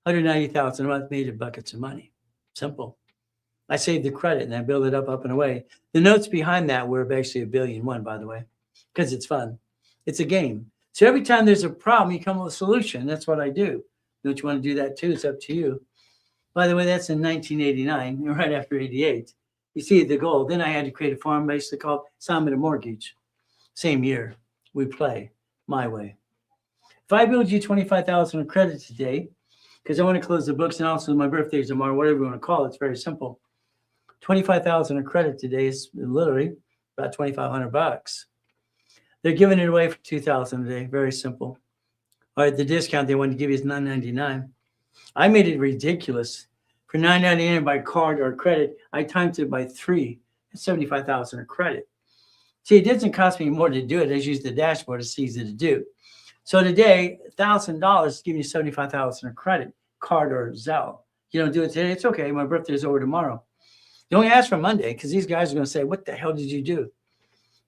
$190,000 a month, made it buckets of money. Simple. I saved the credit and I built it up and away. The notes behind that were basically $1.1 billion, by the way, because it's fun. It's a game. So every time there's a problem, you come up with a solution. That's what I do. Don't you want to do that too? It's up to you. By the way, that's in 1989, right after 88. You see the goal. Then I had to create a form basically called assignment of mortgage. Same year, we play my way. If I build you 25,000 in credit today, because I want to close the books and also my birthday is tomorrow, whatever you want to call it, it's very simple. 25,000 in credit today is literally about $2,500. They're giving it away for $2,000 a day. Very simple. All right, the discount they want to give you is $9.99. I made it ridiculous. For $9.99 by card or credit, I timed it by 3. That's $75,000 in credit. See, it doesn't cost me more to do it. I just use the dashboard. It's easy to do. So today, $1,000 giving you $75,000 of credit, card or Zelle. You don't do it today, it's okay. My birthday is over tomorrow. You only ask for Monday because these guys are going to say, "What the hell did you do?"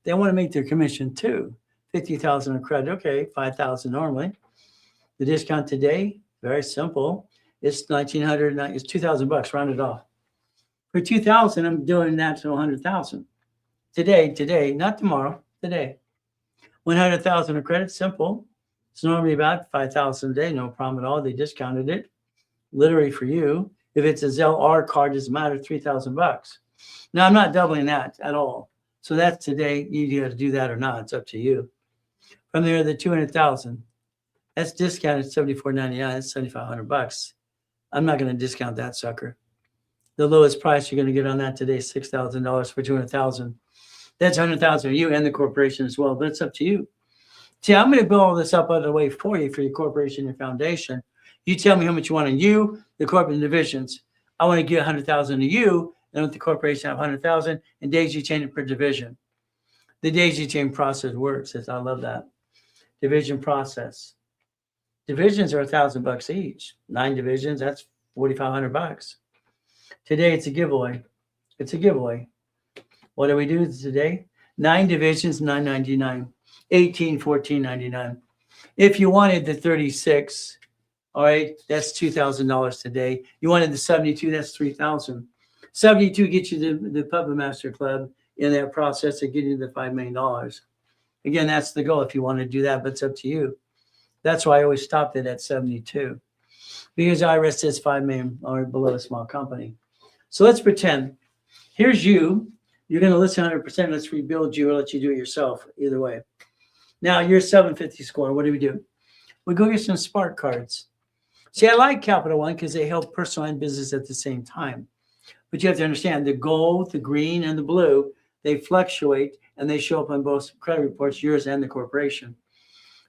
They want to make their commission too. $50,000 of credit, okay, $5,000 normally. The discount today, very simple. It's $1,900. It's $2,000 rounded off. For $2,000, I'm doing that to $100,000 today, not tomorrow. Today, $100,000 of credit, simple. It's normally about $5,000 a day, no problem at all. They discounted it, literally for you. If it's a Zelle R card, doesn't matter, $3,000. Now I'm not doubling that at all. So that's today. You got to do that or not. It's up to you. From there, the $200,000. That's discounted $74.99. That's $7,500. I'm not going to discount that sucker. The lowest price you're going to get on that today is $6,000 for $200,000. That's $100,000 for you and the corporation as well, but it's up to you. See, I'm going to build all this up out of the way for you for your corporation, your foundation. You tell me how much you want on you, the corporate divisions. I want to give $100,000 to you, and with the corporation, I have $100,000, and daisy chain it per division. The daisy chain process works. I love that. Division process. Divisions are $1,000 each. 9 divisions, that's $4,500. Today, it's a giveaway. It's a giveaway. What do we do today? 9 divisions, $9.99. 18, $14.99. If you wanted the 36, all right, that's $2,000 today. You wanted the 72, that's $3,000. 72 gets you the Puppet Master Club in that process to get you the $5 million. Again, that's the goal if you want to do that, but it's up to you. That's why I always stopped it at 72, because IRS says $5 million or below a small company. So let's pretend here's you. You're going to listen 100%. Let's rebuild you or let you do it yourself. Either way. Now you're 750 score. What do? We go get some Spark cards. See, I like Capital One because they help personal and business at the same time. But you have to understand the gold, the green, and the blue, they fluctuate and they show up on both credit reports, yours and the corporation.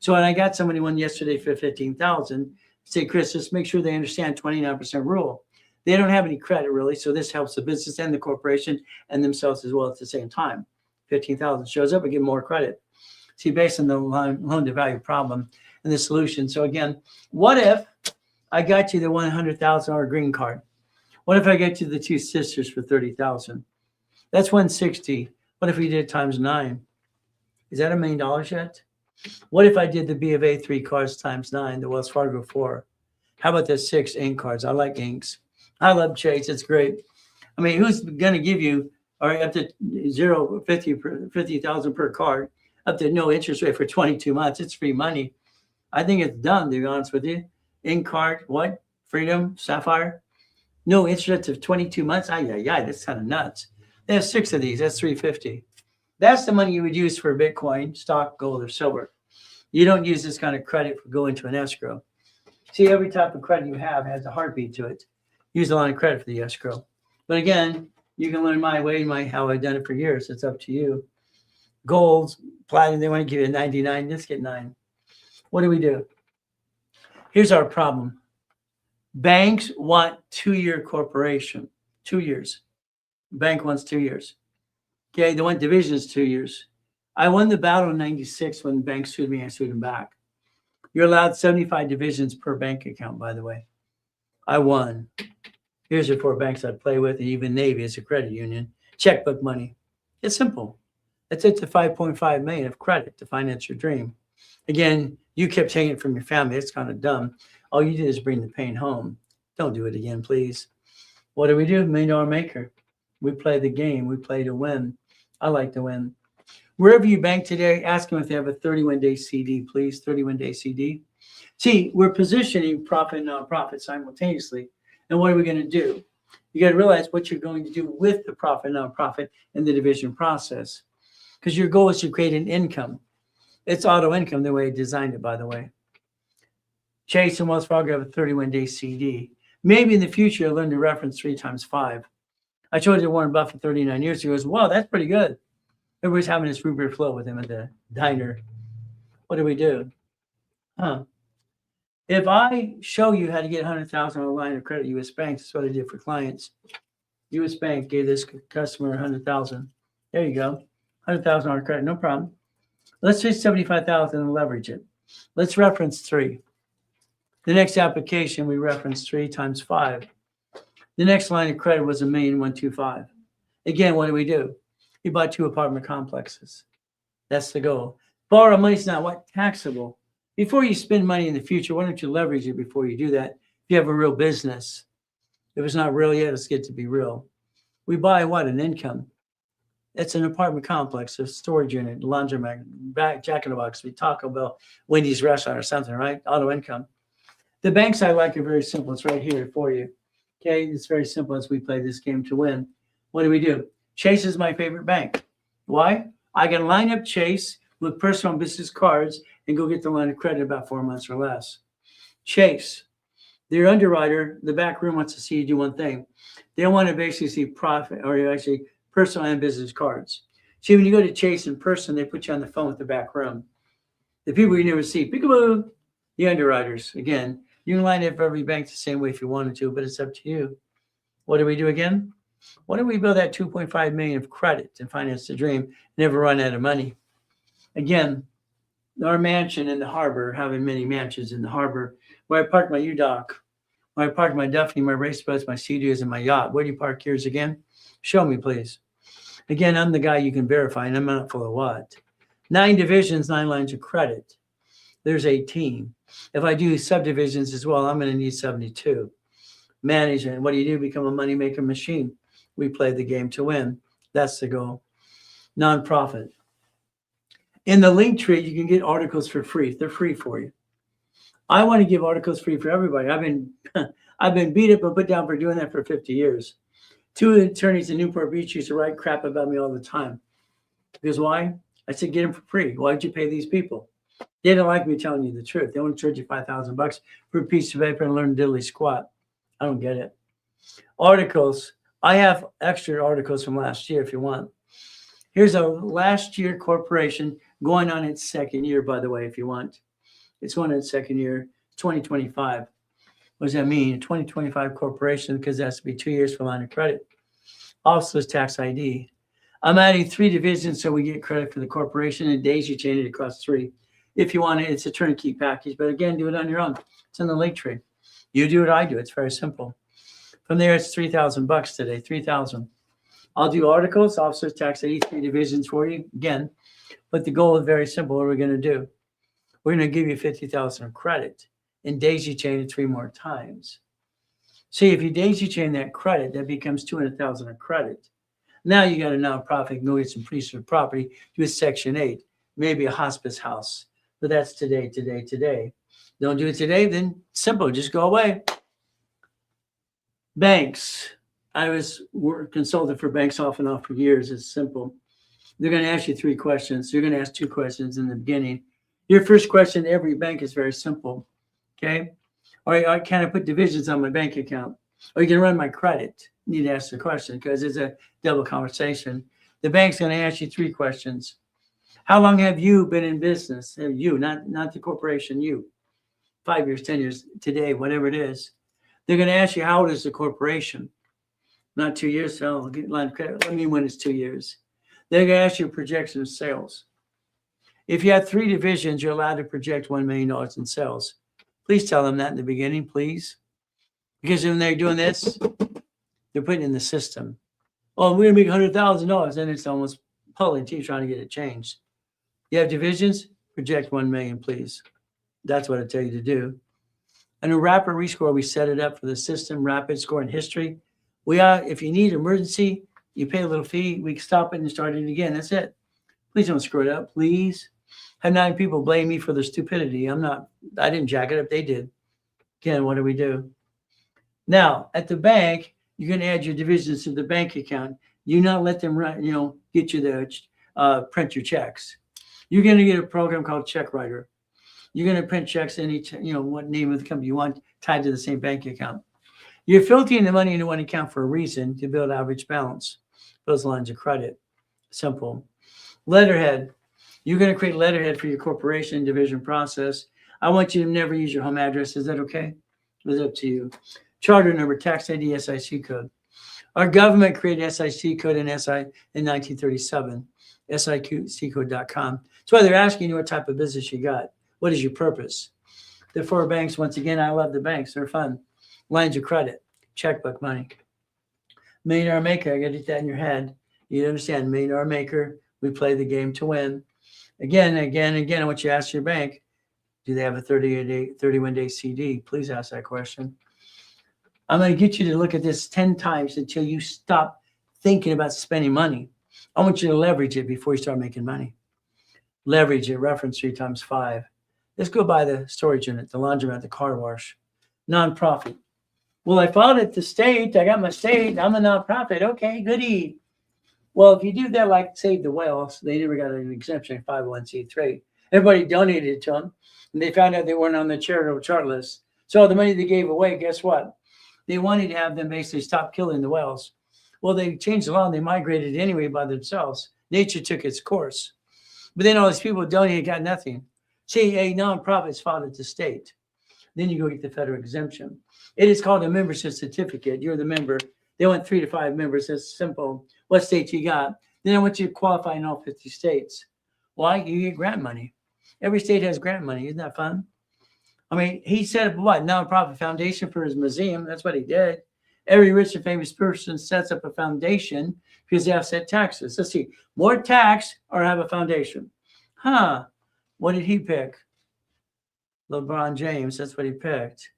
So when I got somebody one yesterday for $15,000, say, Chris, just make sure they understand 29% rule. They don't have any credit really, so this helps the business and the corporation and themselves as well at the same time. 15,000 shows up, we give more credit. See, based on the loan to value problem and the solution. So again, what if I got you the $100,000 green card? What if I get you the 2 sisters for $30,000? That's $160. What if we did times 9? Is that $1 million yet? What if I did the B of A 3 cards times 9, the Wells Fargo 4? How about the 6 ink cards? I like inks. I love Chase. It's great. I mean, who's going to give you, all right, up to 50,000 per card, up to no interest rate for 22 months? It's free money. I think it's done, to be honest with you. Ink card, what? Freedom, Sapphire. No interest of 22 months. That's kind of nuts. They have 6 of these. That's $350. That's the money you would use for Bitcoin, stock, gold, or silver. You don't use this kind of credit for going to an escrow. See, every type of credit you have has a heartbeat to it. Use a line of credit for the escrow. But again, you can learn my way, how I've done it for years. It's up to you. Gold, platinum, they want to give you 99. Just get 9. What do? Here's our problem. Banks want 2-year corporation. 2 years. Bank wants 2 years. Okay, they want divisions 2 years. I won the battle in 96 when banks sued me. I sued them back. You're allowed 75 divisions per bank account, by the way. I won. Here's the 4 banks I play with, and even Navy is a credit union. Checkbook money. It's simple. That's it to $5.5 million of credit to finance your dream. Again, you kept taking it from your family. It's kind of dumb. All you did is bring the pain home. Don't do it again, please. What do? $1 million maker. We play the game. We play to win. I like to win. Wherever you bank today, ask them if they have a 31-day CD, please. 31-day CD. See, we're positioning profit and nonprofit simultaneously. And what are we going to do? You got to realize what you're going to do with the profit and nonprofit in the division process. Because your goal is to create an income. It's auto income the way I designed it, by the way. Chase and Wells Fargo have a 31-day CD. Maybe in the future, you'll learn to reference 3 times 5. I told you to Warren Buffett 39 years ago. He goes, wow, that's pretty good. Everybody's having this root beer flow with him at the diner. What do? If I show you how to get $100,000 on a line of credit, U.S. Bank, that's what I did for clients. U.S. Bank gave this customer $100,000. There you go. $100,000 credit, no problem. Let's say $75,000 and leverage it. Let's reference 3. The next application, we reference 3 times 5. The next line of credit was 1,125,000. Again, what do? We bought 2 apartment complexes. That's the goal. Borrow money is not what? Taxable. Before you spend money in the future, why don't you leverage it before you do that? If you have a real business. If it's not real yet, let's get to be real. We buy what? An income. It's an apartment complex, a storage unit, laundromat, Jack in the Box, Taco Bell, Wendy's restaurant or something, right? Auto income. The banks I like are very simple. It's right here for you. Okay, it's very simple as we play this game to win. What do? Chase is my favorite bank. Why? I can line up Chase with personal and business cards and go get the line of credit in about 4 months or less. Chase, their underwriter, the back room wants to see you do one thing. They don't want to basically see profit or actually personal and business cards. See, when you go to Chase in person, they put you on the phone with the back room. The people you never see, peekaboo, the underwriters. Again, you can line up every bank the same way if you wanted to, but it's up to you. What do we do again? Why don't we build that $2.5 million of credit and finance the dream, never run out of money? Again, our mansion in the harbor, having many mansions in the harbor, where I park my U-Dock, where I park my Duffy, my race boats, my Sea-Doos, and my yacht. Where do you park yours again? Show me, please. Again, I'm the guy you can verify, and I'm not full of what? 9 divisions, 9 lines of credit. There's 18. If I do subdivisions as well, I'm going to need 72. Management, what do? Become a money-maker machine. We play the game to win. That's the goal. Nonprofit. In the link tree, you can get articles for free. They're free for you. I want to give articles free for everybody. I've been beat up and put down for doing that for 50 years. 2 attorneys in Newport Beach used to write crap about me all the time. Because why? I said, get them for free. Why'd you pay these people? They don't like me telling you the truth. They want to charge you $5,000 for a piece of paper and learn diddly squat. I don't get it. Articles. I have extra articles from last year if you want. Here's a last year corporation going on its 2nd year, by the way, if you want. It's going on its 2nd year, 2025. What does that mean? A 2025 corporation, because that has to be 2 years for line of credit. Also, it's tax ID. I'm adding 3 divisions so we get credit for the corporation and daisy chain it across 3. If you want it, it's a turnkey package. But again, do it on your own. It's in the link tree. You do what I do. It's very simple. From there, it's $3,000 today. $3,000. I'll do articles, officers, tax ID, 3 divisions for you again. But the goal is very simple. What are we going to do? We're going to give you $50,000 of credit and daisy chain it 3 more times. See, if you daisy chain that credit, that becomes $200,000 of credit. Now you got a nonprofit, go get some piece of property, do a Section 8, maybe a hospice house. But that's today. Don't do it today, then simple, just go away. Banks. I was consultant for banks off and on for years. It's simple. They're going to ask you 3 questions. You're going to ask 2 questions in the beginning. Your first question to every bank is very simple. Okay? Or can I put divisions on my bank account? Or you can run my credit. You need to ask the question because it's a double conversation. The bank's going to ask you 3 questions. How long have you been in business? You, not the corporation, you. 5 years, 10 years, today, whatever it is. They're going to ask you, how old is the corporation? Not 2 years, so I'll get line of credit. Let me when it's 2 years. They're going to ask you a projection of sales. If you have 3 divisions, you're allowed to project $1 million in sales. Please tell them that in the beginning, please. Because when they're doing this, they're putting it in the system. Oh, we're going to make $100,000. And it's almost pulling teeth trying to get it changed. You have divisions, project 1 million, please. That's what I tell you to do. And a rapid rescore, we set it up for the system, rapid score in history. If you need emergency, you pay a little fee, we can stop it and start it again. That's it. Please don't screw it up, please. Have 9 people blame me for their stupidity. I didn't jack it up, they did. Again, what do we do? Now, at the bank, you're going to add your divisions to the bank account. You not let them get you the print your checks. You're going to get a program called Check Writer. You're going to print checks what name of the company you want tied to the same bank account. You're filtering the money into one account for a reason, to build average balance. Those lines of credit. Simple. Letterhead. You're going to create letterhead for your corporation division process. I want you to never use your home address. Is that okay? It's up to you. Charter number, tax ID, SIC code. Our government created SIC code in 1937, siccode.com. That's why they're asking you what type of business you got. What is your purpose? The 4 banks, once again, I love the banks. They're fun. Lines of credit, checkbook money. Millionaire maker, I got to get that in your head. You understand, millionaire maker, we play the game to win. Again, I want you to ask your bank, do they have a 31-day CD? Please ask that question. I'm going to get you to look at this 10 times until you stop thinking about spending money. I want you to leverage it before you start making money. Leverage it, reference 3 times 5. Let's go by the storage unit, the laundromat, the car wash. Nonprofit. Well, I filed at the state. I got my state. I'm a nonprofit. Okay, goody. Well, if you do that, like Save the Whales, they never got an exemption, 501c3. Everybody donated it to them, and they found out they weren't on the charitable chart list. So the money they gave away, guess what? They wanted to have them basically stop killing the whales. Well, they changed the law and they migrated anyway by themselves. Nature took its course. But then all these people donated, got nothing. See, a nonprofit's filed at the state. Then you go get the federal exemption. It is called a membership certificate. You're the member. They want 3 to 5 members. It's simple. What state you got? Then I want you to qualify in all 50 states. Why? You get grant money. Every state has grant money. Isn't that fun? I mean, he set up what? Nonprofit foundation for his museum. That's what he did. Every rich and famous person sets up a foundation because they have set taxes. Let's see. More tax or have a foundation? Huh. What did he pick? LeBron James. That's what he picked.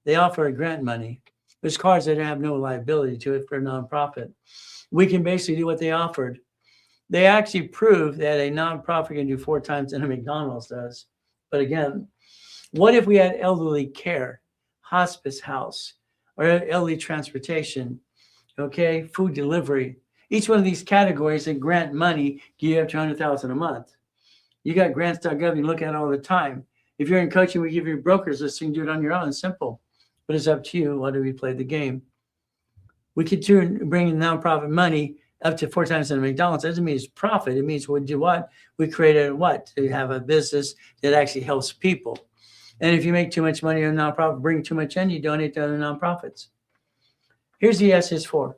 They offer grant money. There's cars that have no liability to it for a nonprofit. We can basically do what they offered. They actually proved that a nonprofit can do 4 times than a McDonald's does. But again, what if we had elderly care, hospice house, or elderly transportation, okay, food delivery? Each one of these categories that grant money give you up to $100,000 a month. You got grants.gov, you look at it all the time. If you're in coaching, we give you brokers list, you can do it on your own, simple. But it's up to you. Why do we play the game? We could bring in nonprofit money up to 4 times than McDonald's. That doesn't mean it's profit. It means we do what? We created what? To have a business that actually helps people. And if you make too much money on a nonprofit, bring too much in, you donate to other nonprofits. Here's the SS4.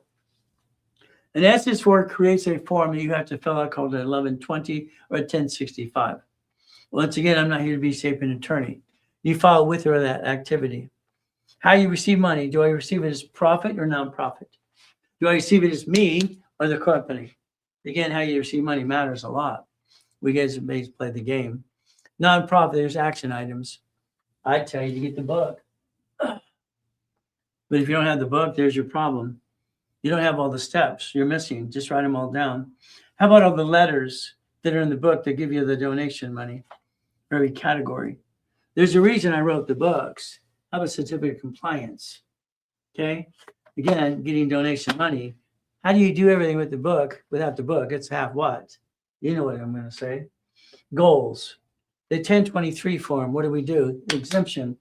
An SS4 creates a form that you have to fill out called an 1120 or a 1065. Once again, I'm not here to be safe an attorney. You file with or that activity. How you receive money? Do I receive it as profit or nonprofit? Do I receive it as me or the company? Again, how you receive money matters a lot. We guys play the game. Nonprofit, there's action items. I tell you to get the book. But if you don't have the book, there's your problem. You don't have all the steps. You're missing. Just write them all down. How about all the letters that are in the book that give you the donation money for every category? There's a reason I wrote the books. How about certificate of compliance? Okay. Again, getting donation money. How do you do everything with the book without the book? It's half what? You know what I'm going to say. Goals. The 1023 form. What do we do? Exemption.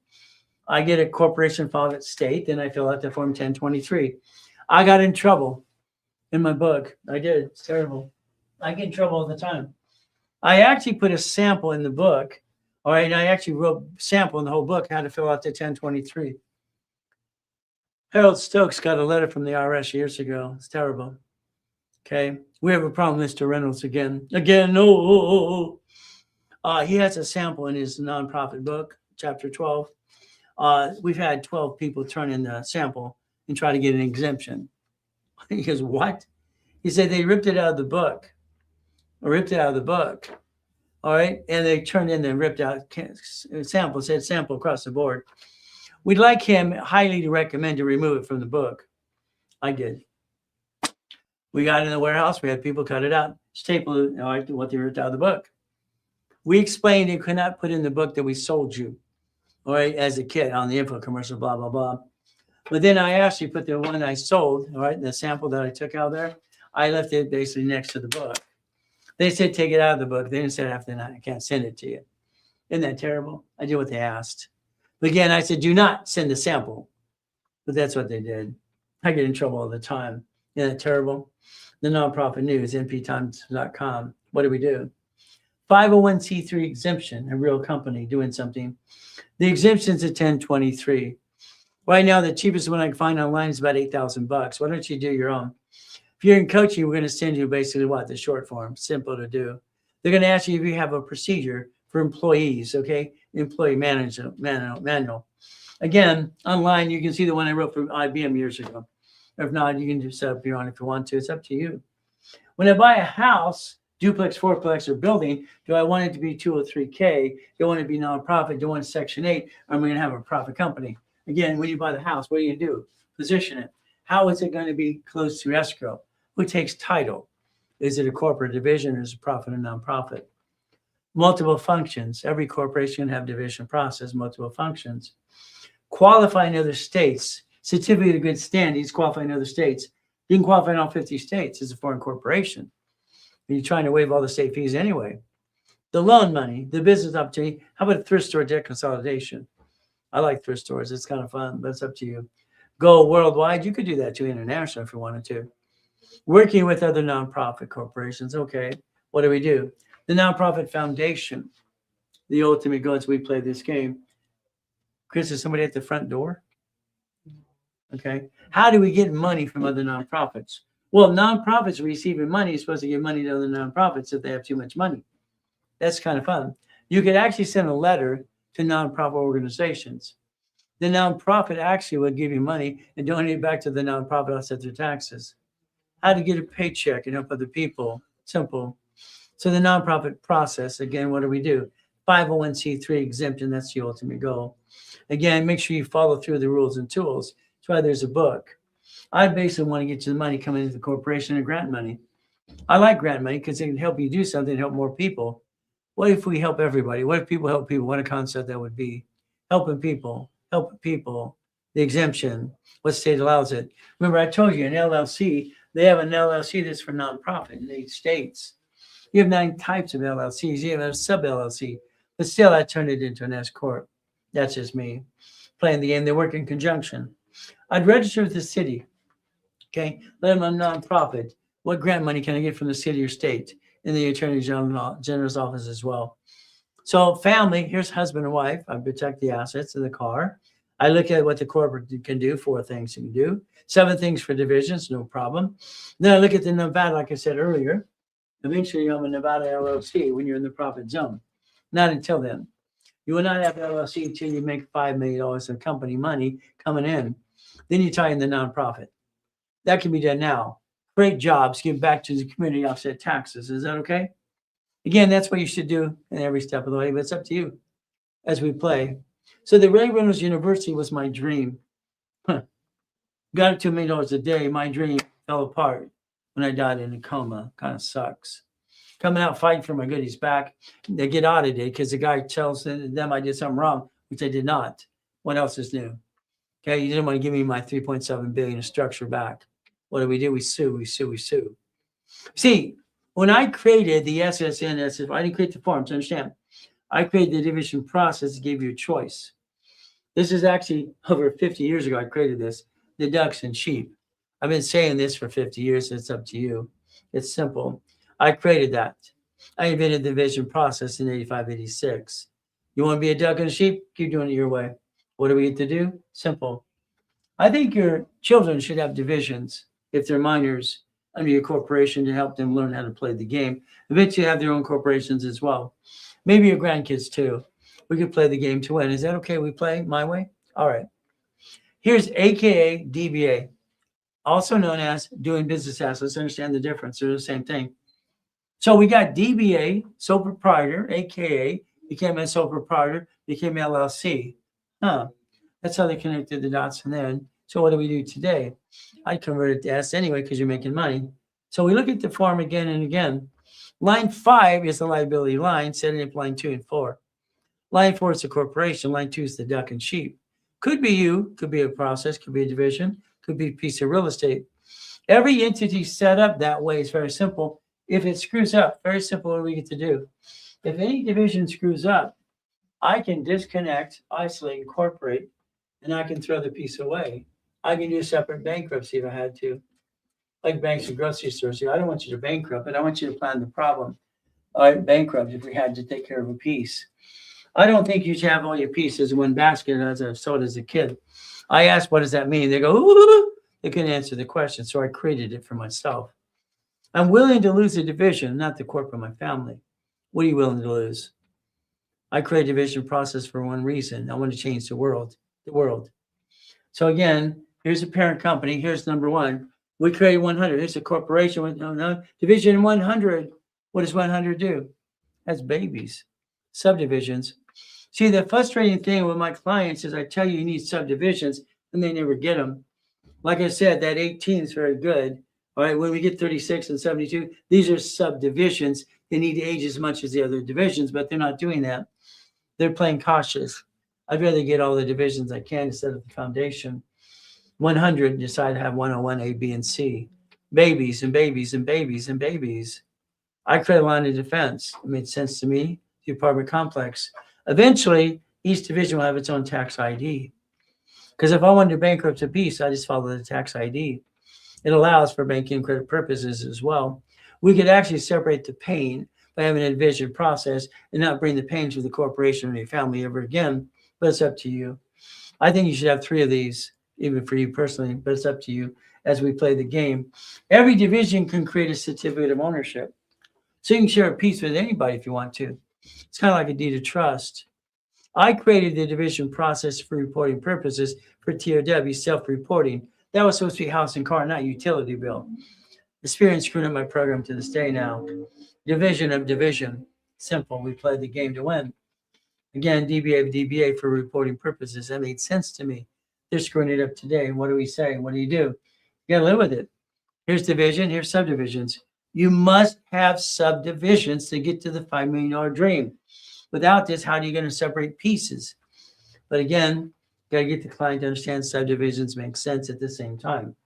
I get a corporation filed at state, then I fill out the form 1023. I got in trouble in my book. I did. It's terrible. I get in trouble all the time. I actually put a sample in the book. All right. And I actually wrote sample in the whole book how to fill out the 1023. Harold Stokes got a letter from the IRS years ago. It's terrible. Okay. We have a problem, Mr. Reynolds, again. No. He has a sample in his nonprofit book, chapter 12. We've had 12 people turn in the sample and try to get an exemption. He goes, what? He said they ripped it out of the book. All right. And they turned in and ripped out sample, said sample across the board. We'd like him highly to recommend to remove it from the book. I did. We got it in the warehouse. We had people cut it out, staple it, all right, what they ripped out of the book. We explained you could not put in the book that we sold you, all right, as a kid on the info commercial, blah, blah, blah. But then I actually put the one I sold, all right, the sample that I took out there, I left it basically next to the book. They said, take it out of the book. They didn't say after the night, I can't send it to you. Isn't that terrible? I did what they asked. But again, I said, do not send the sample. But that's what they did. I get in trouble all the time. Isn't that terrible? The nonprofit news, nptimes.com. What do we do? 501c3 exemption, a real company doing something. The exemption's at 1023. Right now, the cheapest one I can find online is about $8,000. Why don't you do your own? If you're in coaching, we're going to send you basically what? The short form, simple to do. They're going to ask you if you have a procedure for employees, okay? Employee management manual. Again, online, you can see the one I wrote for IBM years ago. If not, you can just set up your own if you want to. It's up to you. When I buy a house, duplex, fourplex, or building, do I want it to be 203K? Do I want it to be nonprofit? Do I want Section 8? Or am I going to have a profit company? Again, when you buy the house, what do? Position it. How is it going to be close to escrow? Who takes title? Is it a corporate division or is it profit or nonprofit? Multiple functions. Every corporation can have division process, multiple functions. Qualify in other states. Certificate of good standings, qualify in other states. You can qualify in all 50 states as a foreign corporation. You're trying to waive all the state fees anyway. The loan money, the business opportunity. How about a thrift store debt consolidation? I like thrift stores. It's kind of fun, but it's up to you. Go worldwide. You could do that too, international if you wanted to. Working with other nonprofit corporations. Okay, what do? The nonprofit foundation. The ultimate goal is we play this game. Chris, is somebody at the front door? Okay. How do we get money from other nonprofits? Well, nonprofits receiving money is supposed to give money to other nonprofits if they have too much money. That's kind of fun. You could actually send a letter to nonprofit organizations. The nonprofit actually would give you money and donate it back to the nonprofit offset their taxes. How to get a paycheck and help other people. Simple. So the nonprofit process, again, what do? 501c3 exemption, that's the ultimate goal. Again, make sure you follow through the rules and tools. That's why there's a book. I basically want to get you the money coming into the corporation and grant money. I like grant money because it can help you do something, help more people. What if we help everybody? What if people help people? What a concept that would be. Helping people, the exemption, what state allows it. Remember, I told you an LLC, they have an LLC that's for nonprofit in 8 states. You have 9 types of LLCs. You have a sub-LLC, but still I turned it into an S-Corp. That's just me playing the game. They work in conjunction. I'd register with the city. Okay, let them know I'm a nonprofit. What grant money can I get from the city or state? In the Attorney General's office as well. So family, here's husband and wife. I protect the assets of the car. I look at what the corporate can do, 4 things you can do. 7 things for divisions, no problem. Then I look at the Nevada, like I said earlier. Eventually, I'm a Nevada LLC when you're in the profit zone. Not until then. You will not have LLC until you make $5 million of company money coming in. Then you tie in the nonprofit. That can be done now. Create jobs, give back to the community, offset taxes. Is that okay? Again, that's what you should do in every step of the way, but it's up to you as we play. So the Reynolds University was my dream. Got it to $1 million a day. My dream fell apart when I died in a coma. Kind of sucks. Coming out fighting for my goodies back. They get audited because the guy tells them I did something wrong, which I did not. What else is new? Okay, you didn't want to give me my $3.7 billion of structure back. What do? We sue. See, when I created the SSN, I didn't create the forms, understand? I created the division process to give you a choice. This is actually over 50 years ago I created this, the ducks and sheep. I've been saying this for 50 years, so it's up to you. It's simple. I created that. I invented the division process in 85, 86. You want to be a duck and a sheep? Keep doing it your way. What do we get to do? Simple. I think your children should have divisions if they're minors under your corporation to help them learn how to play the game. Eventually have their own corporations as well. Maybe your grandkids too. We could play the game to win. Is that okay? We play my way? All right. Here's AKA DBA, also known as doing business as. Let's understand the difference. They're the same thing. So we got DBA, sole proprietor, AKA, became a sole proprietor, became LLC. That's how they connected the dots. And then, so what do we do today? I convert it to S anyway because you're making money. So we look at the form again and again. Line 5 is the liability line, setting up line 2 and 4. Line 4 is the corporation. Line 2 is the duck and sheep. Could be you, could be a process, could be a division, could be a piece of real estate. Every entity set up that way is very simple. If it screws up, very simple, what do we get to do? If any division screws up, I can disconnect, isolate, incorporate, and I can throw the piece away. I can do a separate bankruptcy if I had to. Like banks and grocery stores. I don't want you to bankrupt, but I want you to plan the problem. All right, bankrupt if we had to take care of a piece. I don't think you should have all your pieces in one basket as I saw it as a kid. I asked, what does that mean? They go, ooh, they couldn't answer the question. So I created it for myself. I'm willing to lose a division, not the corporate, my family. What are you willing to lose? I create a division process for one reason. I want to change the world. So again, here's a parent company. Here's number one. We create 100. Here's a corporation with division 100. What does 100 do? That's babies, subdivisions. See, the frustrating thing with my clients is I tell you need subdivisions and they never get them. Like I said, that 18 is very good. All right, when we get 36 and 72, these are subdivisions. They need to age as much as the other divisions, but they're not doing that. They're playing cautious. I'd rather get all the divisions I can instead of the foundation. 100, decide to have 101, A, B, and C. Babies and babies and babies and babies. I create a line of defense. It made sense to me, the apartment complex. Eventually, each division will have its own tax ID. Because if I wanted to bankrupt a piece, I just follow the tax ID. It allows for banking and credit purposes as well. We could actually separate the pain by having a division process and not bring the pain to the corporation or your family ever again, but it's up to you. I think you should have 3 of these, even for you personally, but it's up to you as we play the game. Every division can create a certificate of ownership. So you can share a piece with anybody if you want to. It's kind of like a deed of trust. I created the division process for reporting purposes for TOW, self-reporting. That was supposed to be house and car, not utility bill. Experience screwing up my program to this day now. Division of division. Simple. We played the game to win. Again, DBA of DBA for reporting purposes. That made sense to me. They're screwing it up today. What do we say? What do? You got to live with it. Here's division. Here's subdivisions. You must have subdivisions to get to the $5 million dream. Without this, how are you going to separate pieces? But again, got to get the client to understand subdivisions make sense at the same time.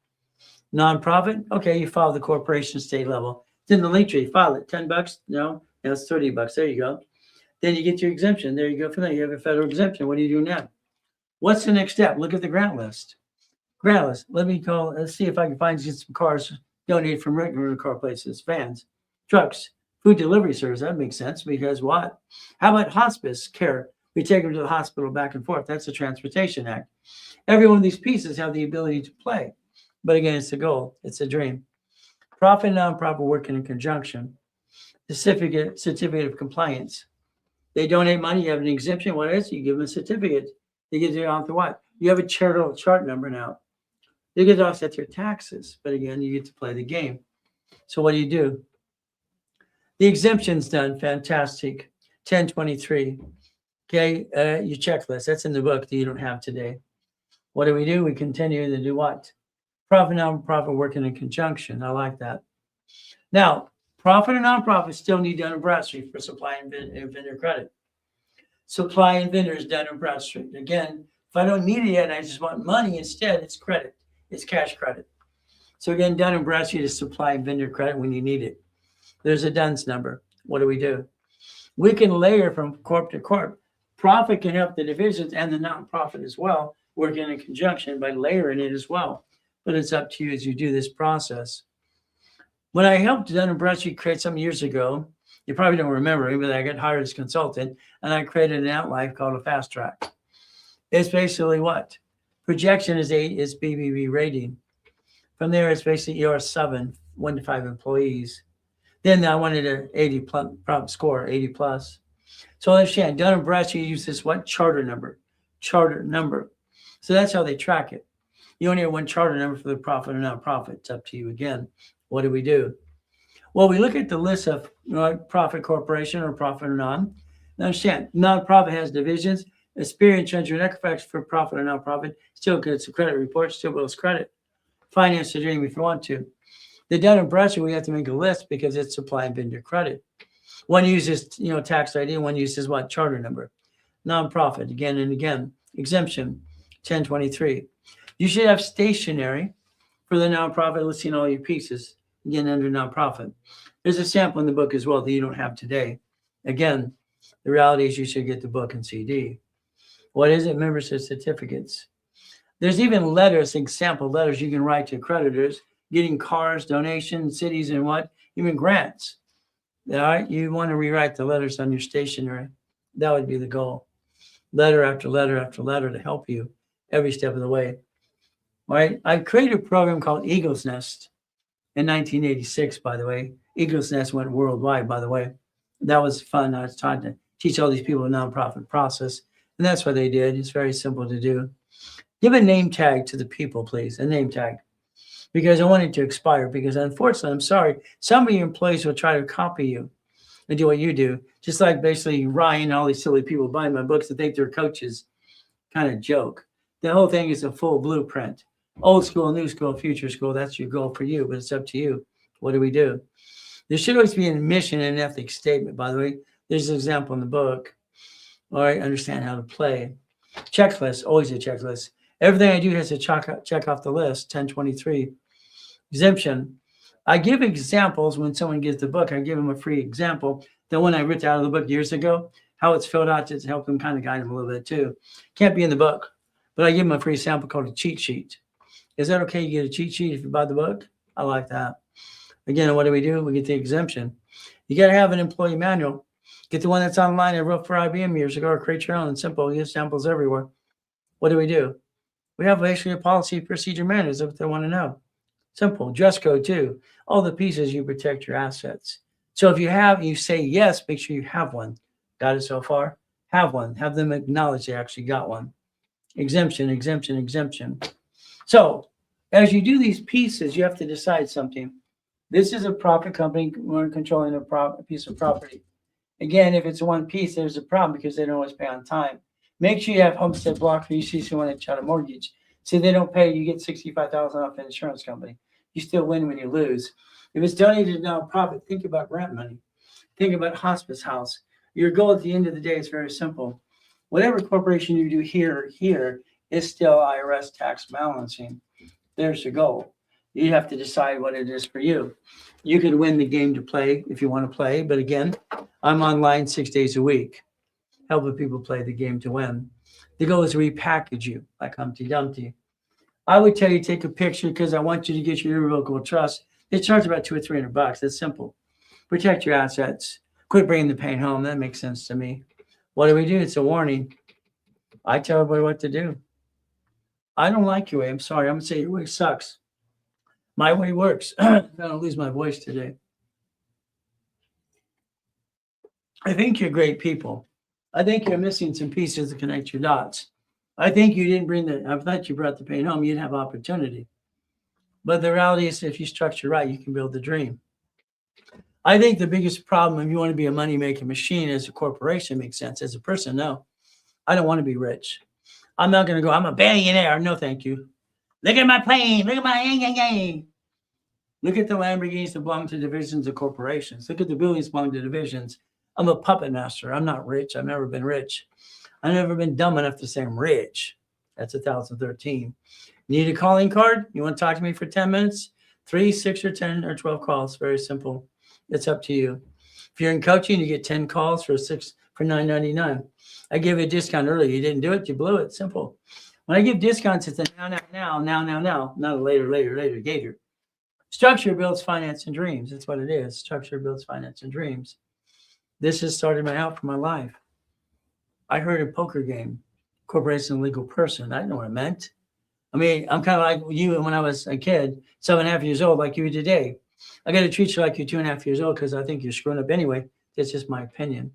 Nonprofit, okay, you follow the corporation state level. It's in the link tree, file it. $10? No, it's $30. There you go. Then you get your exemption. There you go. From there, you have a federal exemption. What do you do now? What's the next step? Look at the grant list. Grant list. Let's see if I can find you some cars donated from regular car places, vans, trucks, food delivery service. That makes sense because what? How about hospice care? We take them to the hospital back and forth. That's the Transportation Act. Every one of these pieces have the ability to play. But again, it's a goal. It's a dream. Profit and nonprofit working in conjunction. The certificate of compliance. They donate money. You have an exemption. What is it? You give them a certificate. They get it off the what? You have a charitable chart number now. You get to offset your taxes. But again, you get to play the game. So what do? The exemption's done. Fantastic. 1023. Okay, your checklist. That's in the book that you don't have today. What do? We continue to do what? Profit and nonprofit working in conjunction. I like that. Now, profit and nonprofit still need Dun & Bradstreet for supply and vendor credit. Supply and vendor is Dun & Bradstreet. Again, if I don't need it yet and I just want money instead, it's credit. It's cash credit. So again, Dun & Bradstreet is supply and vendor credit when you need it. There's a DUNS number. What do? We can layer from corp to corp. Profit can help the divisions and the nonprofit as well, working in conjunction by layering it as well. But it's up to you as you do this process. When I helped Dun & Bradstreet create some years ago, you probably don't remember me, but I got hired as a consultant, and I created an outline called a fast track. It's basically what? Projection is BBB rating. From there, it's basically ER7, 1 to 5 employees. Then I wanted an 80 plus score, 80 plus. So understand, Dun & Bradstreet uses what? Charter number. So that's how they track it. You only have one charter number for the profit or nonprofit. It's up to you again. What do? Well, we look at the list of profit corporation or profit or non. Now understand, nonprofit has divisions. Experience Treasury and Equifax for profit or nonprofit. Still gets a credit report, still builds credit. Finance the dream if you want to. The Dun & Bradstreet, we have to make a list because it's supply and vendor credit. One uses, tax ID, one uses what? Charter number. Nonprofit, again and again. Exemption, 1023. You should have stationery for the nonprofit listing all your pieces, again, under nonprofit. There's a sample in the book as well that you don't have today. Again, the reality is you should get the book and CD. What is it? Membership certificates. There's even letters, example letters you can write to creditors, getting cars, donations, cities, and what? Even grants. All right, you want to rewrite the letters on your stationery. That would be the goal. Letter after letter after letter to help you every step of the way. All right, I created a program called Eagle's Nest in 1986, by the way. Eagle's Nest went worldwide, by the way. That was fun. I was taught to teach all these people a nonprofit process. And that's what they did. It's very simple to do. Give a name tag to the people, please, a name tag. Because I want it to expire. Because unfortunately, I'm sorry, some of your employees will try to copy you and do what you do. Just like basically Ryan and all these silly people buying my books that think they're coaches. Kind of joke. The whole thing is a full blueprint. Old school, new school, future school. That's your goal for you, but it's up to you. What do we do? There should always be a mission and an ethics statement, by the way. There's an example in the book. All right, understand how to play. Checklist, always a checklist. Everything I do has to check off the list. 1023. Exemption. I give examples when someone gives the book. I give them a free example. The one I ripped out of the book years ago, how it's filled out to help them kind of guide them a little bit too. Can't be in the book, but I give them a free sample called a cheat sheet. Is that okay? You get a cheat sheet if you buy the book? I like that. Again, what do? We get the exemption. You got to have an employee manual. Get the one that's online I wrote for IBM years ago, or create your own. Simple. You have samples everywhere. What do? We have basically a policy procedure manual if they want to know. Simple. Dress code too. All the pieces you protect your assets. So if you say yes, make sure you have one. Got it so far? Have one. Have them acknowledge they actually got one. Exemption, exemption, exemption. So as you do these pieces, you have to decide something. This is a profit company. We're controlling a piece of property. Again, if it's one piece, there's a problem because they don't always pay on time. Make sure you have homestead block for you see someone that shot a mortgage. See, they don't pay, you get $65,000 off an insurance company. You still win when you lose. If it's donated to nonprofit, think about grant money. Think about hospice house. Your goal at the end of the day is very simple. Whatever corporation you do here is still IRS tax balancing. There's your goal. You have to decide what it is for you. You could win the game to play if you want to play, but again, I'm online 6 days a week, helping people play the game to win. The goal is to repackage you like Humpty Dumpty. I would tell you take a picture because I want you to get your irrevocable trust. They charge about $200 or $300. That's simple. Protect your assets. Quit bringing the pain home. That makes sense to me. What do? It's a warning. I tell everybody what to do. I don't like your way. I'm sorry. I'm going to say your way sucks. My way works. I don't lose my voice today. I think you're great people. I think you're missing some pieces to connect your dots. I think you didn't I thought you brought the pain home. You'd have opportunity. But the reality is if you structure right, you can build the dream. I think the biggest problem if you want to be a money-making machine as a corporation makes sense. As a person, no. I don't want to be rich. I'm not going to go, I'm a billionaire. No, thank you. Look at my plane. Look at my Look at the Lamborghinis that belong to divisions of corporations. Look at the billions that belong to divisions. I'm a puppet master. I'm not rich. I've never been rich. I've never been dumb enough to say I'm rich. That's 2013. Need a calling card? You want to talk to me for 10 minutes? 3, 6, or 10 or 12 calls. Very simple. It's up to you. If you're in coaching, you get 10 calls for $9.99. I gave you a discount earlier. You didn't do it. You blew it. Simple. When I give discounts, it's a now, not a later. Structure builds finance and dreams. That's what it is. Structure builds finance and dreams. This has started me out for my life. I heard a poker game, corporation legal person. I didn't know what it meant. I mean, I'm kind of like you when I was a kid, 7.5 years old, like you today. I got to treat you like you're 2.5 years old because I think you're screwing up anyway. That's just my opinion.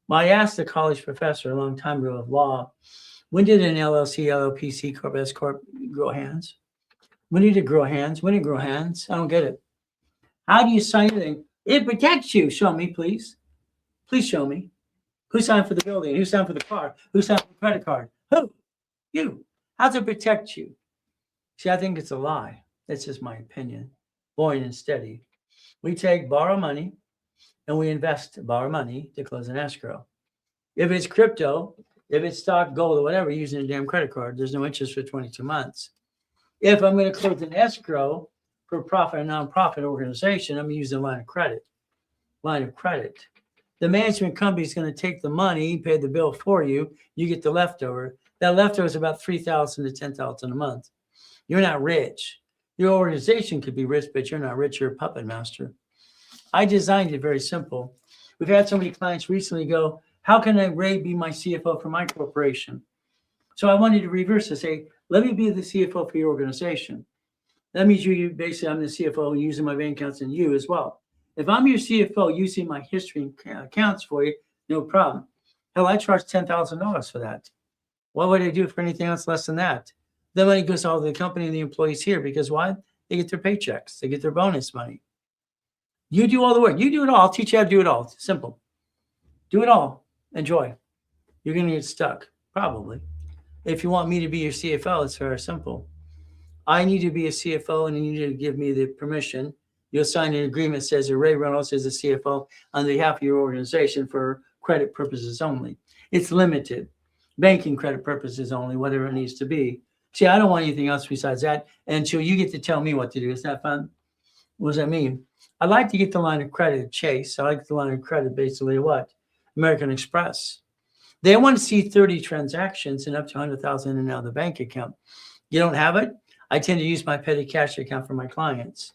Well, I asked a college professor a long time ago of law, when did an LLC, LLP, C Corp, S Corp grow hands? When did it grow hands? When did it grow hands? I don't get it. How do you sign anything? It protects you. Show me, please. Please show me. Who signed for the building? Who signed for the car? Who signed for the credit card? Who? You. How does it protect you? See, I think it's a lie. That's just my opinion. Boring and steady. We borrow money, and we borrow money to close an escrow. If it's crypto, if it's stock, gold, or whatever, using a damn credit card, there's no interest for 22 months. If I'm going to close an escrow for a profit or nonprofit organization, I'm using a line of credit. The management company is going to take the money, pay the bill for you. You get the leftover. That leftover is about $3,000 to $10,000 a month. You're not rich. Your organization could be rich, but you're not rich. You're a puppet master. I designed it very simple. We've had so many clients recently go, how can Ray be my CFO for my corporation? So I wanted to reverse it, say, let me be the CFO for your organization. That means you basically, I'm the CFO using my bank accounts and you as well. If I'm your CFO using my history and accounts for you, No problem. Hell, I charge $10,000 for that. What would I do for anything else less than that? The money goes all to the company and the employees here because why? They get their paychecks. They get their bonus money. You do all the work. You do it all. I'll teach you how to do it all. It's simple. Do it all. Enjoy. You're going to get stuck, probably. If you want me to be your CFO, it's very simple. I need to be a CFO and you need to give me the permission. You'll sign an agreement that says Ray Reynolds is a CFO on behalf of your organization for credit purposes only. It's limited. Banking credit purposes only, whatever it needs to be. See, I don't want anything else besides that until you get to tell me what to do. Is that fun? What does that mean? I'd like to get the line of credit at Chase. I like the line of credit basically what? American Express. They want to see 30 transactions and up to 100,000 in the bank account. You don't have it? I tend to use my petty cash account for my clients.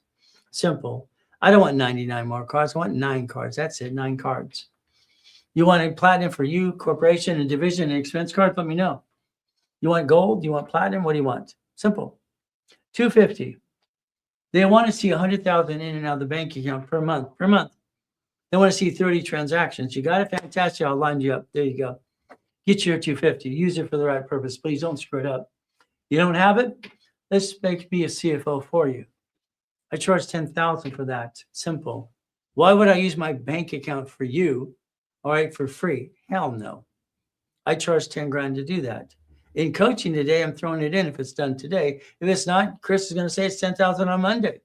Simple. I don't want 99 more cards. I want 9 cards. That's it, 9 cards. You want a platinum for you, corporation, and division and expense cards? Let me know. You want gold? You want platinum? What do you want? Simple. $250. They want to see 100,000 in and out of the bank account per month. They want to see 30 transactions. You got it? Fantastic. I'll line you up. There you go. Get your $250. Use it for the right purpose. Please don't screw it up. You don't have it? Let's make me a CFO for you. I charge $10,000 for that. Simple. Why would I use my bank account for you? All right, for free? Hell no. I charge 10 grand to do that. In coaching today, I'm throwing it in if it's done today. If it's not, Chris is going to say it's 10,000 on Monday.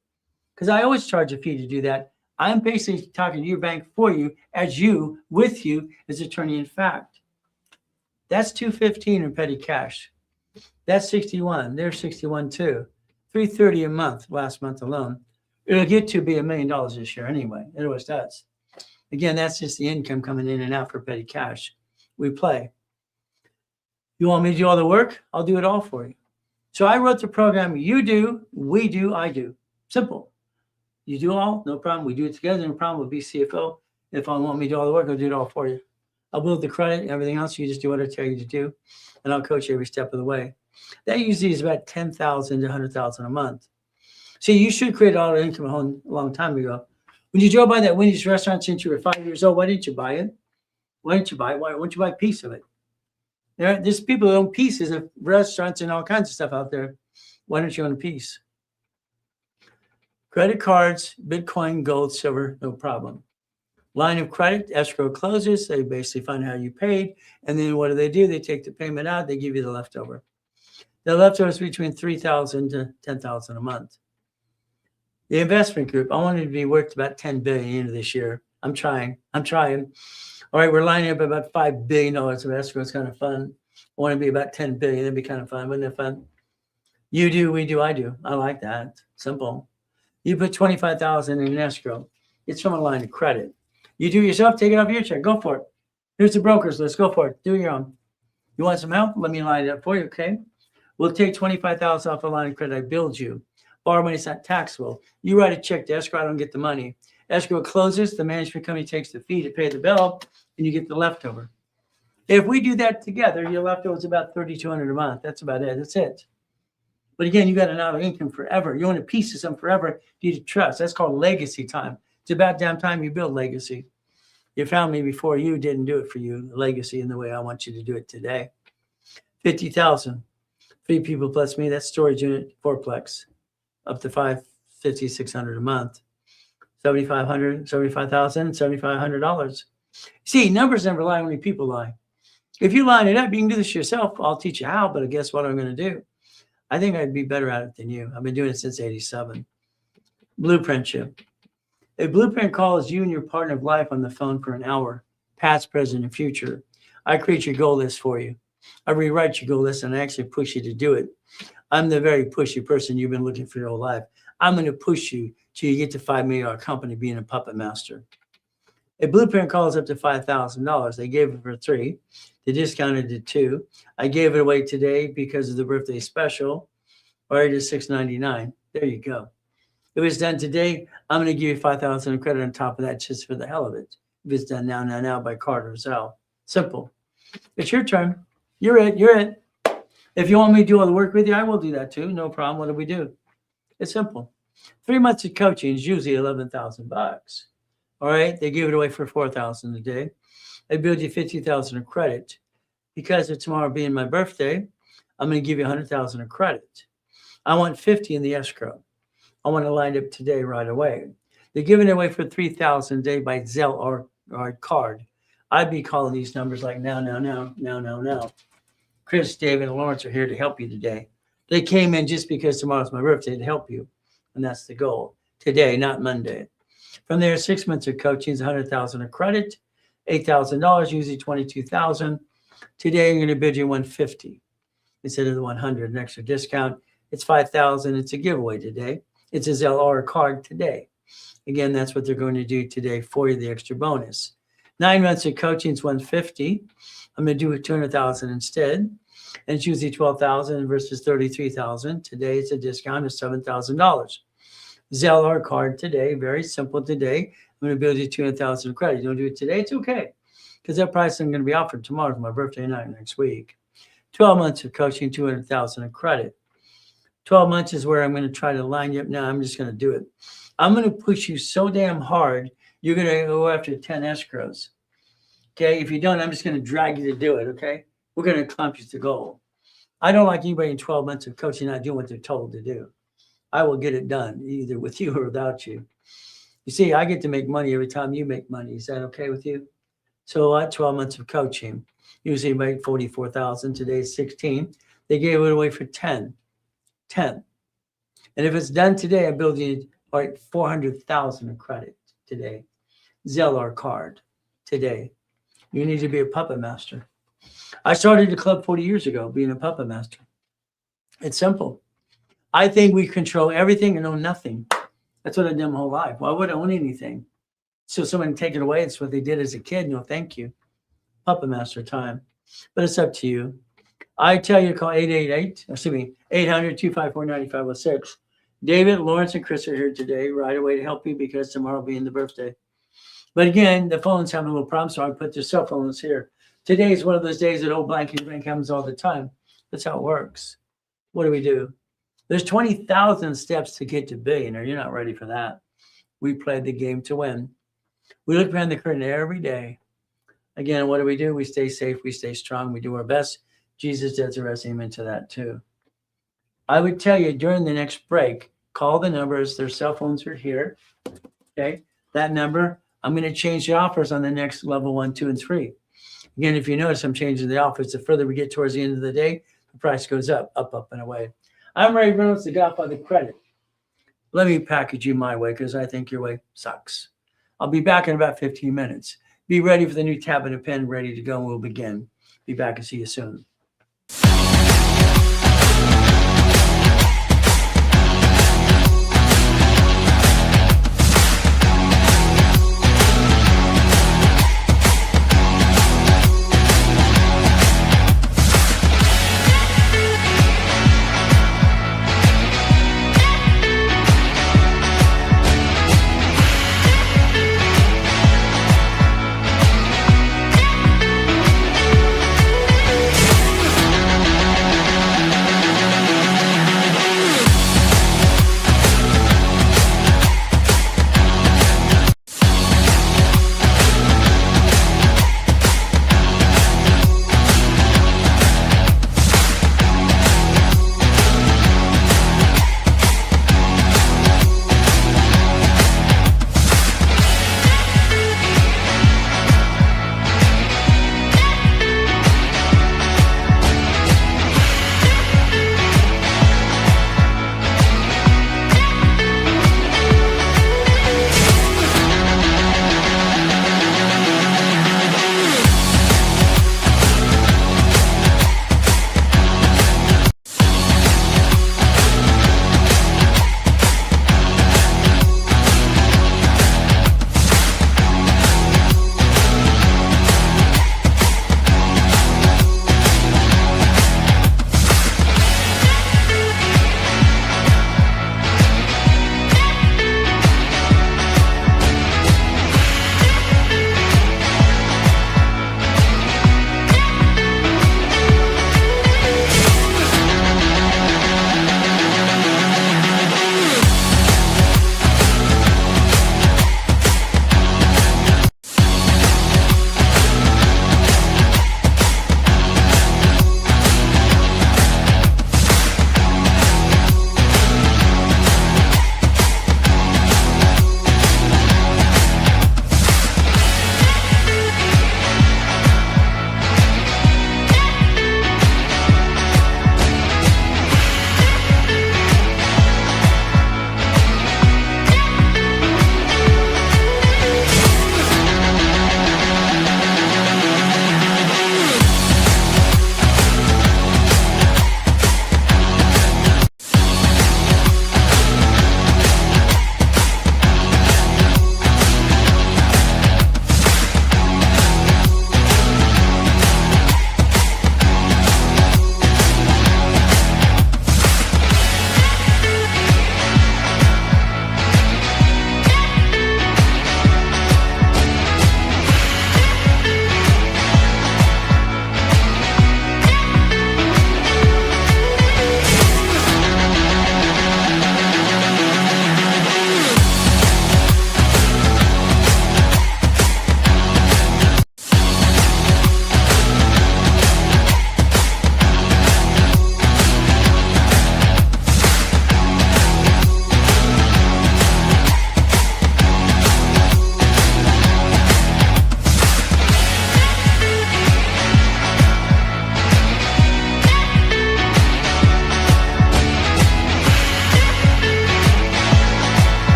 Because I always charge a fee to do that. I'm basically talking to your bank for you, as you, with you, as attorney in fact. That's $215 in petty cash. That's 61. There's 61 too. $330 a month last month alone. It'll get to be $1 million this year anyway. It always does. Again, that's just the income coming in and out for petty cash. We play. You want me to do all the work? I'll do it all for you. So I wrote the program. You do, we do, I do. Simple. You do all, no problem. We do it together, no problem. We'll be CFO. If I want me to do all the work, I'll do it all for you. I'll build the credit and everything else. You just do what I tell you to do, and I'll coach you every step of the way. That usually is about 10,000 to 100,000 a month. See, you should create all the income a long time ago. When you drove by that Wendy's restaurant since you were 5 years old, why didn't you buy it? Why didn't you buy it? Why wouldn't you buy a piece of it? There's people who own pieces of restaurants and all kinds of stuff out there. Why don't you own a piece? Credit cards, Bitcoin, gold, silver, no problem. Line of credit, escrow closes. They basically find out how you paid. And then what do? They take the payment out. They give you the leftover. The leftover is between $3,000 to $10,000 a month. The investment group, I want it to be worth about $10 billion into this year. I'm trying. All right, we're lining up about $5 billion of escrow. It's kind of fun. I want to be about $10 billion. That'd be kind of fun. Wouldn't it fun? You do, we do, I do. I like that. Simple. You put $25,000 in escrow. It's from a line of credit. You do it yourself, take it off your check. Go for it. Here's the broker's list. Go for it. Do your own. You want some help? Let me line it up for you, okay? We'll take $25,000 off the line of credit. I build you. Borrow money is not taxable. You write a check to escrow. I don't get the money. Escrow closes. The management company takes the fee to pay the bill, and you get the leftover. If we do that together, your leftover is about $3,200 a month. That's about it. That's it. But again, you got an out of income forever. You own a piece of something forever. You need to trust. That's called legacy time. It's about damn time you build legacy. You found me before you didn't do it for you. Legacy in the way I want you to do it today. 50,000. 3 people plus me. That's storage unit, 4plex. Up to $550-600 a month. 7,500, 75,000, $7,500. See, numbers never lie, only people lie. If you line it up, you can do this yourself. I'll teach you how, but guess what I'm going to do? I think I'd be better at it than you. I've been doing it since '87. Blueprintship. A blueprint call is you and your partner of life on the phone for an hour, past, present, and future. I create your goal list for you. I rewrite your goal list and I actually push you to do it. I'm the very pushy person you've been looking for your whole life. I'm going to push you till you get to $5 million company being a puppet master. A blueprint call is up to $5,000. They gave it for 3. They discounted it to 2. I gave it away today because of the birthday special. Or it is $699. There you go. If it's done today, I'm going to give you $5,000 in credit on top of that just for the hell of it. If it's done now by card or Zelle. Simple. It's your turn. You're it. If you want me to do all the work with you, I will do that too. No problem. What do we do? It's simple. 3 months of coaching is usually $11,000. All right. They give it away for $4,000 a day. I build you 50,000 of credit. Because of tomorrow being my birthday, I'm going to give you 100,000 of credit. I want 50 in the escrow. I want to line up today right away. They're giving it away for 3,000 a day by Zelle or card. I'd be calling these numbers like now. Chris, David, and Lawrence are here to help you today. They came in just because tomorrow's my birthday to help you. And that's the goal. Today, not Monday. From there, 6 months of coaching is 100,000 of credit, $8,000, usually 22,000. Today, I'm going to bid you 150 instead of the 100, an extra discount. It's 5,000. It's a giveaway today. It's a Zelle or card today. Again, that's what they're going to do today for you, the extra bonus. 9 months of coaching is 150. I'm going to do it 200,000 instead. And it's usually 12,000 versus 33,000. Today, it's a discount of $7,000. Zelle or card today, very simple today. I'm going to build you 200,000 credit. You don't do it today, it's okay. Because that price I'm going to be offered tomorrow is my birthday night next week. 12 months of coaching, 200,000 of credit. 12 months is where I'm going to try to line you up. Now I'm just going to do it. I'm going to push you so damn hard, you're going to go after 10 escrows. Okay, if you don't, I'm just going to drag you to do it, okay? We're going to accomplish the goal. I don't like anybody in 12 months of coaching not doing what they're told to do. I will get it done, either with you or without you. You see, I get to make money every time you make money. Is that okay with you? So 12 months of coaching, usually make 44,000. Today is 16. They gave it away for 10. And if it's done today, I'm building 400,000 of credit today. Zelle or card today. You need to be a puppet master. I started the club 40 years ago, being a puppet master. It's simple. I think we control everything and own nothing. That's what I've done my whole life. Why would I own anything? So someone can take it away. It's what they did as a kid. No, thank you. Puppet master time. But it's up to you. I tell you to call 800-254-9506. David, Lawrence, and Chris are here today right away to help you because tomorrow being the birthday. But again, the phone's having a little problem, so I put their cell phones here. Today is one of those days that old blanket bank happens all the time. That's how it works. What do? There's 20,000 steps to get to billionaire. You're not ready for that. We played the game to win. We look behind the curtain every day. Again, what do? We stay safe. We stay strong. We do our best. Jesus does the rest. Amen to that too. I would tell you during the next break, call the numbers. Their cell phones are here. Okay. That number, I'm going to change the offers on the next level 1, 2, and 3. Again, if you notice, I'm changing the offers. The further we get towards the end of the day, the price goes up, and away. I'm Reynolds, the Godfather Credit. Let me package you my way because I think your way sucks. I'll be back in about 15 minutes. Be ready for the new tab and a pen, ready to go, and we'll begin. Be back and see you soon.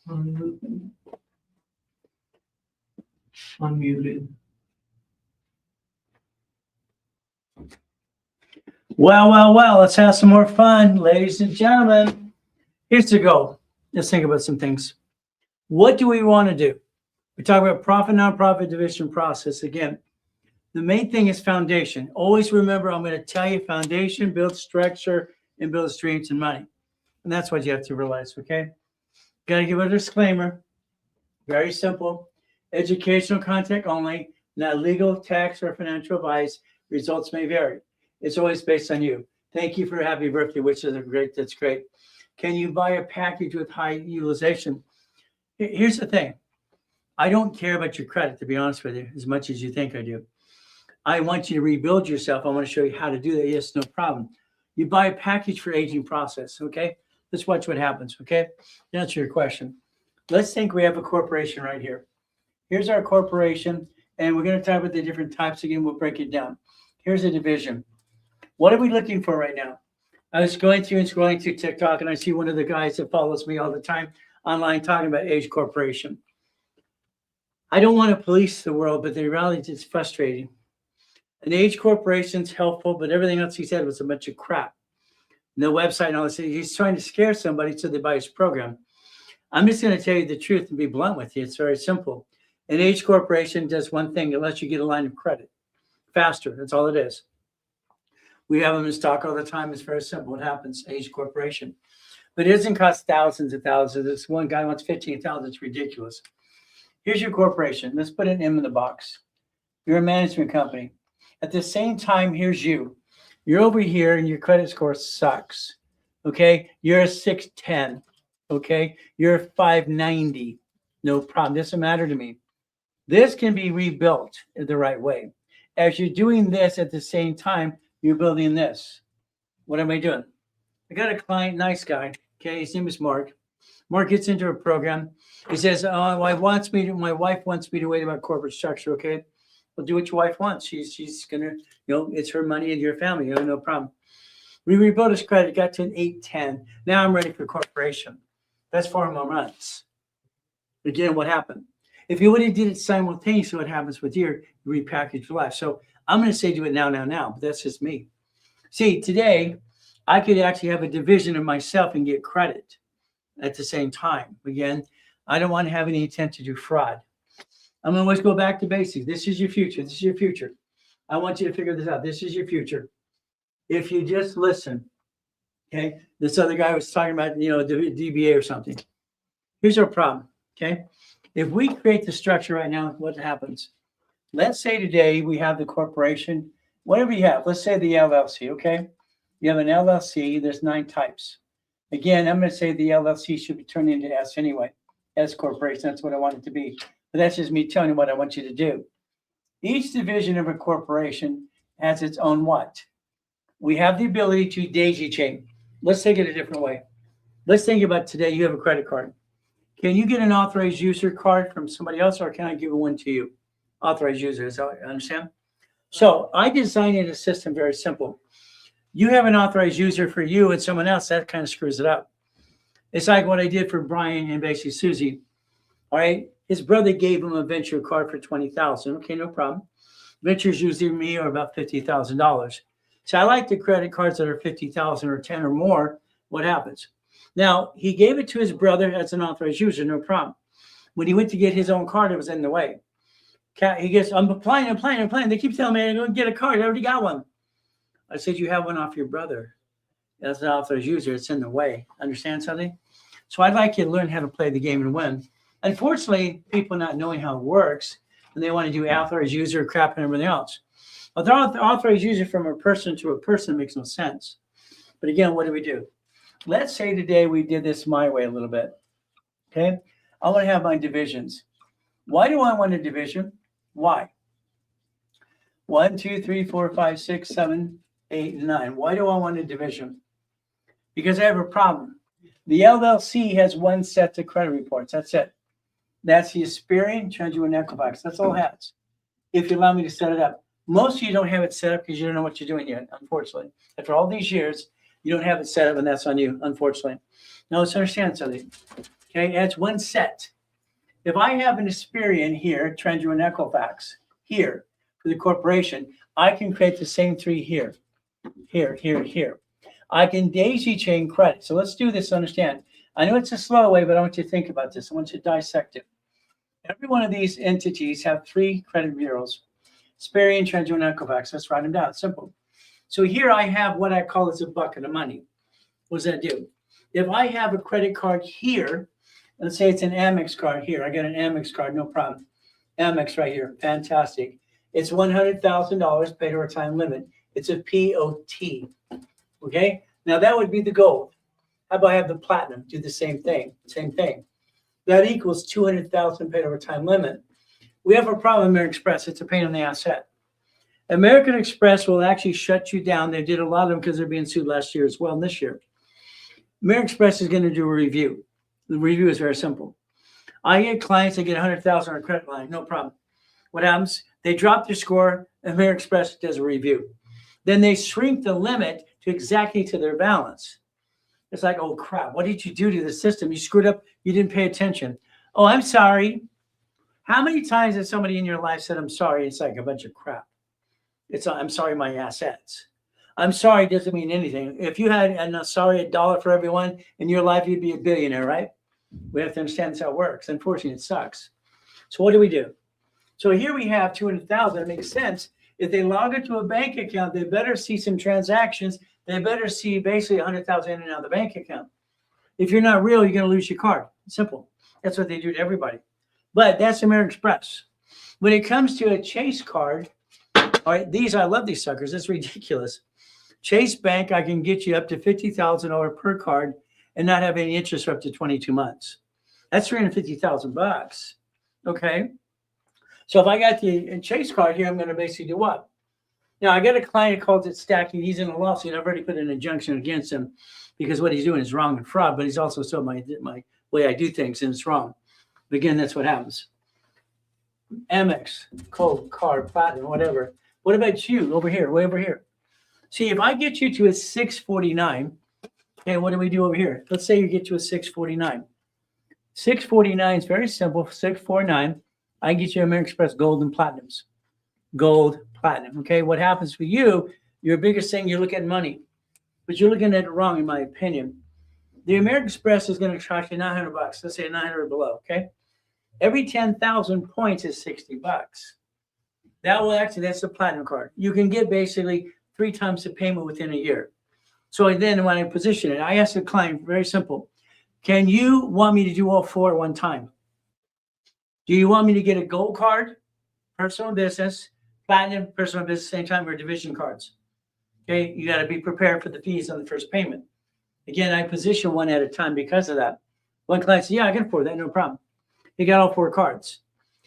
Unmuted. Well, let's have some more fun, ladies and gentlemen. Here's the goal. Let's think about some things. What do we want to do? We talk about profit, nonprofit division process. Again, the main thing is foundation. Always remember, I'm going to tell you foundation, build structure, and build streams and money. And that's what you have to realize, okay? Got to give a disclaimer. Very simple. Educational content only, not legal, tax, or financial advice. Results may vary. It's always based on you. Thank you for a happy birthday, which is great. That's great. Can you buy a package with high utilization? Here's the thing. I don't care about your credit, to be honest with you, as much as you think I do. I want you to rebuild yourself. I want to show you how to do that. Yes, no problem. You buy a package for aging process, okay? Let's watch what happens, okay? To answer your question. Let's think we have a corporation right here. Here's our corporation, and we're going to talk about the different types. Again, we'll break it down. Here's a division. What are we looking for right now? I was going through and scrolling through TikTok, and I see one of the guys that follows me all the time online talking about age corporation. I don't want to police the world, but the reality is it's frustrating. An age corporation's helpful, but everything else he said was a bunch of crap. No website and all this. He's trying to scare somebody so they buy his program. I'm just going to tell you the truth and be blunt with you. It's very simple. An age corporation does one thing. It lets you get a line of credit faster. That's all it is. We have them in stock all the time. It's very simple. What happens? Age corporation. But it doesn't cost thousands of thousands. This one guy wants 15,000. It's ridiculous. Here's your corporation. Let's put an M in the box. You're a management company. At the same time, here's you. You're over here and your credit score sucks. Okay? You're a 610. Okay? You're a 590. No problem. Doesn't matter to me. This can be rebuilt in the right way. As you're doing this at the same time, you're building this. What am I doing? I got a client, nice guy. Okay? His name is Mark. Mark gets into a program. He says, my wife wants me to wait about corporate structure. Okay? Well, do what your wife wants. She's gonna, it's her money and your family. No problem. We rebuilt his credit, got to an 810. Now I'm ready for corporation. That's 4 more months. Again, what happened? If you would have did it simultaneously, what happens with your repackaged life? So I'm going to say do it now, but that's just me. See, today I could actually have a division of myself and get credit at the same time. Again, I don't want to have any intent to do fraud. I'm going to always go back to basics. This is your future. This is your future. I want you to figure this out. This is your future. If you just listen, okay? This other guy was talking about, DBA or something. Here's our problem, okay? If we create the structure right now, what happens? Let's say today we have the corporation, whatever you have. Let's say the LLC, okay? You have an LLC. There's 9 types. Again, I'm going to say the LLC should be turned into S anyway. S corporation. That's what I want it to be. But that's just me telling you what I want you to do. Each division of a corporation has its own what? We have the ability to daisy chain. Let's take it a different way. Let's think about today. You have a credit card. Can you get an authorized user card from somebody else, or can I give one to you? Authorized user, is that what you understand? So I designed a system very simple. You have an authorized user for you and someone else, that kind of screws it up. It's like what I did for Brian and basically Susie. All right. His brother gave him a venture card for $20,000. Okay, no problem. Ventures usually me are about $50,000. So I like the credit cards that are $50,000 or 10 or more. What happens? Now, he gave it to his brother as an authorized user, no problem. When he went to get his own card, it was in the way. He gets, I'm applying. They keep telling me I go get a card. I already got one. I said, you have one off your brother. As an authorized user, it's in the way. Understand something? So I'd like you to learn how to play the game and win. Unfortunately, people not knowing how it works, and they want to do authorized user crap and everything else. But the authorized user from a person to a person makes no sense. But again, what do? Let's say today we did this my way a little bit. Okay? I want to have my divisions. Why do I want a division? Why? 1, 2, 3, 4, 5, 6, 7, 8, 9. Why do I want a division? Because I have a problem. The LLC has one set of credit reports. That's it. That's the Aspirian, Treasury, and Equifax. That's all it has. If you allow me to set it up. Most of you don't have it set up because you don't know what you're doing yet, unfortunately. After all these years, you don't have it set up, and that's on you, unfortunately. Now, let's understand something. Okay, that's one set. If I have an Experian here, Treasury and Equifax here for the corporation, I can create the same three here, here, here, here. I can daisy chain credit. So let's do this to understand. I know it's a slow way, but I want you to think about this. I want you to dissect it. Every one of these entities have three credit bureaus. Experian, Treasury, and Equifax. Let's write them down. Simple. So here I have what I call as a bucket of money. What does that do? If I have a credit card here, let's say it's an Amex card here. I got an Amex card, no problem. Amex right here, fantastic. It's $100,000 paid over time limit. It's a POT. Okay, now that would be the gold. How about I have the platinum? Do the same thing. Same thing. That equals $200,000 paid over time limit. We have a problem with American Express. It's a pain in the ass set. American Express will actually shut you down. They did a lot of them because they're being sued last year as well and this year. American Express is going to do a review. The review is very simple. I get clients that get $100,000 on a credit line, no problem. What happens? They drop their score. American Express does a review. Then they shrink the limit to exactly to their balance. It's like, oh crap, what did you do to the system? You screwed up, you didn't pay attention. Oh, I'm sorry. How many times has somebody in your life said, I'm sorry? It's like a bunch of crap. It's, I'm sorry, my assets. I'm sorry doesn't mean anything. If you had a sorry $1 for everyone in your life, you'd be a billionaire, right? We have to understand that's how it works. Unfortunately, it sucks. So what do? So here we have 200,000. It makes sense. If they log into a bank account, they better see some transactions. They better see basically 100,000 in and out of the bank account. If you're not real, you're going to lose your card. Simple. That's what they do to everybody. But that's American Express. When it comes to a Chase card, all right, I love these suckers. It's ridiculous. Chase Bank, I can get you up to $50,000 per card and not have any interest for up to 22 months. That's $350,000. Okay. So if I got the Chase card here, I'm going to basically do what? Now, I got a client who calls it stacking. He's in a lawsuit. I've already put an injunction against him because what he's doing is wrong and fraud, but he's also sold my way I do things, and it's wrong. But again, that's what happens. Amex, Cold, Card, Platinum, whatever. What about you over here, way over here? See, if I get you to a 649, okay, what do we do over here? Let's say you get to a 649. 649 is very simple. 649, I get you American Express Gold and Platinums. Gold, Platinum, okay? What happens for you, your biggest thing, you're looking at money. But you're looking at it wrong, in my opinion. The American Express is going to charge you $900. Let's say 900 or below, okay? Every 10,000 points is $60. That's the Platinum card. You can get basically 3 times the payment within a year. So then when I position it, I ask the client, very simple, can you want me to do all 4 at one time? Do you want me to get a gold card, personal business, platinum, personal business, same time, or division cards? Okay, you got to be prepared for the fees on the first payment. Again, I position one at a time because of that. One client said, yeah, I can afford that, no problem. He got all 4 cards.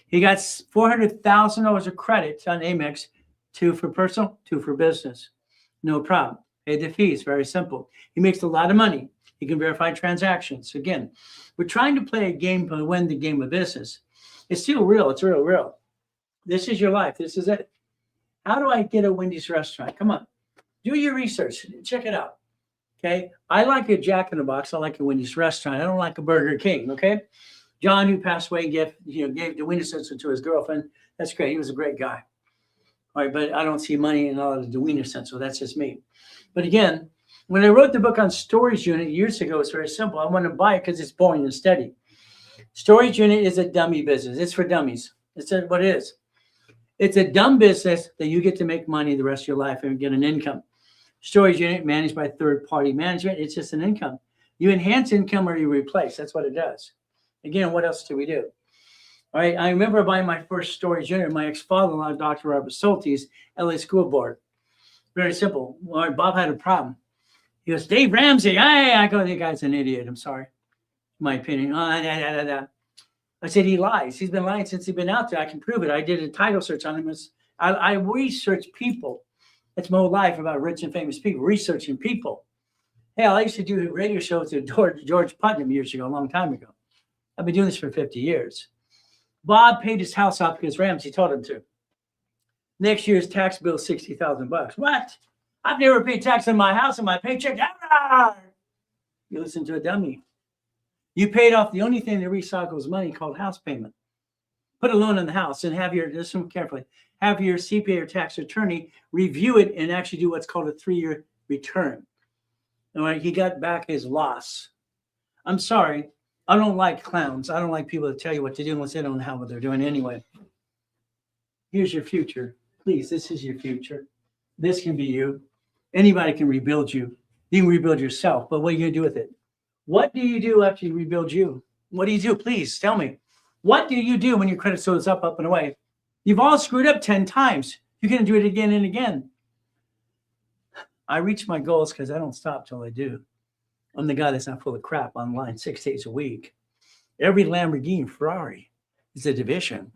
He got $400,000 of credit on Amex, 2 for personal, 2 for business. No problem. Paid the fees, very simple. He makes a lot of money. He can verify transactions. Again, we're trying to play a game to win the game of business. It's still real. It's real. This is your life. This is it. How do I get a Wendy's restaurant? Come on. Do your research. Check it out. Okay. I like a Jack in the Box. I like a Wendy's restaurant. I don't like a Burger King. Okay. John, who passed away, gave the Wendy's sensor to his girlfriend. That's great. He was a great guy. All right. But I don't see money in all of the Wiener sensor. That's just me. But again, when I wrote the book on storage unit years ago, it's very simple. I want to buy it because it's boring and steady. Storage unit is a dummy business. It's for dummies. It's what it is. It's a dumb business that you get to make money the rest of your life and get an income. Storage unit managed by third-party management. It's just an income. You enhance income or you replace. That's what it does. Again, what else do we do? All right. I remember buying my first storage unit. My ex-father-in-law, Dr. Robert Soltis, LA School Board. Very simple. Well, Bob had a problem. He goes, Dave Ramsey. I go, the guy's an idiot. I'm sorry. My opinion. I said, he lies. He's been lying since he's been out there. I can prove it. I did a title search on him. I research people. That's my whole life about rich and famous people, researching people. Hell, I used to do radio shows with George Putnam years ago, a long time ago. I've been doing this for 50 years. Bob paid his house off because Ramsey told him to. Next year's tax bill is $60,000. What? I've never paid tax on my house and my paycheck. You listen to a dummy. You paid off the only thing that recycles money called house payment. Put a loan on the house and have your, listen carefully, have your CPA or tax attorney review it and actually do what's called a 3-year return. All right, he got back his loss. I'm sorry, I don't like clowns. I don't like people that tell you what to do unless they don't know what they're doing anyway. Here's your future. Please, this is your future. This can be you. Anybody can rebuild you. You can rebuild yourself, but what are you going to do with it? What do you do after you rebuild you? What do you do? Please tell me. What do you do when your credit score is up and away? You've all screwed up 10 times. You're going to do it again and again. I reach my goals because I don't stop till I do. I'm the guy that's not full of crap online 6 days a week. Every Lamborghini, Ferrari is a division.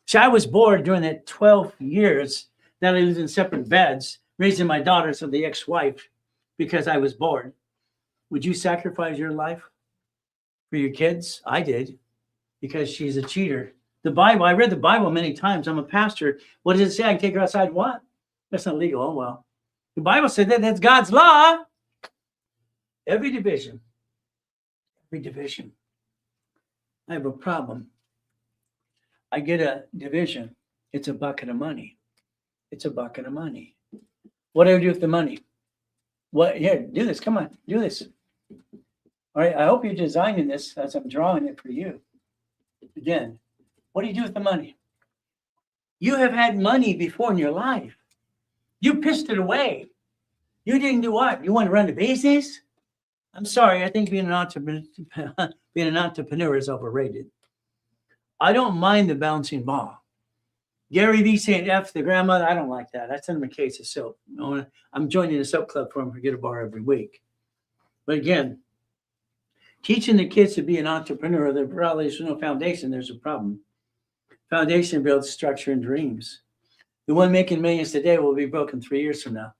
See, I was bored during that 12 years that I lived in separate beds, raising my daughters with the ex-wife because I was bored. Would you sacrifice your life for your kids? I did, because she's a cheater. The Bible, I read the Bible many times. I'm a pastor. What does it say? I can take her outside. What? That's not legal. Oh, well. The Bible said that. That's God's law. Every division. I have a problem. I get a division. It's a bucket of money. What do I do with the money? What? Here, do this. Come on, do this. All right. I hope you're designing this as I'm drawing it for you. Again, what do you do with the money? You have had money before in your life. You pissed it away. You didn't do what? You want to run the business? I'm sorry. I think being an entrepreneur is overrated. I don't mind the bouncing ball. Gary Vee saying F the grandmother. I don't like that. I send him a case of soap. I'm joining a soap club for him for Get a Bar every week. But again, teaching the kids to be an entrepreneur, there probably is no foundation. There's a problem. Foundation builds structure and dreams. The one making millions today will be broken 3 years from now.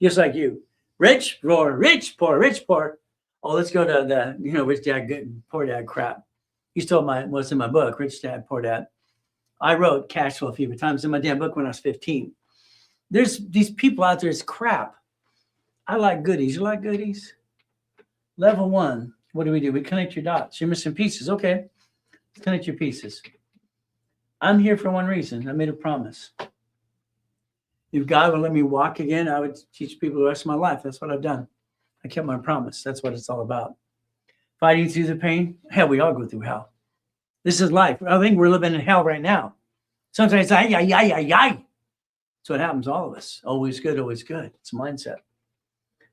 Just like you. Rich, poor, rich, poor, rich, poor. Oh, let's go to the, rich dad, good, poor dad crap. You stole what's in my book, Rich Dad, Poor Dad. I wrote Cash Flow a few times in my damn book when I was 15. There's these people out there, it's crap. I like goodies. You like goodies? Level 1, what do? We connect your dots. You're missing pieces. Okay, let's connect your pieces. I'm here for one reason. I made a promise. If God would let me walk again, I would teach people the rest of my life. That's what I've done. I kept my promise. That's what it's all about. Fighting through the pain. Hell, we all go through hell. This is life. I think we're living in hell right now. Sometimes, That's what happens to all of us. Always good, always good. It's a mindset.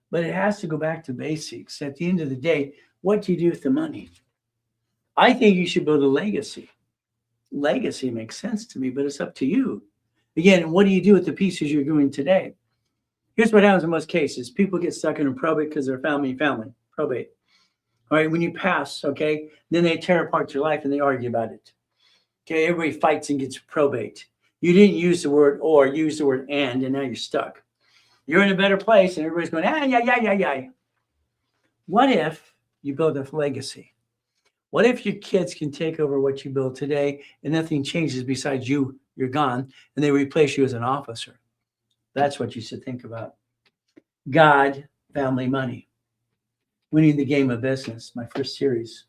But it has to go back to basics. At the end of the day, what do you do with the money? I think you should build a legacy. Legacy makes sense to me, but it's up to you. Again, what do you do with the pieces you're doing today? Here's what happens in most cases. People get stuck in a probate because they're family, probate. All right, when you pass, okay, then they tear apart your life and they argue about it. Okay, everybody fights and gets probate. You didn't use the word or, use the word and now you're stuck. You're in a better place and everybody's going, What if you build a legacy? What if your kids can take over what you build today and nothing changes besides you're gone, and they replace you as an officer? That's what you should think about. God, family, money. Winning the game of business, my first series.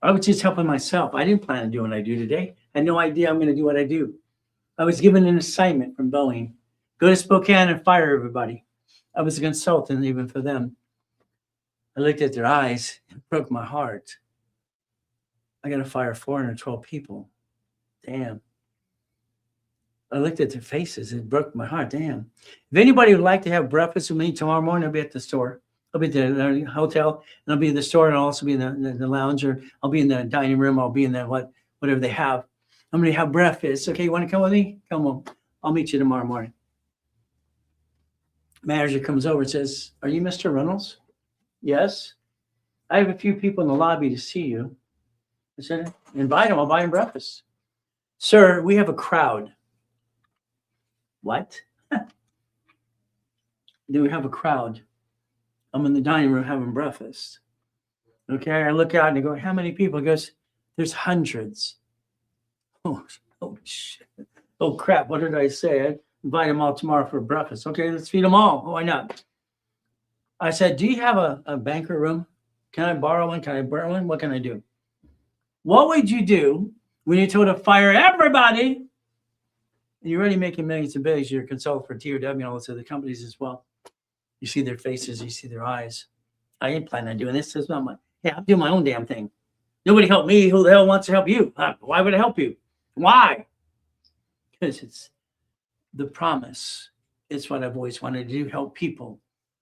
I was just helping myself. I didn't plan on doing what I do today. I had no idea I'm going to do what I do. I was given an assignment from Boeing. Go to Spokane and fire everybody. I was a consultant even for them. I looked at their eyes. It broke my heart. I got to fire 412 people. Damn. I looked at their faces. It broke my heart. Damn. If anybody would like to have breakfast with me tomorrow morning, I'll be at the store. I'll be at the hotel, and I'll be in the store, and I'll also be in the lounge, or I'll be in the dining room. I'll be in the whatever they have. I'm going to have breakfast. Okay, you want to come with me? Come on. I'll meet you tomorrow morning. Manager comes over and says, "Are you Mr. Reynolds?" "Yes." "I have a few people in the lobby to see you." I said, "Invite them. I'll buy them breakfast." "Sir, we have a crowd." "What?" "Do we have a crowd? I'm in the dining room having breakfast." Okay, I look out and I go, "How many people?" He goes, "There's hundreds." Oh shit. Oh crap, what did I say? I invite them all tomorrow for breakfast. Okay, let's feed them all. Why not? I said, "Do you have a banquet room?" Can I borrow one? Can I burn one? What can I do? What would you do when you're told to fire everybody and you're already making millions of billions? You're a consultant for TOW and all those other companies as well. You see their faces, you see their eyes. I ain't planning on doing this. It's not my, yeah, I'm doing my own damn thing. Nobody helped me. Who the hell wants to help you? Why would I help you? Why? Because it's the promise. It's what I've always wanted to do, help people.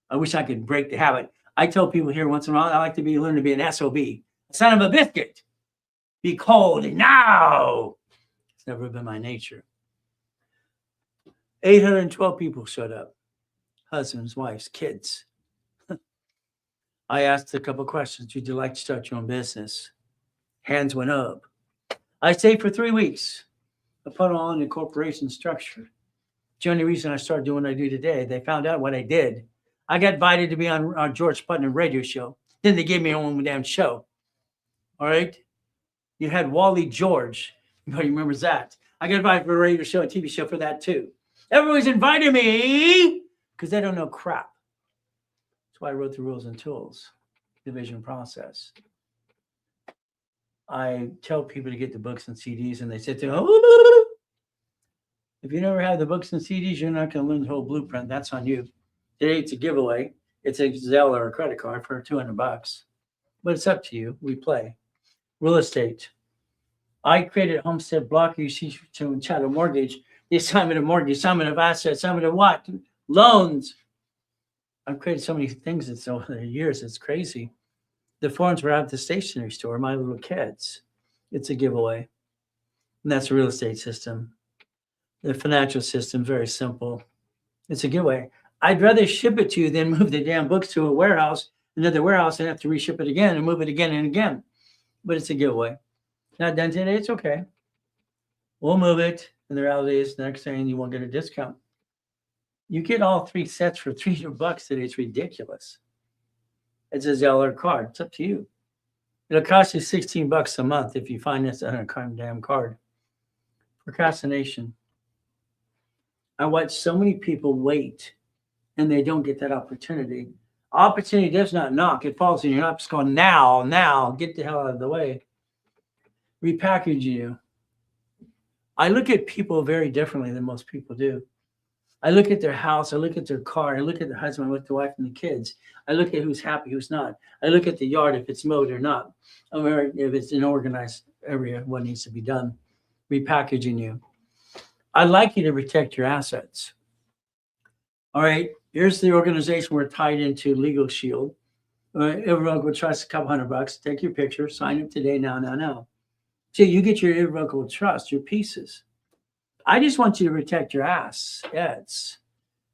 I wish I could break the habit. I tell people here once in a while, I like to learn to be an SOB, a son of a biscuit. Be cold and now. It's never been my nature. 812 people showed up. Husbands, wives, kids. I asked a couple of questions. Would you like to start your own business? Hands went up. I stayed for 3 weeks. I put on the corporation structure. The only reason I started doing what I do today, they found out what I did. I got invited to be on George Putnam radio show. Then they gave me my own damn show. All right? You had Wally George. Everybody remembers that. I got invited for a radio show, a TV show for that too. Everyone's invited me because they don't know crap. That's why I wrote the rules and tools, division process. I tell people to get the books and CDs, and they sit there. Oh. If you never have the books and CDs, you're not going to learn the whole blueprint. That's on you. Today it's a giveaway. It's a Zelle or a credit card for $200, but it's up to you. We play real estate. I created a homestead block. You see, to chattel mortgage, the assignment of mortgage, assignment of assets, assignment of what? Loans. I've created so many things that's over the years. It's crazy. The forms were out at the stationery store, my little kids. It's a giveaway. And that's a real estate system. The financial system, very simple. It's a giveaway. I'd rather ship it to you than move the damn books to a warehouse, another warehouse, and have to reship it again and move it again and again. But it's a giveaway. Not done today, it's okay. We'll move it. And the reality is, next thing you won't get a discount. You get all 3 sets for $300 today. It's ridiculous. It's a Zelle card. It's up to you. It'll cost you $16 a month if you finance it on a damn card. Procrastination. I watch so many people wait and they don't get that opportunity. Opportunity does not knock. It falls in your lap. It's called now. Get the hell out of the way. Repackage you. I look at people very differently than most people do. I look at their house. I look at their car. I look at the husband. I look at the wife and the kids. I look at who's happy, who's not. I look at the yard, if it's mowed or not. If it's an organized area, what needs to be done. Repackaging you. I'd like you to protect your assets. All right. Here's the organization we're tied into, Legal Shield. All right, irrevocable trust, a couple $100. Take your picture. Sign up today. Now. So you get your irrevocable trust, your pieces. I just want you to protect your assets.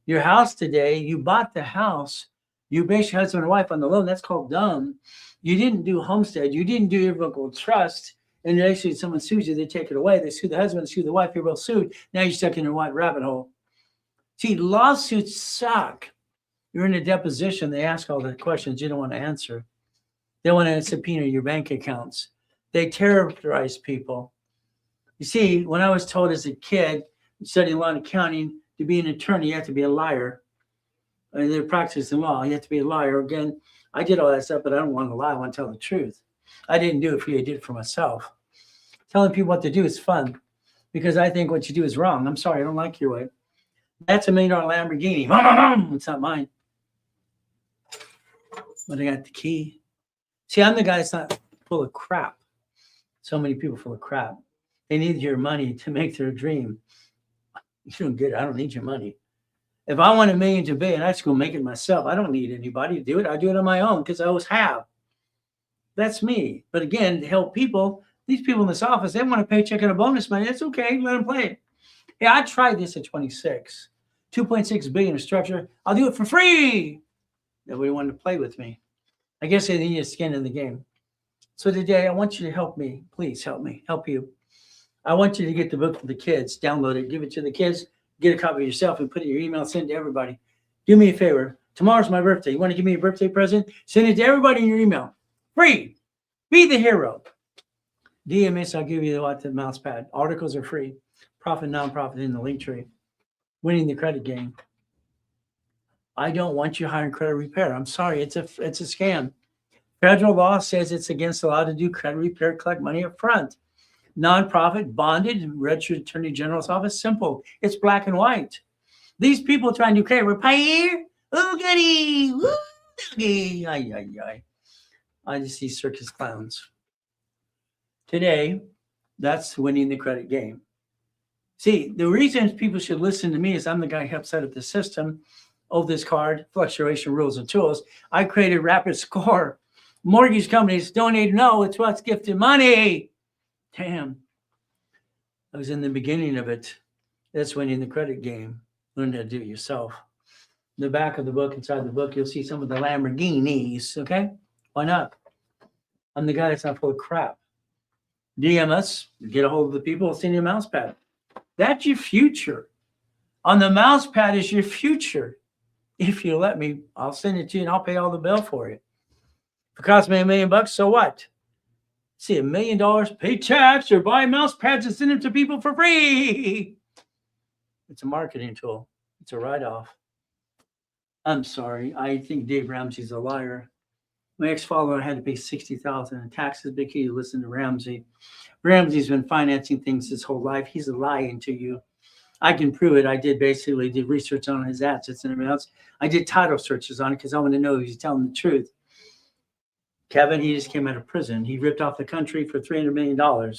Your house today, you bought the house. You based your husband and wife on the loan. That's called dumb. You didn't do homestead. You didn't do irrevocable trust. And actually, someone sues you, they take it away. They sue the husband, sue the wife. You're both sued. Now you're stuck in a white rabbit hole. See, lawsuits suck. You're in a deposition. They ask all the questions you don't want to answer. They want to subpoena your bank accounts. They terrorize people. You see, when I was told as a kid, studying law and accounting, to be an attorney, you have to be a liar. And they're practicing law. You have to be a liar. Again, I did all that stuff, but I don't want to lie. I want to tell the truth. I didn't do it for you. I did it for myself. Telling people what to do is fun because I think what you do is wrong. I'm sorry. I don't like your way. That's $1 million Lamborghini. It's not mine. But I got the key. See, I'm the guy that's not full of crap. So many people full of crap. They need your money to make their dream. You don't get it. I don't need your money. If I want $1 million to $1 billion, I just go make it myself. I don't need anybody to do it. I do it on my own because I always have. That's me. But again, to help people, these people in this office, they want a paycheck and a bonus money. That's okay. Let them play it. Hey, I tried this at 26. $2.6 billion in structure. I'll do it for free. Nobody wanted to play with me. I guess they need a skin in the game. So today, I want you to help me. Please help me. Help you. I want you to get the book for the kids. Download it. Give it to the kids. Get a copy yourself and put it in your email. Send it to everybody. Do me a favor. Tomorrow's my birthday. You want to give me a birthday present? Send it to everybody in your email. Free. Be the hero. DMS, I'll give you the mouse pad. Articles are free. Profit, nonprofit in the link tree. Winning the credit game. I don't want you hiring credit repair. I'm sorry. It's a scam. Federal law says it's against the law to do credit repair, collect money up front. Nonprofit, bonded, registered attorney general's office, simple. It's black and white. These people trying to do credit repair, oh goody, woo, doggy, ay, ay, ay. I just see circus clowns. Today, that's winning the credit game. See, the reason people should listen to me is I'm the guy who helped set up the system of this card, fluctuation rules and tools. I created Rapid Score. Mortgage companies don't even know it's what's gifted money. Damn. I was in the beginning of it. That's winning the credit game. Learn how to do it yourself. In the back of the book, inside the book, you'll see some of the Lamborghinis. Okay? Why not? I'm the guy that's not full of crap. DM us, get a hold of the people, send you a mouse pad. That's your future. On the mouse pad is your future. If you let me, I'll send it to you and I'll pay all the bill for you. If it costs me $1 million, so what? See, $1 million, pay tax or buy mouse pads and send them to people for free. It's a marketing tool. It's a write-off. I'm sorry. I think Dave Ramsey's a liar. My ex-follower had to pay $60,000 in taxes. Big key to listen to Ramsey. Ramsey's been financing things his whole life. He's lying to you. I can prove it. I did research on his assets and everything else. I did title searches on it because I want to know if he's telling the truth. Kevin, he just came out of prison. He ripped off the country for $300 million.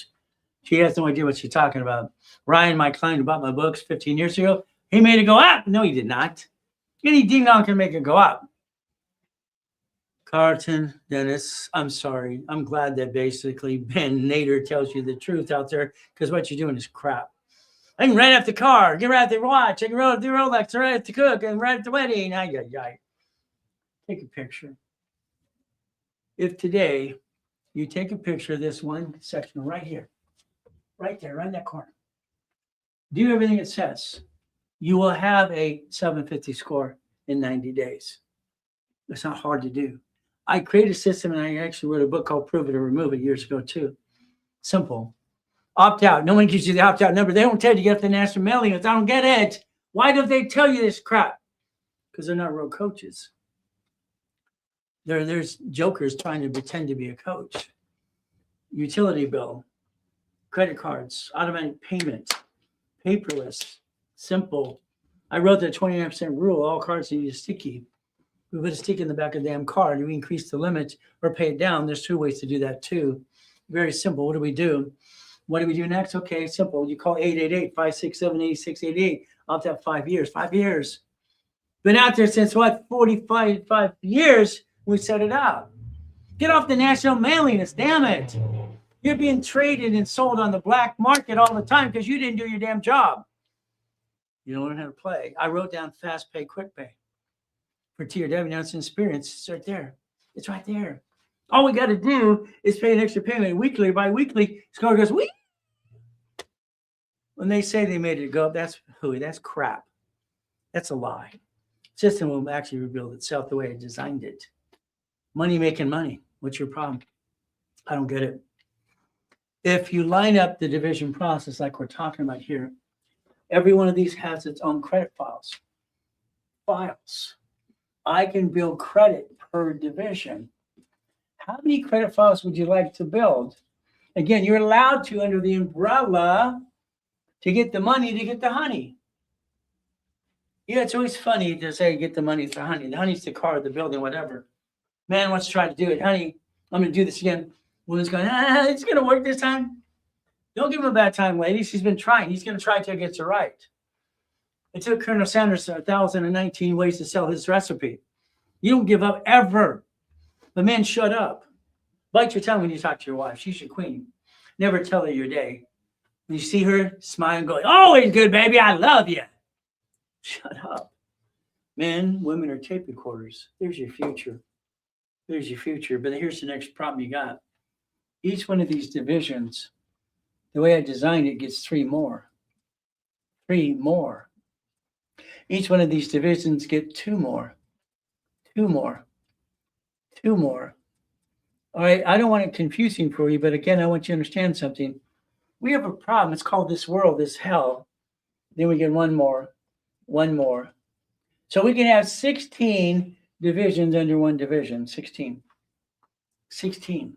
She has no idea what she's talking about. Ryan, my client who bought my books 15 years ago, he made it go up. No, he did not. Any ding dong can make it go up. Carlton, Dennis, I'm sorry. I'm glad that basically Ben Nader tells you the truth out there because what you're doing is crap. I can rent up the car, get right at the watch, I can rent up the Rolex, right at the cook, and right at the wedding. Take a picture. If today you take a picture of this one section right here, right there, right in that corner, do everything it says, you will have a 750 score in 90 days. It's not hard to do. I created a system and I actually wrote a book called Prove It or Remove It years ago too. Simple. Opt out. No one gives you the opt out number. They don't tell you to get up the national mailing list. I don't get it. Why don't they tell you this crap? Because they're not real coaches. There's jokers trying to pretend to be a coach. Utility bill, credit cards, automatic payment, paperless, simple. I wrote the 29% rule. All cards need a sticky. We put a stick in the back of the damn card and we increase the limit or pay it down. There's 2 ways to do that too. Very simple. What do we do? What do we do next? Okay, simple. You call 888-567-8688. Opt out 5 years. 5 years. Been out there since what? 45 years. We set it up. Get off the national mailing list. Damn it. You're being traded and sold on the black market all the time because you didn't do your damn job. You don't learn how to play. I wrote down fast pay, quick pay. For TRW, now it's an experience. It's right there. It's right there. All we got to do is pay an extra payment weekly or bi-weekly. Score goes, wee. When they say they made it go up, that's hooey. That's crap. That's a lie. System will actually rebuild itself the way I designed it. Money making money. What's your problem? I don't get it. If you line up the division process like we're talking about here, every one of these has its own credit files. I can build credit per division. How many credit files would you like to build? Again, you're allowed to under the umbrella to get the money to get the honey. Yeah, it's always funny to say get the money for honey. The honey's the car, the building, whatever. Man wants to try to do it. Honey, I'm going to do this again. Woman's going, it's going to work this time. Don't give him a bad time, ladies. He's been trying. He's going to try till he gets it right. It took Colonel Sanders 1,019 ways to sell his recipe. You don't give up ever. But men, shut up. Bite your tongue when you talk to your wife. She's your queen. Never tell her your day. When you see her, smile and go, always good, baby. I love you. Shut up. Men, women are tape recorders. There's your future. There's your future. But here's the next problem you got. Each one of these divisions, the way I designed it, gets 3 more. 3 more. Each one of these divisions get 2 more. 2 more. 2 more. All right, I don't want it confusing for you, but again, I want you to understand something. We have a problem. It's called this world, this hell. Then we get 1 more. 1 more. So we can have 16 divisions under 1 division. 16. 16.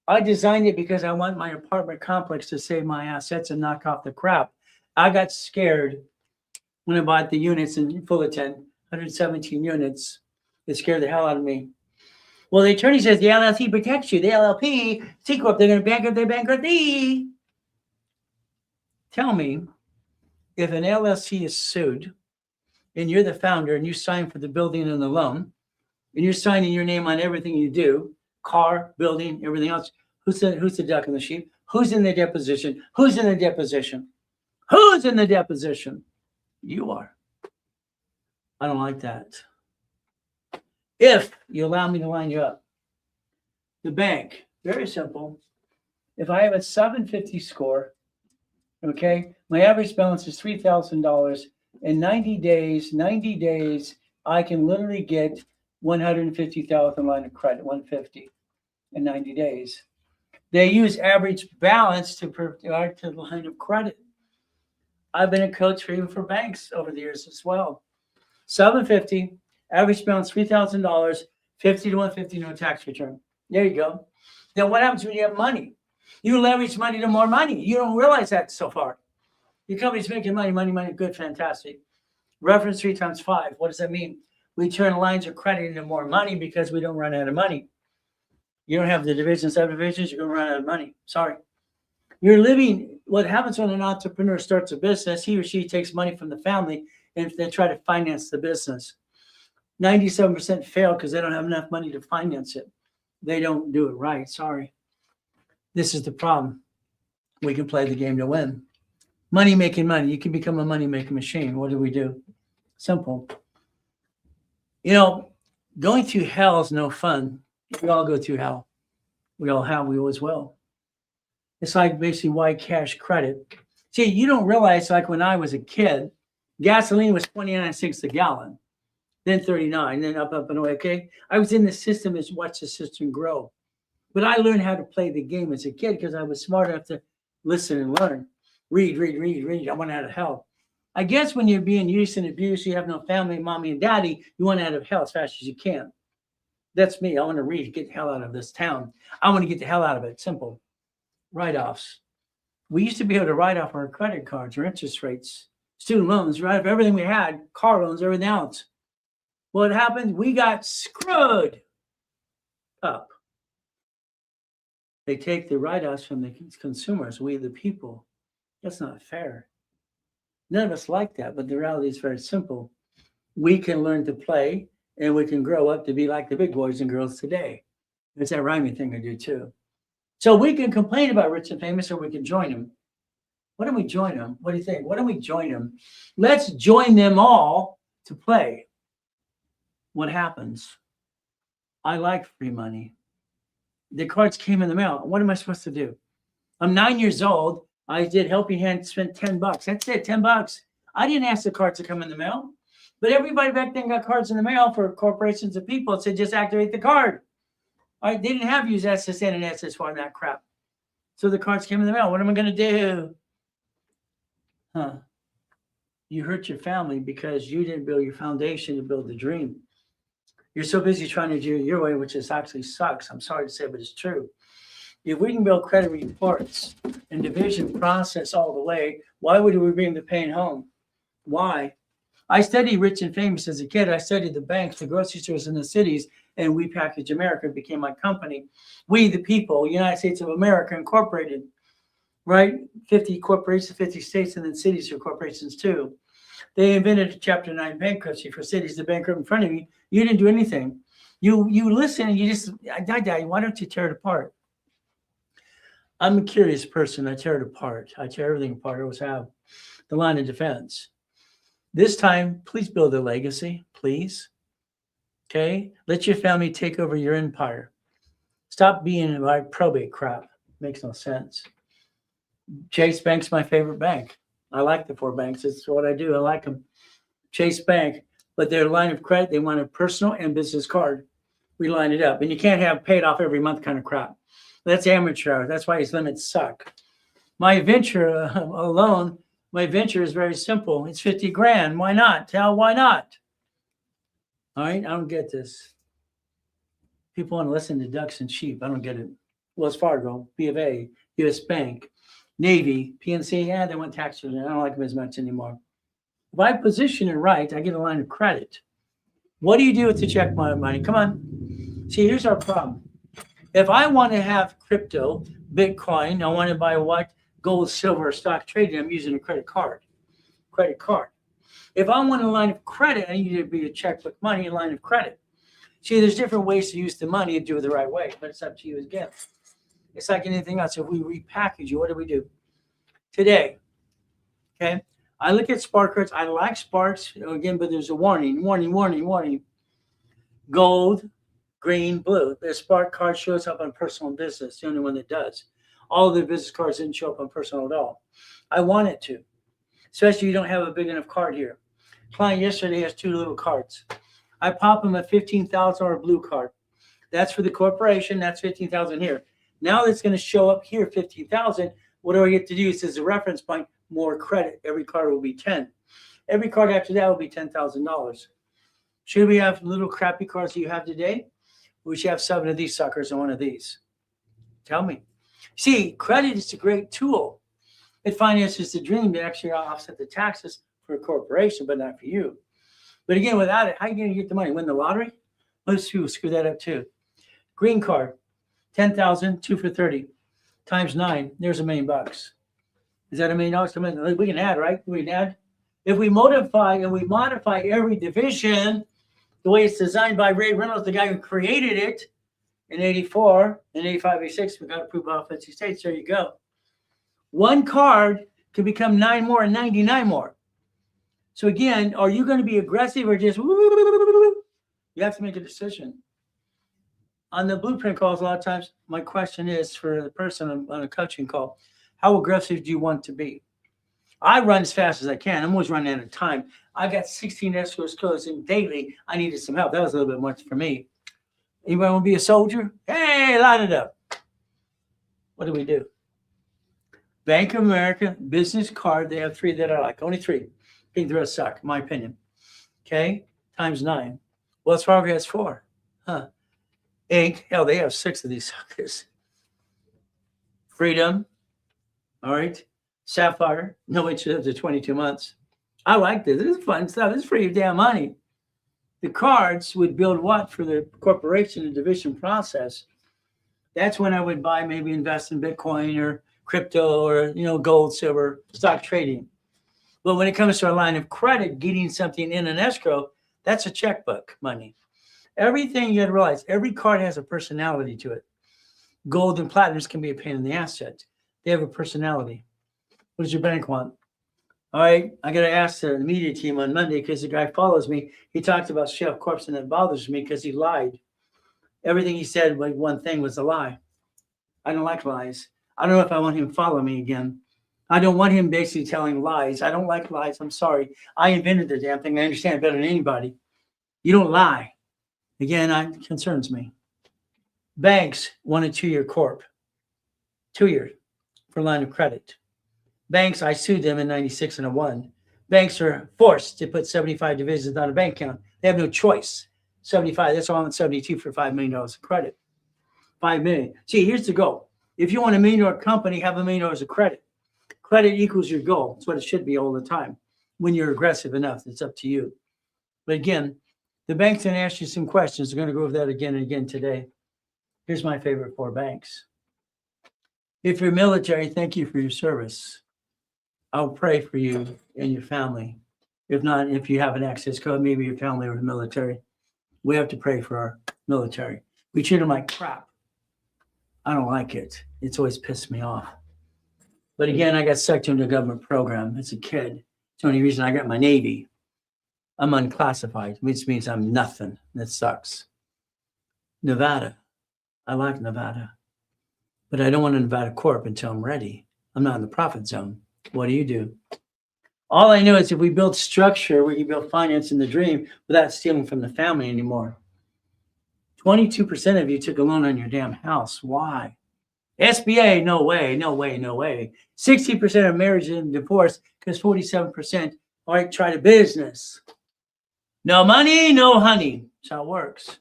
I designed it because I want my apartment complex to save my assets and knock off the crap. I got scared when I bought the units in Fullerton, 117 units. It scared the hell out of me. Well, the attorney says the LLC protects you. The LLP, C Corp, they're going to bankrupt their bankruptcy. Tell me, if an LLC is sued and you're the founder and you sign for the building and the loan, and you're signing your name on everything you do, car, building, everything else, who's the duck and the sheep? Who's in the deposition? Who's in the deposition? Who's in the deposition? You are. I don't like that. If you allow me to line you up, the bank, very simple. If I have a 750 score, okay, my average balance is $3,000. In 90 days, I can literally get 150,000 line of credit, 150 in 90 days. They use average balance to provide to the line of credit. I've been a coach for banks over the years as well. 750, average balance $3,000, 50 to 150, no tax return. There you go. Then what happens when you have money? You leverage money to more money. You don't realize that so far. Your company's making money, good, fantastic. Reference 3 times 5. What does that mean? We turn lines of credit into more money because we don't run out of money. You don't have the division, subdivisions, you're going to run out of money. Sorry. You're living, what happens when an entrepreneur starts a business, he or she takes money from the family and they try to finance the business. 97% fail because they don't have enough money to finance it. They don't do it right. Sorry. This is the problem. We can play the game to win. Money making money. You can become a money making machine. What do? Simple. You know, going through hell is no fun. We all go through hell. We all have. We always will. It's like basically white cash credit. See, you don't realize, like when I was a kid, gasoline was 29 cents a gallon, then 39, then up and away. Okay, I was in the system as watch the system grow. But I learned how to play the game as a kid because I was smart enough to listen and learn. Read. I want out of hell. I guess when you're being used and abused, you have no family, mommy and daddy, you want out of hell as fast as you can. That's me. I want to read, get the hell out of this town. I want to get the hell out of it. Simple. Write-offs. We used to be able to write off our credit cards or interest rates, student loans, write off everything we had, car loans, everything else. What happened? We got screwed up. They take the write-offs from the consumers, we the people. That's not fair. None of us like that, but the reality is very simple. We can learn to play and we can grow up to be like the big boys and girls today. It's that rhyming thing I do too. So we can complain about rich and famous or we can join them. Why don't we join them? What do you think? Why don't we join them? Let's join them all to play. What happens? I like free money. The cards came in the mail. What am I supposed to do? I'm 9 years old. I did Helping Hand, spent $10. That's it, $10. I didn't ask the cards to come in the mail. But everybody back then got cards in the mail for corporations and people. It said just activate the card. They didn't have use SSN and SSY and that crap. So the cards came in the mail. What am I going to do? You hurt your family because you didn't build your foundation to build the dream. You're so busy trying to do it your way, which is actually sucks. I'm sorry to say, but it's true. If we can build credit reports and division process all the way, why would we bring the pain home? Why? I studied Rich and Famous as a kid. I studied the banks, the grocery stores in the cities, and We Package America became my company. We, the people, United States of America Incorporated, right? 50 corporations, 50 states, and then cities are corporations too. They invented Chapter 9 bankruptcy for cities to bankrupt in front of you. You didn't do anything. You listen and you just, why don't you tear it apart? I'm a curious person. I tear it apart. I tear everything apart. I always have. The line of defense. This time, please build a legacy, please. Okay? Let your family take over your empire. Stop being like probate crap. Makes no sense. Chase Bank's my favorite bank. I like the 4 banks. It's what I do. I like them. Chase Bank. But their line of credit, they want a personal and business card. We line it up. And you can't have paid off every month kind of crap. That's amateur. That's why his limits suck. My venture alone, my venture is very simple. It's 50 grand. Why not? Why not? All right. I don't get this. People want to listen to ducks and sheep. I don't get it. Wells Fargo, B of A, U.S. Bank, Navy, PNC. Yeah, they want tax return. I don't like them as much anymore. If I position it right, I get a line of credit. What do you do with the check money? Come on. See, here's our problem. If I want to have crypto, Bitcoin, I want to buy what? Gold, silver, stock trading, I'm using a credit card. If I want a line of credit, I need to be a checkbook money, a line of credit. See, there's different ways to use the money and do it the right way, but it's up to you again. It's like anything else. If we repackage you, what do we do? Today, okay, I look at Spark cards. I like Sparks, again, but there's a warning. Gold, green, blue. The Spark card shows up on personal and business, the only one that does. All the business cards didn't show up on personal at all. I want it to, especially if you don't have a big enough card here. Client yesterday has 2 little cards. I pop them a $15,000 blue card. That's for the corporation. That's $15,000 here. Now it's going to show up here, $15,000. What do I get to do? It says a reference point, more credit. Every card will be 10. Every card after that will be $10,000. Should we have little crappy cards that you have today? We should have 7 of these suckers and 1 of these. Tell me. See, credit is a great tool. It finances the dream to actually offset the taxes for a corporation, but not for you. But again, without it, how are you going to get the money? Win the lottery? Let's screw that up too. Green card, 10,000, 2 for 30, times 9. There's $1 million. Is that $1 million? We can add, right? We can add. If we modify every division the way it's designed by Ray Reynolds, the guy who created it in 84, in 85, 86, we got approved by 50 states. There you go. One card can become 9 more and 99 more. So again, are you going to be aggressive or just woo? You have to make a decision. On the blueprint calls, a lot of times, my question is for the person on a coaching call, how aggressive do you want to be? I run as fast as I can. I'm always running out of time. I got 16 escorts closing daily. I needed some help. That was a little bit much for me. Anybody want to be a soldier? Hey, line it up. What do we do? Bank of America, business card. They have 3 that I like. Only 3. I think the rest suck, in my opinion. Okay, times 9. Wells Fargo has 4. Huh. Inc. Hell, they have 6 of these suckers. Freedom. All right. Sapphire. No interest to 22 months. I like this. This is fun stuff. This is free damn money. The cards would build what for the corporation and division process. That's when I would buy, maybe invest in Bitcoin or crypto or, gold, silver, stock trading. But when it comes to a line of credit, getting something in an escrow, that's a checkbook money. Everything you got to realize, every card has a personality to it. Gold and platinums can be a pain in the asset. They have a personality. What does your bank want? All right, I got to ask the media team on Monday because the guy follows me. He talked about Chef Corpse, and that bothers me because he lied. Everything he said, like one thing, was a lie. I don't like lies. I don't know if I want him to follow me again. I don't want him basically telling lies. I don't like lies. I'm sorry. I invented the damn thing. I understand it better than anybody. You don't lie. Again, it concerns me. Banks want a 2-year corp. 2 years for line of credit. Banks, I sued them in 96 and I won. Banks are forced to put 75 divisions on a bank account. They have no choice. 75, that's all in 72 for $5 million of credit. $5 million. See, here's the goal. If you want $1 million company, have $1 million of credit. Credit equals your goal. That's what it should be all the time. When you're aggressive enough, it's up to you. But again, the bank's going to ask you some questions. We're going to go over that again and again today. Here's my favorite 4 banks. If you're military, thank you for your service. I'll pray for you and your family. If not, if you have an access code, maybe your family or the military. We have to pray for our military. We treat them like crap. I don't like it. It's always pissed me off. But again, I got sucked into a government program as a kid. It's the only reason I got my Navy. I'm unclassified, which means I'm nothing. That sucks. Nevada. I like Nevada. But I don't want a Nevada Corp until I'm ready. I'm not in the profit zone. What do? All I know is if we build structure, we can build finance in the dream without stealing from the family anymore. 22% of you took a loan on your damn house. Why? SBA, no way, no way, no way. 60% of marriage and divorce because 47%, all right, try to business. No money, no honey. That's how it works.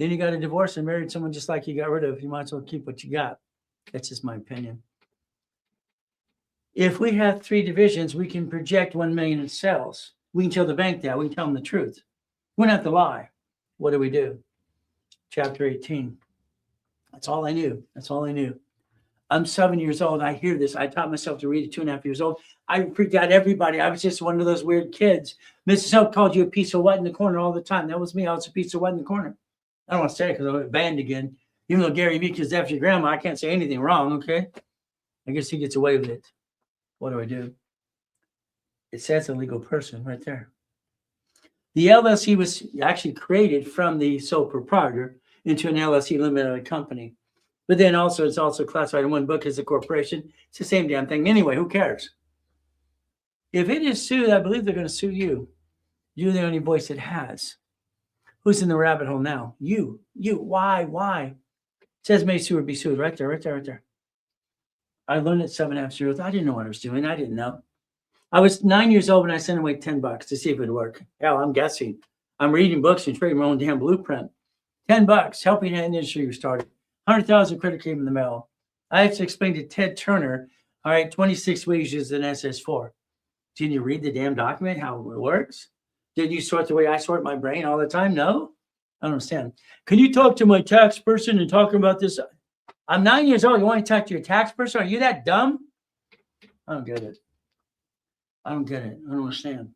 Then you got a divorce and married someone just like you got rid of. You might as well keep what you got. That's just my opinion. If we have 3 divisions, we can project 1 million in sales. We can tell the bank that. We can tell them the truth. We don't have to lie. What do? Chapter 18. That's all I knew. That's all I knew. I'm 7 years old. I hear this. I taught myself to read at 2.5 years old. I freaked out everybody. I was just one of those weird kids. Mrs. Hope called you a piece of what in the corner all the time. That was me. I was a piece of what in the corner. I don't want to say it because I went banned again. Even though Gary Vee is after your grandma, I can't say anything wrong, okay? I guess he gets away with it. What do? It says a legal person right there. The LLC was actually created from the sole proprietor into an LLC limited company. But then also, it's also classified in one book as a corporation. It's the same damn thing. Anyway, who cares? If it is sued, I believe they're going to sue you. You're the only voice it has. Who's in the rabbit hole now? You. Why? It says may sue or be sued. Right there. I learned at 7.5 years old. I didn't know what I was doing. I didn't know. I was 9 years old when I sent away $10 to see if it would work. Hell, I'm guessing. I'm reading books and creating my own damn blueprint. $10, helping an industry was started. 100,000 credit came in the mail. I had to explain to Ted Turner, all right, 26 wages in SS4. Didn't you read the damn document, how it works? Did you sort the way I sort my brain all the time? No? I don't understand. Can you talk to my tax person and talk about this? I'm 9 years old. You want to talk to your tax person? Are you that dumb? I don't get it. I don't understand.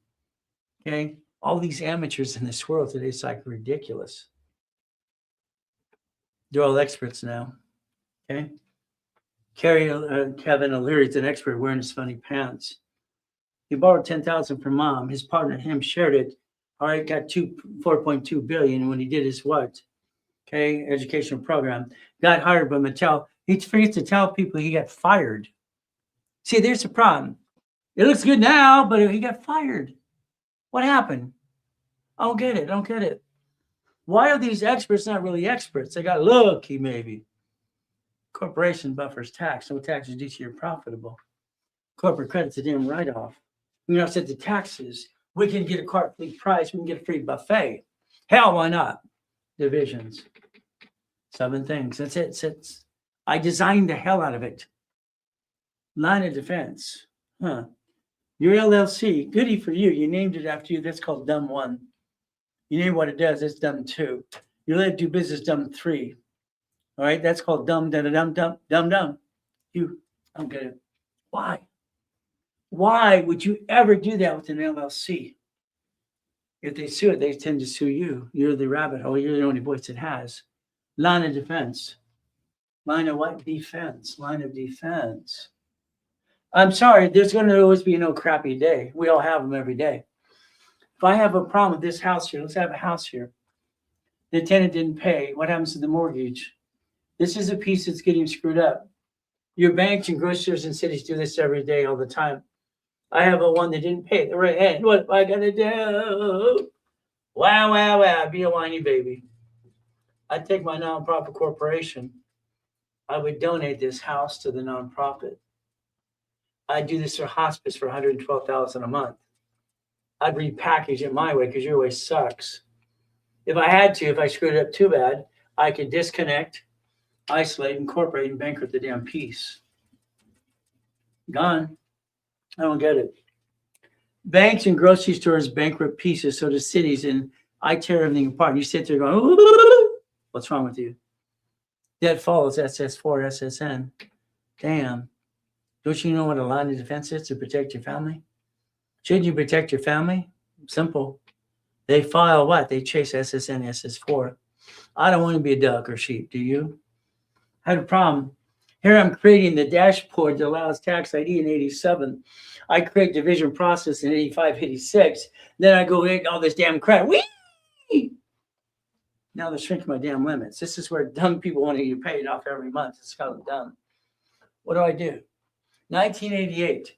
Okay? All these amateurs in this world today, it's like ridiculous. They're all experts now. Okay? Kevin O'Leary's an expert wearing his funny pants. He borrowed $10,000 from mom. His partner and him shared it. All right, got $4.2 billion when he did his what? Okay, educational program. Got hired by Mattel. He forgets to tell people he got fired. See, there's the problem. It looks good now, but he got fired. What happened? I don't get it. Why are these experts not really experts? They got lucky, maybe. Corporation buffers tax. No taxes due to your profitable. Corporate credit's a damn write-off. We don't set the taxes. We can get a carte price. We can get a free buffet. Hell, why not? Divisions. 7 things. That's it. I designed the hell out of it. Line of defense. Your LLC. Goody for you. You named it after you. That's called dumb 1. You name what it does. It's dumb 2. You let it do business dumb 3. All right. That's called dumb. You don't get it. Why? Why would you ever do that with an LLC? If they sue it, they tend to sue you. You're the rabbit hole. You're the only voice it has. Line of defense. Line of what? Defense. Line of defense. I'm sorry. There's going to always be no crappy day. We all have them every day. If I have a problem with this house here, let's have a house here. The tenant didn't pay. What happens to the mortgage? This is a piece that's getting screwed up. Your banks and grocers and cities do this every day, all the time. I have one that didn't pay the right hand. What am I going to do? Wow. Be a whiny baby. I'd take my nonprofit corporation. I would donate this house to the nonprofit. I'd do this for hospice for $112,000 a month. I'd repackage it my way because your way sucks. If I had to, if I screwed it up too bad, I could disconnect, isolate, incorporate, and bankrupt the damn piece. Gone. I don't get it. Banks and grocery stores bankrupt pieces, so do cities, and I tear everything apart. And you sit there going, ooh, what's wrong with you? Debt follows SS4, SSN. Damn. Don't you know what a line of defense is to protect your family? Shouldn't you protect your family? Simple. They file what? They chase SSN, SS4. I don't want to be a duck or sheep, do you? I had a problem. Here I'm creating the dashboard that allows tax ID in 87. I create division process in 85, 86. Then I go get all this damn crap. Whee! Now they're shrinking my damn limits. This is where dumb people want to get paid off every month. It's kind of dumb. What do? 1988.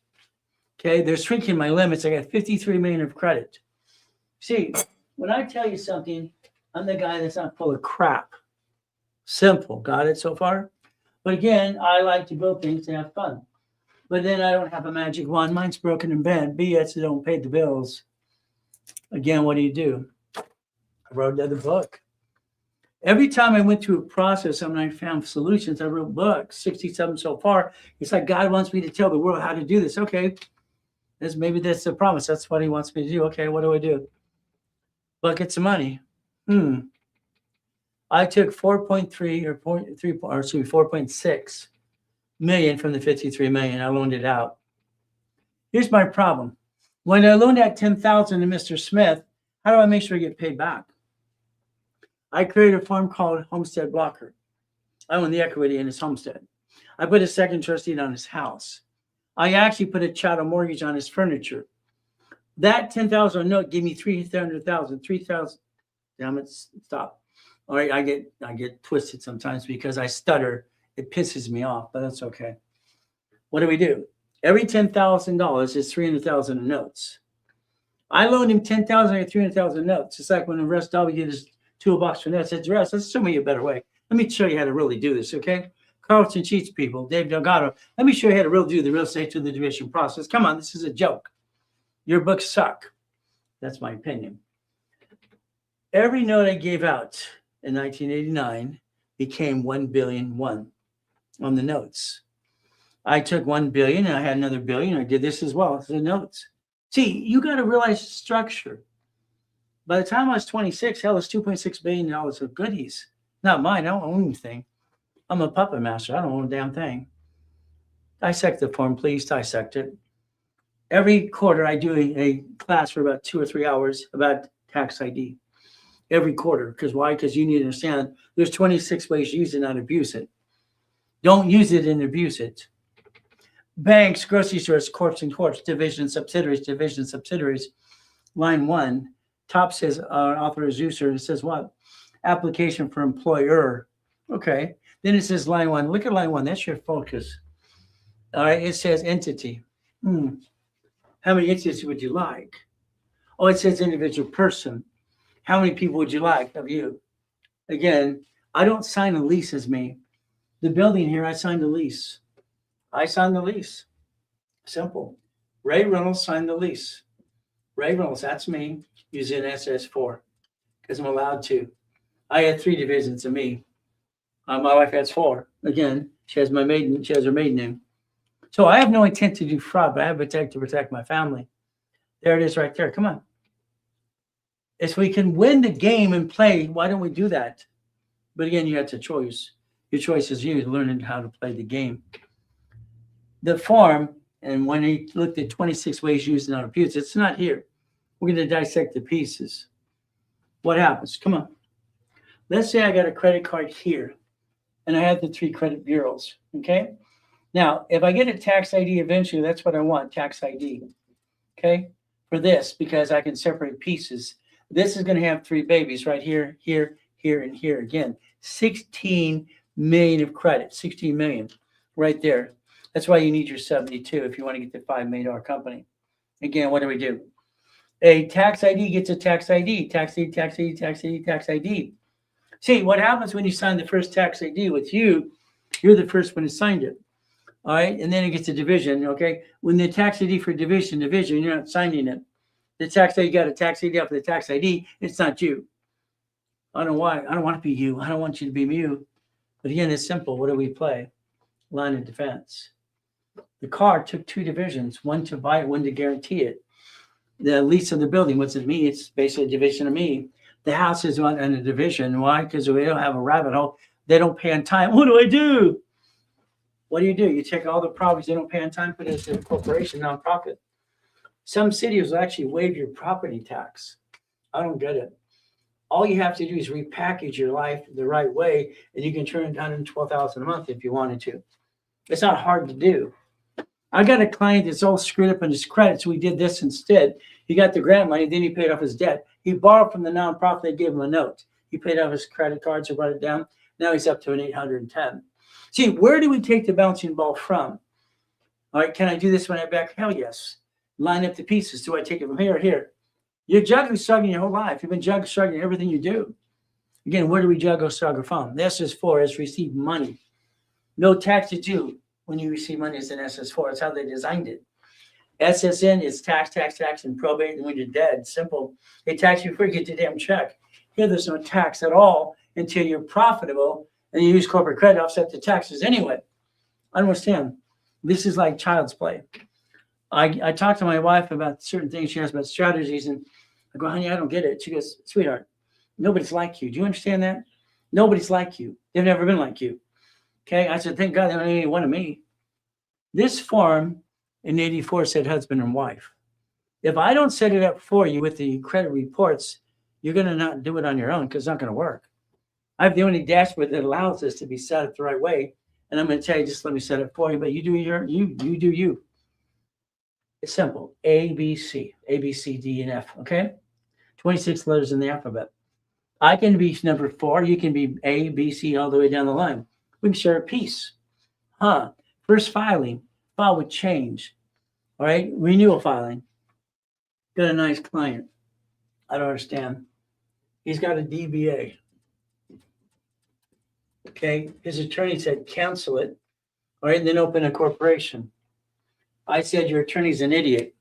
Okay, they're shrinking my limits. I got 53 million of credit. See, when I tell you something, I'm the guy that's not full of crap. Simple. Got it so far? But again, I like to build things to have fun. But then I don't have a magic wand. Mine's broken and bent. BS, I don't pay the bills. Again, what do? I wrote another book. Every time I went through a process and I found solutions, I wrote books, 67 so far. It's like God wants me to tell the world how to do this. Okay, maybe that's the promise. That's what he wants me to do. Okay, what do I do? Buckets of money. I took 4.6 million from the 53 million. I loaned it out. Here's my problem. When I loaned out 10,000 to Mr. Smith, how do I make sure I get paid back? I created a farm called Homestead Blocker. I own the equity in his homestead. I put a second trust deed on his house. I actually put a chattel mortgage on his furniture. That 10,000 note gave me 300,000, 3,000. Damn it, stop. All right, I get twisted sometimes because I stutter. It pisses me off, but that's okay. What do? Every $10,000 is 300,000 in notes. I loaned him 10,000 or 300,000 notes. It's like when the rest of you get his $2 for notes. It's rest. Let's show me a better way. Let me show you how to really do this, okay? Carlton cheats people. Dave Delgado. Let me show you how to really do the real estate to the division process. Come on, this is a joke. Your books suck. That's my opinion. Every note I gave out in 1989 became 1,000,000,001 on the notes. I took 1 billion and I had another billion. I did this as well as the notes. See, you got to realize the structure. By the time I was 26, hell, it's $2.6 billion of goodies. Not mine. I don't own anything. I'm a puppet master. I don't own a damn thing. Dissect the form, please. Dissect it. Every quarter, I do a class for about 2 or 3 hours about tax ID. Every quarter. Because why? Because you need to understand there's 26 ways to use it, not abuse it. Don't use it and abuse it. Banks, grocery stores, corps and corps, division subsidiaries. Line 1, top says authorized user. It says what? Application for employer. Okay. Then it says line 1. Look at line 1. That's your focus. All right. It says entity. How many entities would you like? Oh, it says individual person. How many people would you like of you? Again, I don't sign a lease as me. The building here, I signed a lease. I signed the lease. Simple. Ray Reynolds signed the lease. Ray Reynolds, that's me, using SS4 because I'm allowed to. I had 3 divisions of me. My wife has 4. Again, she has her maiden name. So I have no intent to do fraud, but I have intent to protect my family. There it is right there. Come on. If we can win the game and play, why don't we do that? But again, you have to choose. Your choice is you learning how to play the game. The form, and when he looked at 26 ways used in our abuse, it's not here. We're going to dissect the pieces. What happens? Come on. Let's say I got a credit card here, and I have the 3 credit bureaus, okay? Now, if I get a tax ID eventually, that's what I want, tax ID, okay? For this, because I can separate pieces. This is going to have 3 babies right here, here, here, and here. Again, 16 million of credit, 16 million right there. That's why you need your 72 if you want to get the $5 million company. Again, what do? A tax ID gets a tax ID, tax ID, tax ID, tax ID, tax ID. See, what happens when you sign the first tax ID with you, you're the first one who signed it. All right, and then it gets a division, okay? When the tax ID for division, you're not signing it. The tax ID got a tax ID after the tax ID, it's not you. I don't know why. I don't want to be you. I don't want you to be you. But again, it's simple. What do we play? Line of defense. The car took 2 divisions, one to buy it, one to guarantee it. The lease of the building, what's it mean? It's basically a division of me. The house is on a division. Why? Because we don't have a rabbit hole. They don't pay on time. What do? What do? You take all the properties they don't pay on time, put it as a corporation, nonprofit. Some cities will actually waive your property tax. I don't get it. All you have to do is repackage your life the right way, and you can turn it down to $12,000 a month if you wanted to. It's not hard to do. I got a client that's all screwed up in his credit, so we did this instead. He got the grant money, then he paid off his debt. He borrowed from the nonprofit, they gave him a note. He paid off his credit cards or brought it down. Now he's up to an 810. See, where do we take the bouncing ball from? All right, can I do this when I'm back? Hell yes. Line up the pieces. Do I take it from here or here? You're juggling, struggling your whole life. You've been juggling, struggling everything you do. Again, where do we juggle, struggle from? The SS4 is receive money. No tax to do when you receive money as an SS4. That's how they designed it. SSN is tax, and probate, and when you're dead. Simple. They tax you before you get the damn check. Here, there's no tax at all. until you're profitable, and you use corporate credit to offset the taxes anyway. I don't understand. This is like child's play. I talked to my wife about certain things. She asked about strategies, and I go, honey, I don't get it. She goes, sweetheart, nobody's like you. Do you understand that? Nobody's like you. They've never been like you. Okay. I said, thank God they don't need one of me. This form in 84 said husband and wife. If I don't set it up for you with the credit reports, you're going to not do it on your own because it's not going to work. I have the only dashboard that allows this to be set up the right way. And I'm going to tell you, just let me set it for you, but you do you do you. It's simple. A, B, C, D, and F. Okay. 26 letters in the alphabet. I can be number 4. You can be A, B, C, all the way down the line. We can share a piece. First filing, file with change. All right. Renewal filing. Got a nice client. I don't understand. He's got a DBA. Okay. His attorney said cancel it. All right. And then open a corporation. I said, your attorney's an idiot.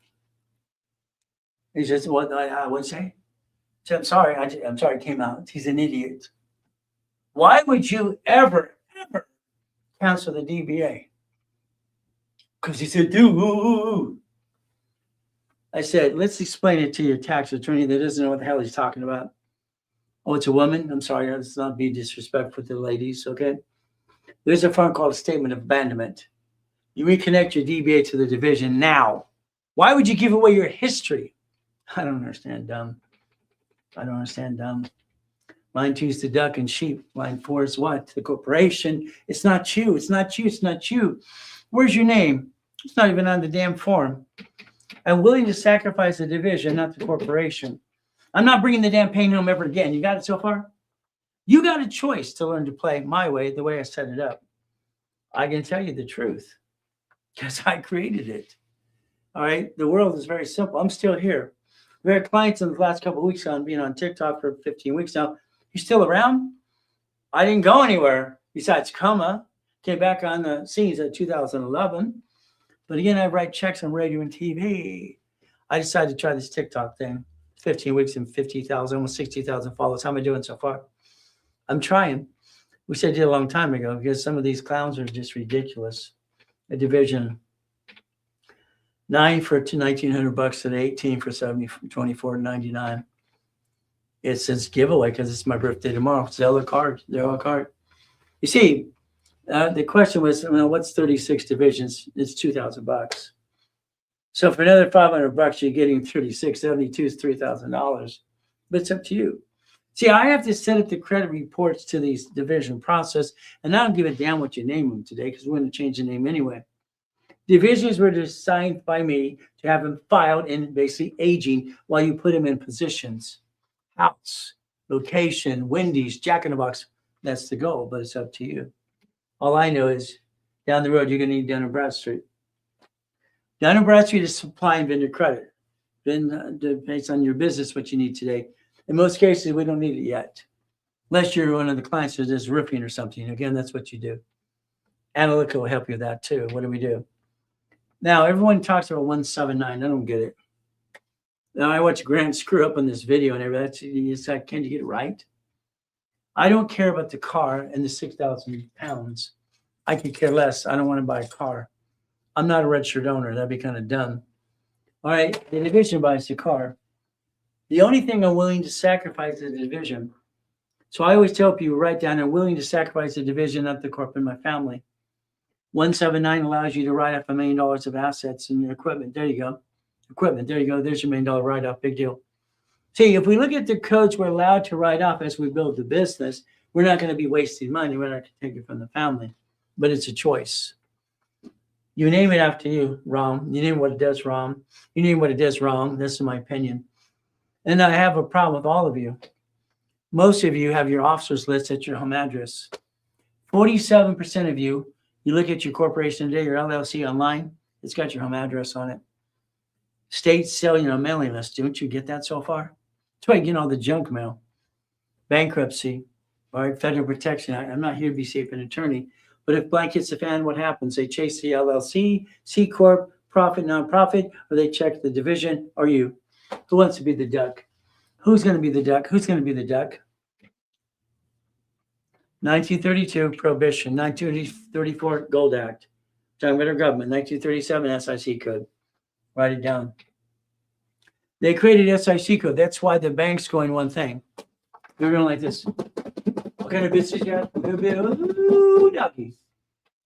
He says, what I would say? So I'm sorry, it came out. He's an idiot. Why would you ever cancel the DBA? Because he said, dude. I said, let's explain it to your tax attorney that doesn't know what the hell he's talking about. Oh, it's a woman? I'm sorry, let's not be disrespectful to the ladies, okay? There's a form called a statement of abandonment. You reconnect your DBA to the division now. Why would you give away your history? I don't understand, dumb. Line 2 is the duck and sheep. Line 4 is what? The corporation. It's not you. It's not you. Where's your name? It's not even on the damn form. I'm willing to sacrifice the division, not the corporation. I'm not bringing the damn pain home ever again. You got it so far? You got a choice to learn to play my way, the way I set it up. I can tell you the truth because I created it. All right. The world is very simple. I'm still here. We had clients in the last couple of weeks on being on TikTok for 15 weeks now. You still around? I didn't go anywhere besides coma. Came back on the scenes in 2011. But again, I write checks on radio and TV. I decided to try this TikTok thing. 15 weeks and 50,000, almost 60,000 followers. How am I doing so far? I'm trying. We said it a long time ago because some of these clowns are just ridiculous. A division. 9 for $1,900 today, 18 for $24.99. It says giveaway because it's my birthday tomorrow. They're all card. You see, the question was, what's 36 divisions? It's $2,000. So for another $500, you're getting 36. 72 is $3,000. But it's up to you. See, I have to set up the credit reports to these division process, and I don't give a damn what you name them today because we're going to change the name anyway. Divisions were designed by me to have them filed and basically aging while you put them in positions. House, location, Wendy's, Jack in the Box. That's the goal, but it's up to you. All I know is down the road, you're going to need Dun & Bradstreet. Dun & Bradstreet is supply and vendor credit. Then based on your business, what you need today. In most cases, we don't need it yet. Unless you're one of the clients who's just roofing or something. Again, that's what you do. Analytical will help you with that too. What do we do? Now, everyone talks about 179. I don't get it. Now, I watch Grant screw up on this video and everything. It's like, can you get it right? I don't care about the car and the 6,000 pounds. I could care less. I don't want to buy a car. I'm not a registered owner. That'd be kind of dumb. All right. The division buys the car. The only thing I'm willing to sacrifice is the division. So I always tell people, write down, I'm willing to sacrifice the division, not the corporate, my family. 179 allows you to write off $1 million of assets in your equipment. There you go. Equipment. There you go. There's your $1 million write-off. Big deal. See, if we look at the codes we're allowed to write off as we build the business, we're not going to be wasting money. We're not going to take it from the family. But it's a choice. You name it after you, wrong. You name what it does wrong. You name what it does wrong. This is my opinion. And I have a problem with all of you. Most of you have your officers list at your home address. 47% of you, you look at your corporation today, your LLC online, it's got your home address on it. States sell you a mailing list. Don't you get that so far? That's why you get all the junk mail. Bankruptcy, all right, federal protection. I'm not here to be safe an attorney, but if blank hits the fan, what happens? They chase the LLC, C Corp, profit, nonprofit, or they check the division, or you. Who wants to be the duck? Who's going to be the duck? Who's going to be the duck? 1932, Prohibition. 1934, Gold Act. Talking about our government. 1937, SIC code. Write it down. They created SIC code. That's why the bank's going one thing. They're going like this. What kind of business you got? Ooh, ducky.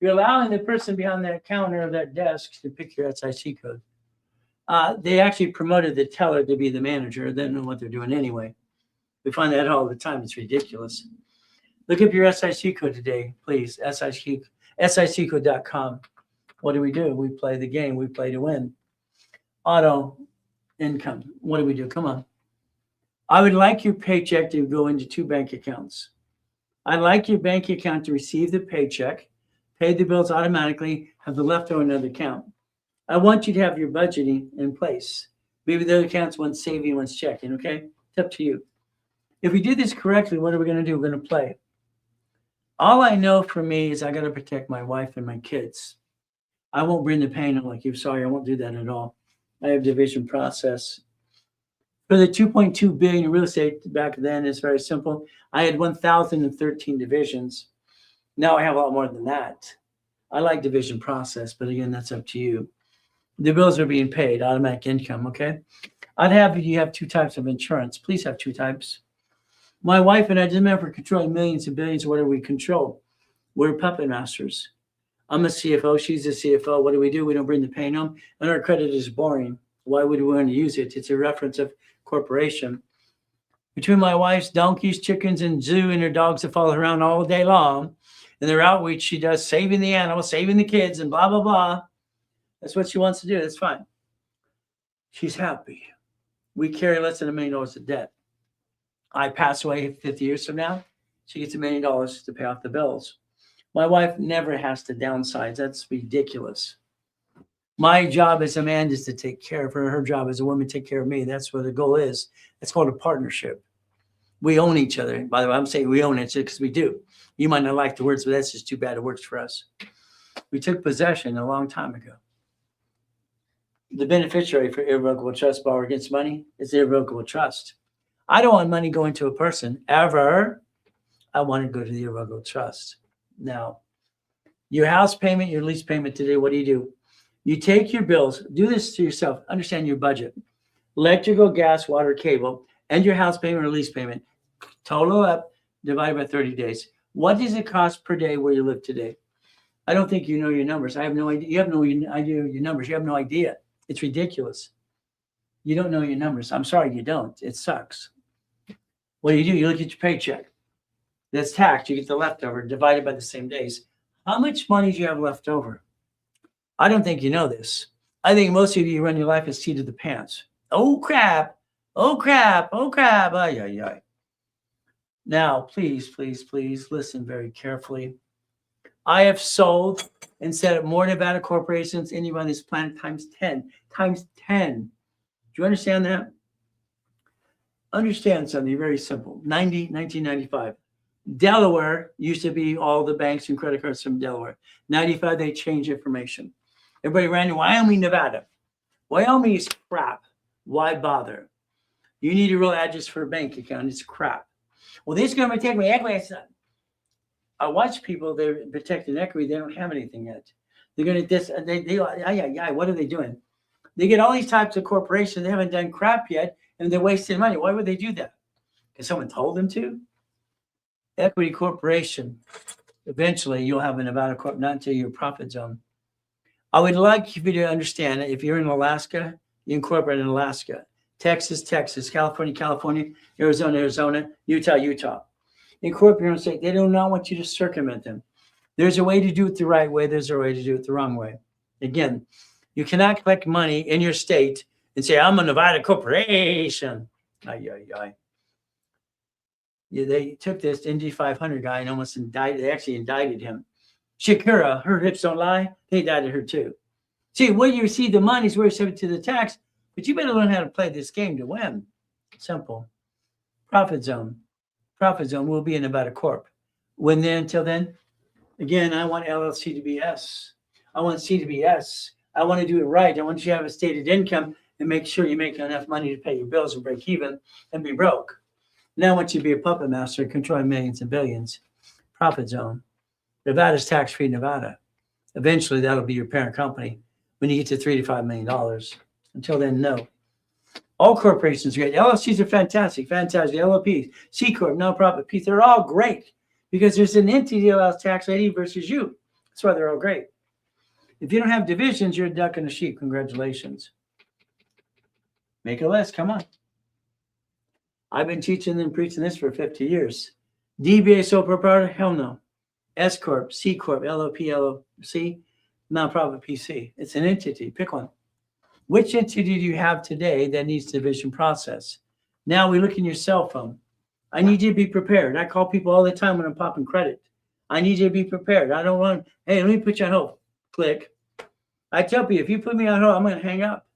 You're allowing the person behind that counter or that desk to pick your SIC code. They actually promoted the teller to be the manager. They don't know what they're doing anyway. We find that all the time. It's ridiculous. Look up your SIC code today, please. SICcode.com. What do? We play the game. We play to win. Auto income. What do we do? Come on. I would like your paycheck to go into 2 bank accounts. I'd like your bank account to receive the paycheck, pay the bills automatically, have the leftover in another account. I want you to have your budgeting in place. Maybe the other accounts, one's saving, one's checking, okay? It's up to you. If we do this correctly, what are we going to do? We're going to play. All I know for me is I got to protect my wife and my kids. I won't bring the pain up like you. Sorry, I won't do that at all. I have division process. For the 2.2 billion in real estate back then, it's very simple. I had 1,013 divisions. Now I have a lot more than that. I like division process, but again, that's up to you. The bills are being paid, automatic income, okay? I'd have you have 2 types of insurance. Please have 2 types. My wife and I, doesn't matter if we're controlling millions and billions, whatever we control. We're puppet masters. I'm a CFO, she's a CFO. What do? We don't bring the pain home, and our credit is boring. Why would we want to use it? It's a reference of corporation. Between my wife's donkeys, chickens, and zoo, and her dogs that follow her around all day long, and their outreach she does, saving the animals, saving the kids, and blah, blah, blah. That's what she wants to do. That's fine. She's happy. We carry less than $1 million of debt. I pass away 50 years from now, she gets $1 million to pay off the bills. My wife never has to downsize. That's ridiculous. My job as a man is to take care of her. Her job as a woman to take care of me. That's what the goal is. It's called a partnership. We own each other. By the way, I'm saying we own it because we do. You might not like the words, but that's just too bad it works for us. We took possession a long time ago. The beneficiary for irrevocable trust borrower against money is irrevocable trust. I don't want money going to a person ever. I want to go to the irrevocable trust. Now, your house payment, your lease payment today, what do? You take your bills, do this to yourself, understand your budget. Electrical, gas, water, cable, and your house payment or lease payment. Total up, divided by 30 days. What does it cost per day where you live today? I don't think you know your numbers. I have no idea. You have no idea your numbers. You have no idea. It's ridiculous. You don't know your numbers. I'm sorry, you don't. It sucks. What do? You look at your paycheck. That's taxed. You get the leftover divided by the same days. How much money do you have left over? I don't think you know this. I think most of you run your life as seat of the pants. Oh, crap. Oh, crap. Oh, crap. Ay, ay, ay. Now, please, please, please listen very carefully. I have sold and set up more Nevada corporations than anyone on this planet times 10. Times 10. Do you understand that? Understand something very simple. 1995. Delaware used to be all the banks and credit cards from Delaware. 95, they changed information. Everybody ran to Wyoming, Nevada. Wyoming is crap. Why bother? You need a real address for a bank account. It's crap. Well, this is going to protect my equity. I watch people, they're protecting equity. They don't have anything yet. They're going to, what are they doing? They get all these types of corporations. They haven't done crap yet, and they're wasting money. Why would they do that? Because someone told them to? Equity corporation. Eventually, you'll have a Nevada corp, not until your profit zone. I would like you to understand that if you're in Alaska, you incorporate in Alaska. Texas, California, Arizona, Utah. Incorporate your own state. They do not want you to circumvent them. There's a way to do it the right way. There's a way to do it the wrong way. Again, you cannot collect money in your state and say, I'm a Nevada corporation. Yeah, they took this NG 500 guy and almost indicted. They actually indicted him. Shakira, her hips don't lie. They indicted her too. See, where you receive the money is where you're subject to the tax, but you better learn how to play this game to win. Simple. Profit zone. Profit zone will be in Nevada Corp. When then, until then, again, I want LLC to be S. I want C to be S. I want to do it right. I want you to have a stated income and make sure you make enough money to pay your bills and break even and be broke. Now I want you to be a puppet master, controlling millions and billions. profit zone. Nevada's tax-free Nevada. Eventually, that'll be your parent company when you get to $3 to $5 million. Until then, no. All corporations are great. LLCs are fantastic. LLPs, C Corp, nonprofit P, they're all great because there's an entity that allows tax ID versus you. That's why they're all great. If you don't have divisions, you're a duck and a sheep. Congratulations. Make a list. Come on. I've been teaching and preaching this for 50 years. DBA sole proprietor? Hell no. S Corp, C Corp, LLP, LLC, nonprofit PC. It's an entity. Pick one. Which entity do you have today that needs division process? Now we look in your cell phone. I need you to be prepared. I call people all the time when I'm popping credit. I need you to be prepared. I don't want, hey, let me put you on hold. Click. I tell people, if you put me on hold, I'm going to hang up.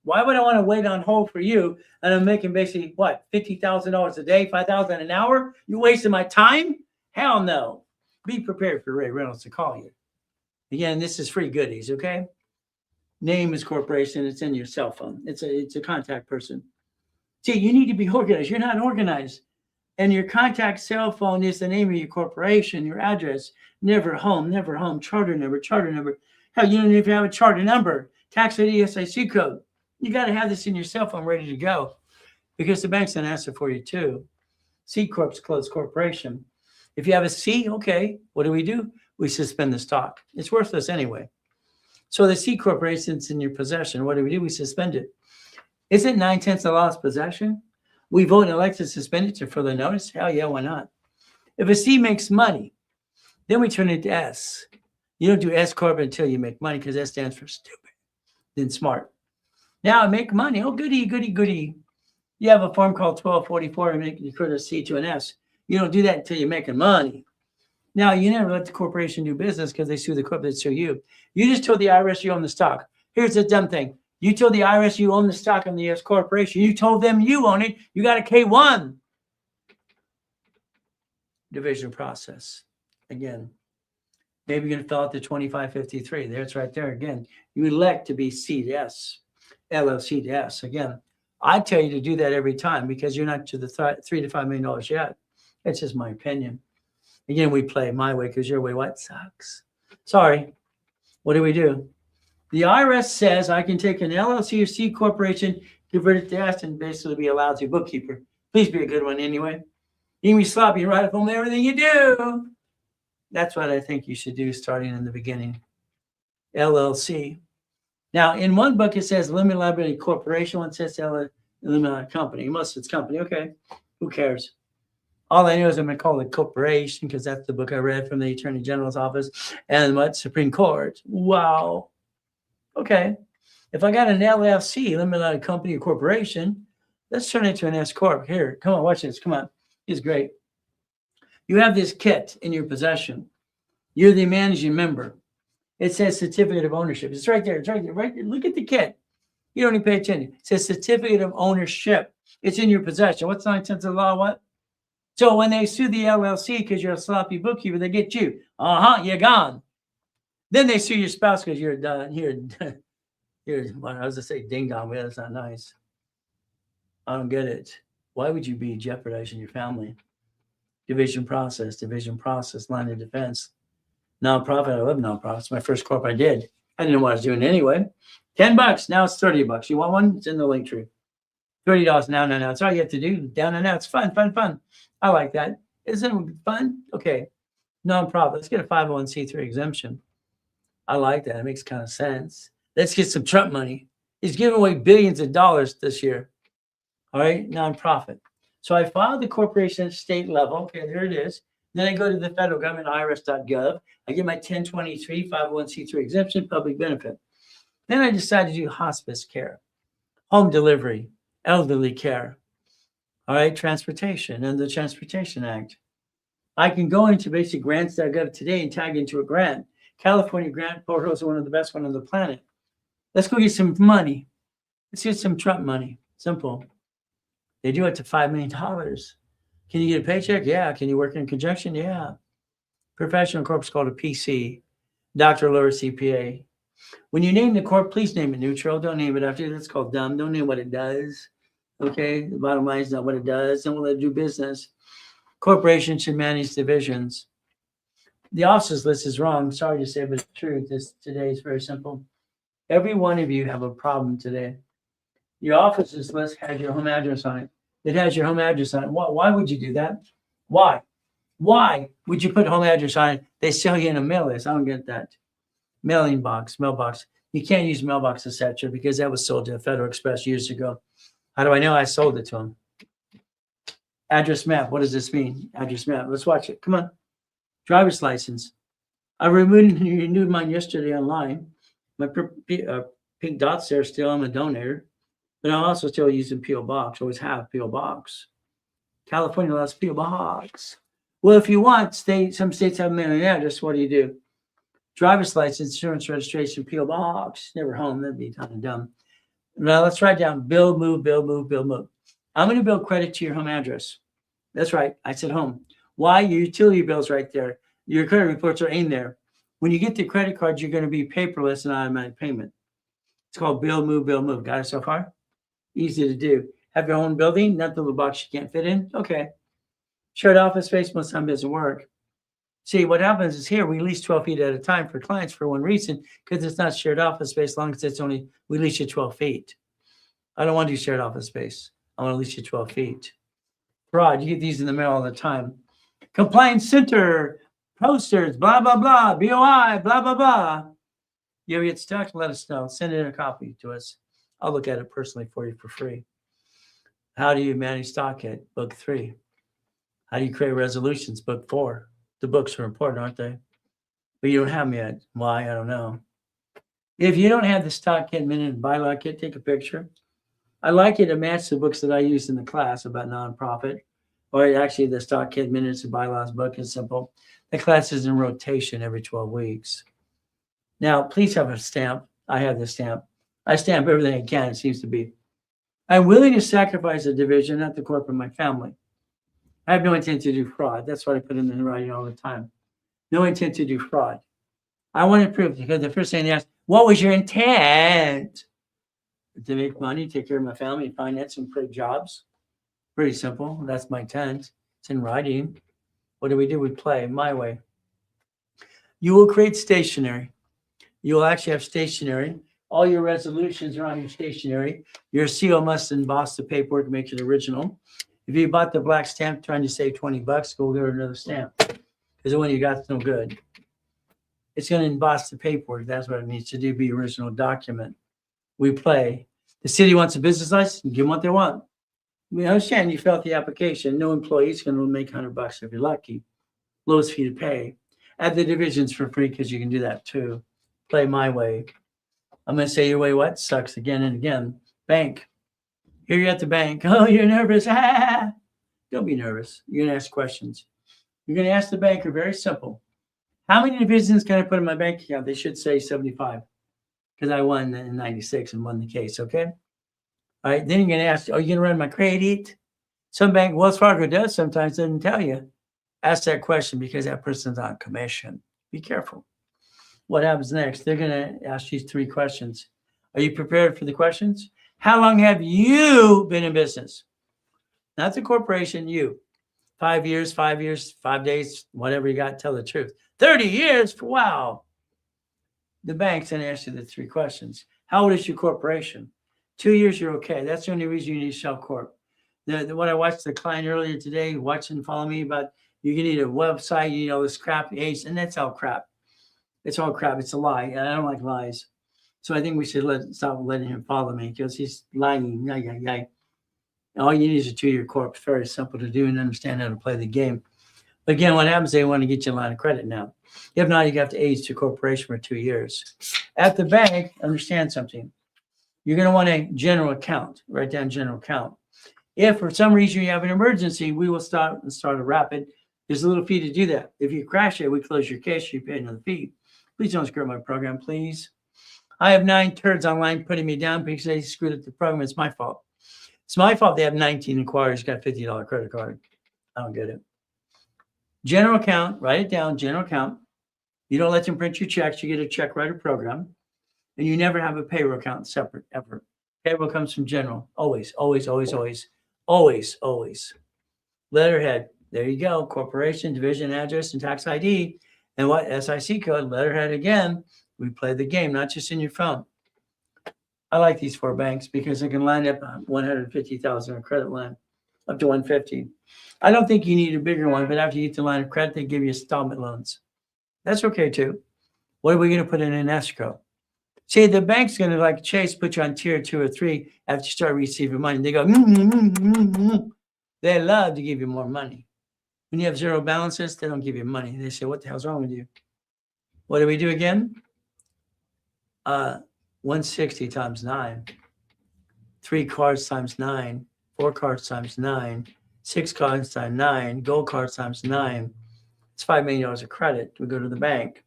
Why would I want to wait on hold for you? And I'm making basically, what, $50,000 a day, $5,000 an hour? You wasting my time? Hell no. Be prepared for Ray Reynolds to call you. Again, this is free goodies, okay? Name is corporation. It's in your cell phone. It's a contact person. See, you need to be organized. You're not organized. And your contact cell phone is the name of your corporation, your address. Never home, charter number. Hell, you don't even have a charter number. Tax ID, SIC code. You got to have this in your cell phone ready to go because the bank's going to ask it for you too. C Corp's closed corporation. If you have a C, okay, what do? We suspend the stock. It's worthless anyway. So the C corporation's in your possession. What do? We suspend it. Isn't 9/10 the law's possession? We vote and elect to suspend it to further notice. Hell yeah, why not? If a C makes money, then we turn it to S. You don't do S Corp until you make money because S stands for stupid, then smart. Now make money. Oh, goody. You have a form called 1244 and make you convert a C to an S. You don't do that until you're making money. Now, you never let the corporation do business because they sue the corp that sue you. You just told the IRS you own the stock. Here's the dumb thing. You told the IRS you own the stock in the U.S. corporation. You told them you own it. You got a K-1. Division process. Again, maybe you're going to fill out the 2553. There, it's right there again. You elect to be C to S, LLC to S. Again, I tell you to do that every time because you're not to the $3 to $5 million yet. That's just my opinion. Again, we play my way because your way, what sucks? Sorry. What do? The IRS says I can take an LLC or C corporation, convert it to S, and basically be a lousy bookkeeper. Please be a good one anyway. You can be sloppy right up on everything you do. That's what I think you should do starting in the beginning. LLC. Now, in one book, it says limited liability corporation. One says limited company. Most of it's company. Okay. Who cares? All I know is I'm going to call it corporation because that's the book I read from the Attorney General's office and what? Supreme Court. Wow. Okay. If I got an LLC, limited company or corporation, let's turn it to an S Corp. Here, come on, watch this. Come on. It's great. You have this kit in your possession. You're the managing member. It says certificate of ownership. It's right there. It's right there. Right there. Look at the kit. You don't even pay attention. It says certificate of ownership. It's in your possession. What's 9 tenths of the law? What? So when they sue the LLC because you're a sloppy bookkeeper, they get you. You're gone. Then they sue your spouse because you're done. You're what I was to say ding dong, but that's not nice. I don't get it. Why would you be jeopardizing your family? Division process, line of defense. Nonprofit, I love nonprofits. My first corp I did. I didn't know what I was doing anyway. $10. Now it's $30. You want one? It's in the link tree. $30 now. That's all you have to do. Down and out. It's fun. I like that. Isn't it fun? Okay. Nonprofit. Let's get a 501c3 exemption. I like that. It makes kind of sense. Let's get some Trump money. He's giving away billions of dollars this year. All right. Nonprofit. So I filed the corporation at state level. Okay, there it is. Then I go to the federal government, irs.gov. I get my 1023 501c3 exemption, public benefit. Then I decide to do hospice care, home delivery, elderly care. All right, transportation and the Transportation Act. I can go into basic grants.gov today and tag into a grant. California grant portals are one of the best ones on the planet. Let's go get some money. Let's get some Trump money. Simple. They do it to $5 million. Can you get a paycheck? Yeah. Can you work in conjunction? Yeah. Professional corp is called a PC. Doctor, lower CPA. When you name the corp, please name it neutral. Don't name it after. That's called dumb. Don't name what it does. Okay. The bottom line is not what it does. Don't let it do business. Corporations should manage divisions. The offices list is wrong. Sorry to say, but it's true. Today is very simple. Every one of you have a problem today. Your offices list has your home address on it. It has your home address on it. Why would you do that? Why? Why would you put home address on it? They sell you in a mail list. I don't get that. Mailing box, mailbox. You can't use mailbox, etc., because that was sold to Federal Express years ago. How do I know? I sold it to them. Address map. What does this mean? Address map. Let's watch it. Come on. Driver's license. I renewed mine yesterday online. My pink dots there still. I'm a donator. But I'm also still using P.O. Box. Always have P.O. Box. California allows P.O. Box. Well, if you want, some states have mailing address. What do? Driver's license, insurance registration, P.O. Box. Never home. That'd be kind of dumb. Now let's write down bill, move, bill, move, bill, move. I'm going to bill credit to your home address. That's right. I said home. Why? Your utility bill's right there. Your credit reports are in there. When you get the credit card, you're going to be paperless and automatic payment. It's called bill, move, bill, move. Got it so far? Easy to do. Have your own building, not the little box you can't fit in. Okay. Shared office space most of the time doesn't work. See, what happens is here we lease 12 feet at a time for clients for one reason, because it's not shared office space, as long as it's only, we lease you 12 feet. I don't want to do shared office space. I want to lease you 12 feet. Fraud, you get these in the mail all the time. Compliance center, posters, blah, blah, blah, BOI, blah, blah, blah. You ever get stuck? Let us know. Send in a copy to us. I'll look at it personally for you for free. How do you manage stock hit? Book 3. How do you create resolutions? Book 4. The books are important, aren't they? But you don't have them yet. Why? I don't know. If you don't have the stock kit minute and bylaw kit, take a picture. I like it to match the books that I used in the class about nonprofit, or actually the stock kit minutes and bylaws book is simple. The class is in rotation every 12 weeks. Now, please have a stamp. I have the stamp. I stamp everything I can, it seems to be. I'm willing to sacrifice a division, not the corporate, my family. I have no intent to do fraud. That's what I put in the writing all the time. No intent to do fraud. I want to prove, because the first thing they ask, what was your intent? To make money, take care of my family, finance, and create jobs. Pretty simple. That's my intent. It's in writing. What do? We play my way. You will create stationery. You will actually have stationery. All your resolutions are on your stationery. Your CO must emboss the paperwork and make it original. If you bought the black stamp trying to save $20, go get another stamp, because the one you got is no good. It's going to emboss the paperwork. That's what it needs to do, be original document. We play. The city wants a business license, give them what they want. We understand you fill out the application. No employee's going to make $100 if you're lucky. Lowest fee to pay. Add the divisions for free, because you can do that too. Play my way. I'm going to say your way what? Sucks again and again. Bank. Here you're at the bank. Oh, you're nervous. Ah. Don't be nervous. You're going to ask questions. You're going to ask the banker, very simple. How many divisions can I put in my bank account? They should say 75, because I won in 96 and won the case, okay? All right, then you're going to ask, are you going to run my credit? Some bank, Wells Fargo does sometimes, doesn't tell you. Ask that question, because that person's on commission. Be careful. What happens next? They're going to ask you 3 questions. Are you prepared for the questions? How long have you been in business? Not the corporation, you. 5 years, 5 years, 5 days, whatever you got, tell the truth. 30 years? Wow. The bank's going to ask you the 3 questions. How old is your corporation? 2 years, you're okay. That's the only reason you need shell corp. What I watched the client earlier today, watch and follow me about, you need a website, you need all this crap, age, and that's all crap. It's all crap. It's a lie. And I don't like lies. So I think we should stop letting him follow me, because he's lying. All you need is a 2-year corp. It's very simple to do and understand how to play the game. But again, what happens, they want to get you a line of credit now. If not, you have to age to corporation for 2 years. At the bank, understand something. You're going to want a general account. Write down general account. If for some reason you have an emergency, we will start a rapid. There's a little fee to do that. If you crash it, we close your case, you pay another fee. Please don't screw up my program, please. I have 9 turds online putting me down because they screwed up the program. It's my fault. It's my fault they have 19 inquiries, got a $50 credit card. I don't get it. General account, write it down, general account. You don't let them print your checks. You get a check writer program. And you never have a payroll account separate, ever. Payroll comes from general. Always, always, always, always, always, always. Letterhead. There you go. Corporation, division, address, and tax ID. And what? SIC code, letterhead again. We play the game, not just in your phone. I like these 4 banks because they can line up 150,000 a credit line, up to 150. I don't think you need a bigger one, but after you get the line of credit, they give you installment loans. That's okay too. What are we going to put in an escrow? See, the bank's going to, like Chase, put you on tier 2 or 3 after you start receiving money. They go, They love to give you more money. When you have 0 balances, they don't give you money. They say, what the hell's wrong with you? What do we do again? 160 times 9. 3 cards times 9. 4 cards times 9. 6 cards times 9. Gold cards times 9. It's $5 million of credit. We go to the bank.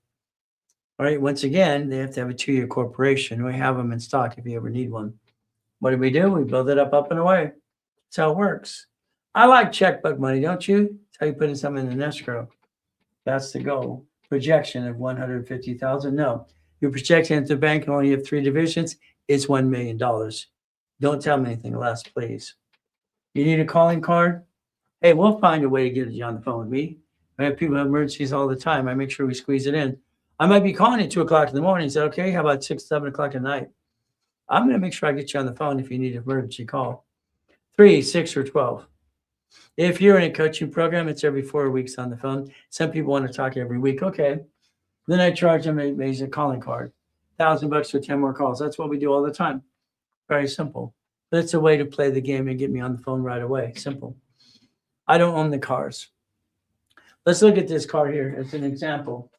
All right. Once again, they have to have a 2-year corporation. We have them in stock if you ever need one. What do? We build it up and away. That's how it works. I like checkbook money, don't you? That's how you put in something in an escrow. That's the goal. Projection of 150,000. No, you're projecting at the bank and only have 3 divisions. It's $1 million. Don't tell me anything less, please. You need a calling card? Hey, we'll find a way to get you on the phone with me. I have people have emergencies all the time. I make sure we squeeze it in. I might be calling at 2 o'clock in the morning. Say, okay, how about 6, 7 o'clock at night? I'm going to make sure I get you on the phone if you need an emergency call. 3, 6, or 12. If you're in a coaching program, it's every 4 weeks on the phone. Some people want to talk every week. Okay. Then I charge them a calling card. $1,000 for 10 more calls. That's what we do all the time. Very simple. But it's a way to play the game and get me on the phone right away. Simple. I don't own the cars. Let's look at this car here as an example.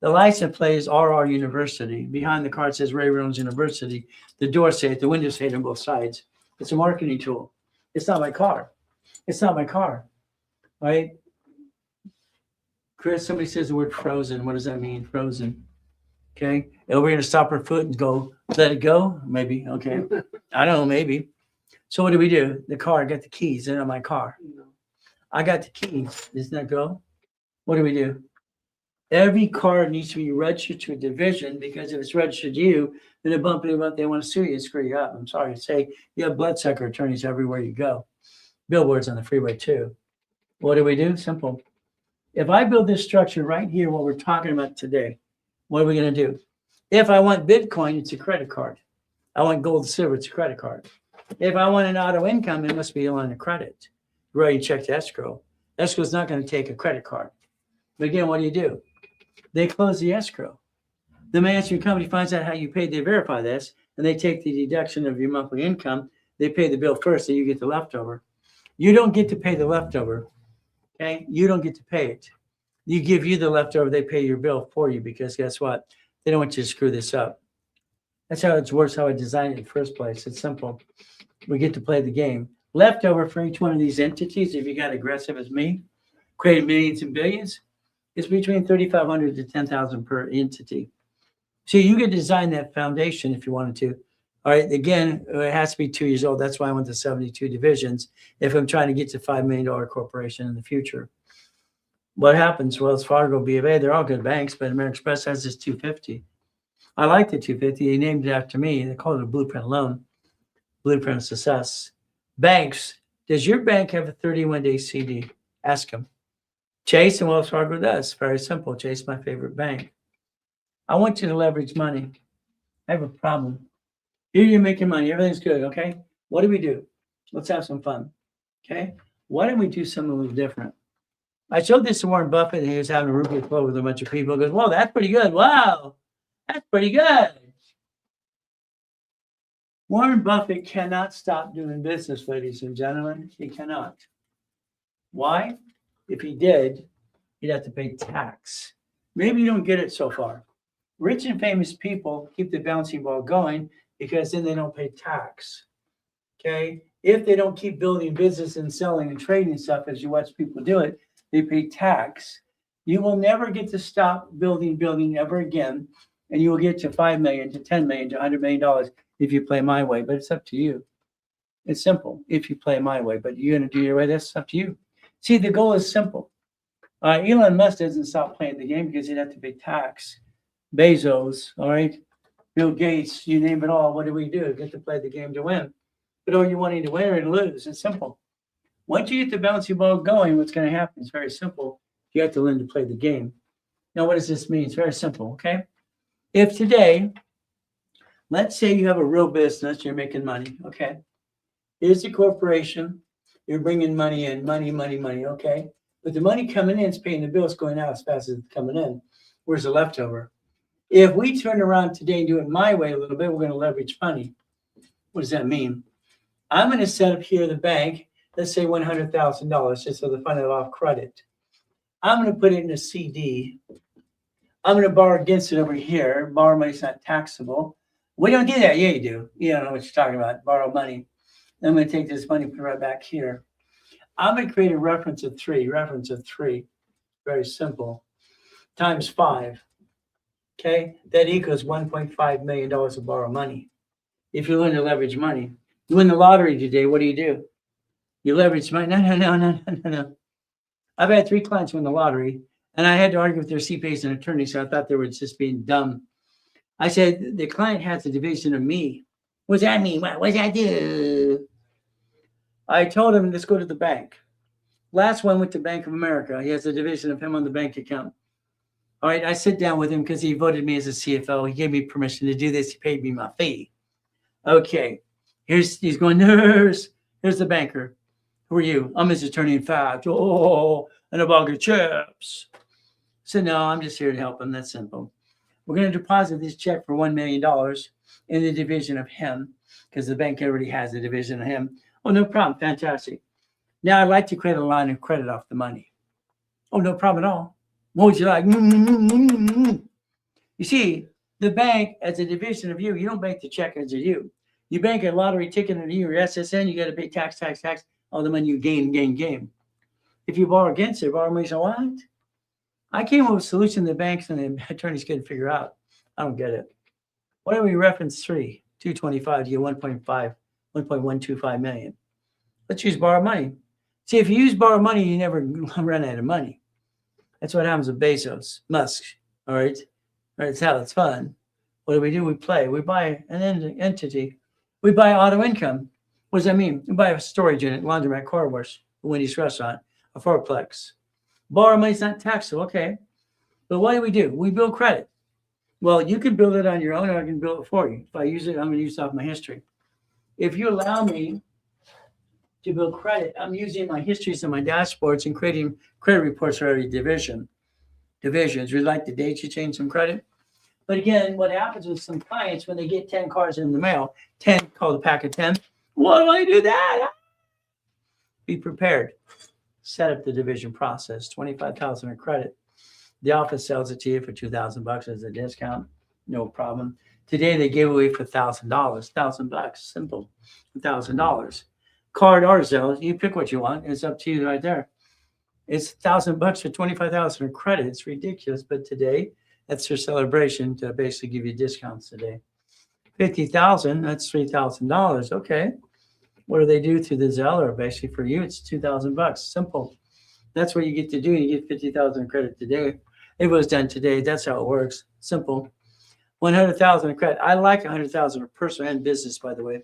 The license plate is RR University. Behind the car it says Reynolds University. The doors say it, the windows say it on both sides. It's a marketing tool. It's not my car. It's not my car. Right? Chris, somebody says the word frozen. What does that mean? Frozen. Okay. And we're going to stop our foot and go, let it go? Maybe. Okay. I don't know. Maybe. So what do we do? The car, I got the keys. They're not my car. I got the keys. Doesn't that go? What do we do? Every car needs to be registered to a division because if it's registered to you, then they want to sue you and screw you up. I'm sorry to say, you have bloodsucker attorneys everywhere you go. Billboards on the freeway too. What do we do? Simple. If I build this structure right here, what we're talking about today, what are we going to do? If I want Bitcoin, it's a credit card. I want gold and silver, it's a credit card. If I want an auto income, it must be a line of credit. You already checked escrow. Escrow is not going to take a credit card. But again, what do? They close the escrow. The management company finds out how you paid. They verify this, and they take the deduction of your monthly income. They pay the bill first, so you get the leftover. You don't get to pay the leftover. Okay? You don't get to pay it. You give you the leftover, they pay your bill for you because guess what? They don't want you to screw this up. That's how it works, how I designed it in the first place. It's simple. We get to play the game. Leftover for each one of these entities, if you got aggressive as me, created millions and billions, it's between 3,500 to 10,000 per entity. So you could design that foundation if you wanted to. All right, again, it has to be 2 years old. That's why I went to 72 divisions if I'm trying to get to $5 million corporation in the future. What happens? Wells Fargo, B of A, they're all good banks, but American Express has this 250. I like the 250. They named it after me. They call it a blueprint loan, blueprint of success. Banks, does your bank have a 31-day CD? Ask them. Chase and Wells Fargo does. Very simple. Chase is my favorite bank. I want you to leverage money. I have a problem. Here you're making money. Everything's good, okay? What do? Let's have some fun, okay? Why don't we do something a little different? I showed this to Warren Buffett, and he was having a Rubik's Cube with a bunch of people. He goes, whoa, that's pretty good. Wow, that's pretty good. Warren Buffett cannot stop doing business, ladies and gentlemen. He cannot. Why? If he did, he'd have to pay tax. Maybe you don't get it so far. Rich and famous people keep the bouncing ball going because then they don't pay tax. Okay? If they don't keep building business and selling and trading stuff as you watch people do it, they pay tax. You will never get to stop building ever again, and you will get to 5 million, to 10 million, to $100 million if you play my way. But it's up to you. It's simple. If you play my way, but you're going to do your way, that's up to you. See, the goal is simple. Elon Musk doesn't stop playing the game because he'd have to pay tax. Bezos, all right, Bill Gates, you name it all. What do? Get to play the game to win. But are you wanting to win or to lose? It's simple. Once you get the bouncy ball going, what's going to happen is very simple. You have to learn to play the game. Now, what does this mean? It's very simple, okay? If today, let's say you have a real business, you're making money, okay? Here's the corporation, you're bringing money in, money, okay? But the money coming in is paying the bills, going out as fast as it's coming in. Where's the leftover? If we turn around today and do it my way a little bit, we're going to leverage money. What does that mean? I'm going to set up here the bank, let's say $100,000, just so the fund it off credit. I'm going to put it in a CD. I'm going to borrow against it over here. Borrow money's not taxable. We don't do that. Yeah, you do. You don't know what you're talking about. Borrow money. Then I'm going to take this money, put it right back here. I'm going to create a reference of 3. Reference of 3. Very simple. Times 5. Okay? That equals $1.5 million of borrow money. If you learn to leverage money. You win the lottery today, what do? You leverage money. No. I've had 3 clients win the lottery, and I had to argue with their CPAs and attorneys, so I thought they were just being dumb. I said, the client has a division of me. What does that mean? What does that do? I told him, let's go to the bank. Last one went to Bank of America. He has a division of him on the bank account. All right, I sit down with him because he voted me as a CFO. He gave me permission to do this. He paid me my fee. Okay, he's going, nurse. Here's the banker. Who are you? I'm his attorney in fact. Oh, and a bag of chips. So no, I'm just here to help him. That's simple. We're going to deposit this check for $1 million in the division of him because the bank already has a division of him. Oh, no problem. Fantastic. Now I'd like to create a line of credit off the money. Oh, no problem at all. What would you like? You see, the bank as a division of you, you don't bank the check as a you. You bank a lottery ticket into you or SSN, you got to pay tax, all the money you gain. If you borrow against it, borrow money, so what? I came up with a solution the banks and the attorneys couldn't figure out. I don't get it. Why don't we reference 3, 225 to get 1.125 million? Let's use borrow money. See, if you use borrow money, you never run out of money. That's what happens with Bezos, Musk. All right. That's how it's fun. What do? We play. We buy an entity. We buy auto income. What does that mean? We buy a storage unit, laundromat, car wash, a Wendy's restaurant, a fourplex. Borrow money's not taxable, okay. But what do? We build credit. Well, you can build it on your own, or I can build it for you. If I use it, I'm going to use it off my history. If you allow me to build credit, I'm using my histories and my dashboards and creating credit reports for every divisions. Would you like the date you change some credit? But again, what happens with some clients when they get 10 cards in the mail, 10 called a pack of 10. Why do I do that? Be prepared. Set up the division process. $25,000 in credit. The office sells it to you for $2,000 as a discount. No problem. Today they gave away for $1,000. $1,000. Simple. $1,000. Card or Zelle, you pick what you want. It's up to you right there. It's $1,000 for $25,000 in credit. It's ridiculous, but today that's their celebration to basically give you discounts today. $50,000, that's $3,000. Okay. What do they do through the Zelle? Or basically for you, it's $2,000. Simple. That's what you get to do. You get $50,000 in credit today. It was done today. That's how it works. Simple. $100,000 in credit. I like $100,000 for personal and business, by the way.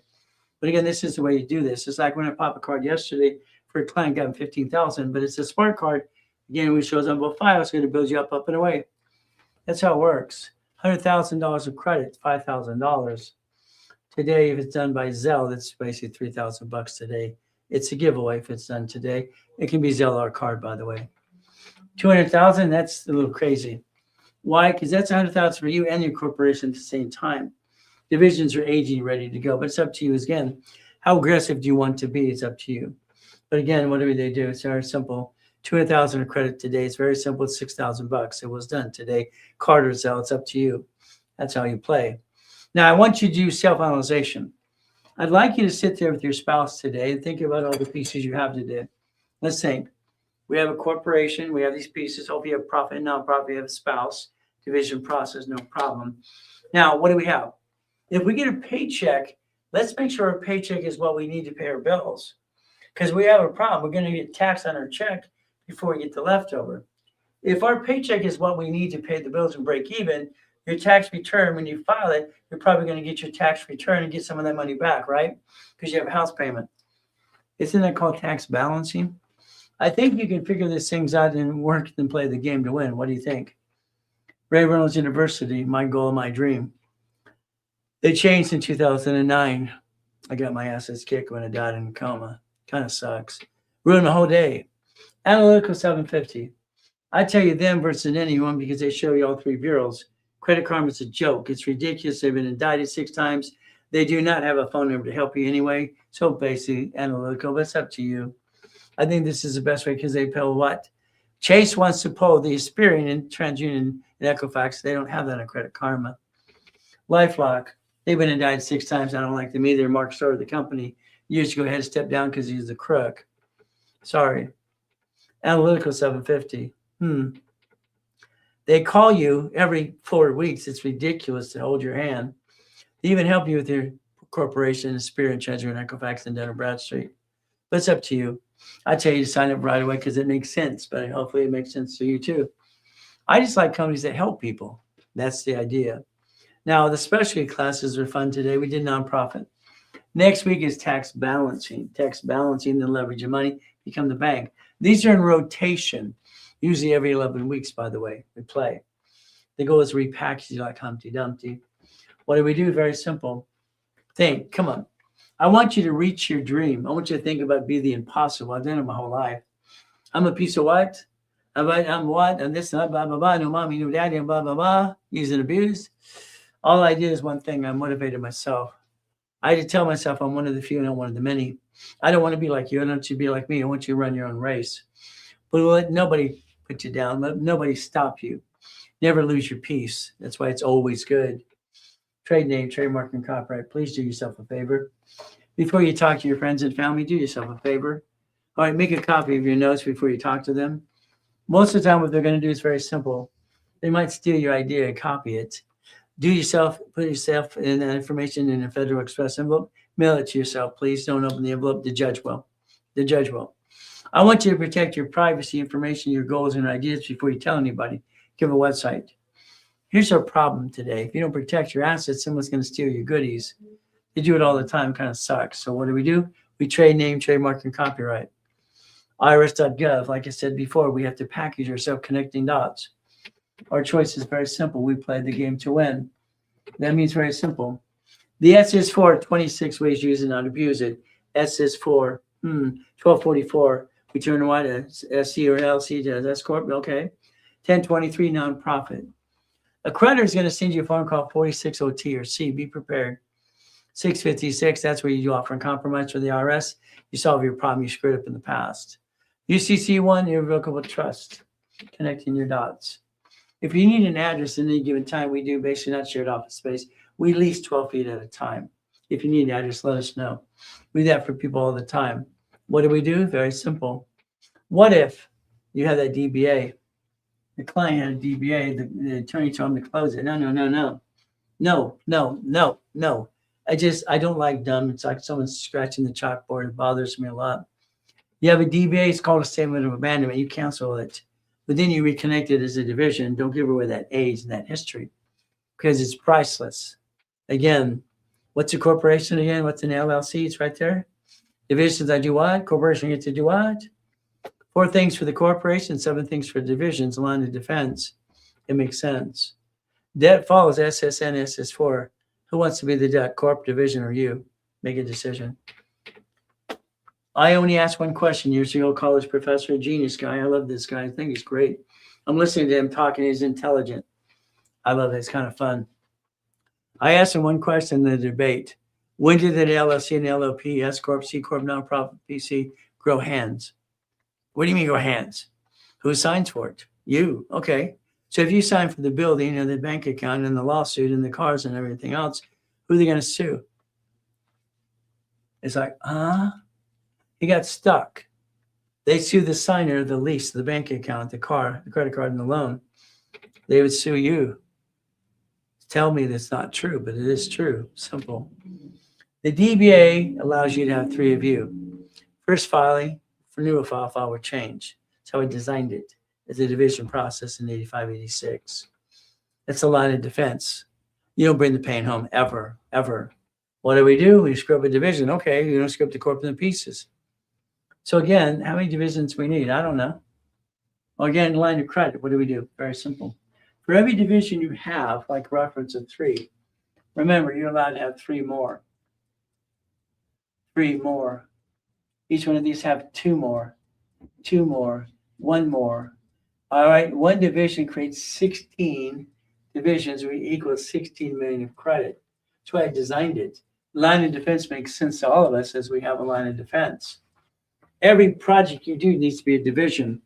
But again, this is the way you do this. It's like when I popped a card yesterday for a client, got him $15,000, but it's a smart card. Again, which shows on both files, going to build you up and away. That's how it works. $100,000 of credit, $5,000. Today, if it's done by Zelle, that's basically $3,000 today. It's a giveaway if it's done today. It can be Zelle or card, by the way. $200,000, that's a little crazy. Why? Because that's $100,000 for you and your corporation at the same time. Divisions are aging, ready to go, but it's up to you. Again, how aggressive do you want to be? It's up to you. But again, whatever they do, it's very simple. $200,000 of credit today. It's very simple. It's $6,000. It was done today. Card or Zelle, it's up to you. That's how you play. Now, I want you to do self-analyzation. I'd like you to sit there with your spouse today and think about all the pieces you have today. Let's think. We have a corporation. We have these pieces. Hope you have profit and nonprofit. You have a spouse. Division process, no problem. Now, what do we have? If we get a paycheck, let's make sure our paycheck is what we need to pay our bills. Because we have a problem. We're going to get taxed on our check before we get the leftover. If our paycheck is what we need to pay the bills and break even, your tax return, when you file it, you're probably going to get your tax return and get some of that money back, right? Because you have a house payment. Isn't that called tax balancing? I think you can figure these things out and work and play the game to win. What do you think? Reynolds University, my goal, my dream. They changed in 2009. I got my assets kicked when I died in a coma. Kind of sucks. Ruined the whole day. Analytical 750. I tell you them versus anyone because they show you all three bureaus. Credit Karma is a joke. It's ridiculous. They've been indicted 6 times. They do not have a phone number to help you anyway. So basically, analytical, but it's up to you. I think this is the best way because they pull what? Chase wants to pull the Experian and TransUnion and Equifax. They don't have that in Credit Karma. LifeLock. They've been indicted 6 times. I don't like them either. Mark started the company years ago. Had to step down because he's a crook. Sorry. Analytical 750. They call you every 4 weeks. It's ridiculous to hold your hand. They even help you with your corporation, Spirit, Treasury, and Equifax, and Dun & Bradstreet. But it's up to you. I tell you to sign up right away because it makes sense, but hopefully it makes sense to you too. I just like companies that help people. That's the idea. Now, the specialty classes are fun today. We did nonprofit. Next week is tax balancing. Tax balancing, the leverage of money, become the bank. These are in rotation, usually every 11 weeks, by the way, we play. The goal is to repackage you like Humpty Dumpty. What do we do? Very simple. Think, come on. I want you to reach your dream. I want you to think about be the impossible. I've done it my whole life. I'm a piece of what? I'm what? And this, blah, blah, blah. No mommy, no daddy, and blah, blah, blah. Used and abused. All I did is one thing. I motivated myself. I had to tell myself I'm one of the few and not one of the many. I don't want to be like you. I don't want you to be like me. I want you to run your own race. But let nobody put you down. Let nobody stop you. Never lose your peace. That's why it's always good. Trade name, trademark, and copyright. Please do yourself a favor. Before you talk to your friends and family, do yourself a favor. All right, make a copy of your notes before you talk to them. Most of the time, what they're going to do is very simple. They might steal your idea and copy it. Do yourself, put yourself in that information in a Federal Express envelope. Mail it to yourself. Please don't open the envelope. The judge will. The judge will. I want you to protect your privacy information, your goals and ideas before you tell anybody. Give a website. Here's our problem today. If you don't protect your assets, someone's going to steal your goodies. They do it all the time. Kind of sucks. So what do? We trade name, trademark, and copyright. irs.gov. Like I said before, we have to package ourselves connecting dots. Our choice is very simple. We play the game to win. That means very simple. The S is for 26 ways to use and not abuse it. S is for 1244. We turn what? SC or LC to S Corp. Okay. 1023 nonprofit. A creditor is going to send you a phone call 46OT or C. Be prepared. 656. That's where you offer a compromise for the IRS. You solve your problem you screwed up in the past. UCC1, irrevocable trust. Connecting your dots. If you need an address at any given time, we do basically not shared office space. We lease 12 feet at a time. If you need an address, let us know. We do that for people all the time. What do? Very simple. What if you had that DBA? The client had a DBA. The attorney told him to close it. No. I don't like dumb. It's like someone scratching the chalkboard. It bothers me a lot. You have a DBA. It's called a statement of abandonment. You cancel it. But then you reconnect it as a division. Don't give away that age and that history because it's priceless. Again, what's a corporation again? What's an LLC? It's right there. Divisions, I do what? Corporation gets to do what? 4 things for the corporation, 7 things for divisions, line of defense. It makes sense. Debt follows SSN, SS4. Who wants to be the debt, corp, division, or you? Make a decision. I only asked one question years ago, college professor, a genius guy. I love this guy. I think he's great. I'm listening to him talking. He's intelligent. I love it. It's kind of fun. I asked him one question in the debate. When did the LLC and LLP, S Corp, C Corp, nonprofit, PC grow hands? What do you mean grow hands? Who signs for it? You. Okay. So if you sign for the building and the bank account and the lawsuit and the cars and everything else, who are they going to sue? It's like, He got stuck. They sue the signer, the lease, the bank account, the car, the credit card, and the loan. They would sue you. Tell me that's not true, but it is true. Simple. The DBA allows you to have 3 of you. First filing, for new file would change. That's how I designed it as a division process in 85, 86. That's a line of defense. You don't bring the pain home ever. What do? We screw up a division. Okay, you don't screw up the corp in pieces. So again, how many divisions we need? I don't know. Well, again, line of credit. What do? Very simple. For every division you have, like reference of 3, remember, you're allowed to have 3 more. 3 more. Each one of these have 2 more, 2 more, 1 more. All right, one division creates 16 divisions, which equals 16 million of credit. That's why I designed it. Line of defense makes sense to all of us as we have a line of defense. Every project you do needs to be a division.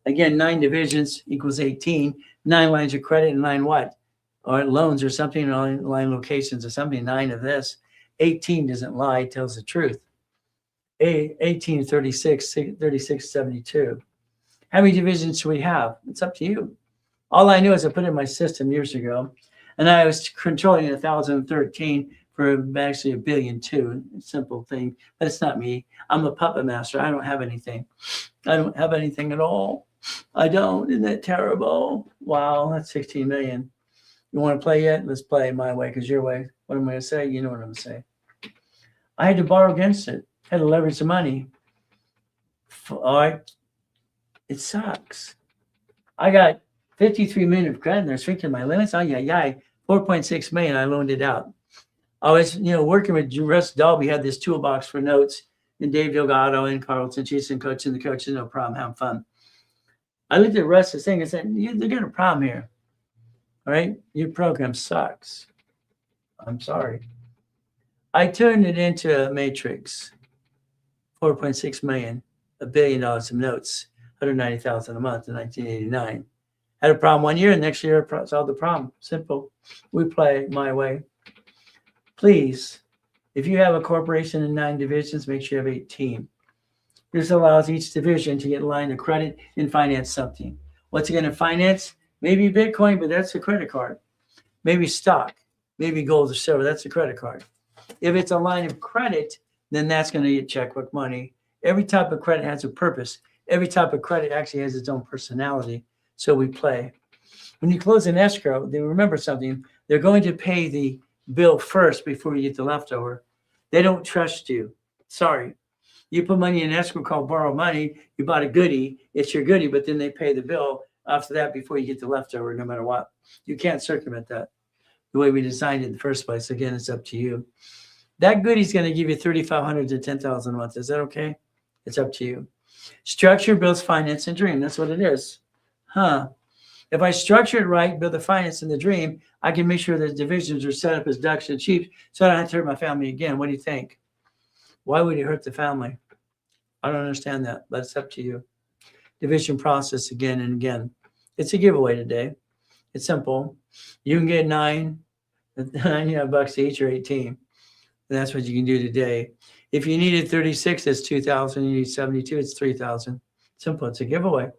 Again, 9 divisions equals 18. 9 lines of credit and 9 what? Or loans or something, or line locations or something. 9 of this. 18 doesn't lie, it tells the truth. 18, 36, 36, 72. How many divisions do we have? It's up to you. All I knew is I put it in my system years ago, and I was controlling 1,013 for actually 1.2 billion. Simple thing, but it's not me. I'm a puppet master. I don't have anything. I don't have anything at all. I don't. Isn't that terrible? Wow, that's 16 million. You want to play yet? Let's play my way, because your way. What am I going to say? You know what I'm going to say. I had to borrow against it. I had to leverage the money. All right. It sucks. I got 53 million of credit and they're shrinking my limits. Oh, yeah. 4.6 million, I loaned it out. I was, working with Russ Dalby, had this toolbox for notes, and Dave Delgado and Carlton, Jason coaching the coaches, no problem, having fun. I looked at Russ's thing and said, "They're got a problem here. All right, your program sucks. I'm sorry." I turned it into a matrix. 4.6 million, $1 billion of notes, 190,000 a month in 1989. Had a problem one year, and next year I solved the problem. Simple. We play my way. Please, if you have a corporation in 9 divisions, make sure you have 18. This allows each division to get a line of credit and finance something. What's it going to finance? Maybe Bitcoin, but that's a credit card. Maybe stock, maybe gold or silver, that's a credit card. If it's a line of credit, then that's going to get checkbook money. Every type of credit has a purpose. Every type of credit actually has its own personality. So we play. When you close an escrow, then remember something. They're going to pay the bill first before you get the leftover. They don't trust you. Sorry. You put money in escrow called borrow money. You bought a goodie. It's your goodie, but then they pay the bill after that before you get the leftover, no matter what. You can't circumvent that. The way we designed it in the first place. Again, it's up to you. That goodie's going to give you $3,500 to $10,000 a month. Is that okay? It's up to you. Structure builds finance and dream. That's what it is. If I structure it right, build the finance and the dream, I can make sure that divisions are set up as ducks and sheep so I don't have to hurt my family again. What do you think? Why would you hurt the family? I don't understand that, but it's up to you. Division process again and again. It's a giveaway today. It's simple. You can get $9 each or 18. And that's what you can do today. If you needed 36, it's 2,000. You need 72, it's 3,000. Simple. It's a giveaway.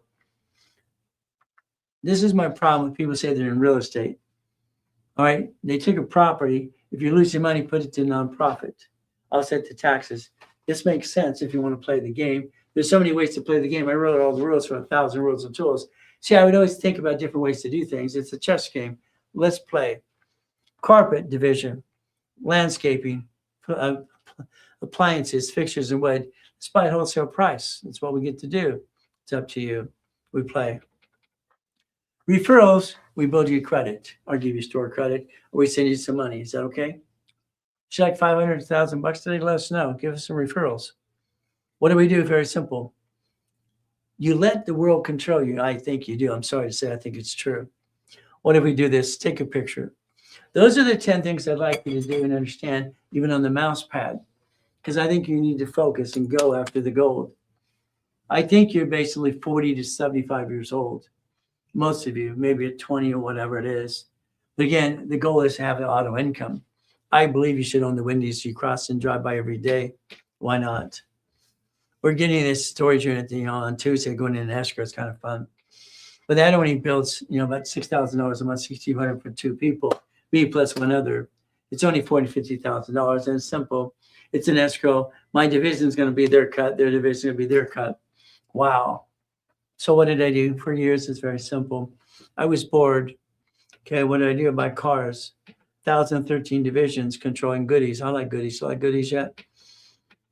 This is my problem when people say they're in real estate. All right. They took a property. If you lose your money, put it to nonprofit. Offset the taxes. This makes sense if you want to play the game. There's so many ways to play the game. I wrote all the rules for 1,000 rules and tools. See, I would always think about different ways to do things. It's a chess game. Let's play. Carpet division, landscaping, appliances, fixtures, and wood. Let's buy at wholesale price. That's what we get to do. It's up to you. We play. Referrals, we build you credit or give you store credit, or we send you some money. Is that okay? If you like $500,000 today, let us know. Give us some referrals. What do we do? Very simple. You let the world control you. I think you do. I'm sorry to say, I think it's true. What if we do this? Take a picture. Those are the 10 things I'd like you to do and understand, even on the mouse pad, because I think you need to focus and go after the gold. I think you're basically 40 to 75 years old. Most of you, maybe at 20 or whatever it is. But again, the goal is to have an auto income. I believe you should own the Wendy's you cross and drive by every day. Why not? We're getting this storage unit on Tuesday, going in escrow. It's kind of fun. But that only builds, about $6,000 a month, $1,600 for 2 people, me plus one other. It's only $40,000, $50,000, and it's simple. It's an escrow. My division is going to be their cut. Their division is going to be their cut. Wow. So what did I do for years? It's very simple. I was bored. Okay, what did I do? I buy cars. 1,013 divisions controlling goodies. I like goodies. You like goodies yet?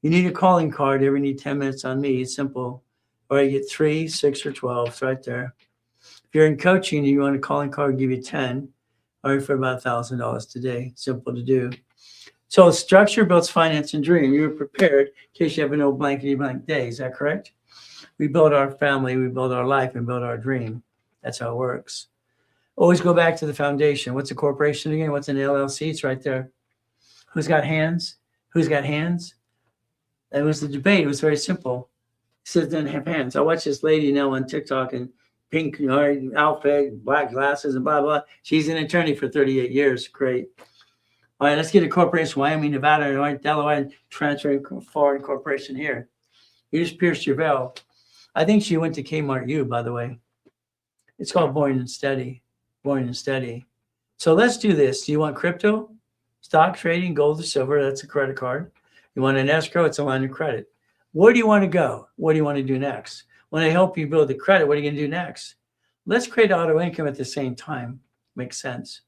You need a calling card. You ever need 10 minutes on me? It's simple. Or you get 3, 6, or 12. It's right there. If If you're in coaching and you want a calling card, give you 10, or for about $1,000 today. Simple to do. So structure builds finance and dream. You're prepared in case you have an old blankety blank day. Is that correct? We build our family, we build our life, and build our dream. That's how it works. Always go back to the foundation. What's a corporation again? What's an LLC? It's right there. Who's got hands? Who's got hands? That was the debate. It was very simple. He says, doesn't have hands. I watch this lady now on TikTok in pink outfit, black glasses, and blah, blah. She's an attorney for 38 years. Great. All right, let's get a corporation, Wyoming, Nevada, Delaware, and transferring foreign corporation here. You just pierced your veil. I think she went to Kmart U, by the way. It's called Boring and Steady. Boring and Steady. So let's do this. Do you want crypto, stock trading, gold or silver? That's a credit card. You want an escrow? It's a line of credit. Where do you want to go? What do you want to do next? When I help you build the credit, what are you going to do next? Let's create auto income at the same time. Makes sense.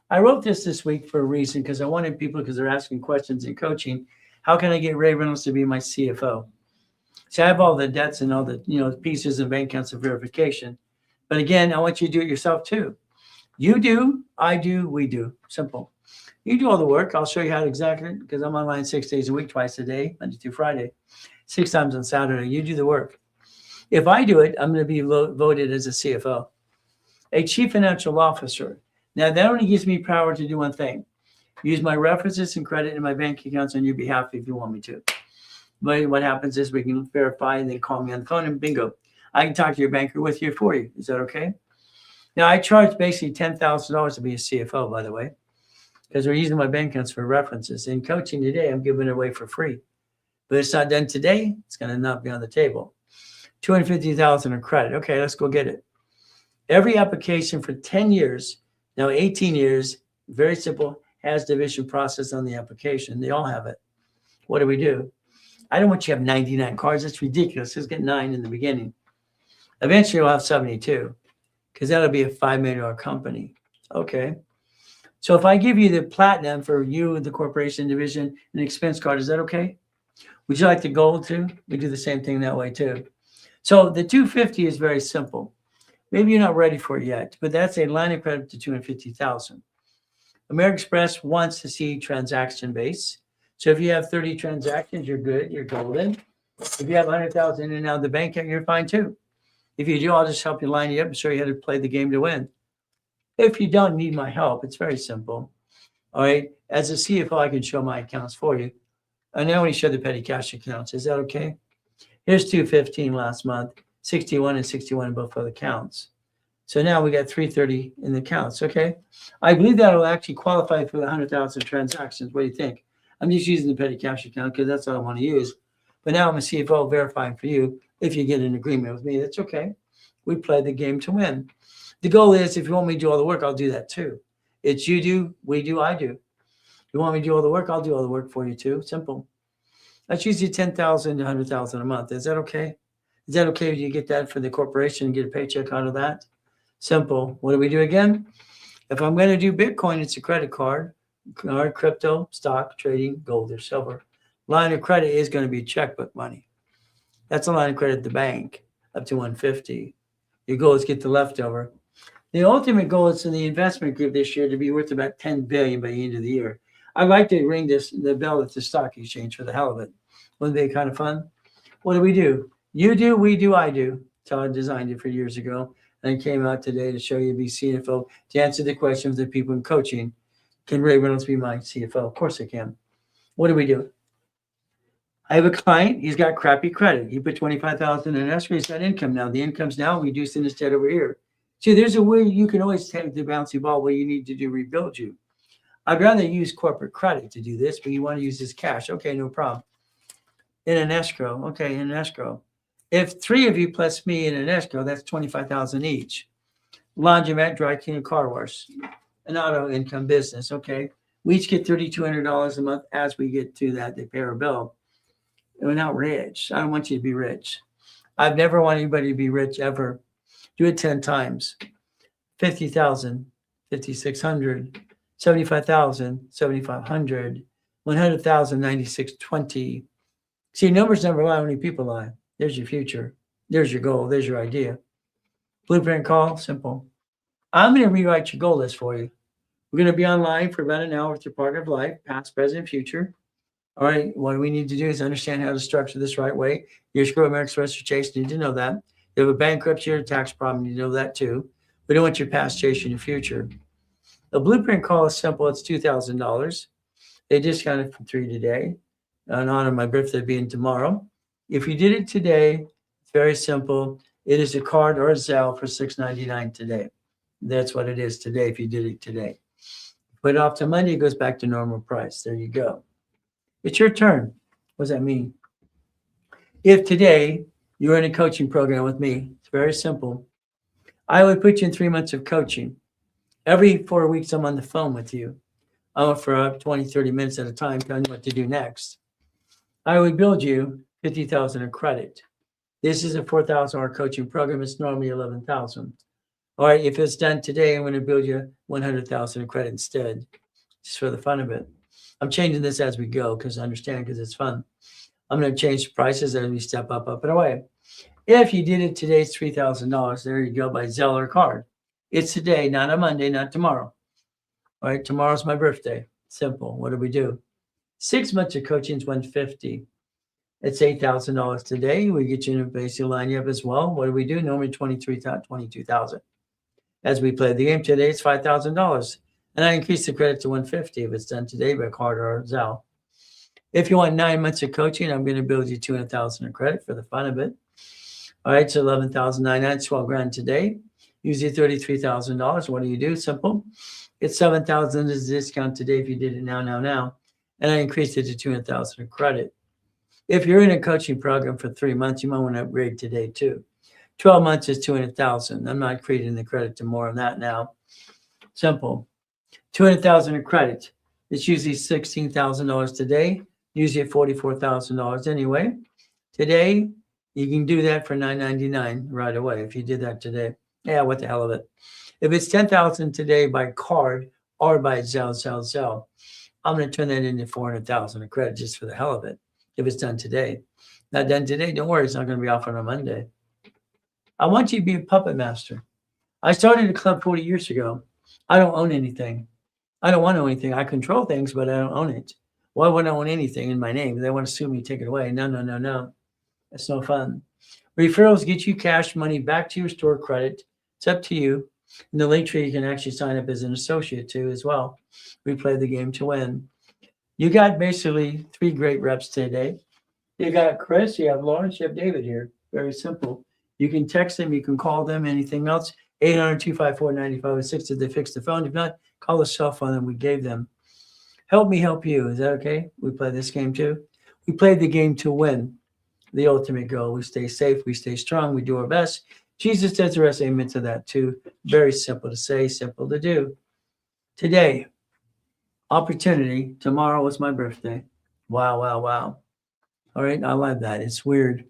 I wrote this week for a reason, because I wanted people, because they're asking questions in coaching, how can I get Ray Reynolds to be my CFO? See, I have all the debts and all the pieces and bank accounts of verification. But again, I want you to do it yourself too. You do, I do, we do. Simple. You do all the work. I'll show you how exactly, because I'm online 6 days a week, twice a day, Monday through Friday, 6 times on Saturday. You do the work. If I do it, I'm going to be voted as a CFO, a chief financial officer. Now, that only gives me power to do one thing: use my references and credit in my bank accounts on your behalf if you want me to. But what happens is we can verify and then call me on the phone, and bingo, I can talk to your banker with you for you. Is that okay? Now, I charge basically $10,000 to be a CFO, by the way, because we're using my bank accounts for references. In coaching today, I'm giving it away for free. But it's not done today. It's going to not be on the table. $250,000 in credit. Okay, let's go get it. Every application for 10 years, now 18 years, very simple, has division process on the application. They all have it. What do? I don't want you to have 99 cards. That's ridiculous. Just get 9 in the beginning. Eventually, we'll have 72, because that'll be a $5 million company. Okay. So if I give you the platinum for you, the corporation division, an expense card, is that okay? Would you like the gold too? We do the same thing that way too. So the 250 is very simple. Maybe you're not ready for it yet, but that's a line of credit to 250,000. American Express wants to see transaction base. So if you have 30 transactions, you're good. You're golden. If you have 100,000 in and out of the bank, you're fine too. If you do, I'll just help you line you up and show you how to play the game to win. If you don't need my help, it's very simple. All right. As a CFO, I can show my accounts for you. And I only show the petty cash accounts. Is that okay? Here's 215 last month, 61 and 61 in both other accounts. So now we got 330 in the accounts. Okay. I believe that will actually qualify for the 100,000 transactions. What do you think? I'm just using the petty cash account because that's what I want to use. But now I'm a CFO verifying for you. If you get an agreement with me, that's okay. We play the game to win. The goal is, if you want me to do all the work, I'll do that too. It's you do, we do, I do. You want me to do all the work, I'll do all the work for you too. Simple. That's usually 10,000 to 100,000 a month. Is that okay? Is that okay if you get that for the corporation and get a paycheck out of that? Simple. What do we do again? If I'm going to do Bitcoin, it's a credit card, crypto, stock, trading, gold or silver. Line of credit is going to be checkbook money. That's a line of credit at the bank, up to 150. Your goal is to get the leftover. The ultimate goal is in the investment group this year to be worth about $10 billion by the end of the year. I'd like to ring the bell at the stock exchange for the hell of it. Wouldn't it be kind of fun? What do? You do, we do, I do. That's how I designed it for years ago. And I came out today to show you be CFO, to answer the questions that people in coaching. Can Ray Reynolds be my CFO? Of course I can. What do? I have a client. He's got crappy credit. He put $25,000 in escrow. He's got income now. The income's now reducing his debt over here. See, there's a way you can always take the bouncy ball where you need to do rebuild you. I'd rather use corporate credit to do this, but you want to use this cash. Okay, no problem. In an escrow. Okay, in an escrow. If 3 of you plus me in an escrow, that's $25,000 each. Laundromat, dry cleaning, car wash, an auto income business. Okay, we each get $3,200 a month. As we get to that, they pay our bill. And we're not rich. I don't want you to be rich. I've never wanted anybody to be rich ever. Do it 10 times. 50,000, 5,600, 75,000, 7,500, 100,000, 9,620. See, numbers never lie, only people lie. There's your future. There's your goal. There's your idea. Blueprint call, simple. I'm going to rewrite your goal list for you. We're going to be online for about an hour with your partner of life, past, present, future. All right, what we need to do is understand how to structure this right way. Your screw American Express or Chase need to know that. You have a bankruptcy or a tax problem, you know that too. We don't want your past chasing your future. The blueprint call is simple. It's $2,000. They discounted from 3 today in honor of my birthday being tomorrow. If you did it today, it's very simple. It is a card or a Zelle for $6.99 today. That's what it is today if you did it today. Put it off to Monday, it goes back to normal price. There you go. It's your turn. What does that mean? If today you're in a coaching program with me, it's very simple. I would put you in 3 months of coaching. Every 4 weeks, I'm on the phone with you. I'm for 20, 30 minutes at a time, telling you what to do next. I would build you 50,000 in credit. This is a 4,000-hour coaching program. It's normally 11,000. All right, if it's done today, I'm going to build you 100,000 in credit instead, just for the fun of it. I'm changing this as we go because I understand, because it's fun. I'm going to change the prices as we step up and away. If you did it today, it's $3,000. There you go, by Zelle or card. It's today, not a Monday, not tomorrow. All right, tomorrow's my birthday. Simple. What do we do? 6 months of coaching is $150. It's $8,000 today. We get you in a basic line you up as well. What do we do? Normally $22,000. As we play the game today, it's $5,000. And I increase the credit to $150 if it's done today by card or Zelle. If you want 9 months of coaching, I'm going to build you 200,000 in credit for the fun of it. All right, so $11,900, 12 grand today. Usually $33,000. What do you do? Simple. It's $7,000 as a discount today if you did it now. And I increased it to 200,000 in credit. If you're in a coaching program for 3 months, you might want to upgrade today too. 12 months is 200,000. I'm not creating the credit to more than that now. Simple. 200,000 in credit. It's usually $16,000 today. Usually $44,000 anyway. Today, you can do that for $9.99 right away if you did that today. Yeah, what the hell of it. If it's $10,000 today by card or by Zelle, I'm going to turn that into $400,000 in credit just for the hell of it. If it's done today. Not done today, don't worry, it's not going to be off on a Monday. I want you to be a puppet master. I started a club 40 years ago. I don't own anything. I don't want to own anything. I control things, but I don't own it. Why would I own anything in my name? They want to sue me, take it away. No. That's no fun. Referrals get you cash money back to your store credit. It's up to you. In the link tree, you can actually sign up as an associate too as well. We play the game to win. You got basically 3 great reps today. You got Chris, you have Lawrence, you have David here. Very simple. You can text them, you can call them, anything else. 800-254-9506 if they fix the phone. If not, call the cell phone that we gave them. Help me help you. Is that okay? We play this game too. We play the game to win. The ultimate goal. We stay safe, we stay strong, we do our best. Jesus does the rest. Amen to that too. Very simple to say, simple to do. Today, opportunity. Tomorrow was my birthday. Wow. All right, I love that. It's weird.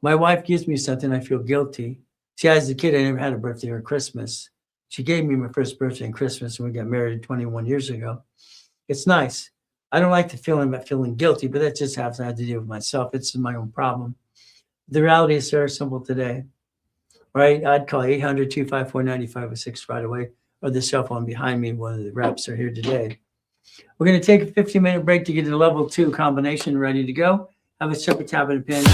My wife gives me something, I feel guilty. See, as a kid, I never had a birthday or Christmas. She gave me my first birthday and Christmas when we got married 21 years ago. It's nice. I don't like the feeling about feeling guilty, but that just has to do with myself. It's my own problem. The reality is very simple today, right? I'd call 800-254-9506 right away, or the cell phone behind me. One of the reps are here today. We're going to take a 15-minute break to get the level 2 combination ready to go. Have a separate tab and a pen.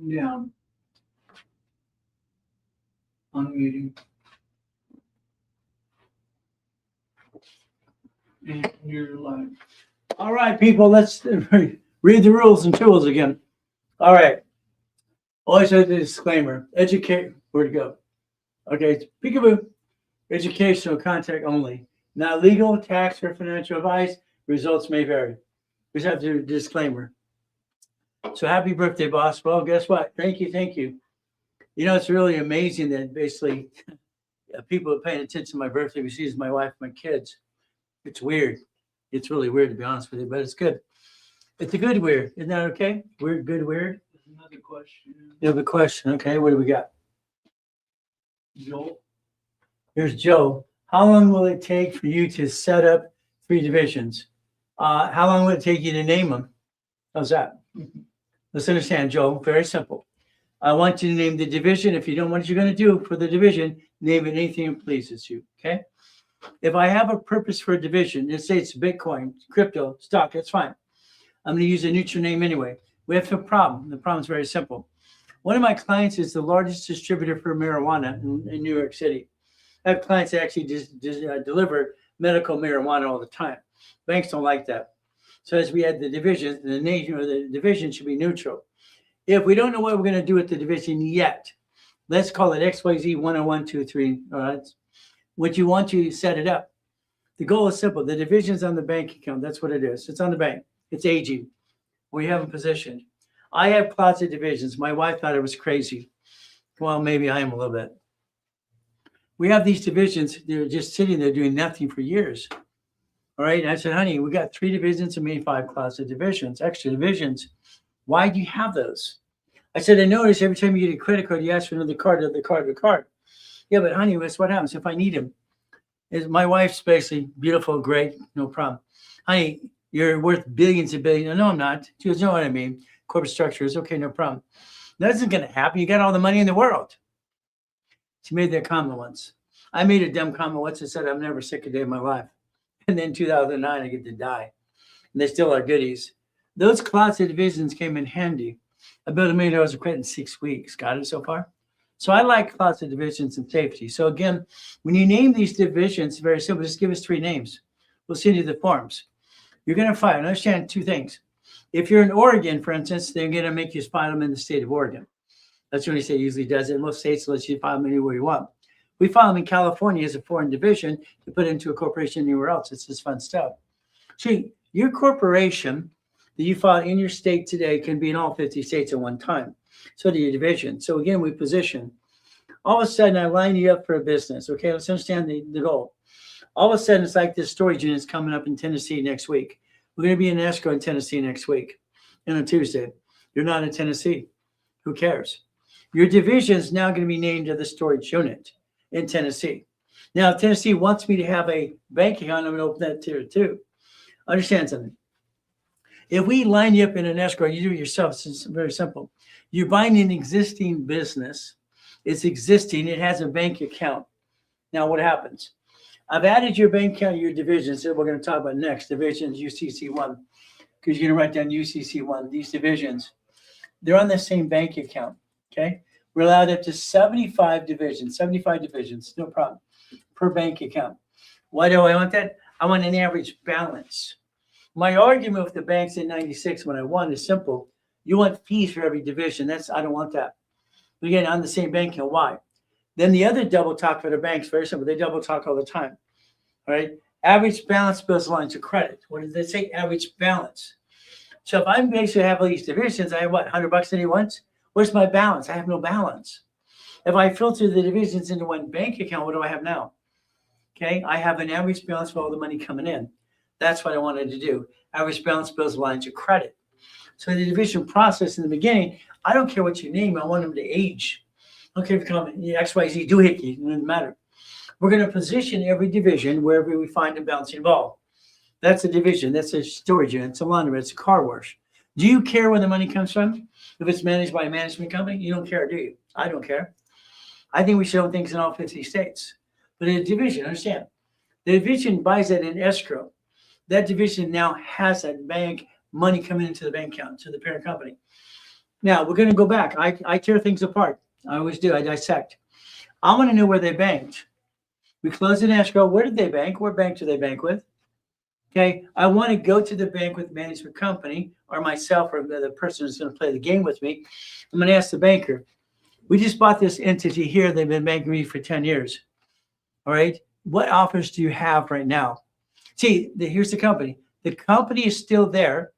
Yeah. Unmuting. And you're live. All right, people, let's read the rules and tools again. All right. Always have the disclaimer. Educate. Where'd it go? Okay. Peekaboo. Educational content only. Not legal, tax, or financial advice. Results may vary. We just have to do a disclaimer. So happy birthday, boss. Well, guess what? Thank you. Thank you. You know, it's really amazing that basically people are paying attention to my birthday besides my wife and my kids. It's weird. It's really weird, to be honest with you, but it's good. It's a good weird. Isn't that okay? Weird, good, weird. There's another question. You have a question. Okay. What do we got? Joel. Here's Joe. How long will it take for you to set up 3 divisions? How long will it take you to name them? How's that? Let's understand, Joe. Very simple. I want you to name the division. If you don't know what you're going to do for the division, name it anything that pleases you. Okay. If I have a purpose for a division, let's say it's Bitcoin, crypto, stock, that's fine. I'm going to use a neutral name anyway. We have a problem. The problem is very simple. One of my clients is the largest distributor for marijuana in New York City. I have clients that actually deliver medical marijuana all the time. Banks don't like that. So as we add the division, the name or the division should be neutral. If we don't know what we're going to do with the division yet, let's call it XYZ 101, 2, 3. All right. What you want to set it up. The goal is simple. The division's on the bank account. That's what it is. It's on the bank. It's aging. We have them positioned. I have closet divisions. My wife thought it was crazy. Well, maybe I am a little bit. We have these divisions. They're just sitting there doing nothing for years. All right. And I said, honey, we got 3 divisions and maybe 5 closet divisions, extra divisions. Why do you have those? I said, I notice every time you get a credit card, you ask for another card, another card, another card. Yeah, but honey, that's what happens if I need them. Is my wife's basically beautiful, great, no problem. Honey, you're worth billions and billions. No, I'm not. She goes, you know what I mean? Corporate structure is okay, no problem. That isn't going to happen. You got all the money in the world. She made that comment once. I made a dumb comment once and said, I'm never sick a day in my life. And then 2009, I get to die. And they still are goodies. Those closet divisions came in handy. I built $1 million of credit in 6 weeks. Got it so far? So I like closet divisions and safety. So again, when you name these divisions, very simple, just give us 3 names. We'll send you the forms. You're going to file. Understand 2 things. If you're in Oregon, for instance, they're going to make you file them in the state of Oregon. That's the only state usually does it. Most states let you file them anywhere you want. We file them in California as a foreign division to put into a corporation anywhere else. It's just fun stuff. So your corporation that you file in your state today can be in all 50 states at one time. So do your division. So again, we position. All of a sudden, I line you up for a business. Okay, let's understand the goal. All of a sudden, it's like this storage unit is coming up in Tennessee next week. We're going to be in escrow in Tennessee next week and on Tuesday. You're not in Tennessee. Who cares? Your division is now going to be named to the storage unit in Tennessee. Now, if Tennessee wants me to have a bank account, I'm going to open that tier too. Understand something. If we line you up in an escrow, you do it yourself. It's very simple. You're buying an existing business. It's existing. It has a bank account. Now, what happens? I've added your bank account, your divisions that we're going to talk about next. Divisions, UCC1, because you're going to write down UCC1. These divisions, they're on the same bank account. Okay, we're allowed up to 75 divisions. 75 divisions, no problem, per bank account. Why do I want that? I want an average balance. My argument with the banks in 96 when I won is simple. You want fees for every division. I don't want that. But again, on the same bank account. Why? Then the other double talk for the banks, very simple. They double talk all the time. All right. Average balance bills lines of credit. What did they say? Average balance. So if I'm basically have all these divisions, I have what, $100 any once? Where's my balance? I have no balance. If I filter the divisions into one bank account, what do I have now? Okay. I have an average balance for all the money coming in. That's what I wanted to do. Average balance bills lines of credit. So the division process in the beginning, I don't care what you name. I want them to age. Okay, if you come XYZ doohickey, it doesn't matter. We're going to position every division wherever we find a balancing involved. That's a division. That's a storage unit. It's a laundry. It's a car wash. Do you care where the money comes from? If it's managed by a management company, you don't care, do you? I don't care. I think we should own things in all 50 states. But a division, understand, the division buys that in escrow. That division now has that bank money coming into the bank account to the parent company. Now we're going to go back. I tear things apart. I always do. I dissect. I want to know where they banked. We close an escrow. Where did they bank? What bank do they bank with? Okay. I want to go to the bank with management company or myself or the person who's going to play the game with me. I'm going to ask the banker. We just bought this entity here. They've been banking me for 10 years. All right. What offers do you have right now? See, here's the company. The company is still there.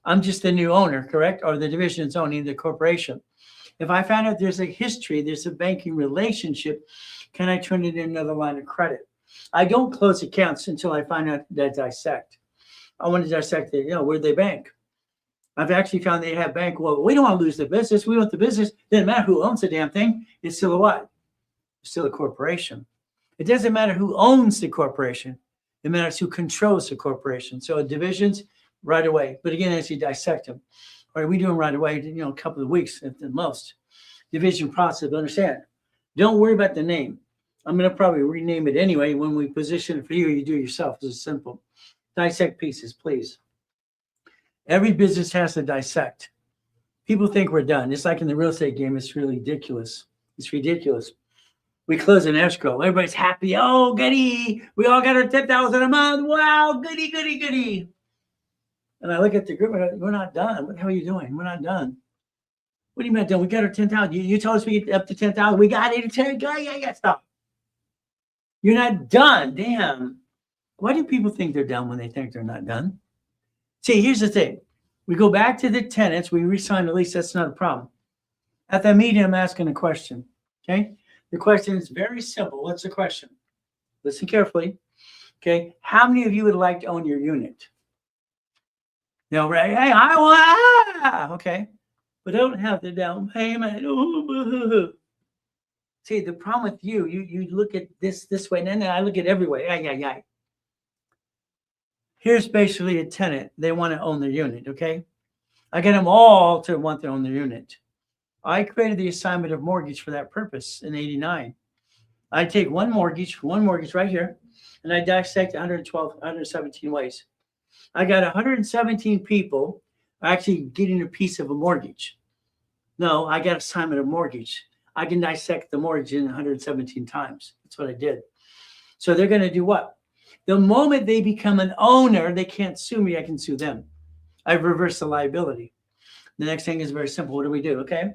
I'm just the new owner, correct? Or the division is owning the corporation. If I find out there's a history, there's a banking relationship, can I turn it in another line of credit? I don't close accounts until I find out that dissect. I want to dissect where they bank. I've actually found they have bank. Well, we don't want to lose the business. We want the business. Doesn't matter who owns the damn thing. It's still a what? It's still a corporation. It doesn't matter who owns the corporation. It matters who controls the corporation. So divisions, right away. But again, as you dissect them, all right, we do them right away, a couple of weeks at the most. Division process, understand. Don't worry about the name. I'm going to probably rename it anyway. When we position it for you, you do it yourself. This is simple. Dissect pieces, please. Every business has to dissect. People think we're done. It's like in the real estate game. It's really ridiculous. It's ridiculous. We close an escrow. Everybody's happy. Oh, goody. We all got our $10,000 a month. Wow, goody, goody, goody. And I look at the group. We're not done. What the hell are you doing? We're not done. What do you mean done? We got our 10,000. You told us we get up to 10,000. We got it to 10. Yeah. Stop. You're not done. Damn. Why do people think they're done when they think they're not done? See, here's the thing. We go back to the tenants. We re-sign the lease. That's not a problem. At that meeting, I'm asking a question. Okay. The question is very simple. What's the question? Listen carefully. Okay. How many of you would like to own your unit? No, right? Hey, I want. Okay. But I don't have the down payment. Ooh. See, the problem with you look at this way, and then I look at every way. Ay. Here's basically a tenant. They want to own their unit. Okay. I get them all to want to own their unit. I created the assignment of mortgage for that purpose in '89. I take one mortgage right here, and I dissect 117 ways. I got 117 people actually getting a piece of a mortgage. No, I got assignment of mortgage. I can dissect the mortgage in 117 times. That's what I did. So they're going to do what? The moment they become an owner, they can't sue me. I can sue them. I've reversed the liability. The next thing is very simple. What do we do? Okay.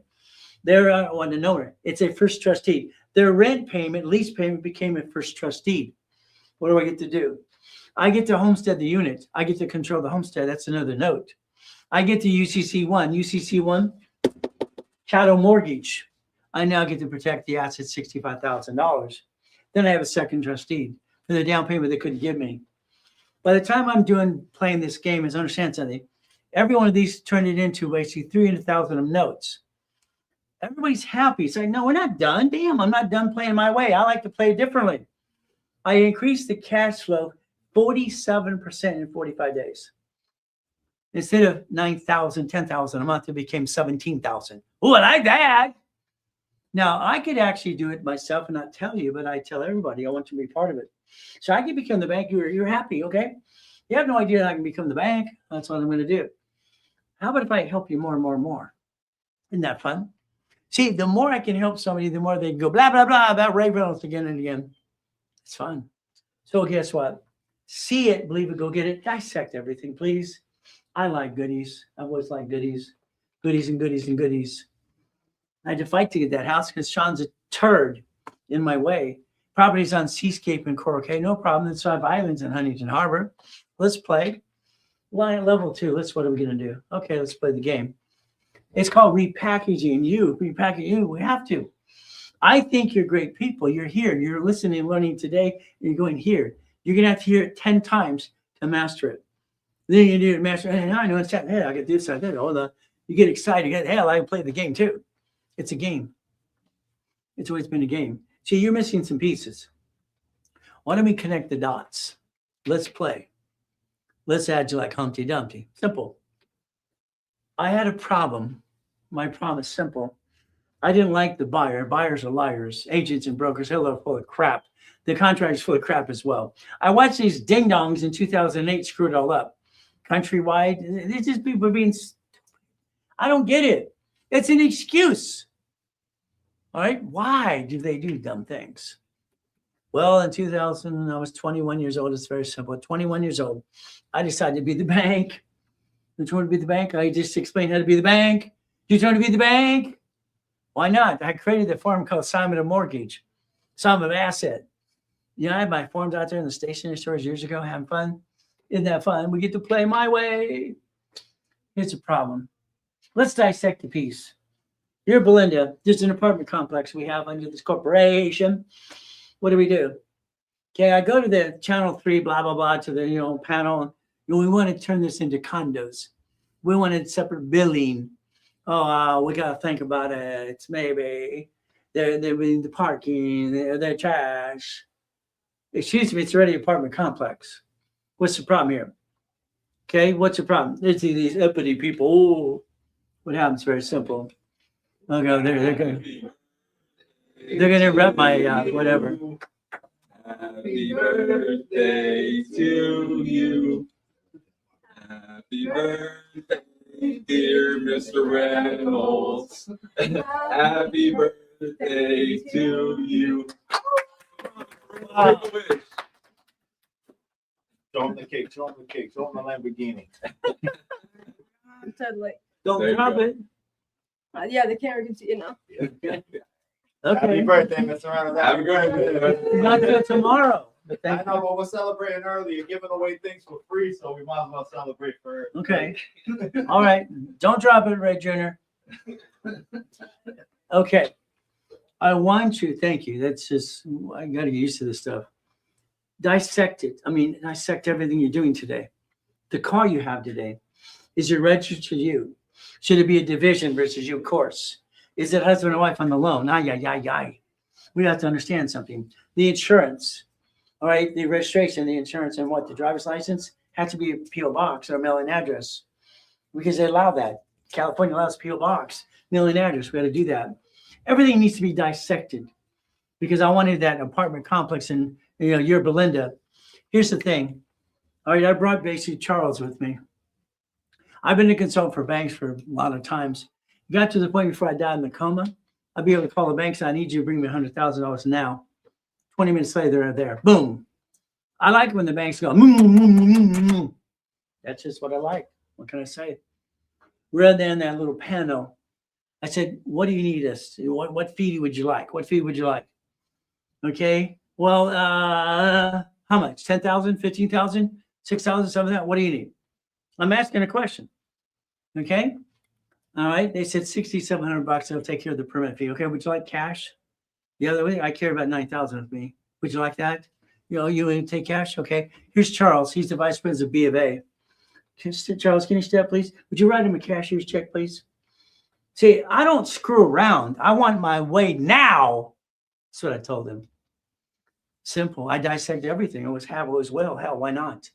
They're an owner. It's a first trustee. Their rent payment, lease payment became a first trustee. What do I get to do? I get to homestead the unit. I get to control the homestead. That's another note. I get to UCC1. UCC1, chattel mortgage. I now get to protect the asset, $65,000. Then I have a second trustee for the down payment they couldn't give me. By the time I'm playing this game, is understand something. Every one of these turned it into basically 300,000 of notes. Everybody's happy. It's like, no, we're not done. Damn, I'm not done playing my way. I like to play differently. I increased the cash flow 47% in 45 days. Instead of 9,000, 10,000 a month, it became 17,000. Oh, I like that. Now, I could actually do it myself and not tell you, but I tell everybody I want to be part of it. So I can become the bank. You're happy, okay? You have no idea that I can become the bank. That's what I'm going to do. How about if I help you more and more and more? Isn't that fun? See, the more I can help somebody, the more they can go blah, blah, blah about Ray Reynolds again and again. It's fun. So guess what? See it, believe it, go get it. Dissect everything, please. I like goodies. I always like goodies. Goodies and goodies and goodies. I had to fight to get that house because Sean's a turd in my way. Properties on Seascape and Coral Cay, no problem. Then 5 islands in Huntington Harbor. Let's play. Level 2. What are we going to do? Okay, let's play the game. It's called repackaging you. Repackaging you. We have to. I think you're great people. You're here. You're listening and learning today. And you're going here. You're going to have to hear it 10 times to master it. Then you do it, master it. Hey, I know it's that. Hey, I get this. I did. Hold on. You get excited. You get, hell, I can play the game too. It's a game. It's always been a game. See, you're missing some pieces. Why don't we connect the dots? Let's play. Let's add you like Humpty Dumpty. Simple. I had a problem. My problem is simple. I didn't like the buyer. Buyers are liars. Agents and brokers, they're full of crap. The contract is full of crap as well. I watched these ding-dongs in 2008 screw it all up. Countrywide, it's just people being stupid. I don't get it. It's an excuse. All right. Why do they do dumb things? Well, in 2000, I was 21 years old. It's very simple. At 21 years old, I decided to be the bank. Did you want to be the bank? I just explained how to be the bank. Do you want to be the bank? Why not? I created a form called assignment of mortgage, assignment of asset. You know, I had my forms out there in the stationery stores years ago, having fun. Isn't that fun? We get to play my way. Here's a problem. Let's dissect the piece. Here, Belinda, there's an apartment complex we have under this corporation. What do? Okay, I go to the channel 3, blah, blah, blah, to the panel. We want to turn this into condos. We wanted separate billing. Oh, we got to think about it. It's maybe they're the parking, they're trash. Excuse me, it's already an apartment complex. What's the problem here? Okay, what's the problem? There's these uppity people. Oh, what happens? Very simple. I'll go there. They're going to interrupt my whatever. Happy birthday to you. Happy birthday, dear Mr. Reynolds. Happy birthday to you. Wow. Show him the cake, show him the cake, show him the Lamborghini. Totally. Don't There you drop go. it. Yeah, the camera can see, Happy Okay. birthday, Mr. Reynolds. Happy birthday. Not till tomorrow. But I thank know, you. but we're celebrating early. You're giving away things for free, so we might as well celebrate first. Okay. All right. Don't drop it, Ray Jr. Okay. I want you, thank you. That's just, I got to get used to this stuff. Dissect it. I mean, dissect everything you're doing today. The car you have today, is it registered to you? Should it be a division versus you course? Is it husband and wife on the loan? We have to understand something. The insurance, all right, the registration, the insurance, and what the driver's license has to be a P.O. box or a mailing address because they allow that. California allows P.O. box, mailing address. We got to do that. Everything needs to be dissected because I wanted that apartment complex and you're Belinda. Here's the thing. All right, I brought basically Charles with me. I've been a consultant for banks for a lot of times. Got to the point before I died in the coma, I'd be able to call the bank and say, I need you to bring me $100,000 now. 20 minutes later, they're there. Boom. I like when the banks go, That's just what I like. What can I say? Rather than that little panel, I said, what do you need us? What fee would you like? What fee would you like? Okay. Well, how much? 10,000, 15,000, 6,000, some of that. What do you need? I'm asking a question. Okay. All right. They said $6,700. They'll take care of the permit fee. Okay. Would you like cash? The other way, I carry about 9,000 with me. Would you like that? You want to take cash? Okay. Here's Charles. He's the vice president of B of A. Charles, can you step, please? Would you write him a cashier's check, please? See, I don't screw around. I want my way now. That's what I told him. Simple. I dissect everything. It was have, it was well. Hell, why not?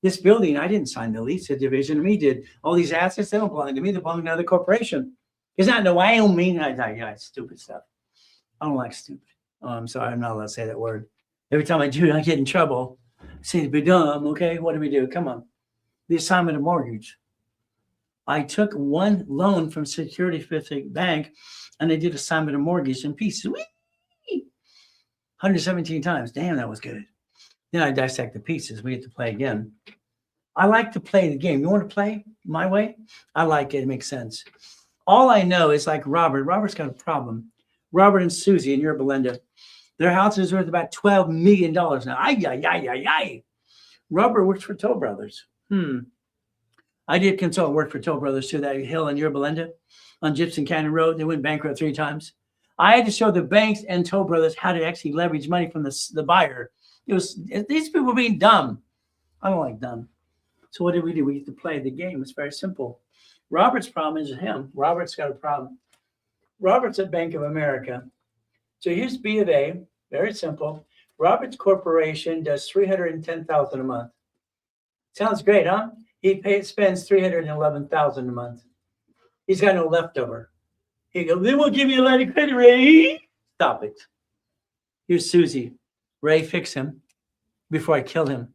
This building, I didn't sign the lease. A division of me did. All these assets, they don't belong to me. They belong to another corporation. It's not in Wyoming. Stupid stuff. I don't like stupid. Oh, I'm sorry. I'm not allowed to say that word. Every time I do, I get in trouble. I say to be dumb. Okay, what do we do? Come on. The assignment of mortgage. I took one loan from Security Fifth Bank, and they did assignment of mortgage in pieces. 117 times. Damn, that was good. Then I dissect the pieces. We get to play again. I like to play the game. You want to play my way? I like it. It makes sense. All I know is like Robert. Robert's got a problem. Robert and Susie, and you're Belinda. Their house is worth about $12 million now. Robert works for Toll Brothers. I did consult work for Toll Brothers too, that hill in your Belinda on Gibson Canyon Road. They went bankrupt 3 times. I had to show the banks and Toll Brothers how to actually leverage money from the buyer. These people were being dumb. I don't like dumb. So what did? We get to play the game. It's very simple. Robert's problem is him. Robert's got a problem. Robert's at Bank of America. So here's B of A. Very simple. Robert's corporation does $310,000 a month. Sounds great, huh? He spends $311,000 a month. He's got no leftover. He goes, then we'll give you a line of credit, Ray. Stop it. Here's Susie. Ray, fix him before I kill him.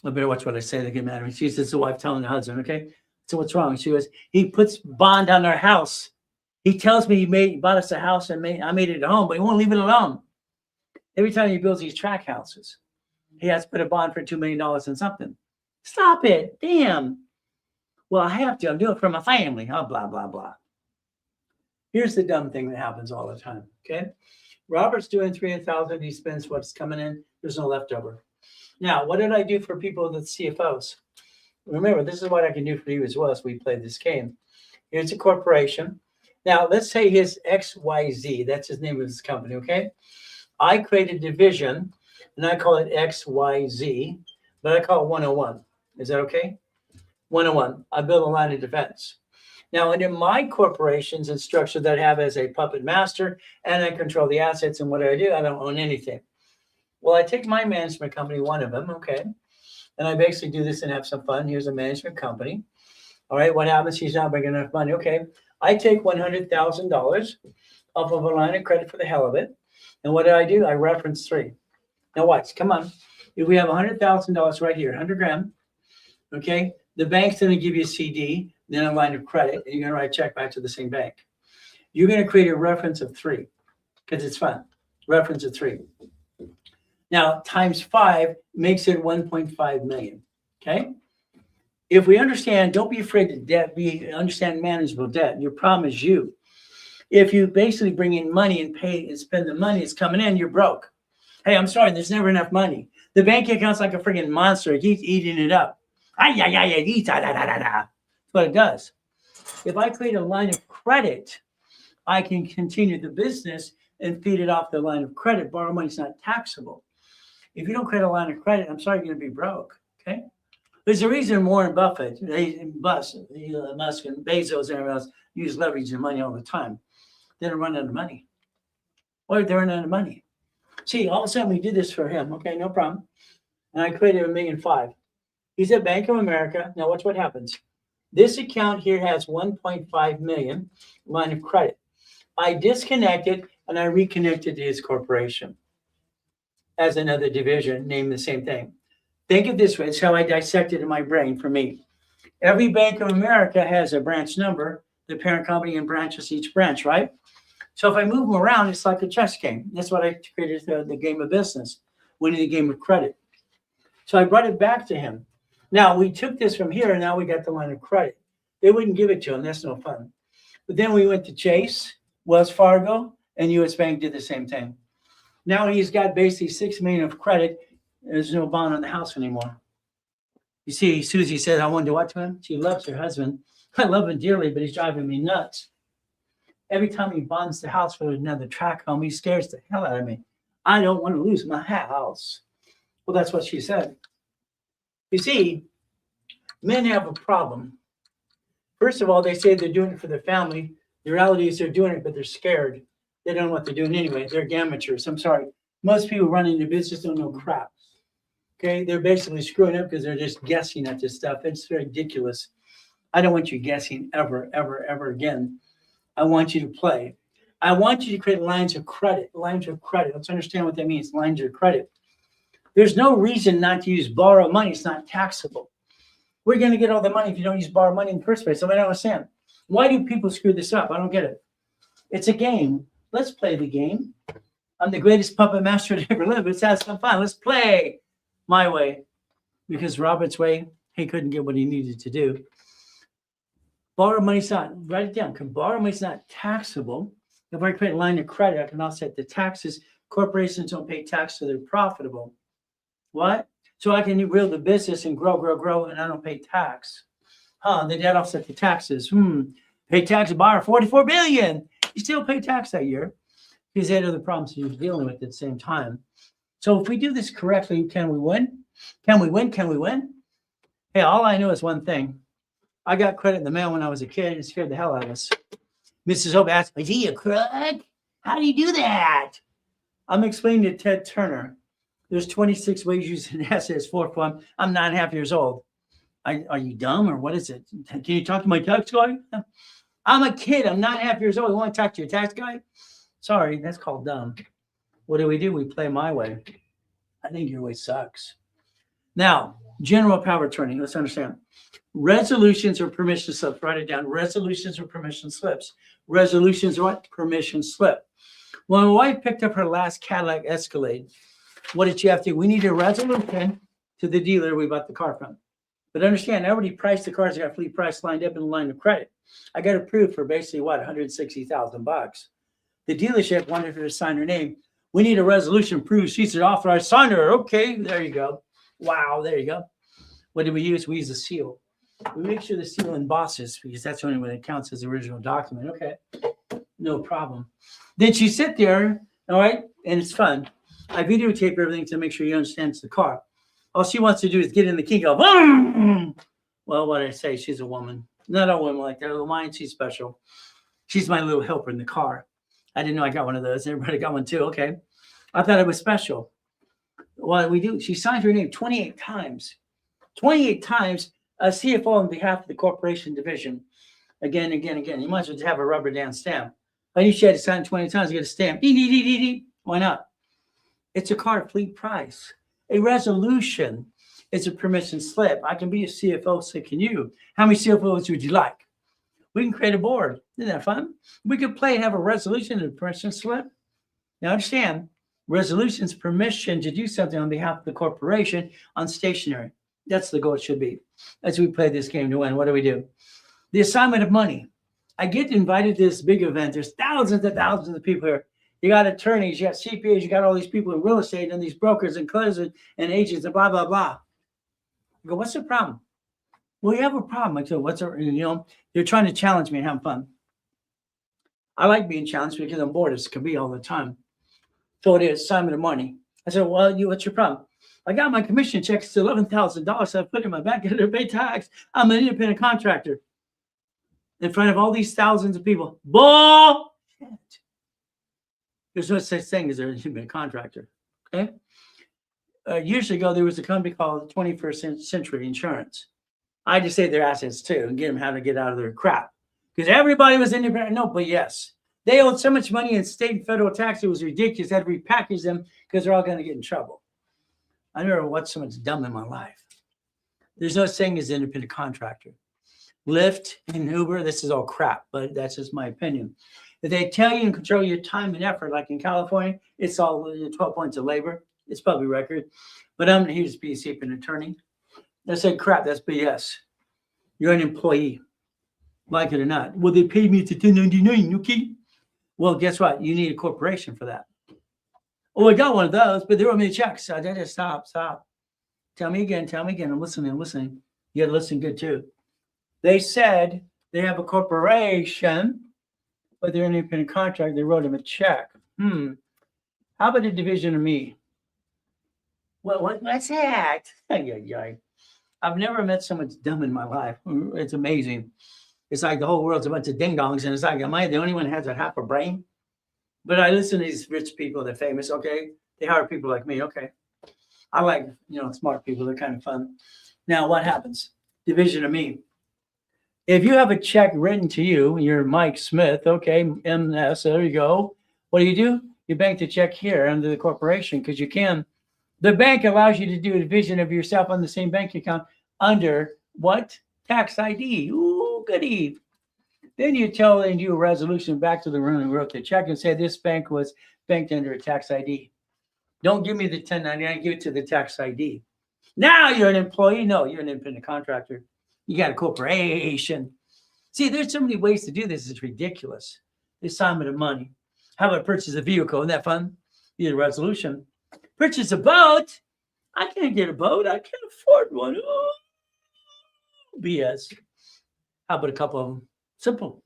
I better watch what I say. They get mad at me. She's the wife telling the husband, okay? So what's wrong? She goes, he puts bond on our house. He tells me he bought us a house and I made it a home, but he won't leave it alone. Every time he builds these track houses, he has to put a bond for $2 million in something. Stop it. Damn. Well, I have to. I'm doing it for my family. Oh, blah, blah, blah. Here's the dumb thing that happens all the time. Okay. Robert's doing $300,000. He spends what's coming in. There's no leftover. Now, what did I do for people that CFOs? Remember, this is what I can do for you as well as we play this game. Here's a corporation. Now, let's say his XYZ. That's his name of his company. Okay. I create a division and I call it XYZ, but I call it 101. Is that okay? 101. I build a line of defense. Now, under my corporations and structure that I have as a puppet master, and I control the assets, and what do? I don't own anything. Well, I take my management company, one of them, okay, and I basically do this and have some fun. Here's a management company. All right, what happens? He's not bringing enough money. Okay, I take $100,000 off of a line of credit for the hell of it. And what do? I reference 3. Now watch, come on. If we have $100,000 right here, 100 grand, okay, the bank's going to give you a CD, then a line of credit, and you're going to write a check back to the same bank. You're going to create a reference of 3 because it's fun. Reference of 3. Now, times 5 makes it 1.5 million, okay? If we understand, don't be afraid of debt, understand manageable debt. Your problem is you. If you basically bring in money and pay and spend the money that's coming in, you're broke. Hey, I'm sorry, there's never enough money. The bank account's like a freaking monster. It keeps eating it up. That's what it does. If I create a line of credit, I can continue the business and feed it off the line of credit. Borrow money is not taxable. If you don't create a line of credit, I'm sorry, you're going to be broke. Okay. There's a reason Warren Buffett, Musk, and Bezos, and everyone else use leverage and money all the time. They don't run out of money. Or they run out of money. See, all of a sudden we did this for him. Okay, no problem. And I created $1.5 million. He's at Bank of America. Now watch what happens. This account here has 1.5 million line of credit. I disconnected and I reconnected to his corporation as another division, named the same thing. Think of this way. It's how I dissect it in my brain for me. Every Bank of America has a branch number, the parent company, and branches each branch, right? So if I move them around, it's like a chess game. That's what I created the game of business, winning the game of credit. So I brought it back to him. Now we took this from here, and now we got the line of credit. They wouldn't give it to him. That's no fun. But then we went to Chase, Wells Fargo, and U.S. Bank did the same thing. Now he's got basically $6 million of credit. There's no bond on the house anymore. You see, Susie said, I wanted to watch him. She loves her husband. I love him dearly, but he's driving me nuts. Every time he bonds the house for another track home, he scares the hell out of me. I don't want to lose my house. Well, that's what she said. You see, men have a problem. First of all, they say they're doing it for their family. The reality is they're doing it, but they're scared. They don't know what they're doing anyway. They're amateurs. I'm sorry. Most people running the business don't know crap. Okay? They're basically screwing up because they're just guessing at this stuff. It's ridiculous. I don't want you guessing ever, ever, ever again. I want you to play. I want you to create lines of credit. Lines of credit. Let's understand what that means. Lines of credit. There's no reason not to use borrowed money. It's not taxable. We're going to get all the money if you don't use borrowed money in the first place. So I don't understand. Why do people screw this up? I don't get it. It's a game. Let's play the game. I'm the greatest puppet master to ever live. Let's have some fun. Let's play my way. Because Robert's way, he couldn't get what he needed to do. Borrowed money's not, write it down, because borrowed money's not taxable. If I create a line of credit, I can offset the taxes. Corporations don't pay tax, so they're profitable. What? So I can build the business and grow, and I don't pay tax. The debt offset the taxes. Pay tax, borrow $44 billion. You still pay tax that year because they had other problems he was dealing with at the same time. So if we do this correctly, can we win? Can we win? Can we win? Hey, all I know is one thing. I got credit in the mail when I was a kid and it scared the hell out of us. Mrs. Hope asked, is he a crook? How do you do that? I'm explaining to Ted Turner. There's 26 ways using assets for form. I'm 9.5 years old. Are you dumb or what is it? Can you talk to my tax guy? I'm a kid. I'm 9.5 years old. You want to talk to your tax guy? Sorry, that's called dumb. What do? We play my way. I think your way sucks. Now, General power of attorney. Let's understand. Resolutions or permission slips. Write it down. Resolutions or permission slips. Resolutions or what? Permission slip. When my wife picked up her last Cadillac Escalade, what did she have to do? We needed a resolution to the dealer we bought the car from. But understand, I already priced the cars. I got fleet price lined up in the line of credit. I got approved for basically what, $160,000. The dealership wanted her to sign her name. We need a resolution approved. She said, authorized, sign her. Okay, there you go. Wow, there you go. What did we use? We use a seal. We make sure the seal embosses because that's the only way it counts as the original document. Okay, no problem. Then she sit there, all right, and it's fun. I videotape everything to make sure you understand it's the car. All she wants to do is get in the key and go, boom. Well, what did I say? She's a woman. Not all women like that. Little mine, she's special. She's my little helper in the car. I didn't know I got one of those. Everybody got one too. Okay. I thought it was special. What did we do? She signed her name 28 times. 28 times a CFO on behalf of the corporation division. Again. You might as well have a rubber band stamp. I knew she had to sign 20 times to get a stamp. Why not? It's a car fleet price. A resolution is a permission slip. I can be a CFO, so can you. How many CFOs would you like? We can create a board. Isn't that fun? We could play and have a resolution and a permission slip. Now understand, resolution's permission to do something on behalf of the corporation on stationery. That's the goal it should be. As we play this game to win, what do? The assignment of money. I get invited to this big event. There's thousands and thousands of people here. You got attorneys, you got CPAs, you got all these people in real estate and these brokers and closers and agents and blah, blah, blah. I go, what's the problem? Well, you have a problem. I go, they're trying to challenge me and have fun. I like being challenged because I'm bored as can be all the time. So it is assignment of money. I said, well, what's your problem? I got my commission check. It's $11,000. So I put it in my bank. I had to pay tax. I'm an independent contractor. In front of all these thousands of people. Bullshit. There's no such thing as an independent contractor. Okay. Years ago, there was a company called 21st Century Insurance. I had to save their assets too and get them how to get out of their crap. Because everybody was independent. No, but yes. They owed so much money in state and federal tax, it was ridiculous. I had to repackage them because they're all going to get in trouble. I never watched so much dumb in my life. There's no saying as independent contractor. Lyft and Uber, this is all crap, but that's just my opinion. If they tell you and control your time and effort, like in California, it's all 12 points of labor. It's public record. But I'm here to be a an attorney. I said, crap, that's BS. You're an employee. Like it or not. Well, they paid me to 1099, okay? Well, guess what? You need a corporation for that. Oh, I got one of those, but they wrote me a check. So I had to stop. Tell me again. I'm listening. You got to listen good too. They said they have a corporation, but they're an independent contractor. They wrote him a check. How about a division of me? Well, what's that? I've never met someone dumb in my life. It's amazing. It's like the whole world's a bunch of ding-dongs, and it's like, am I the only one who has a half a brain? But I listen to these rich people, they're famous, okay? They hire people like me, okay? I like, smart people, they're kind of fun. Now, what happens? Division of me. If you have a check written to you, you're Mike Smith, okay, MS, there you go. What do? You bank the check here under the corporation because you can. The bank allows you to do a division of yourself on the same bank account under what? Tax ID. Ooh, goody. Then you tell and do a resolution back to the room who wrote the check and say this bank was banked under a tax ID. Don't give me the 1099, give it to the tax ID. Now you're an employee. No, you're an independent contractor. You got a corporation. See, there's so many ways to do this. It's ridiculous. The assignment of money. How about purchase a vehicle? Isn't that fun? You get a resolution. Purchase a boat. I can't get a boat. I can't afford one. Oh, BS. How about a couple of them? Simple.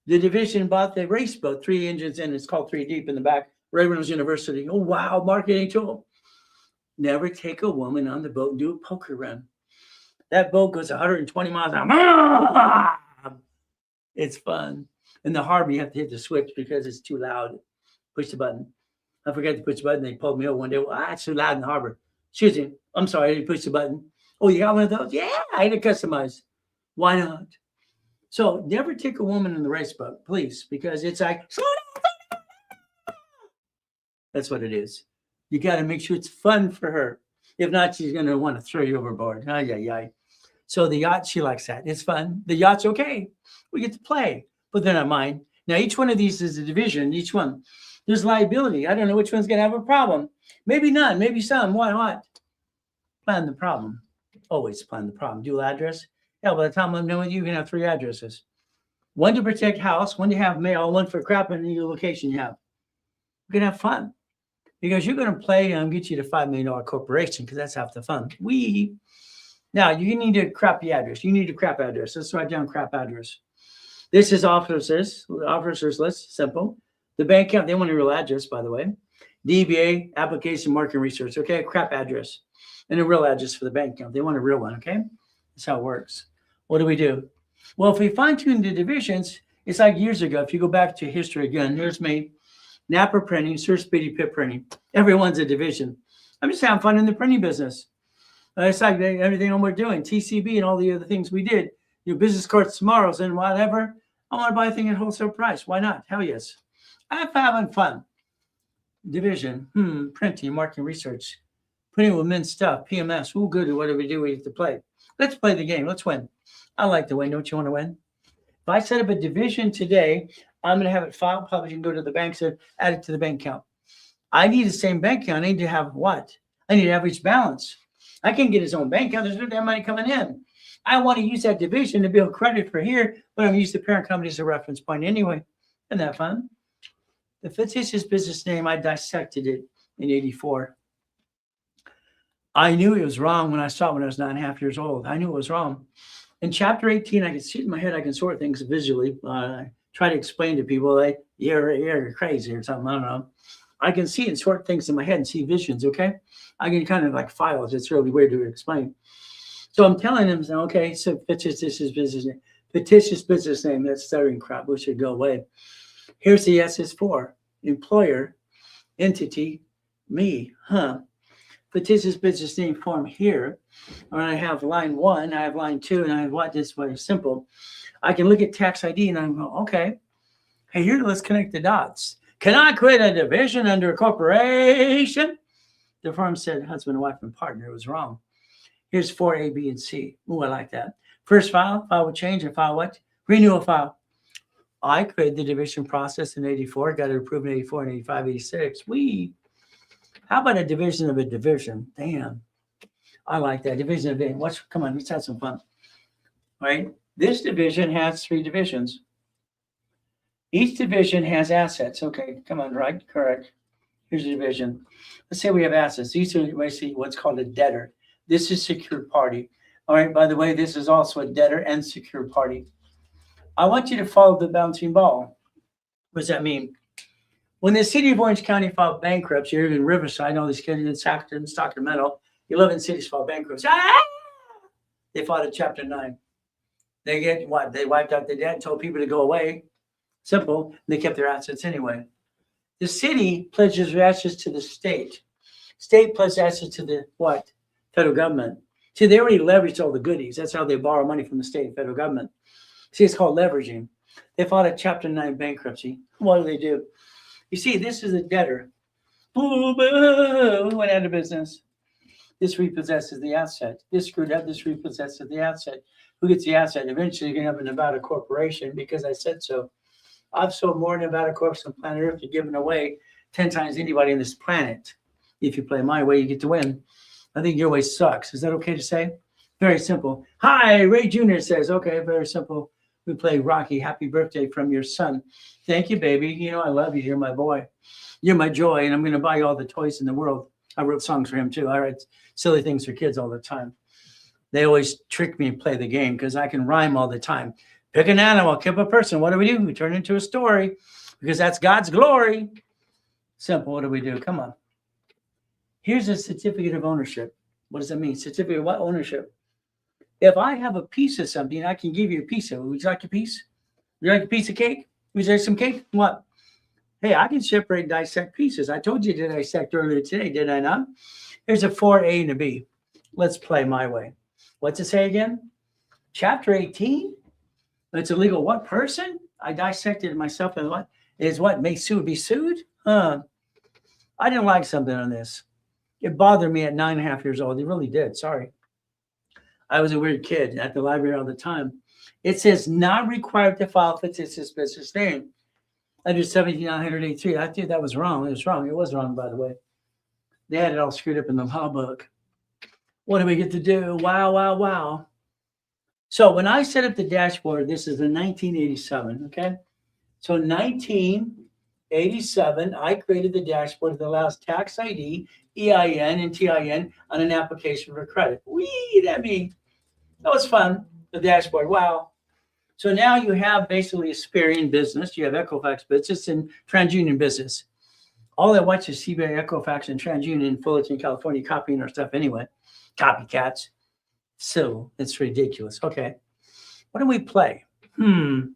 The division bought the race boat, 3 engines in. It's called 3 Deep in the back. Reynolds University. Oh, wow. Marketing tool. Never take a woman on the boat and do a poker run. That boat goes 120 miles an hour. It's fun. In the harbor, you have to hit the switch because it's too loud. Push the button. I forgot to push the button. They pulled me over one day. Well, it's too loud in the harbor. Excuse me. I'm sorry. I didn't push the button. Oh, you got one of those? Yeah, I had to customize. Why not? So never take a woman in the race boat, please, because it's like, slow down. That's what it is. You got to make sure it's fun for her. If not, she's going to want to throw you overboard. Ay, ay, ay. So the yacht, she likes that. It's fun. The yacht's okay. We get to play, but they're not mine. Now, each one of these is a division, each one. There's liability. I don't know which one's going to have a problem. Maybe none, maybe some. Why not? Plan the problem. Always plan the problem. Dual address. Yeah, by the time I'm done with you, you can have 3 addresses. One to protect house, one to have mail, one for crap in the location you have. We're going to have fun. Because you're going to play and get you to $5 million corporation because that's half the fun. Now, you need a crappy address. You need a crap address. Let's write down crap address. This is officers list, simple. The bank account, they want a real address, by the way. DBA, application, market research, okay? Crap address. And a real address for the bank account. They want a real one, okay? That's how it works. What do we do? Well, if we fine-tune the divisions, it's like years ago. If you go back to history again, here's me. Napper printing, Sir Speedy Pip printing. Everyone's a division. I'm just having fun in the printing business. It's like everything we're doing, TCB and all the other things we did. Your business cards tomorrows and whatever. I want to buy a thing at wholesale price. Why not? Hell yes. I'm having fun. Division, printing, marketing, research, putting with men's stuff, PMS. Ooh, good. What do we do? We have to play. Let's play the game. Let's win. I like to win. Don't you want to win? If I set up a division today, I'm going to have it filed, published, and go to the bank, so add it to the bank account. I need the same bank account. I need to have what? I need average balance. I can't get his own bank account. There's no damn money coming in. I want to use that division to build credit for here, but I'm going to use the parent company as a reference point anyway. Isn't that fun? The fictitious business name, I dissected it in 84. I knew it was wrong when I saw it when I was 9.5 years old. I knew it was wrong. In chapter 18, I can see it in my head. I can sort things visually. Try to explain to people, like, you're crazy or something. I don't know. I can see and sort things in my head and see visions, okay? I can kind of like files. It's really weird to explain. So I'm telling them, okay, so fictitious business name. Fictitious business name, that's stuttering crap, which should go away. Here's the SS for employer, entity, me, fictitious business name form here. When I have line 1, I have line 2, and I have what? This way simple. I can look at tax ID and I'm going, okay, hey, here, let's connect the dots. Can I create a division under a corporation? The firm said husband, wife, and partner. It was wrong. Here's 4, A, B, and C. Ooh, I like that. First file with change, and file what? Renewal file. I created the division process in 84, got it approved in 84 and 85, 86. How about a division of a division? Damn. I like that. Division of a, come on, let's have some fun. All right. This division has 3 divisions. Each division has assets. Okay, come on, right? Correct. Here's the division. Let's say we have assets. These are basically what's called a debtor. This is secured party. All right, by the way, this is also a debtor and secured party. I want you to follow the bouncing ball. What does that mean? When the city of Orange County filed bankruptcy, you're in Riverside, all these kids in Stockton, Sacramento, 11 cities filed bankruptcy. They filed a Chapter 9. They get what? They wiped out the debt and told people to go away. Simple. They kept their assets anyway. The city pledges their assets to the state. State pledges assets to the what? Federal government. See, they already leveraged all the goodies. That's how they borrow money from the state and federal government. See, it's called leveraging. They filed a Chapter 9 bankruptcy. What do? You see, this is a debtor. Boo, boo, went out of business. This repossesses the asset. This screwed up. This repossesses the asset. Who gets the asset? Eventually, you're going to have a Nevada corporation because I said so. I've sold more Nevada corps on planet Earth. You're giving away 10 times anybody on this planet. If you play my way, you get to win. I think your way sucks. Is that okay to say? Very simple. Hi, Ray Jr. says, okay, very simple. We play Rocky, happy birthday from your son. Thank you, baby. You know, I love you. You're my boy. You're my joy, and I'm going to buy you all the toys in the world. I wrote songs for him, too. I write silly things for kids all the time. They always trick me and play the game because I can rhyme all the time. Pick an animal, kill a person. What do? We turn it into a story because that's God's glory. Simple. What do? Come on. Here's a certificate of ownership. What does that mean? Certificate of what? Ownership. If I have a piece of something, I can give you a piece of it. Would you like a piece? Would you like a piece of cake? Would you like some cake? What? Hey, I can separate and dissect pieces. I told you to dissect earlier today, did I not? Here's a 4A and a B. Let's play my way. What's it say again? Chapter 18? It's illegal. What person? I dissected myself and what? Is what? May sued be sued? I didn't like something on this. It bothered me at 9.5 years old. It really did. Sorry. I was a weird kid at the library all the time. It says not required to file fictitious business name under 17983. I think that was wrong. It was wrong. It was wrong, by the way. They had it all screwed up in the law book. What do we get to do? Wow, wow, wow. So when I set up the dashboard, this is in 1987, okay? So 1987, I created the dashboard that allows tax ID, EIN, and TIN on an application for credit. That was fun, the dashboard, wow. So now you have basically Experian business, you have Equifax business, and TransUnion business. All I watch is CBA, Equifax, and TransUnion in Fullerton, California, copying our stuff anyway. Copycats. So it's ridiculous. Okay. What do we play? The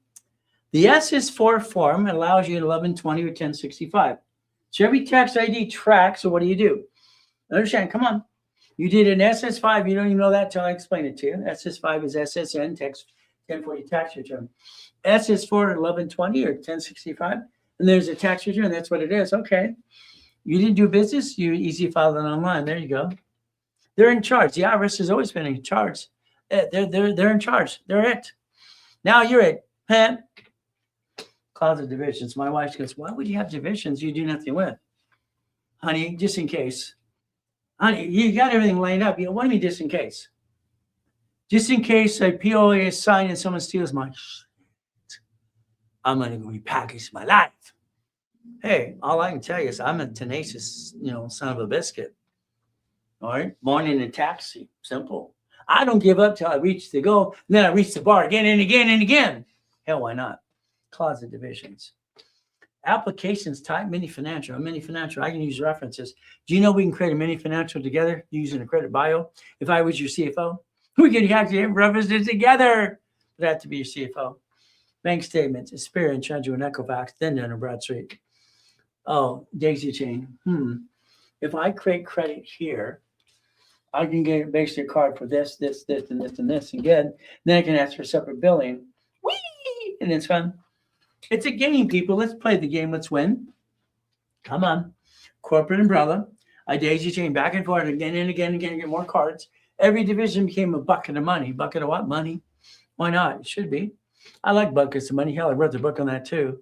SS4 form allows you 1120 or 1065. So every tax ID tracks, so what do? Understand, come on. You did an SS5, you don't even know that till I explain it to you. SS5 is SSN, text 1040 tax return. SS4 1120 or 1065, and there's a tax return, that's what it is. Okay. You didn't do business, you easy filed it online. There you go. They're in charge. The IRS has always been in charge. They're in charge. They're it. Now you're it. Cause of divisions. My wife goes, why would you have divisions you do nothing with? Honey, just in case. Honey, you got everything lined up. What do you mean just in case? Just in case a POA is signed and someone steals my shit, I'm going to repackage my life. Hey, all I can tell you is I'm a tenacious, son of a biscuit. All right, born in a taxi, simple. I don't give up till I reach the goal, and then I reach the bar again and again and again. Hell, why not? Closet divisions. Applications type mini financial. I can use references. Do you know we can create a mini financial together using a credit bio? If I was your CFO, we could actually have references together. But I have to be your CFO. Bank statements, Experian, TransUnion, and Equifax, then Dun & Bradstreet. Oh, daisy chain. If I create credit here, I can get basically a card for this, and this again. Then I can ask for separate billing. Whee! And it's fun. It's a game, people. Let's play the game. Let's win. Come on. Corporate umbrella. I daisy chain back and forth again and again and again, get more cards. Every division became a bucket of money. Bucket of what? Money. Why not? It should be. I like buckets of money. Hell, I wrote the book on that too.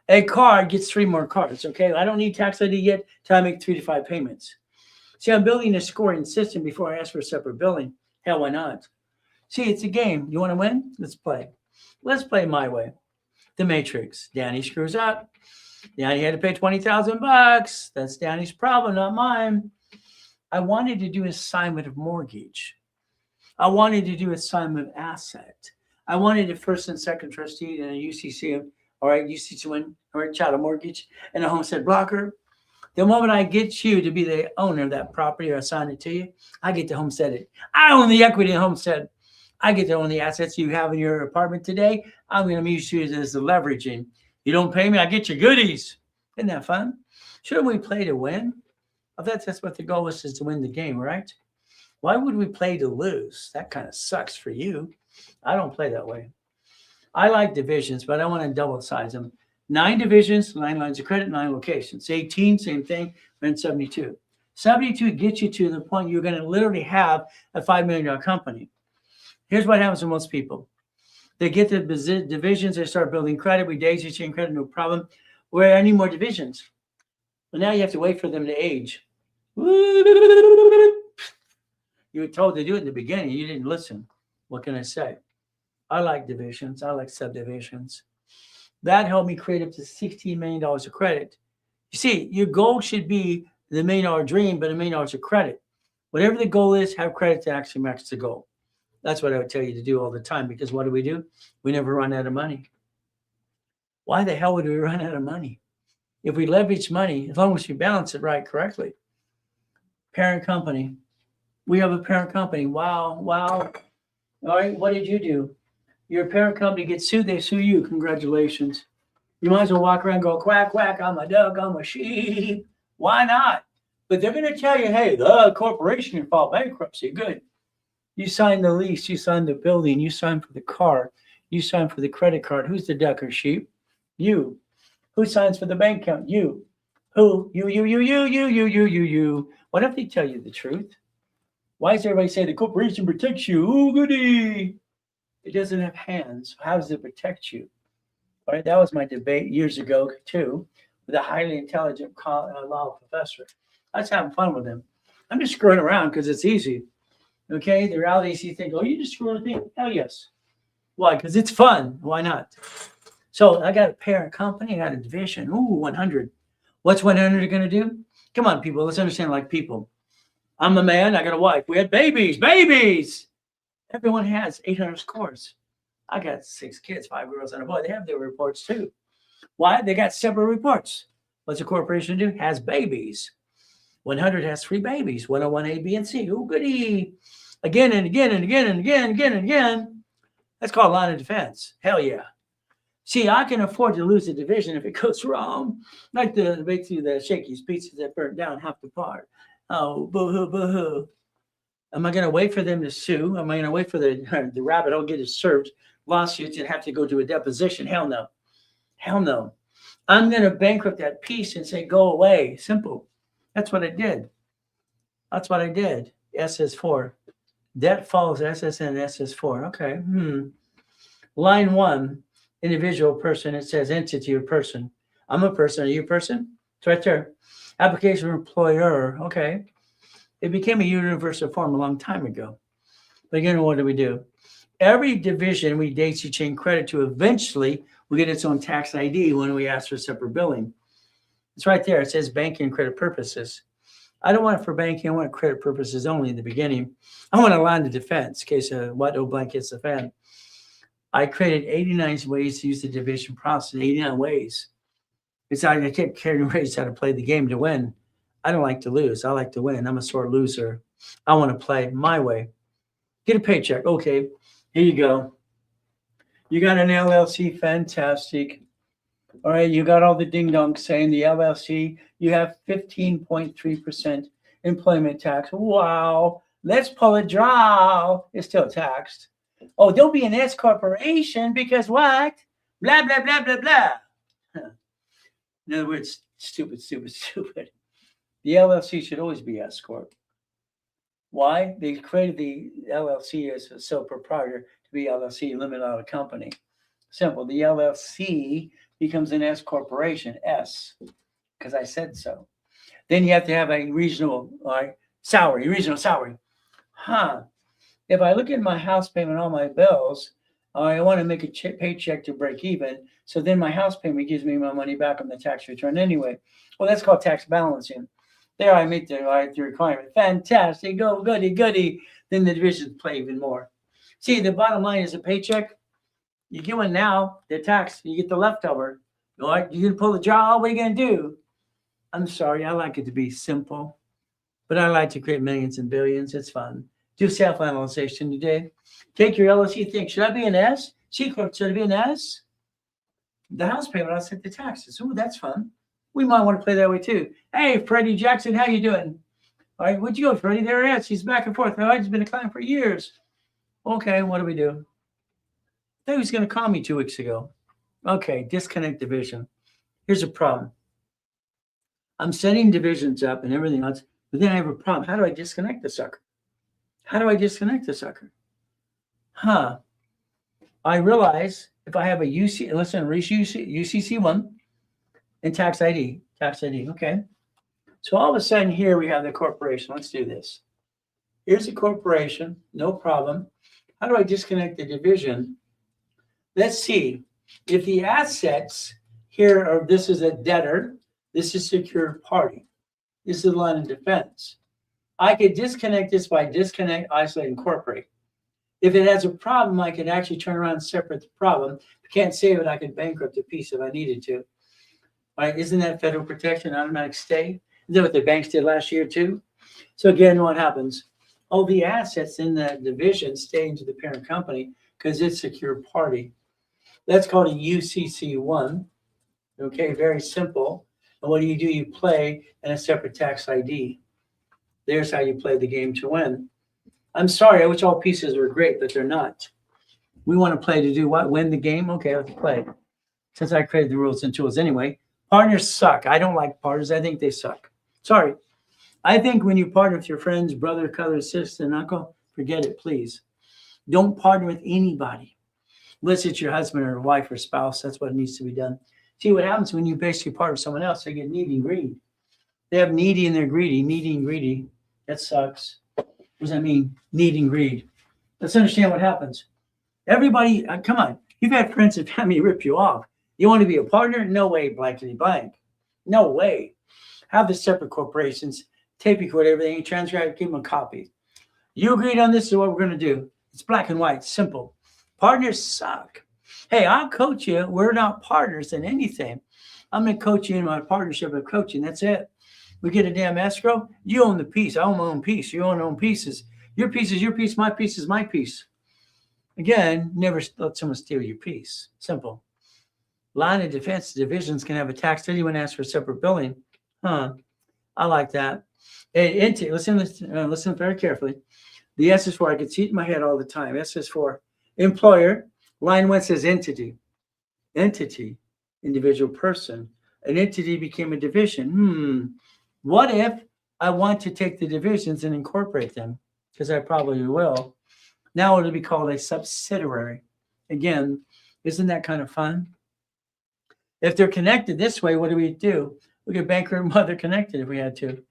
A card gets 3 more cards, okay? I don't need tax ID yet till I make 3 to 5 payments. See, I'm building a scoring system before I ask for separate billing. Hell, why not? See, it's a game. You want to win? Let's play. Let's play my way. The Matrix. Danny screws up. Danny had to pay $20,000. That's Danny's problem, not mine. I wanted to do assignment of mortgage. I wanted to do assignment of asset. I wanted a first and second trustee and a UCC, all right, UCC1, all right, chattel mortgage, and a homestead blocker. The moment I get you to be the owner of that property or assign it to you, I get to homestead it. I own the equity in homestead. I get to own the assets you have in your apartment today. I'm going to use you as the leveraging. You don't pay me, I get your goodies. Isn't that fun? Shouldn't we play to win? I thought that's what the goal was, is to win the game, right? Why would we play to lose? That kind of sucks for you. I don't play that way. I like divisions, but I want to double size them. 9 divisions, 9 lines of credit, 9 locations. 18, same thing, we're in 72. 72 gets you to the point you're going to literally have a $5 million company. Here's what happens to most people. They get the divisions, they start building credit. We daisy chain credit, no problem. Where I need more divisions. But now you have to wait for them to age. You were told to do it in the beginning. You didn't listen. What can I say? I like divisions. I like subdivisions. That helped me create up to $16 million of credit. You see, your goal should be the $1 million dream, but $1 million of credit. Whatever the goal is, have credit to actually match the goal. That's what I would tell you to do all the time, because what do? We never run out of money. Why the hell would we run out of money? If we leverage money, as long as we balance it right correctly. Parent company. We have a parent company. Wow. All right, what did you do? Your parent company gets sued, they sue you. Congratulations. You might as well walk around and go, quack, quack, I'm a duck, I'm a sheep. Why not? But they're going to tell you, hey, the corporation can file bankruptcy. Good. You signed the lease, you signed the building, you signed for the car, you signed for the credit card. Who's the duck or sheep? You. Who signs for the bank account? You. Who? You. What if they tell you the truth? Why does everybody say the corporation protects you? Ooh, goody. It doesn't have hands. How does it protect you? All right, that was my debate years ago, too, with a highly intelligent law professor. I was having fun with him. I'm just screwing around because it's easy. Okay, the reality is you think, oh, you just screwing with me? Hell yes. Why? Because it's fun. Why not? So I got a parent company, I got a division. Ooh, 100. What's 100 going to do? Come on, people. Let's understand like people. I'm a man. I got a wife. We had babies. Everyone has 800 scores. I got 6 kids, 5 girls and a boy. They have their reports too. Why? They got separate reports. What's a corporation do? Has babies. 100 has 3 babies. 101 A, B, and C. Ooh, goody. Again and again. That's called line of defense. Hell yeah. See, I can afford to lose a division if it goes wrong. Like the Shakey's pizzas that burnt down half the part. Oh, boo-hoo. Am I going to wait for them to sue? Am I going to wait for the rabbit hole get it served lawsuits and have to go to a deposition? Hell no. I'm going to bankrupt that piece and say, go away. Simple. That's what I did. SS4. Debt follows SSN, SS4. Okay. Line 1, individual person. It says entity or person. I'm a person. Are you a person? It's right there. Application for employer. Okay. It became a universal form a long time ago. But again, what do? Every division we daisy chain credit to eventually will get its own tax ID when we ask for separate billing. It's right there. It says banking and credit purposes. I don't want it for banking. I want credit purposes only in the beginning. I want a line of defense in case what old blank hits the fan. I created 89 ways to use the division process, 89 ways. Besides, I kept carrying ways how to play the game to win. I don't like to lose. I like to win. I'm a sore loser. I want to play my way. Get a paycheck. Okay, here you go. You got an LLC. Fantastic. All right, you got all the ding-dongs saying the LLC, you have 15.3% employment tax. Wow. Let's pull a draw. It's still taxed. Oh, don't be an S corporation because what? Blah, blah, blah, blah, blah. In other words, stupid. The LLC should always be S corp. Why? They created the LLC as a sole proprietor to be LLC, limited liability company. Simple. The LLC becomes an S corporation, S, because I said so. Then you have to have a regional salary. If I look at my house payment, all my bills, I want to make a paycheck to break even. So then my house payment gives me my money back on the tax return anyway. Well, that's called tax balancing. There I meet the requirement. Fantastic. Go, goody. Then the divisions play even more. See, the bottom line is a paycheck. You get one now, they're taxed. You get the leftover. All right, you're going to pull the jaw. What are you going to do? I'm sorry. I like it to be simple, but I like to create millions and billions. It's fun. Do self-analysis today. Take your LLC. Think, should I be an S? C corp, should I be an S? The house payment, I'll set the taxes. Ooh, that's fun. We might want to play that way too. Hey, Freddie Jackson, how you doing? All right, where'd you go, Freddie? There he is. He's back and forth. I've been a client for years. Okay, what do we do? I thought he was going to call me 2 weeks ago. Okay, disconnect division. Here's a problem. I'm setting divisions up and everything else, but then I have a problem. How do I disconnect the sucker? I realize if I have a UCC1 and tax ID. Okay. So all of a sudden here we have the corporation. Let's do this. Here's the corporation. No problem. How do I disconnect the division? Let's see. If the assets here are, this is a debtor, this is secured party. This is the line of defense. I could disconnect this by disconnect, isolate, incorporate. If it has a problem, I can actually turn around and separate the problem. If I can't save it, I can bankrupt a piece if I needed to. All right, isn't that federal protection, automatic stay? Is that what the banks did last year too? So again, what happens? All the assets in that division stay into the parent company because it's secured party. That's called a UCC1. Okay, very simple. And what do? You play in a separate tax ID. There's how you play the game to win. I'm sorry, I wish all pieces were great, but they're not. We want to play to do what? Win the game? Okay, let's play. Since I created the rules and tools anyway, Partners suck. I don't like partners. I think they suck. Sorry. I think when you partner with your friends, brother, cousin, sister, and uncle, forget it, please. Don't partner with anybody. Unless it's your husband or wife or spouse. That's what needs to be done. See what happens when you basically partner with someone else, they get needy and greedy. They have needy and they're greedy, needy and greedy. That sucks. What does that mean? Need and greed. Let's understand what happens. Everybody, come on. You've had friends and family rip you off. You want to be a partner? No way, blankety blank. No way. Have the separate corporations, tape record everything, transcribe, give them a copy. You agreed on this is what we're going to do. It's black and white, simple. Partners suck. Hey, I'll coach you. We're not partners in anything. I'm going to coach you in my partnership of coaching. That's it. We get a damn escrow. You own the piece. I own my own piece. You own pieces. Your piece is your piece. My piece is my piece. Again, never let someone steal your piece. Simple. Line of defense divisions can have a tax. Anyone ask for separate billing? I like that. Listen very carefully. The S is for, I can see it in my head all the time. S is for employer. Line 1 says entity. Entity, individual person. An entity became a division. What if I want to take the divisions and incorporate them? Because I probably will. Now it'll be called a subsidiary. Again, isn't that kind of fun? If they're connected this way, what do? We could bankrupt mother connected if we had to.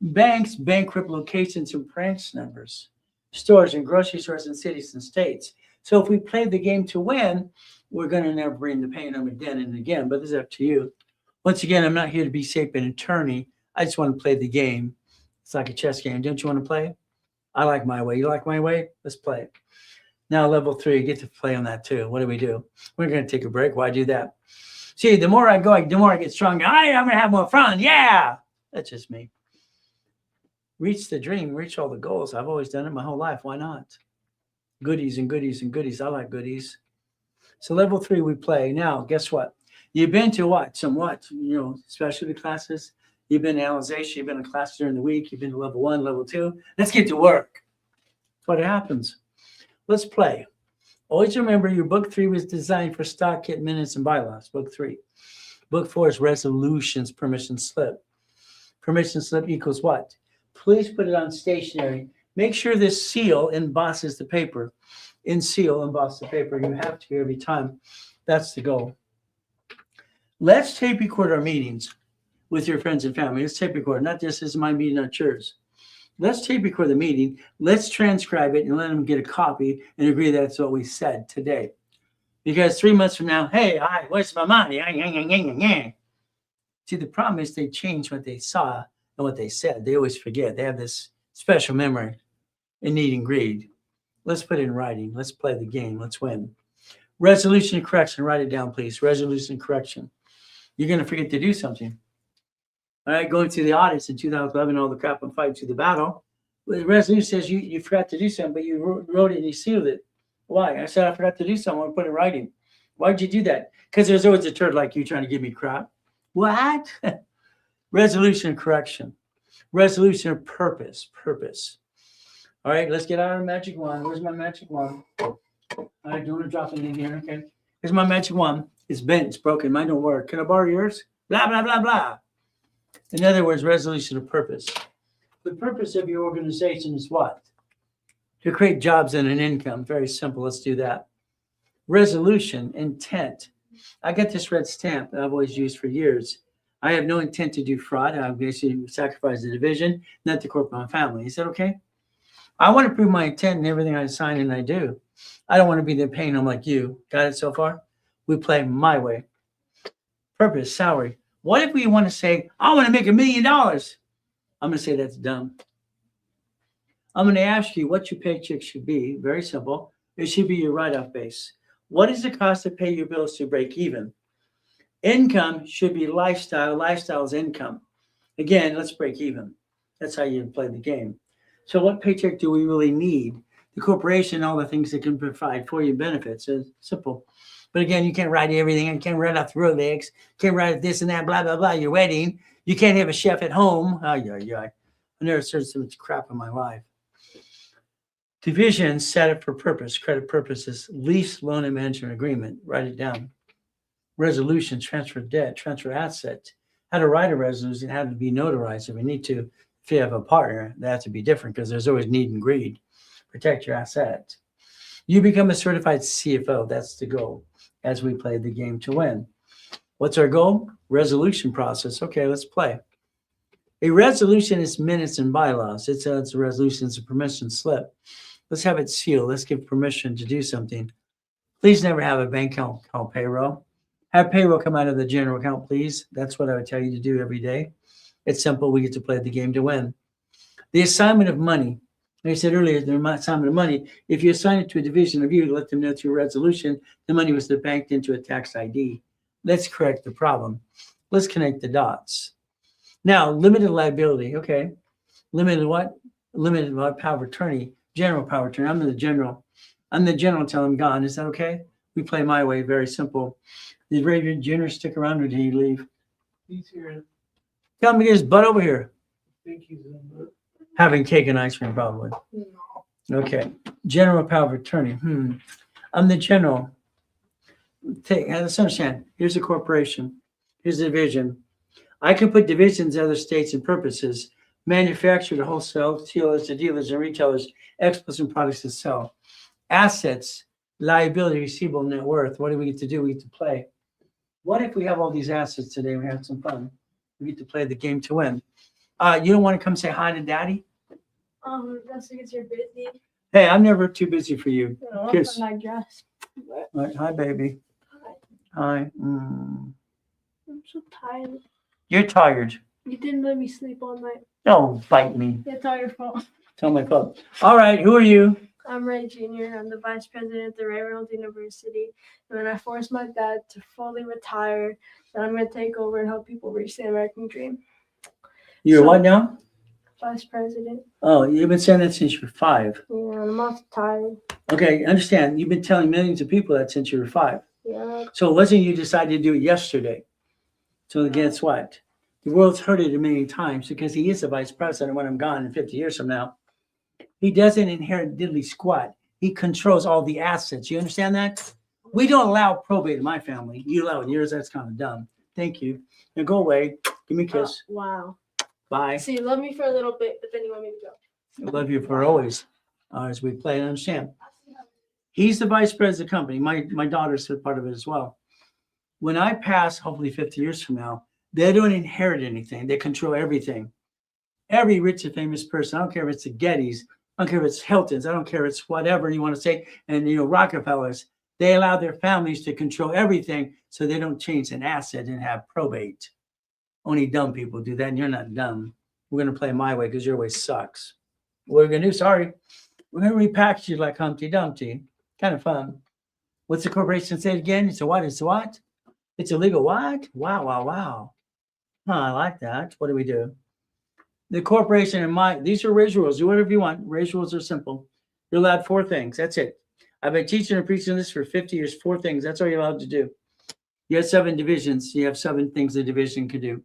Banks bankrupt locations and branch numbers, stores and grocery stores in cities and states. So if we play the game to win, we're going to never bring the pain them again and again. But this is up to you. Once again, I'm not here to be safe an attorney. I just want to play the game. It's like a chess game. Don't you want to play? I like my way. You like my way? Let's play it. Now, level 3, you get to play on that too. What do? We're going to take a break. Why do that? See, the more I go, the more I get stronger. I'm going to have more fun. Yeah. That's just me. Reach the dream, reach all the goals. I've always done it my whole life. Why not? Goodies and goodies and goodies. I like goodies. So level 3, we play. Now, guess what? You've been to what? Specialty classes. You've been to analyzation. You've been in class during the week. You've been to level 1, level 2. Let's get to work. That's what happens. Let's play. Always remember your book 3 was designed for stock, kit, minutes, and bylaws. Book 3. Book 4 is resolutions, permission slip. Permission slip equals what? Please put it on stationery. Make sure this seal embosses the paper. Seal, emboss the paper. You have to every time. That's the goal. Let's tape record our meetings with your friends and family. Let's tape record. Not just this is my meeting, not yours. Let's tape record the meeting. Let's transcribe it and let them get a copy and agree that's what we said today. Because 3 months from now, hey, where's my money? See, the problem is they change what they saw and what they said. They always forget. They have this special memory and need and greed. Let's put it in writing. Let's play the game. Let's win. Resolution and correction. Write it down, please. Resolution and correction. You're going to forget to do something. All right, going through the audits in 2011, all the crap I'm fighting through the battle. The resolution says you forgot to do something, but you wrote it and you sealed it. Why? I said I forgot to do something. I want to put it in writing. Why'd you do that? Because there's always a turd like you trying to give me crap. What? Resolution and correction. Resolution of purpose. All right, let's get out our magic wand. Where's my magic wand? All right, don't want to drop it in here. Okay. Here's my magic wand. It's bent. It's broken. Mine don't work. Can I borrow yours? Blah, blah, blah, blah. In other words, resolution of purpose. The purpose of your organization is what? To create jobs and an income. Very simple. Let's do that. Resolution, intent. I got this red stamp that I've always used for years. I have no intent to do fraud. I basically sacrifice the division, not the corporate family. Is that okay? I want to prove my intent in everything I sign and I do. I don't want to be the pain. I'm like you. Got it so far? We play my way. Purpose, salary. What if we want to say, I want to make $1 million? I'm going to say that's dumb. I'm going to ask you what your paycheck should be. Very simple. It should be your write-off base. What is the cost to pay your bills to break even? Income should be lifestyle. Lifestyle is income. Again, let's break even. That's how you play the game. So what paycheck do we really need? The corporation, all the things that can provide for you benefits. It's simple. But again, you can't write everything. You can't write off the Rolex. You can't write this and that, blah, blah, blah. Your wedding. You can't have a chef at home. I never served so much crap in my life. Division set up for purpose. Credit purposes. Lease, loan, and management agreement. Write it down. resolution, transfer debt, transfer assets, how to write a resolution, how to be notarized if we need to. If you have a partner, that has to be different because there's always need and greed. Protect your assets. You become a certified CFO. That's the goal as we play the game to win. What's our goal? Resolution process. Okay, let's play. A resolution is minutes and bylaws. It's a resolution. It's a permission slip. Let's have it sealed. Let's give permission to do something. Please never have a bank account called payroll. Have payroll come out of the general account, please. That's what I would tell you to do every day. It's simple. We get to play the game to win. The assignment of money. Like I said earlier, the assignment of money, if you assign it to a division of you, let them know through resolution, the money was banked into a tax ID. Let's correct the problem. Let's connect the dots. Now, limited liability. Okay. Limited what? Limited what? Power of attorney. General power of attorney. I'm the general until I'm gone. Is that okay? We play my way. Very simple. Did Raven Jr. stick around or did he leave? He's here. Tell him to get his butt over here. I think he's in the. Having cake and ice cream, probably. Okay. General power of attorney. I'm the general. Let's understand. Here's a corporation. Here's a division. I can put divisions in other states and purposes. Manufacture to wholesale, dealers to dealers and retailers, exports and products to sell. Assets, liability, receivable, net worth. What do we get to do? We get to play. What if we have all these assets today? We have some fun. We get to play the game to win. You don't want to come say hi to Daddy? That's because you're busy. Hey, I'm never too busy for you. Kiss. I guess. Right, hi, baby. Hi. I'm so tired. You're tired. You didn't let me sleep all night. Don't bite me. It's all your fault. Tell my fault. All right, who are you? I'm Ray Jr. I'm the vice president at the Reynolds University. And when I forced my dad to fully retire, then I'm going to take over and help people reach the American dream. You're So- what now? Vice president. Oh, you've been saying that since you were 5. Yeah, I'm also tired. Okay, understand. You've been telling millions of people that since you were 5. Yeah. So it wasn't you decided to do it yesterday. So guess what? The world's heard it a million times because he is the vice president when I'm gone in 50 years from now. He doesn't inherit diddly squat. He controls all the assets. You understand that? We don't allow probate in my family. You allow it in yours. That's kind of dumb. Thank you. Now go away. Give me a kiss. Oh, wow. Bye. So you love me for a little bit, but then you want me to go. I love you for always. As we play and understand. He's the vice president of the company. My daughter's part of it as well. When I pass, hopefully 50 years from now, they don't inherit anything. They control everything. Every rich and famous person, I don't care if it's the Gettys, I don't care if it's Hiltons, I don't care if it's whatever you want to say, and Rockefellers, they allow their families to control everything so they don't change an asset and have probate. Only dumb people do that, and you're not dumb. We're going to play my way because your way sucks. What we're going to do, sorry, we're going to repackage you like Humpty Dumpty. Kind of fun. What's the corporation say again? It's a what? It's a what? It's illegal what? Wow, wow, wow. Huh, I like that. What do we do? The corporation and these are raise rules. Do whatever you want. Raise rules are simple. You're allowed 4 things. That's it. I've been teaching and preaching this for 50 years. 4 things. That's all you're allowed to do. You have 7 divisions. You have 7 things the division can do.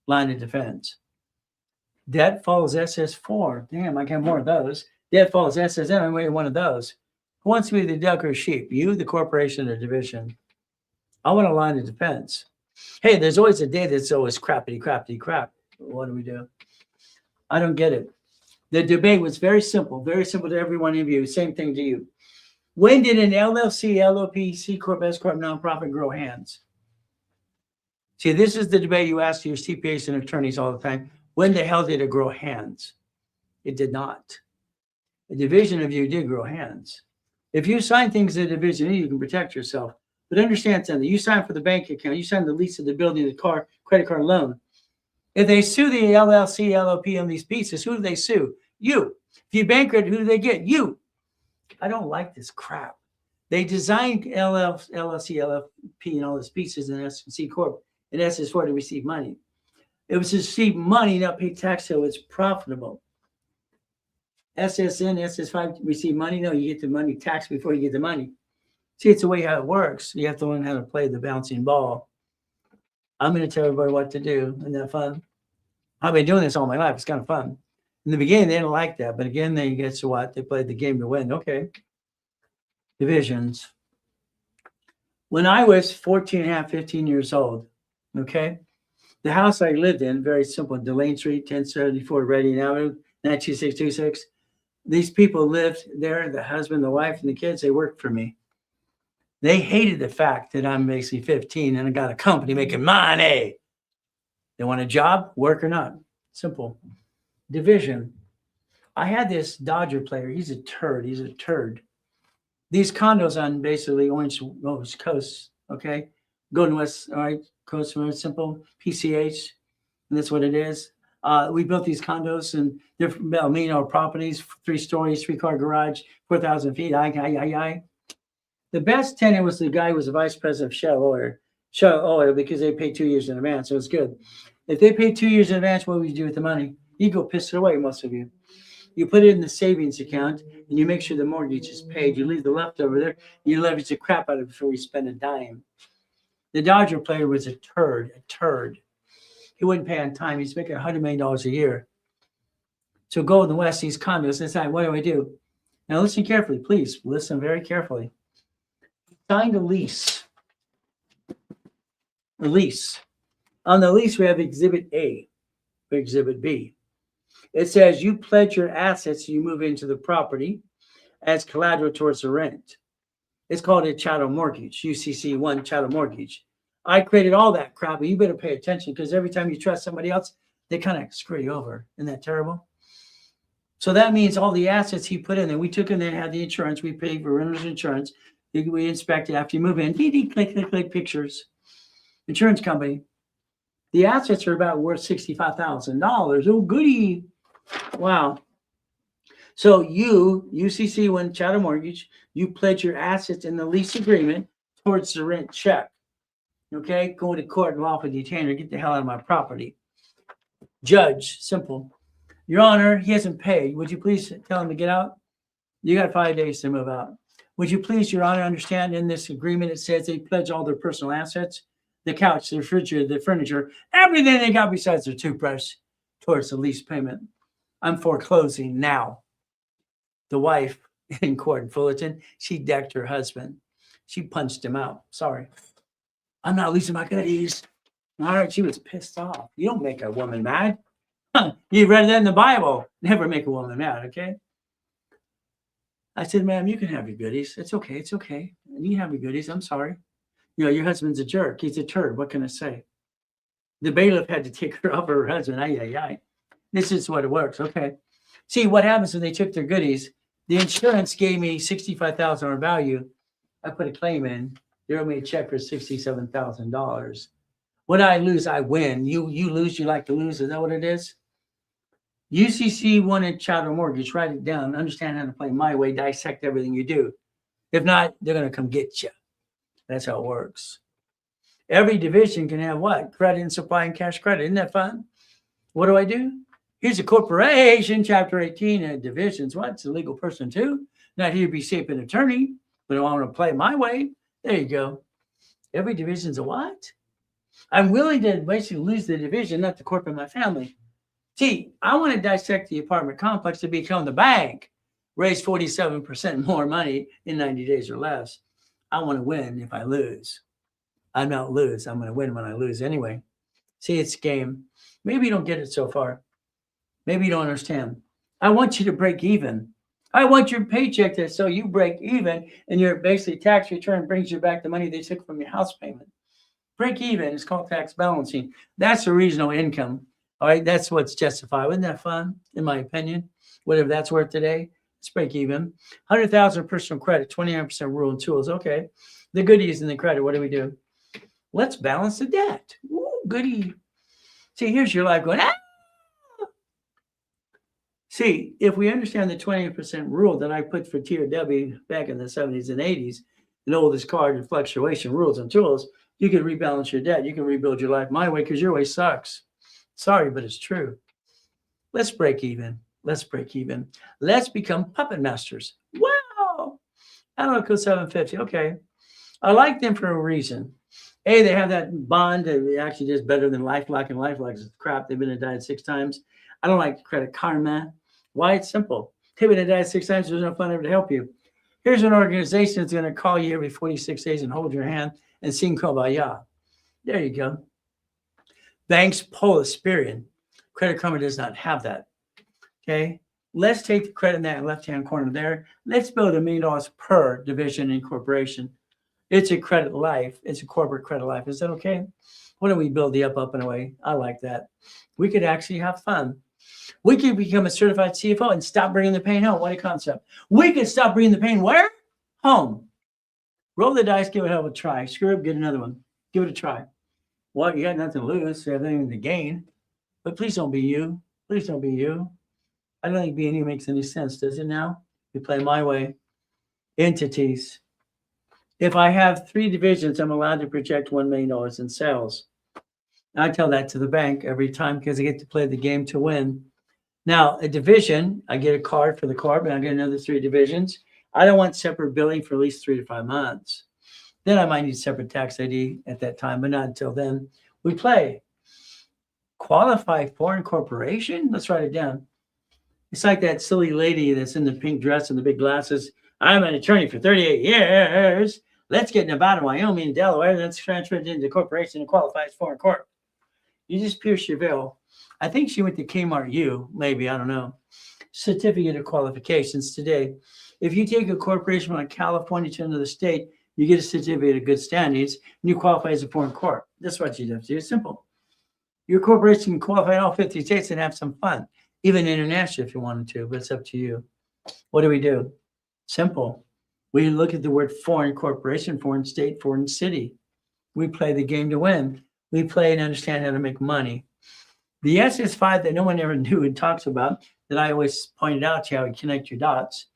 Line of defense. Debt follows SS4. Damn, I can have more of those. Debt follows SSN. I'm waiting one of those. Who wants to be the duck or sheep? You, the corporation, or division? I want a line of defense. Hey, there's always a day that's always crappity crap. What do we do? I don't get it. The debate was very simple to every one of you. Same thing to you. When did an LLC, LLP, C Corp, S Corp, nonprofit grow hands? See, this is the debate you ask your CPAs and attorneys all the time. When the hell did it grow hands? It did not. A division of you did grow hands. If you sign things in a division, you can protect yourself. But understand something. You sign for the bank account. You sign the lease of the building, the car, credit card loan. If they sue the LLC, LLP on these pieces, who do they sue? You. If you bankrupt, who do they get? You. I don't like this crap. They designed LLC, LLP, and all these pieces in S&C Corp and SS4 to receive money. It was to receive money, not pay tax, so it's profitable. SSN, SS5 receive money. No, you get the money taxed before you get the money. See, it's the way how it works. You have to learn how to play the bouncing ball. I'm going to tell everybody what to do. Isn't that fun? I've been doing this all my life. It's kind of fun. In the beginning, they didn't like that. But again, they get to what? They played the game to win. Okay. Divisions. When I was 14 and a half, 15 years old, okay, the house I lived in, very simple, Delane Street, 1074 Reading Avenue, 92626. These people lived there, the husband, the wife, and the kids, they worked for me. They hated the fact that I'm basically 15 and I got a company making money. They want a job, work or not. Simple. Division. I had this Dodger player. He's a turd. He's a turd. These condos on basically Orange Coast, okay? Golden West, all right, Coast, very simple, PCH, and that's what it is. We built these condos and they're properties, 3 stories, 3-car garage, 4,000 feet. The best tenant was the guy who was the vice president of Shell Oil, because they paid 2 years in advance. So it's good. If they paid 2 years in advance, what would you do with the money? You go piss it away, most of you. You put it in the savings account and you make sure the mortgage is paid. You leave the leftover there. You leverage the crap out of it before you spend a dime. The Dodger player was a turd. He wouldn't pay on time. He's making $100 million a year. So Golden West, these condos, decide, what do I do? Now listen carefully, please. Listen very carefully. Signed a lease. A lease. On the lease, we have Exhibit A, or Exhibit B. It says you pledge your assets, you move into the property as collateral towards the rent. It's called a chattel mortgage, UCC1 chattel mortgage. I created all that crap, but you better pay attention because every time you trust somebody else, they kind of screw you over. Isn't that terrible? So that means all the assets he put in there, we took in there, had the insurance, we paid for Reynolds insurance. We inspected after you move in, click pictures. Insurance company. The assets are about worth $65,000. Oh, goody. Wow. So you, UCC1 chattel mortgage, you pledge your assets in the lease agreement towards the rent check. Okay, go to court and lawful detainer, get the hell out of my property. Judge, simple. Your Honor, he hasn't paid. Would you please tell him to get out? You got 5 days to move out. Would you please, Your Honor, understand in this agreement it says they pledge all their personal assets, the couch, the refrigerator, the furniture, everything they got besides their toothbrush towards the lease payment. I'm foreclosing now. The wife in court in Fullerton, she decked her husband. She punched him out. Sorry. I'm not losing my goodies. All right, she was pissed off. You don't make a woman mad. You read that in the Bible. Never make a woman mad, okay? I said, ma'am, you can have your goodies. It's okay. It's okay. You can have your goodies. I'm sorry. You know, your husband's a jerk. He's a turd. What can I say? The bailiff had to take her off her husband. This is what it works. Okay. See, what happens when they took their goodies? The insurance gave me $65,000 value. I put a claim in. They wrote me a check for $67,000. What I lose, I win. You lose, you like to lose. Is that what it is? UCC wanted chattel mortgage. Write it down. Understand how to play my way. Dissect everything you do. If not, they're going to come get you. That's how it works. Every division can have what? Credit and supply and cash credit. Isn't that fun? What do? Here's a corporation, Chapter 18, divisions. What? It's a legal person too. Not here to be safe an attorney, but I want to play my way. There you go. Every division's a what? I'm willing to basically lose the division, not the corporate, my family. See, I want to dissect the apartment complex to become the bank, raise 47% more money in 90 days or less. I want to win if I lose. I don't lose. I'm going to win when I lose anyway. See, it's game. Maybe you don't get it so far. Maybe you don't understand. I want you to break even. I want your paycheck to so you break even and your basically tax return brings you back the money they took from your house payment. Break even is called tax balancing. That's the regional income. All right, that's what's justified. Isn't that fun, in my opinion? Whatever that's worth today, let's break even. 100,000 personal credit, 29% rule and tools. Okay, the goodies and the credit, what do? Let's balance the debt. Ooh, goody. See, here's your life going, ah! See, if we understand the 28% rule that I put for Tier W back in the 70s and 80s, the oldest card and fluctuation rules and tools, you can rebalance your debt. You can rebuild your life my way because your way sucks. Sorry, but it's true. Let's break even. Let's break even. Let's become puppet masters. Wow. I don't know, code 750. Okay. I like them for a reason. A, they have that bond that actually is better than LifeLock, and LifeLock is crap. They've been indicted 6 times. I don't like Credit Karma. Why? It's simple. They've been indicted 6 times. There's no fund ever to help you. Here's an organization that's going to call you every 46 days and hold your hand and sing Kumbaya. There you go. Banks pull a Spirit. Credit Karma does not have that. Okay. Let's take the credit in that left-hand corner there. Let's build $1 million per division incorporation. It's a credit life. It's a corporate credit life. Is that okay? Why don't we build the up and away? I like that. We could actually have fun. We could become a certified CFO and stop bringing the pain home. What a concept. We could stop bringing the pain where? Home. Roll the dice, give it a hell of a try. Screw up, get another one. Give it a try. Well, you got nothing to lose, so everything to gain. But please don't be you. Please don't be you. I don't think being you makes any sense, does it now? You play my way. Entities. If I have 3 divisions, I'm allowed to project $1 million in sales. I tell that to the bank every time because I get to play the game to win. Now, a division, I get a card for the corp, and I get another 3 divisions. I don't want separate billing for at least 3 to 5 months. Then I might need separate tax ID at that time, but not until then. We play. Qualify foreign corporation? Let's write it down. It's like that silly lady that's in the pink dress and the big glasses. I'm an attorney for 38 years. Let's get Nevada, Wyoming, and Delaware. Let's transfer it into the corporation and qualify as foreign corp. You just pierce your veil. I think she went to Kmart U, maybe, I don't know. Certificate of qualifications today. If you take a corporation from California to another state, you get a certificate of good standings, and you qualify as a foreign corp. That's what you have to do. It's simple. Your corporation can qualify in all 50 states and have some fun, even international if you wanted to, but it's up to you. What do? Simple. We look at the word foreign corporation, foreign state, foreign city. We play the game to win. We play and understand how to make money. The SS5 that no one ever knew and talks about, that I always pointed out to you how to connect your dots.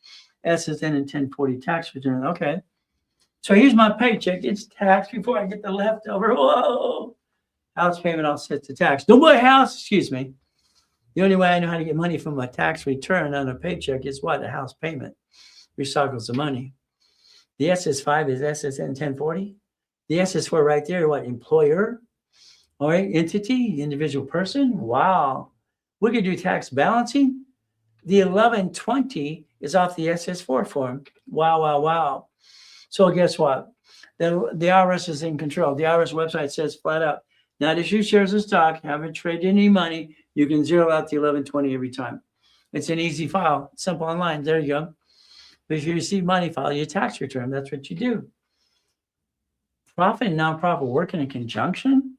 SSN and 1040 tax return. Okay. So here's my paycheck. It's taxed before I get the leftover. Whoa. House payment offsets the tax. Don't buy a house. Excuse me. The only way I know how to get money from my tax return on a paycheck is what? A house payment. Recycles the money. The SS5 is SSN 1040. The SS4 right there, what? Employer. All right. Entity, individual person. Wow. We could do tax balancing. The 1120 is off the SS4 form. Wow, wow, wow. So guess what? The IRS is in control. The IRS website says flat out, not issue shares of stock, haven't traded any money. You can zero out the 1120 every time. It's an easy file, simple online. There you go. But if you receive money, file your tax return. That's what you do. Profit and nonprofit working in conjunction?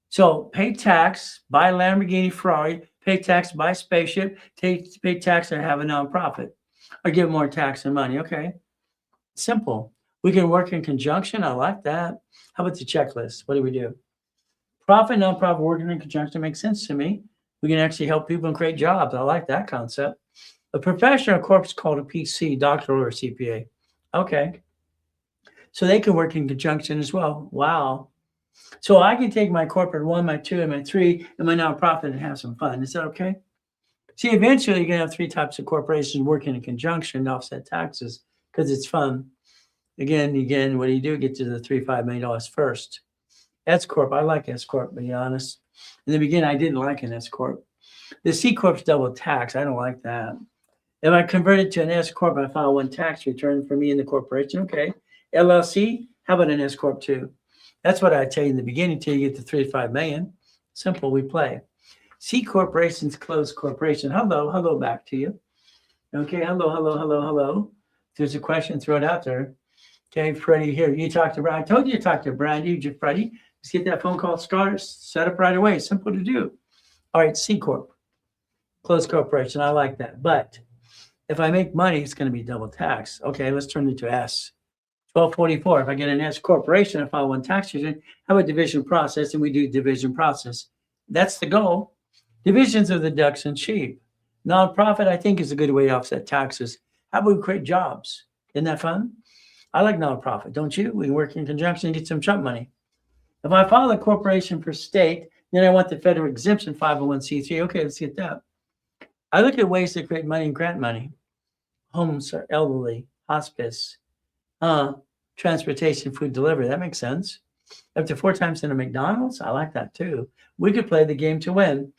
So pay tax, buy Lamborghini, Ferrari, pay tax, buy spaceship, pay tax and have a nonprofit. Or give more tax and money. Okay. Simple. We can work in conjunction. I like that. How about the checklist? What do? Profit, nonprofit working in conjunction makes sense to me. We can actually help people and create jobs. I like that concept. A professional corp is called a PC, doctoral or CPA. Okay. So they can work in conjunction as well. Wow. So I can take my corporate 1, my 2, and my 3, and my nonprofit and have some fun. Is that okay? See, eventually you're going to have 3 types of corporations working in conjunction to offset taxes because it's fun. Again, what do? Get to the $3-5 million first. S Corp, I like S Corp, to be honest. In the beginning, I didn't like an S Corp. The C Corp's double tax. I don't like that. If I convert it to an S Corp, I file 1 tax return for me and the corporation. Okay. LLC, how about an S Corp too? That's what I tell you in the beginning till you get to 3 to 5 million. Simple, we play. C corporations, closed corporation. Hello back to you. Okay, hello. If there's a question, throw it out there. Okay, Freddie, here, you talk to Brad. I told you to talk to Brad, Freddie. Let's get that phone call set up right away. Simple to do. All right, C Corp, closed corporation. I like that. But if I make money, it's going to be double tax. Okay, let's turn it to S. 1244. If I get an S corporation, I file 1 tax return. How about division process? And we do division process. That's the goal. Divisions are the ducks and sheep. Nonprofit, I think, is a good way to offset taxes. How about we create jobs? Isn't that fun? I like nonprofit, don't you? We work in conjunction and get some Trump money. If I file a corporation for state, then I want the federal exemption 501c3. Okay, let's get that. I look at ways to create money and grant money. Homes are elderly, hospice, transportation, food delivery. That makes sense. Up to 4 times in a McDonald's. I like that too. We could play the game to win.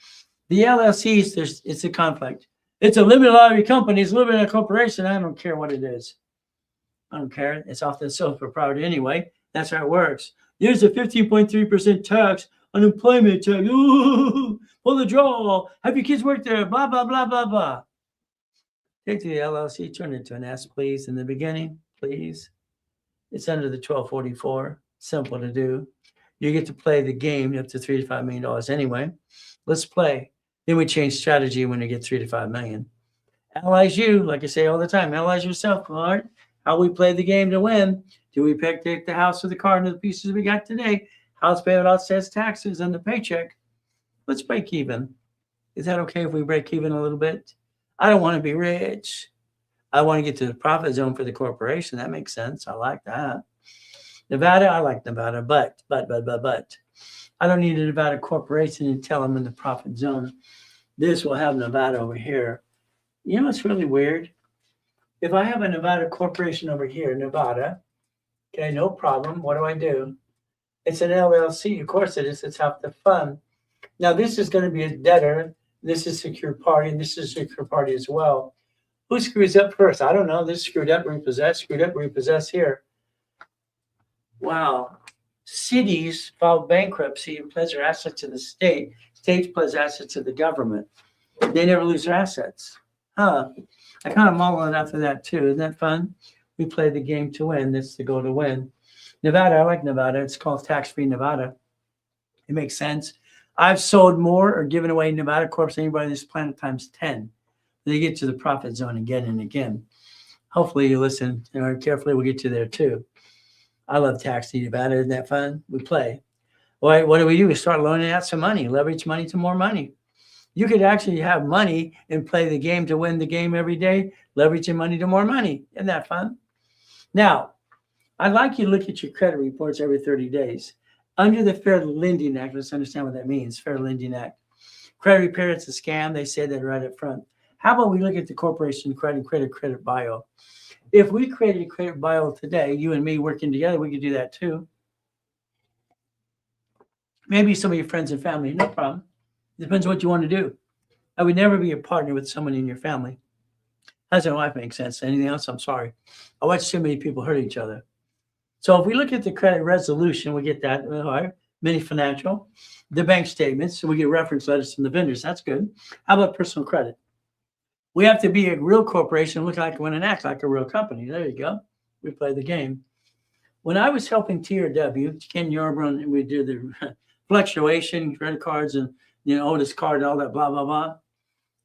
The LLCs, it's a conflict. It's a limited liability company. It's a limited corporation. I don't care what it is. I don't care. It's off the sole proprietor anyway. That's how it works. There's a 15.3% tax, unemployment tax. Ooh, pull the draw. Have your kids work there. Blah, blah, blah, blah, blah. Take the LLC, turn it to an S, please. In the beginning, please. It's under the 1244. Simple to do. You get to play the game up to $3 to $5 million anyway. Let's play. Then we change strategy when you get 3 to 5 million. Analyze you, like I say all the time. Analyze yourself, all right? How we play the game to win. Do we take the house or the car and the pieces we got today? House payment offsets taxes and the paycheck. Let's break even. Is that okay if we break even a little bit? I don't want to be rich. I want to get to the profit zone for the corporation. That makes sense. I like that. Nevada, I like Nevada, but. I don't need a Nevada corporation until I'm in the profit zone. This will have Nevada over here. You know what's really weird? If I have a Nevada corporation over here, Nevada, okay, no problem. What do? It's an LLC. Of course it is. It's half the fun. Now, this is going to be a debtor. This is secure party, and this is secure party as well. Who screws up first? I don't know. This screwed up, repossess here. Wow. Cities file bankruptcy and pledge their assets to the state. States pledge assets to the government. They never lose their assets. Huh. I kind of model it after that too. Isn't that fun? We play the game to win. That's the goal to win. Nevada, I like Nevada. It's called tax-free Nevada. It makes sense. I've sold more or given away Nevada Corps than anybody on this planet times 10. They get to the profit zone again and again. Hopefully you listen carefully. We'll get you there too. I love tax-free Nevada. Isn't that fun? We play. Well, what do? We start loaning out some money, leverage money to more money. You could actually have money and play the game to win the game every day, leveraging money to more money. Isn't that fun? Now, I'd like you to look at your credit reports every 30 days. Under the Fair Lending Act, let's understand what that means, Fair Lending Act. Credit repair, it's a scam. They say that right up front. How about we look at the corporation credit bio? If we created a credit bio today, you and me working together, we could do that too. Maybe some of your friends and family, no problem. Depends on what you want to do. I would never be a partner with someone in your family. That doesn't quite make sense. Anything else? I'm sorry. I watch too many people hurt each other. So if we look at the credit resolution, we get that. All right. Mini financial, the bank statements, so we get reference letters from the vendors. That's good. How about personal credit? We have to be a real corporation, look like one and act like a real company. There you go. We play the game. When I was helping TRW, Ken Yarbrough, and we did the fluctuation, credit cards, and Otis card, and all that, blah, blah, blah.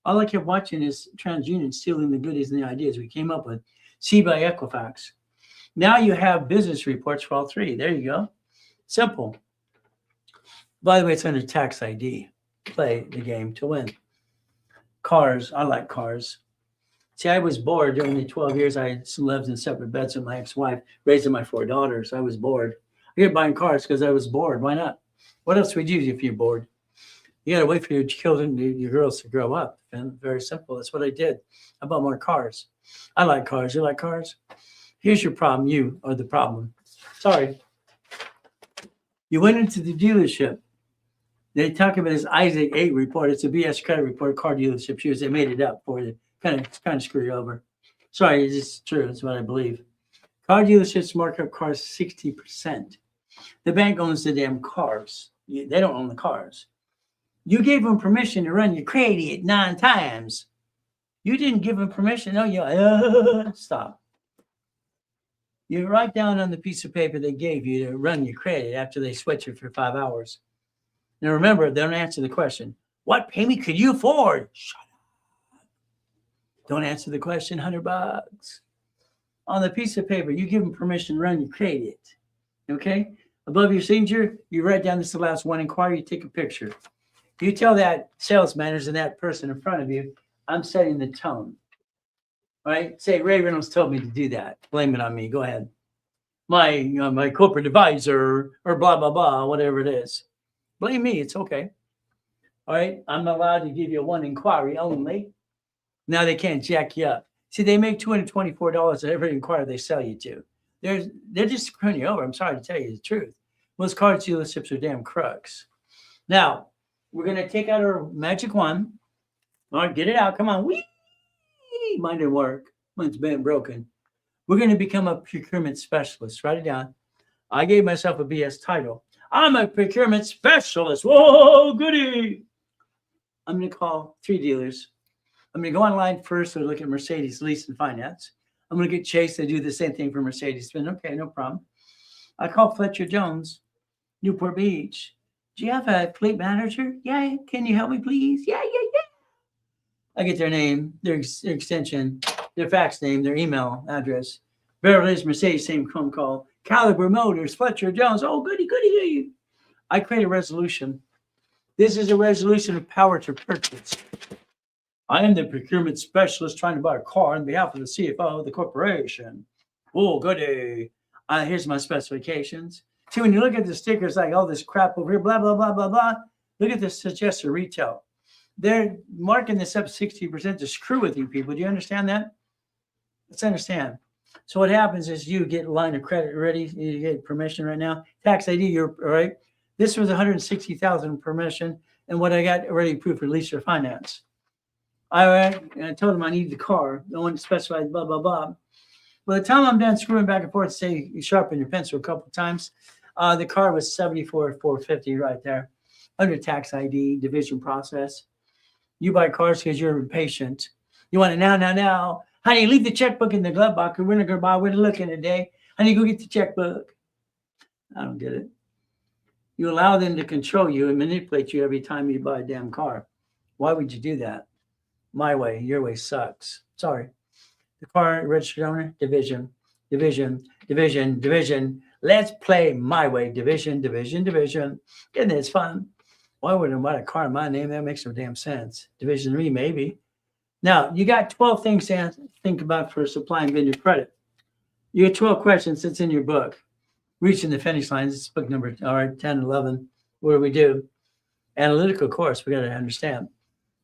All I kept watching is TransUnion stealing the goodies and the ideas we came up with. See by Equifax. Now you have business reports for all three. There you go. Simple. By the way, it's under tax ID. Play the game to win. Cars. I like cars. See, I was bored during the 12 years I lived in separate beds with my ex-wife, raising my 4 daughters. I was bored. I kept buying cars because I was bored. Why not? What else would you do if you're bored? You got to wait for your children, your girls to grow up. And very simple. That's what I did. I bought more cars. I like cars. You like cars? Here's your problem. You are the problem. Sorry. You went into the dealership. They talk about this Isaac 8 report. It's a BS credit report, car dealership use. They made it up for you. Kind of screw you over. Sorry, it's true. It's what I believe. Car dealerships mark up cars 60%. The bank owns the damn cars. They don't own the cars. You gave them permission to run your credit 9 times. You didn't give them permission. No, you stop. You write down on the piece of paper they gave you to run your credit after they sweat you for 5 hours. Now remember, they don't answer the question. What payment could you afford? Shut up. Don't answer the question, $100. On the piece of paper, you give them permission to run your credit. Okay? Above your signature, you write down this is the last one inquiry, you take a picture. You tell that sales manager and that person in front of you, I'm setting the tone. All right? Say, Ray Reynolds told me to do that. Blame it on me. Go ahead. My corporate advisor or blah, blah, blah, whatever it is. Blame me. It's okay. All right? I'm allowed to give you one inquiry only. Now they can't jack you up. See, they make $224 at every inquiry they sell you to. They're just screwing you over. I'm sorry to tell you the truth. Most car dealerships are damn crooks. Now, we're going to take out our magic wand. All right, get it out. Come on. Whee! Mine didn't work. Mine's been broken. We're going to become a procurement specialist. Write it down. I gave myself a BS title. I'm a procurement specialist. Whoa, goody. I'm going to call 3 dealers. I'm going to go online first and look at Mercedes lease and finance. I'm going to get Chase to do the same thing for Mercedes. Okay, no problem. I call Fletcher Jones, Newport Beach. Do you have a fleet manager? Yeah. Can you help me, please? Yeah. I get their name, their extension, their fax name, their email address. Beverly Hills Mercedes, same phone call. Caliber Motors, Fletcher Jones. Oh, goody. I create a resolution. This is a resolution of power to purchase. I am the procurement specialist trying to buy a car on behalf of the CFO of the corporation. Oh, goody. Here's my specifications. See, when you look at the stickers, like all this crap over here, blah, blah, blah, blah, blah. Look at the suggested retail. They're marking this up 60% to screw with you people. Do you understand that? Let's understand. So what happens is you get line of credit ready. You get permission right now. Tax ID, you're all right. This was $160,000 permission. And what I got already approved for lease or finance. I told them I need the car. No one specified blah, blah, blah. By the time I'm done screwing back and forth, say you sharpen your pencil a couple of times, the car was $74,450 right there under tax ID, division process. You buy cars because you're impatient. You want it now. Honey, leave the checkbook in the glove box. We're not going to buy. We're looking today. Honey, go get the checkbook. I don't get it. You allow them to control you and manipulate you every time you buy a damn car. Why would you do that? My way, your way sucks. Sorry. The car registered owner, division. Let's play my way. Division. Isn't it fun? Why would I buy a car in my name? That makes no damn sense. Division me, maybe. Now, you got 12 things to think about for supply and vendor credit. You got 12 questions. It's in your book. Reaching the finish line. It's book number 10, 11. What do we do? Analytical course. We got to understand.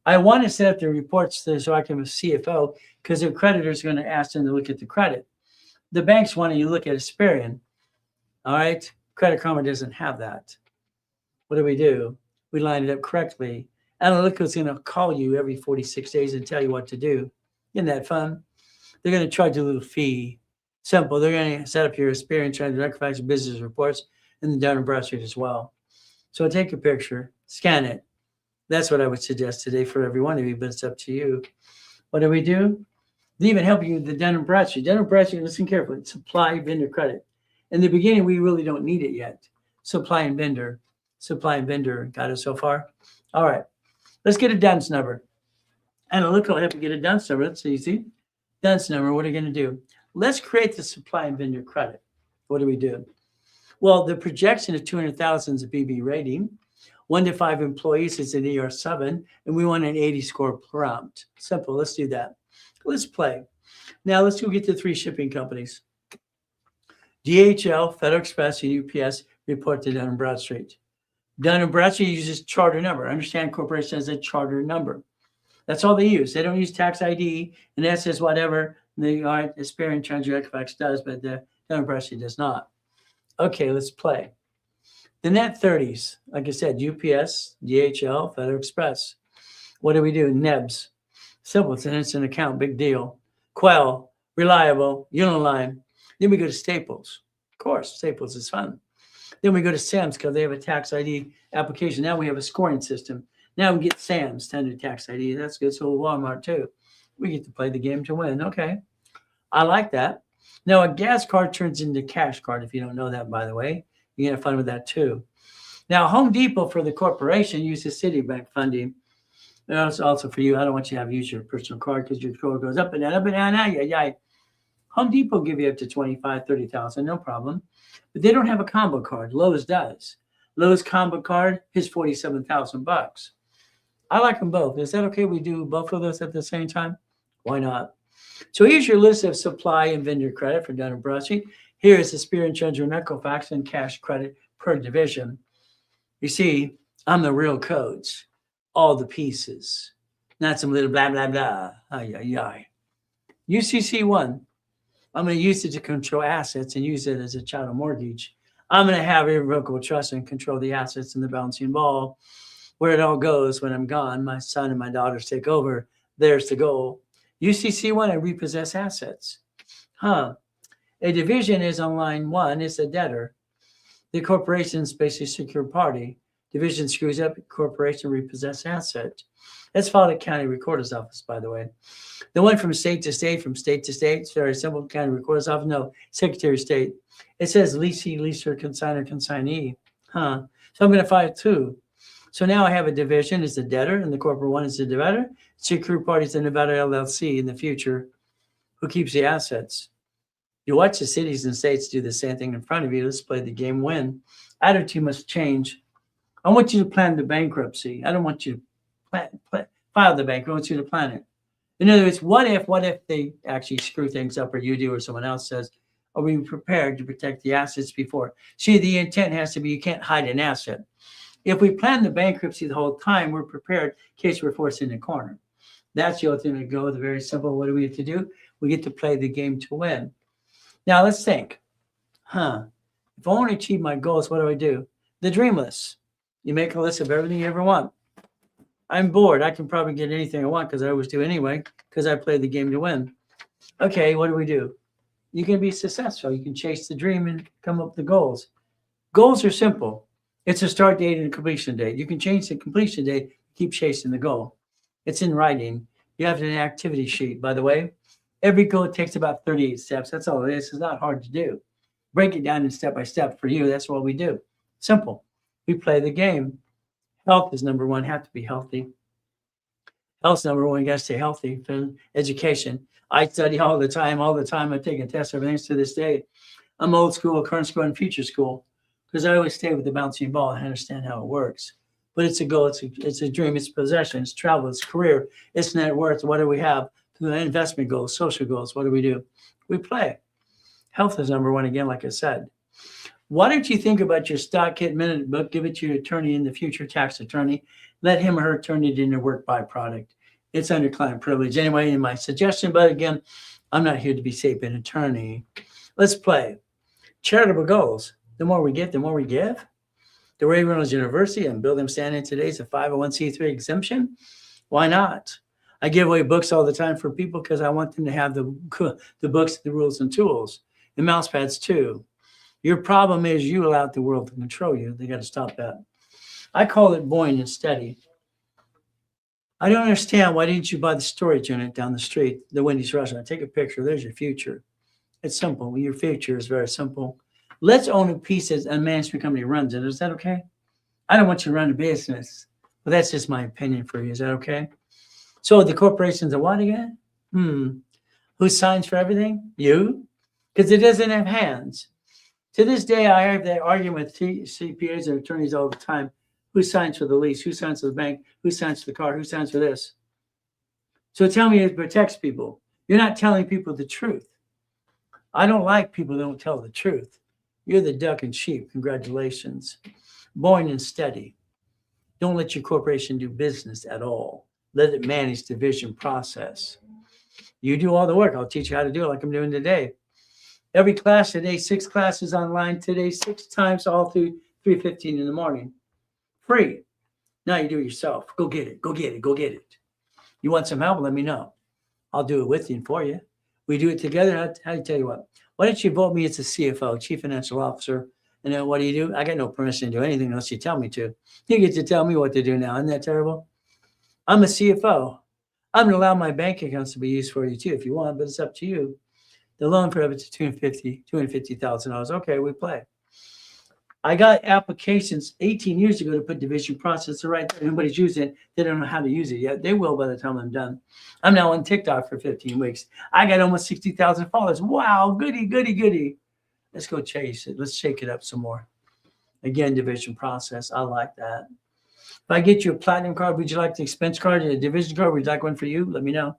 I want to set up the reports so I can have a CFO because the creditor's going to ask them to look at the credit. The banks want you to look at Experian. All right. Credit Karma doesn't have that. What do? We line it up correctly. Analytical is going to call you every 46 days and tell you what to do. Isn't that fun? They're going to charge you a little fee. Simple. They're going to set up your Experian, trying to rectify your business reports and the Dun & Bradstreet as well. So take a picture, scan it. That's what I would suggest today for every one of you, but it's up to you. What do? They even help you with the Dun & Bradstreet. Dun & Bradstreet, listen carefully, supply vendor credit. In the beginning, we really don't need it yet. Supply and vendor. Got it so far? All right. Let's get a DUNS number. Analytical will help you get a DUNS number. That's easy. DUNS number, what are you going to do? Let's create the supply and vendor credit. What do? Well, the projection of 200,000 is a BB rating. 1 to 5 employees is an ER7, and we want an 80 score prompt. Simple. Let's do that. Let's play. Now let's go get the 3 shipping companies. DHL, FedEx Express, and UPS report to Dun & Bradstreet. Dun & Bradstreet uses charter number. Understand corporation has a charter number. That's all they use. They don't use tax ID, and that says whatever the Experian Transact does, but the Dun & Bradstreet does not. Okay, let's play. The net 30s, like I said, UPS, DHL, FedEx Express. What do? NEBS. Simple, it's an instant account, big deal. Quell, Reliable, Uniline. Then we go to Staples. Of course, Staples is fun. Then we go to Sam's because they have a tax ID application. Now we have a scoring system. Now we get Sam's standard tax ID. That's good. So Walmart too. We get to play the game to win. Okay. I like that. Now a gas card turns into cash card. If you don't know that, by the way, you can have fun with that too. Now Home Depot for the corporation uses Citibank funding. That's also for you. I don't want you to use your personal card because your score goes up and down. Home Depot give you up to 25, 30,000, no problem. But they don't have a combo card. Lowe's does. Lowe's combo card is $47,000. I like them both. Is that okay? We do both of those at the same time? Why not? So here's your list of supply and vendor credit for Dun & Bradstreet. Here is the Experian Treasury and Equifax and cash credit per division. You see, I'm the real codes, all the pieces, not some little blah, blah, blah. UCC1. I'm going to use it to control assets and use it as a chattel mortgage. I'm going to have irrevocable trust and control the assets in the balancing ball. Where it all goes when I'm gone, my son and my daughters take over. There's the goal. UCC1, I repossess assets. A division is on line 1, it's a debtor. The corporation is basically a secure party. Division screws up, corporation repossess asset. That's filed at county recorder's office, by the way. The one from state to state, it's very simple. County recorder's office, no, Secretary of State. It says leasee, leaser, consignor, consignee. So I'm going to file 2. So now I have a division is the debtor, and the corporate one is the debtor. Secure party is the Nevada LLC in the future, who keeps the assets. You watch the cities and states do the same thing in front of you. Let's play the game, win. Attitude must change. I want you to plan the bankruptcy. I don't want you to file the bankruptcy. I want you to plan it. In other words, what if they actually screw things up, or you do, or someone else says, are we prepared to protect the assets before? See, the intent has to be you can't hide an asset. If we plan the bankruptcy the whole time, we're prepared in case we're forced in a corner. That's the ultimate goal. The very simple, what do we have to do? We get to play the game to win. Now let's think, if I want to achieve my goals, what do? The dream list. You make a list of everything you ever want. I'm bored. I can probably get anything I want because I always do anyway, because I play the game to win. Okay, what do? You can be successful. You can chase the dream and come up with the goals. Goals are simple. It's a start date and a completion date. You can change the completion date, keep chasing the goal. It's in writing. You have an activity sheet, by the way. Every goal takes about 38 steps. That's all it is. It's not hard to do. Break it down in step by step for you. That's what we do. Simple. We play the game. Health is number 1. Have to be healthy. Health's number 1. You got to stay healthy. Education. I study all the time. I'm taking tests, everything to this day. I'm old school, current school, and future school because I always stay with the bouncing ball. I understand how it works. But it's a goal. It's a dream. It's possession. It's travel. It's career. It's net worth. What do we have? Investment goals, social goals. What do? We play. Health is number 1 again, like I said. Why don't you think about your stock hit minute book, give it to your attorney in the future, tax attorney, let him or her turn it into work byproduct. It's under client privilege. Anyway, in my suggestion, but again, I'm not here to be safe an attorney. Let's play. Charitable goals. The more we get, the more we give. The Reynolds University, and Bill them standing today, is a 501c3 exemption. Why not? I give away books all the time for people because I want them to have the books, the rules and tools, and mouse pads too. Your problem is you allowed the world to control you. They got to stop that. I call it buoyant and steady. I don't understand. Why didn't you buy the storage unit down the street, the Wendy's restaurant? Take a picture. There's your future. It's simple. Your future is very simple. Let's own a piece as a management company runs it. Is that okay? I don't want you to run a business, but that's just my opinion for you. Is that okay? So the corporation's a what again? Who signs for everything? You? Because it doesn't have hands. To this day, I have that argument with CPAs and attorneys all the time. Who signs for the lease? Who signs for the bank? Who signs for the car? Who signs for this? So tell me it protects people. You're not telling people the truth. I don't like people who don't tell the truth. You're the duck and sheep. Congratulations. Buoyant and steady. Don't let your corporation do business at all. Let it manage the vision process. You do all the work. I'll teach you how to do it like I'm doing today. Every class today, 6 classes online today, 6 times all through 3:15 in the morning. Free. Now you do it yourself. Go get it. Go get it. Go get it. You want some help? Let me know. I'll do it with you and for you. We do it together. How do you tell you what? Why don't you vote me as a CFO, Chief Financial Officer? And then what do? I got no permission to do anything unless you tell me to. You get to tell me what to do now. Isn't that terrible? I'm a CFO. I'm going to allow my bank accounts to be used for you too if you want, but it's up to you. The loan for up to $250,000. Okay, we play. I got applications 18 years ago to put division processor right there. Nobody's using it. They don't know how to use it yet. They will by the time I'm done. I'm now on TikTok for 15 weeks. I got almost 60,000 followers. Wow, goody, goody, goody. Let's go chase it. Let's shake it up some more. Again, division process. I like that. If I get you a platinum card, would you like the expense card and a division card? Would you like one for you? Let me know.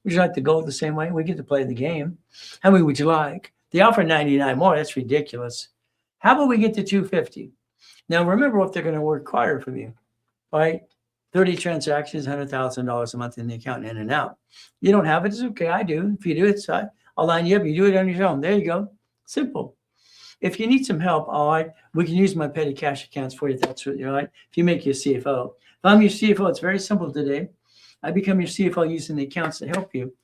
Would you like to go the same way? We get to play the game. How many would you like? They offer 99 more. That's ridiculous. How about we get to 250? Now, remember what they're going to require from you, right? 30 transactions, $100,000 a month in the account, in and out. You don't have it, it's okay. I do. If you do it, I'll line you up. You do it on your own. There you go. Simple. If you need some help, all right, we can use my petty cash accounts for you. If that's what you're like. If you make you a CFO. If I'm your CFO, it's very simple today. I become your CFO using the accounts to help you.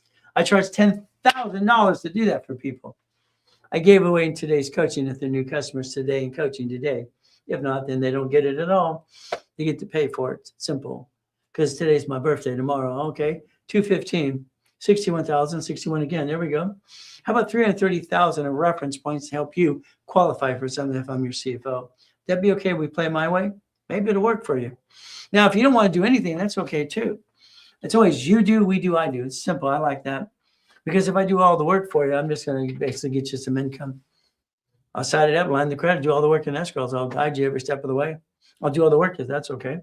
I charge $10,000 to do that for people. I gave away in today's coaching if they're new customers today and coaching today. If not, then they don't get it at all. They get to pay for it. Simple. Because today's my birthday, tomorrow. Okay, 215, 61,000, 61 again. There we go. How about 330,000 of reference points to help you qualify for something if I'm your CFO? That'd be okay if we play my way? Maybe it'll work for you. Now, if you don't want to do anything, that's okay too. It's always you do, we do, I do. It's simple. I like that. Because if I do all the work for you, I'm just going to basically get you some income. I'll sign it up, line the credit, do all the work in escrows. I'll guide you every step of the way. I'll do all the work if that's okay.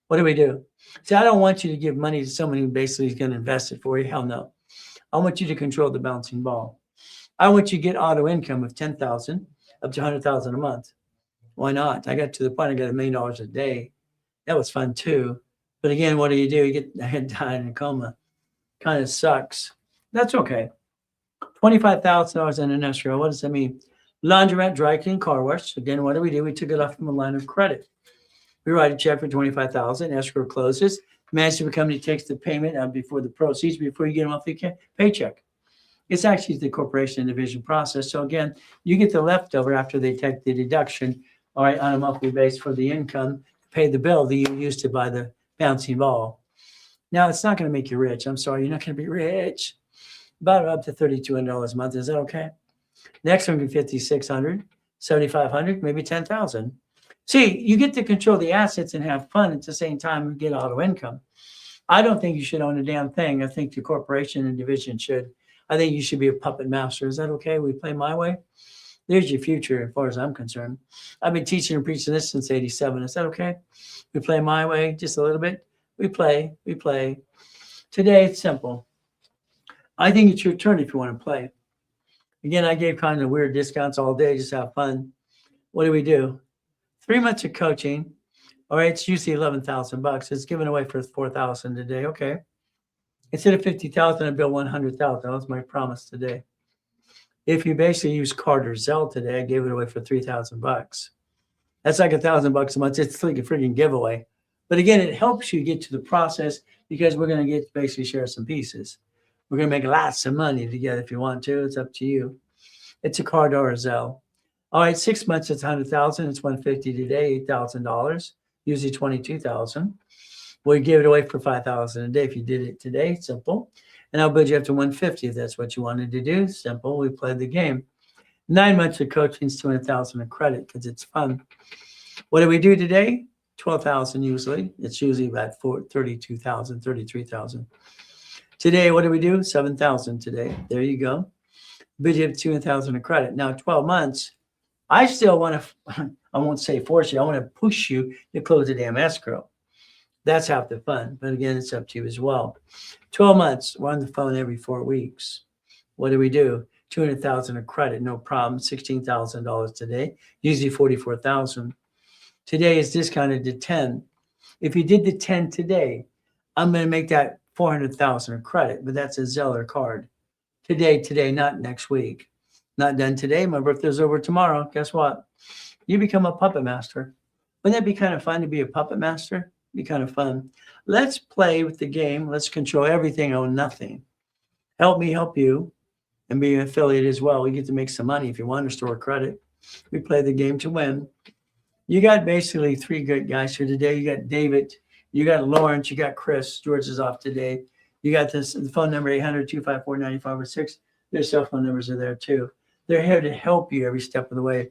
What do? See, I don't want you to give money to someone who basically is going to invest it for you. Hell no. I want you to control the bouncing ball. I want you to get auto income of $10,000 up to $100,000 a month. Why not? I got to the point I got $1 million a day. That was fun too. But again, what do? You get died in a coma. Kind of sucks. That's okay. $25,000 in an escrow. What does that mean? Laundromat, dry clean, car wash. Again, what do? We took it off from a line of credit. We write a check for $25,000. Escrow closes. Management company takes the payment before the proceeds, before you get them off the paycheck. It's actually the corporation and division process. So again, you get the leftover after they take the deduction, all right, on a monthly basis for the income, pay the bill that you used to buy the bouncing ball. Now, it's not going to make you rich. I'm sorry, you're not going to be rich. About up to $3,200 a month. Is that okay? Next one can be $5,600, $7,500, maybe $10,000. See, you get to control the assets and have fun at the same time and get auto income. I don't think you should own a damn thing. I think the corporation and division should. I think you should be a puppet master. Is that okay? We play my way? There's your future as far as I'm concerned. I've been teaching and preaching this since 87. Is that okay? We play my way just a little bit. We play. Today, it's simple. I think it's your turn if you want to play. Again, I gave kind of weird discounts all day, just have fun. What do? 3 months of coaching. All right, it's usually $11,000. It's given away for $4,000 today. Okay. Instead of $50,000, I bill $100,000. That was my promise today. If you basically use card or Zelle today, I gave it away for $3,000. That's like $1,000 a month. It's like a freaking giveaway. But again, it helps you get to the process because we're going to get basically share some pieces. We're going to make lots of money together if you want to. It's up to you. It's a card or a Zelle. All right, 6 months, it's $100,000. It's $150 today, $8,000, usually $22,000. We'll give it away for $5,000 a day if you did it today. Simple. And I'll build you up to $150 if that's what you wanted to do. Simple. We played the game. 9 months of coaching is $200,000 of credit because it's fun. What do we do today? $12,000 usually. It's usually about $32,000, $33,000. Today, what do we do? $7,000 today. There you go. Build you up to $200,000 of credit. Now, 12 months. I still want to, I won't say force you, I want to push you to close the damn escrow. That's half the fun. But again, it's up to you as well. 12 months, we're on the phone every 4 weeks. What do? $200,000 of credit, no problem. $16,000 today, usually $44,000. Today is discounted to 10. If you did the 10 today, I'm going to make that $400,000 of credit, but that's a Zeller card. Today, not next week. Not done today. My birthday's over tomorrow. Guess what? You become a puppet master. Wouldn't that be kind of fun to be a puppet master? Be kind of fun. Let's play with the game. Let's control everything, own nothing. Help me help you and be an affiliate as well. We get to make some money if you want to store credit. We play the game to win. You got basically 3 good guys here today. You got David, you got Lawrence, you got Chris. George is off today. You got the phone number 800-254-9506. Their cell phone numbers are there too. They're here to help you every step of the way.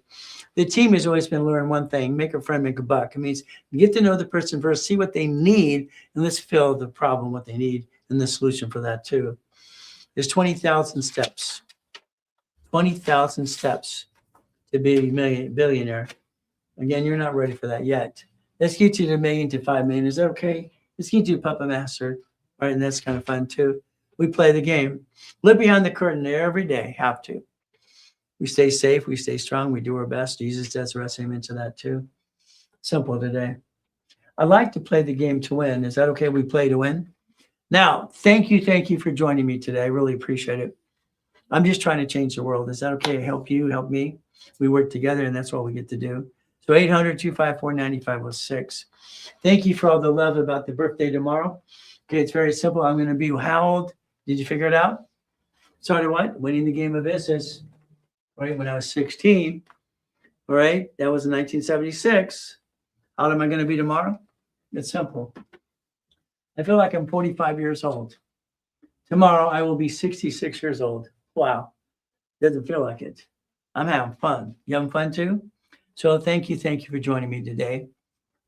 The team has always been learning one thing: make a friend, make a buck. It means get to know the person first, see what they need, and let's fill the problem, what they need, and the solution for that too. There's 20,000 steps. 20,000 steps to be a billionaire. Again, you're not ready for that yet. Let's get you to $1 million to $5 million. Is that okay? Let's get you a puppet master. All right, and that's kind of fun too. We play the game. Live behind the curtain there every day. Have to. We stay safe. We stay strong. We do our best. Jesus does the rest. Amen to that too. Simple today. I like to play the game to win. Is that okay? We play to win. Now, thank you for joining me today. I really appreciate it. I'm just trying to change the world. Is that okay? Help you, help me. We work together, and that's what we get to do. So 800-254-9506. Thank you for all the love about the birthday tomorrow. Okay, it's very simple. I'm going to be how old? Did you figure it out? Started what? Winning the game of business, right? When I was 16, all right? That was in 1976. How old am I going to be tomorrow? It's simple. I feel like I'm 45 years old. Tomorrow, I will be 66 years old. Wow. Doesn't feel like it. I'm having fun. You having fun too? So thank you for joining me today.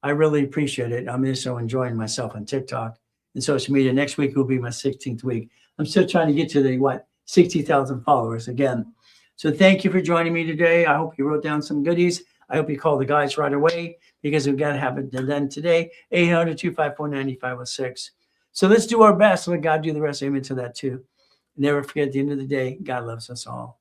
I really appreciate it. I'm just so enjoying myself on TikTok and social media. Next week will be my 16th week. I'm still trying to get to the 60,000 followers again. So thank you for joining me today. I hope you wrote down some goodies. I hope you call the guys right away because we've got to have it done today. 800-254-9506. So let's do our best. Let God do the rest. Amen to that too. Never forget, at the end of the day, God loves us all.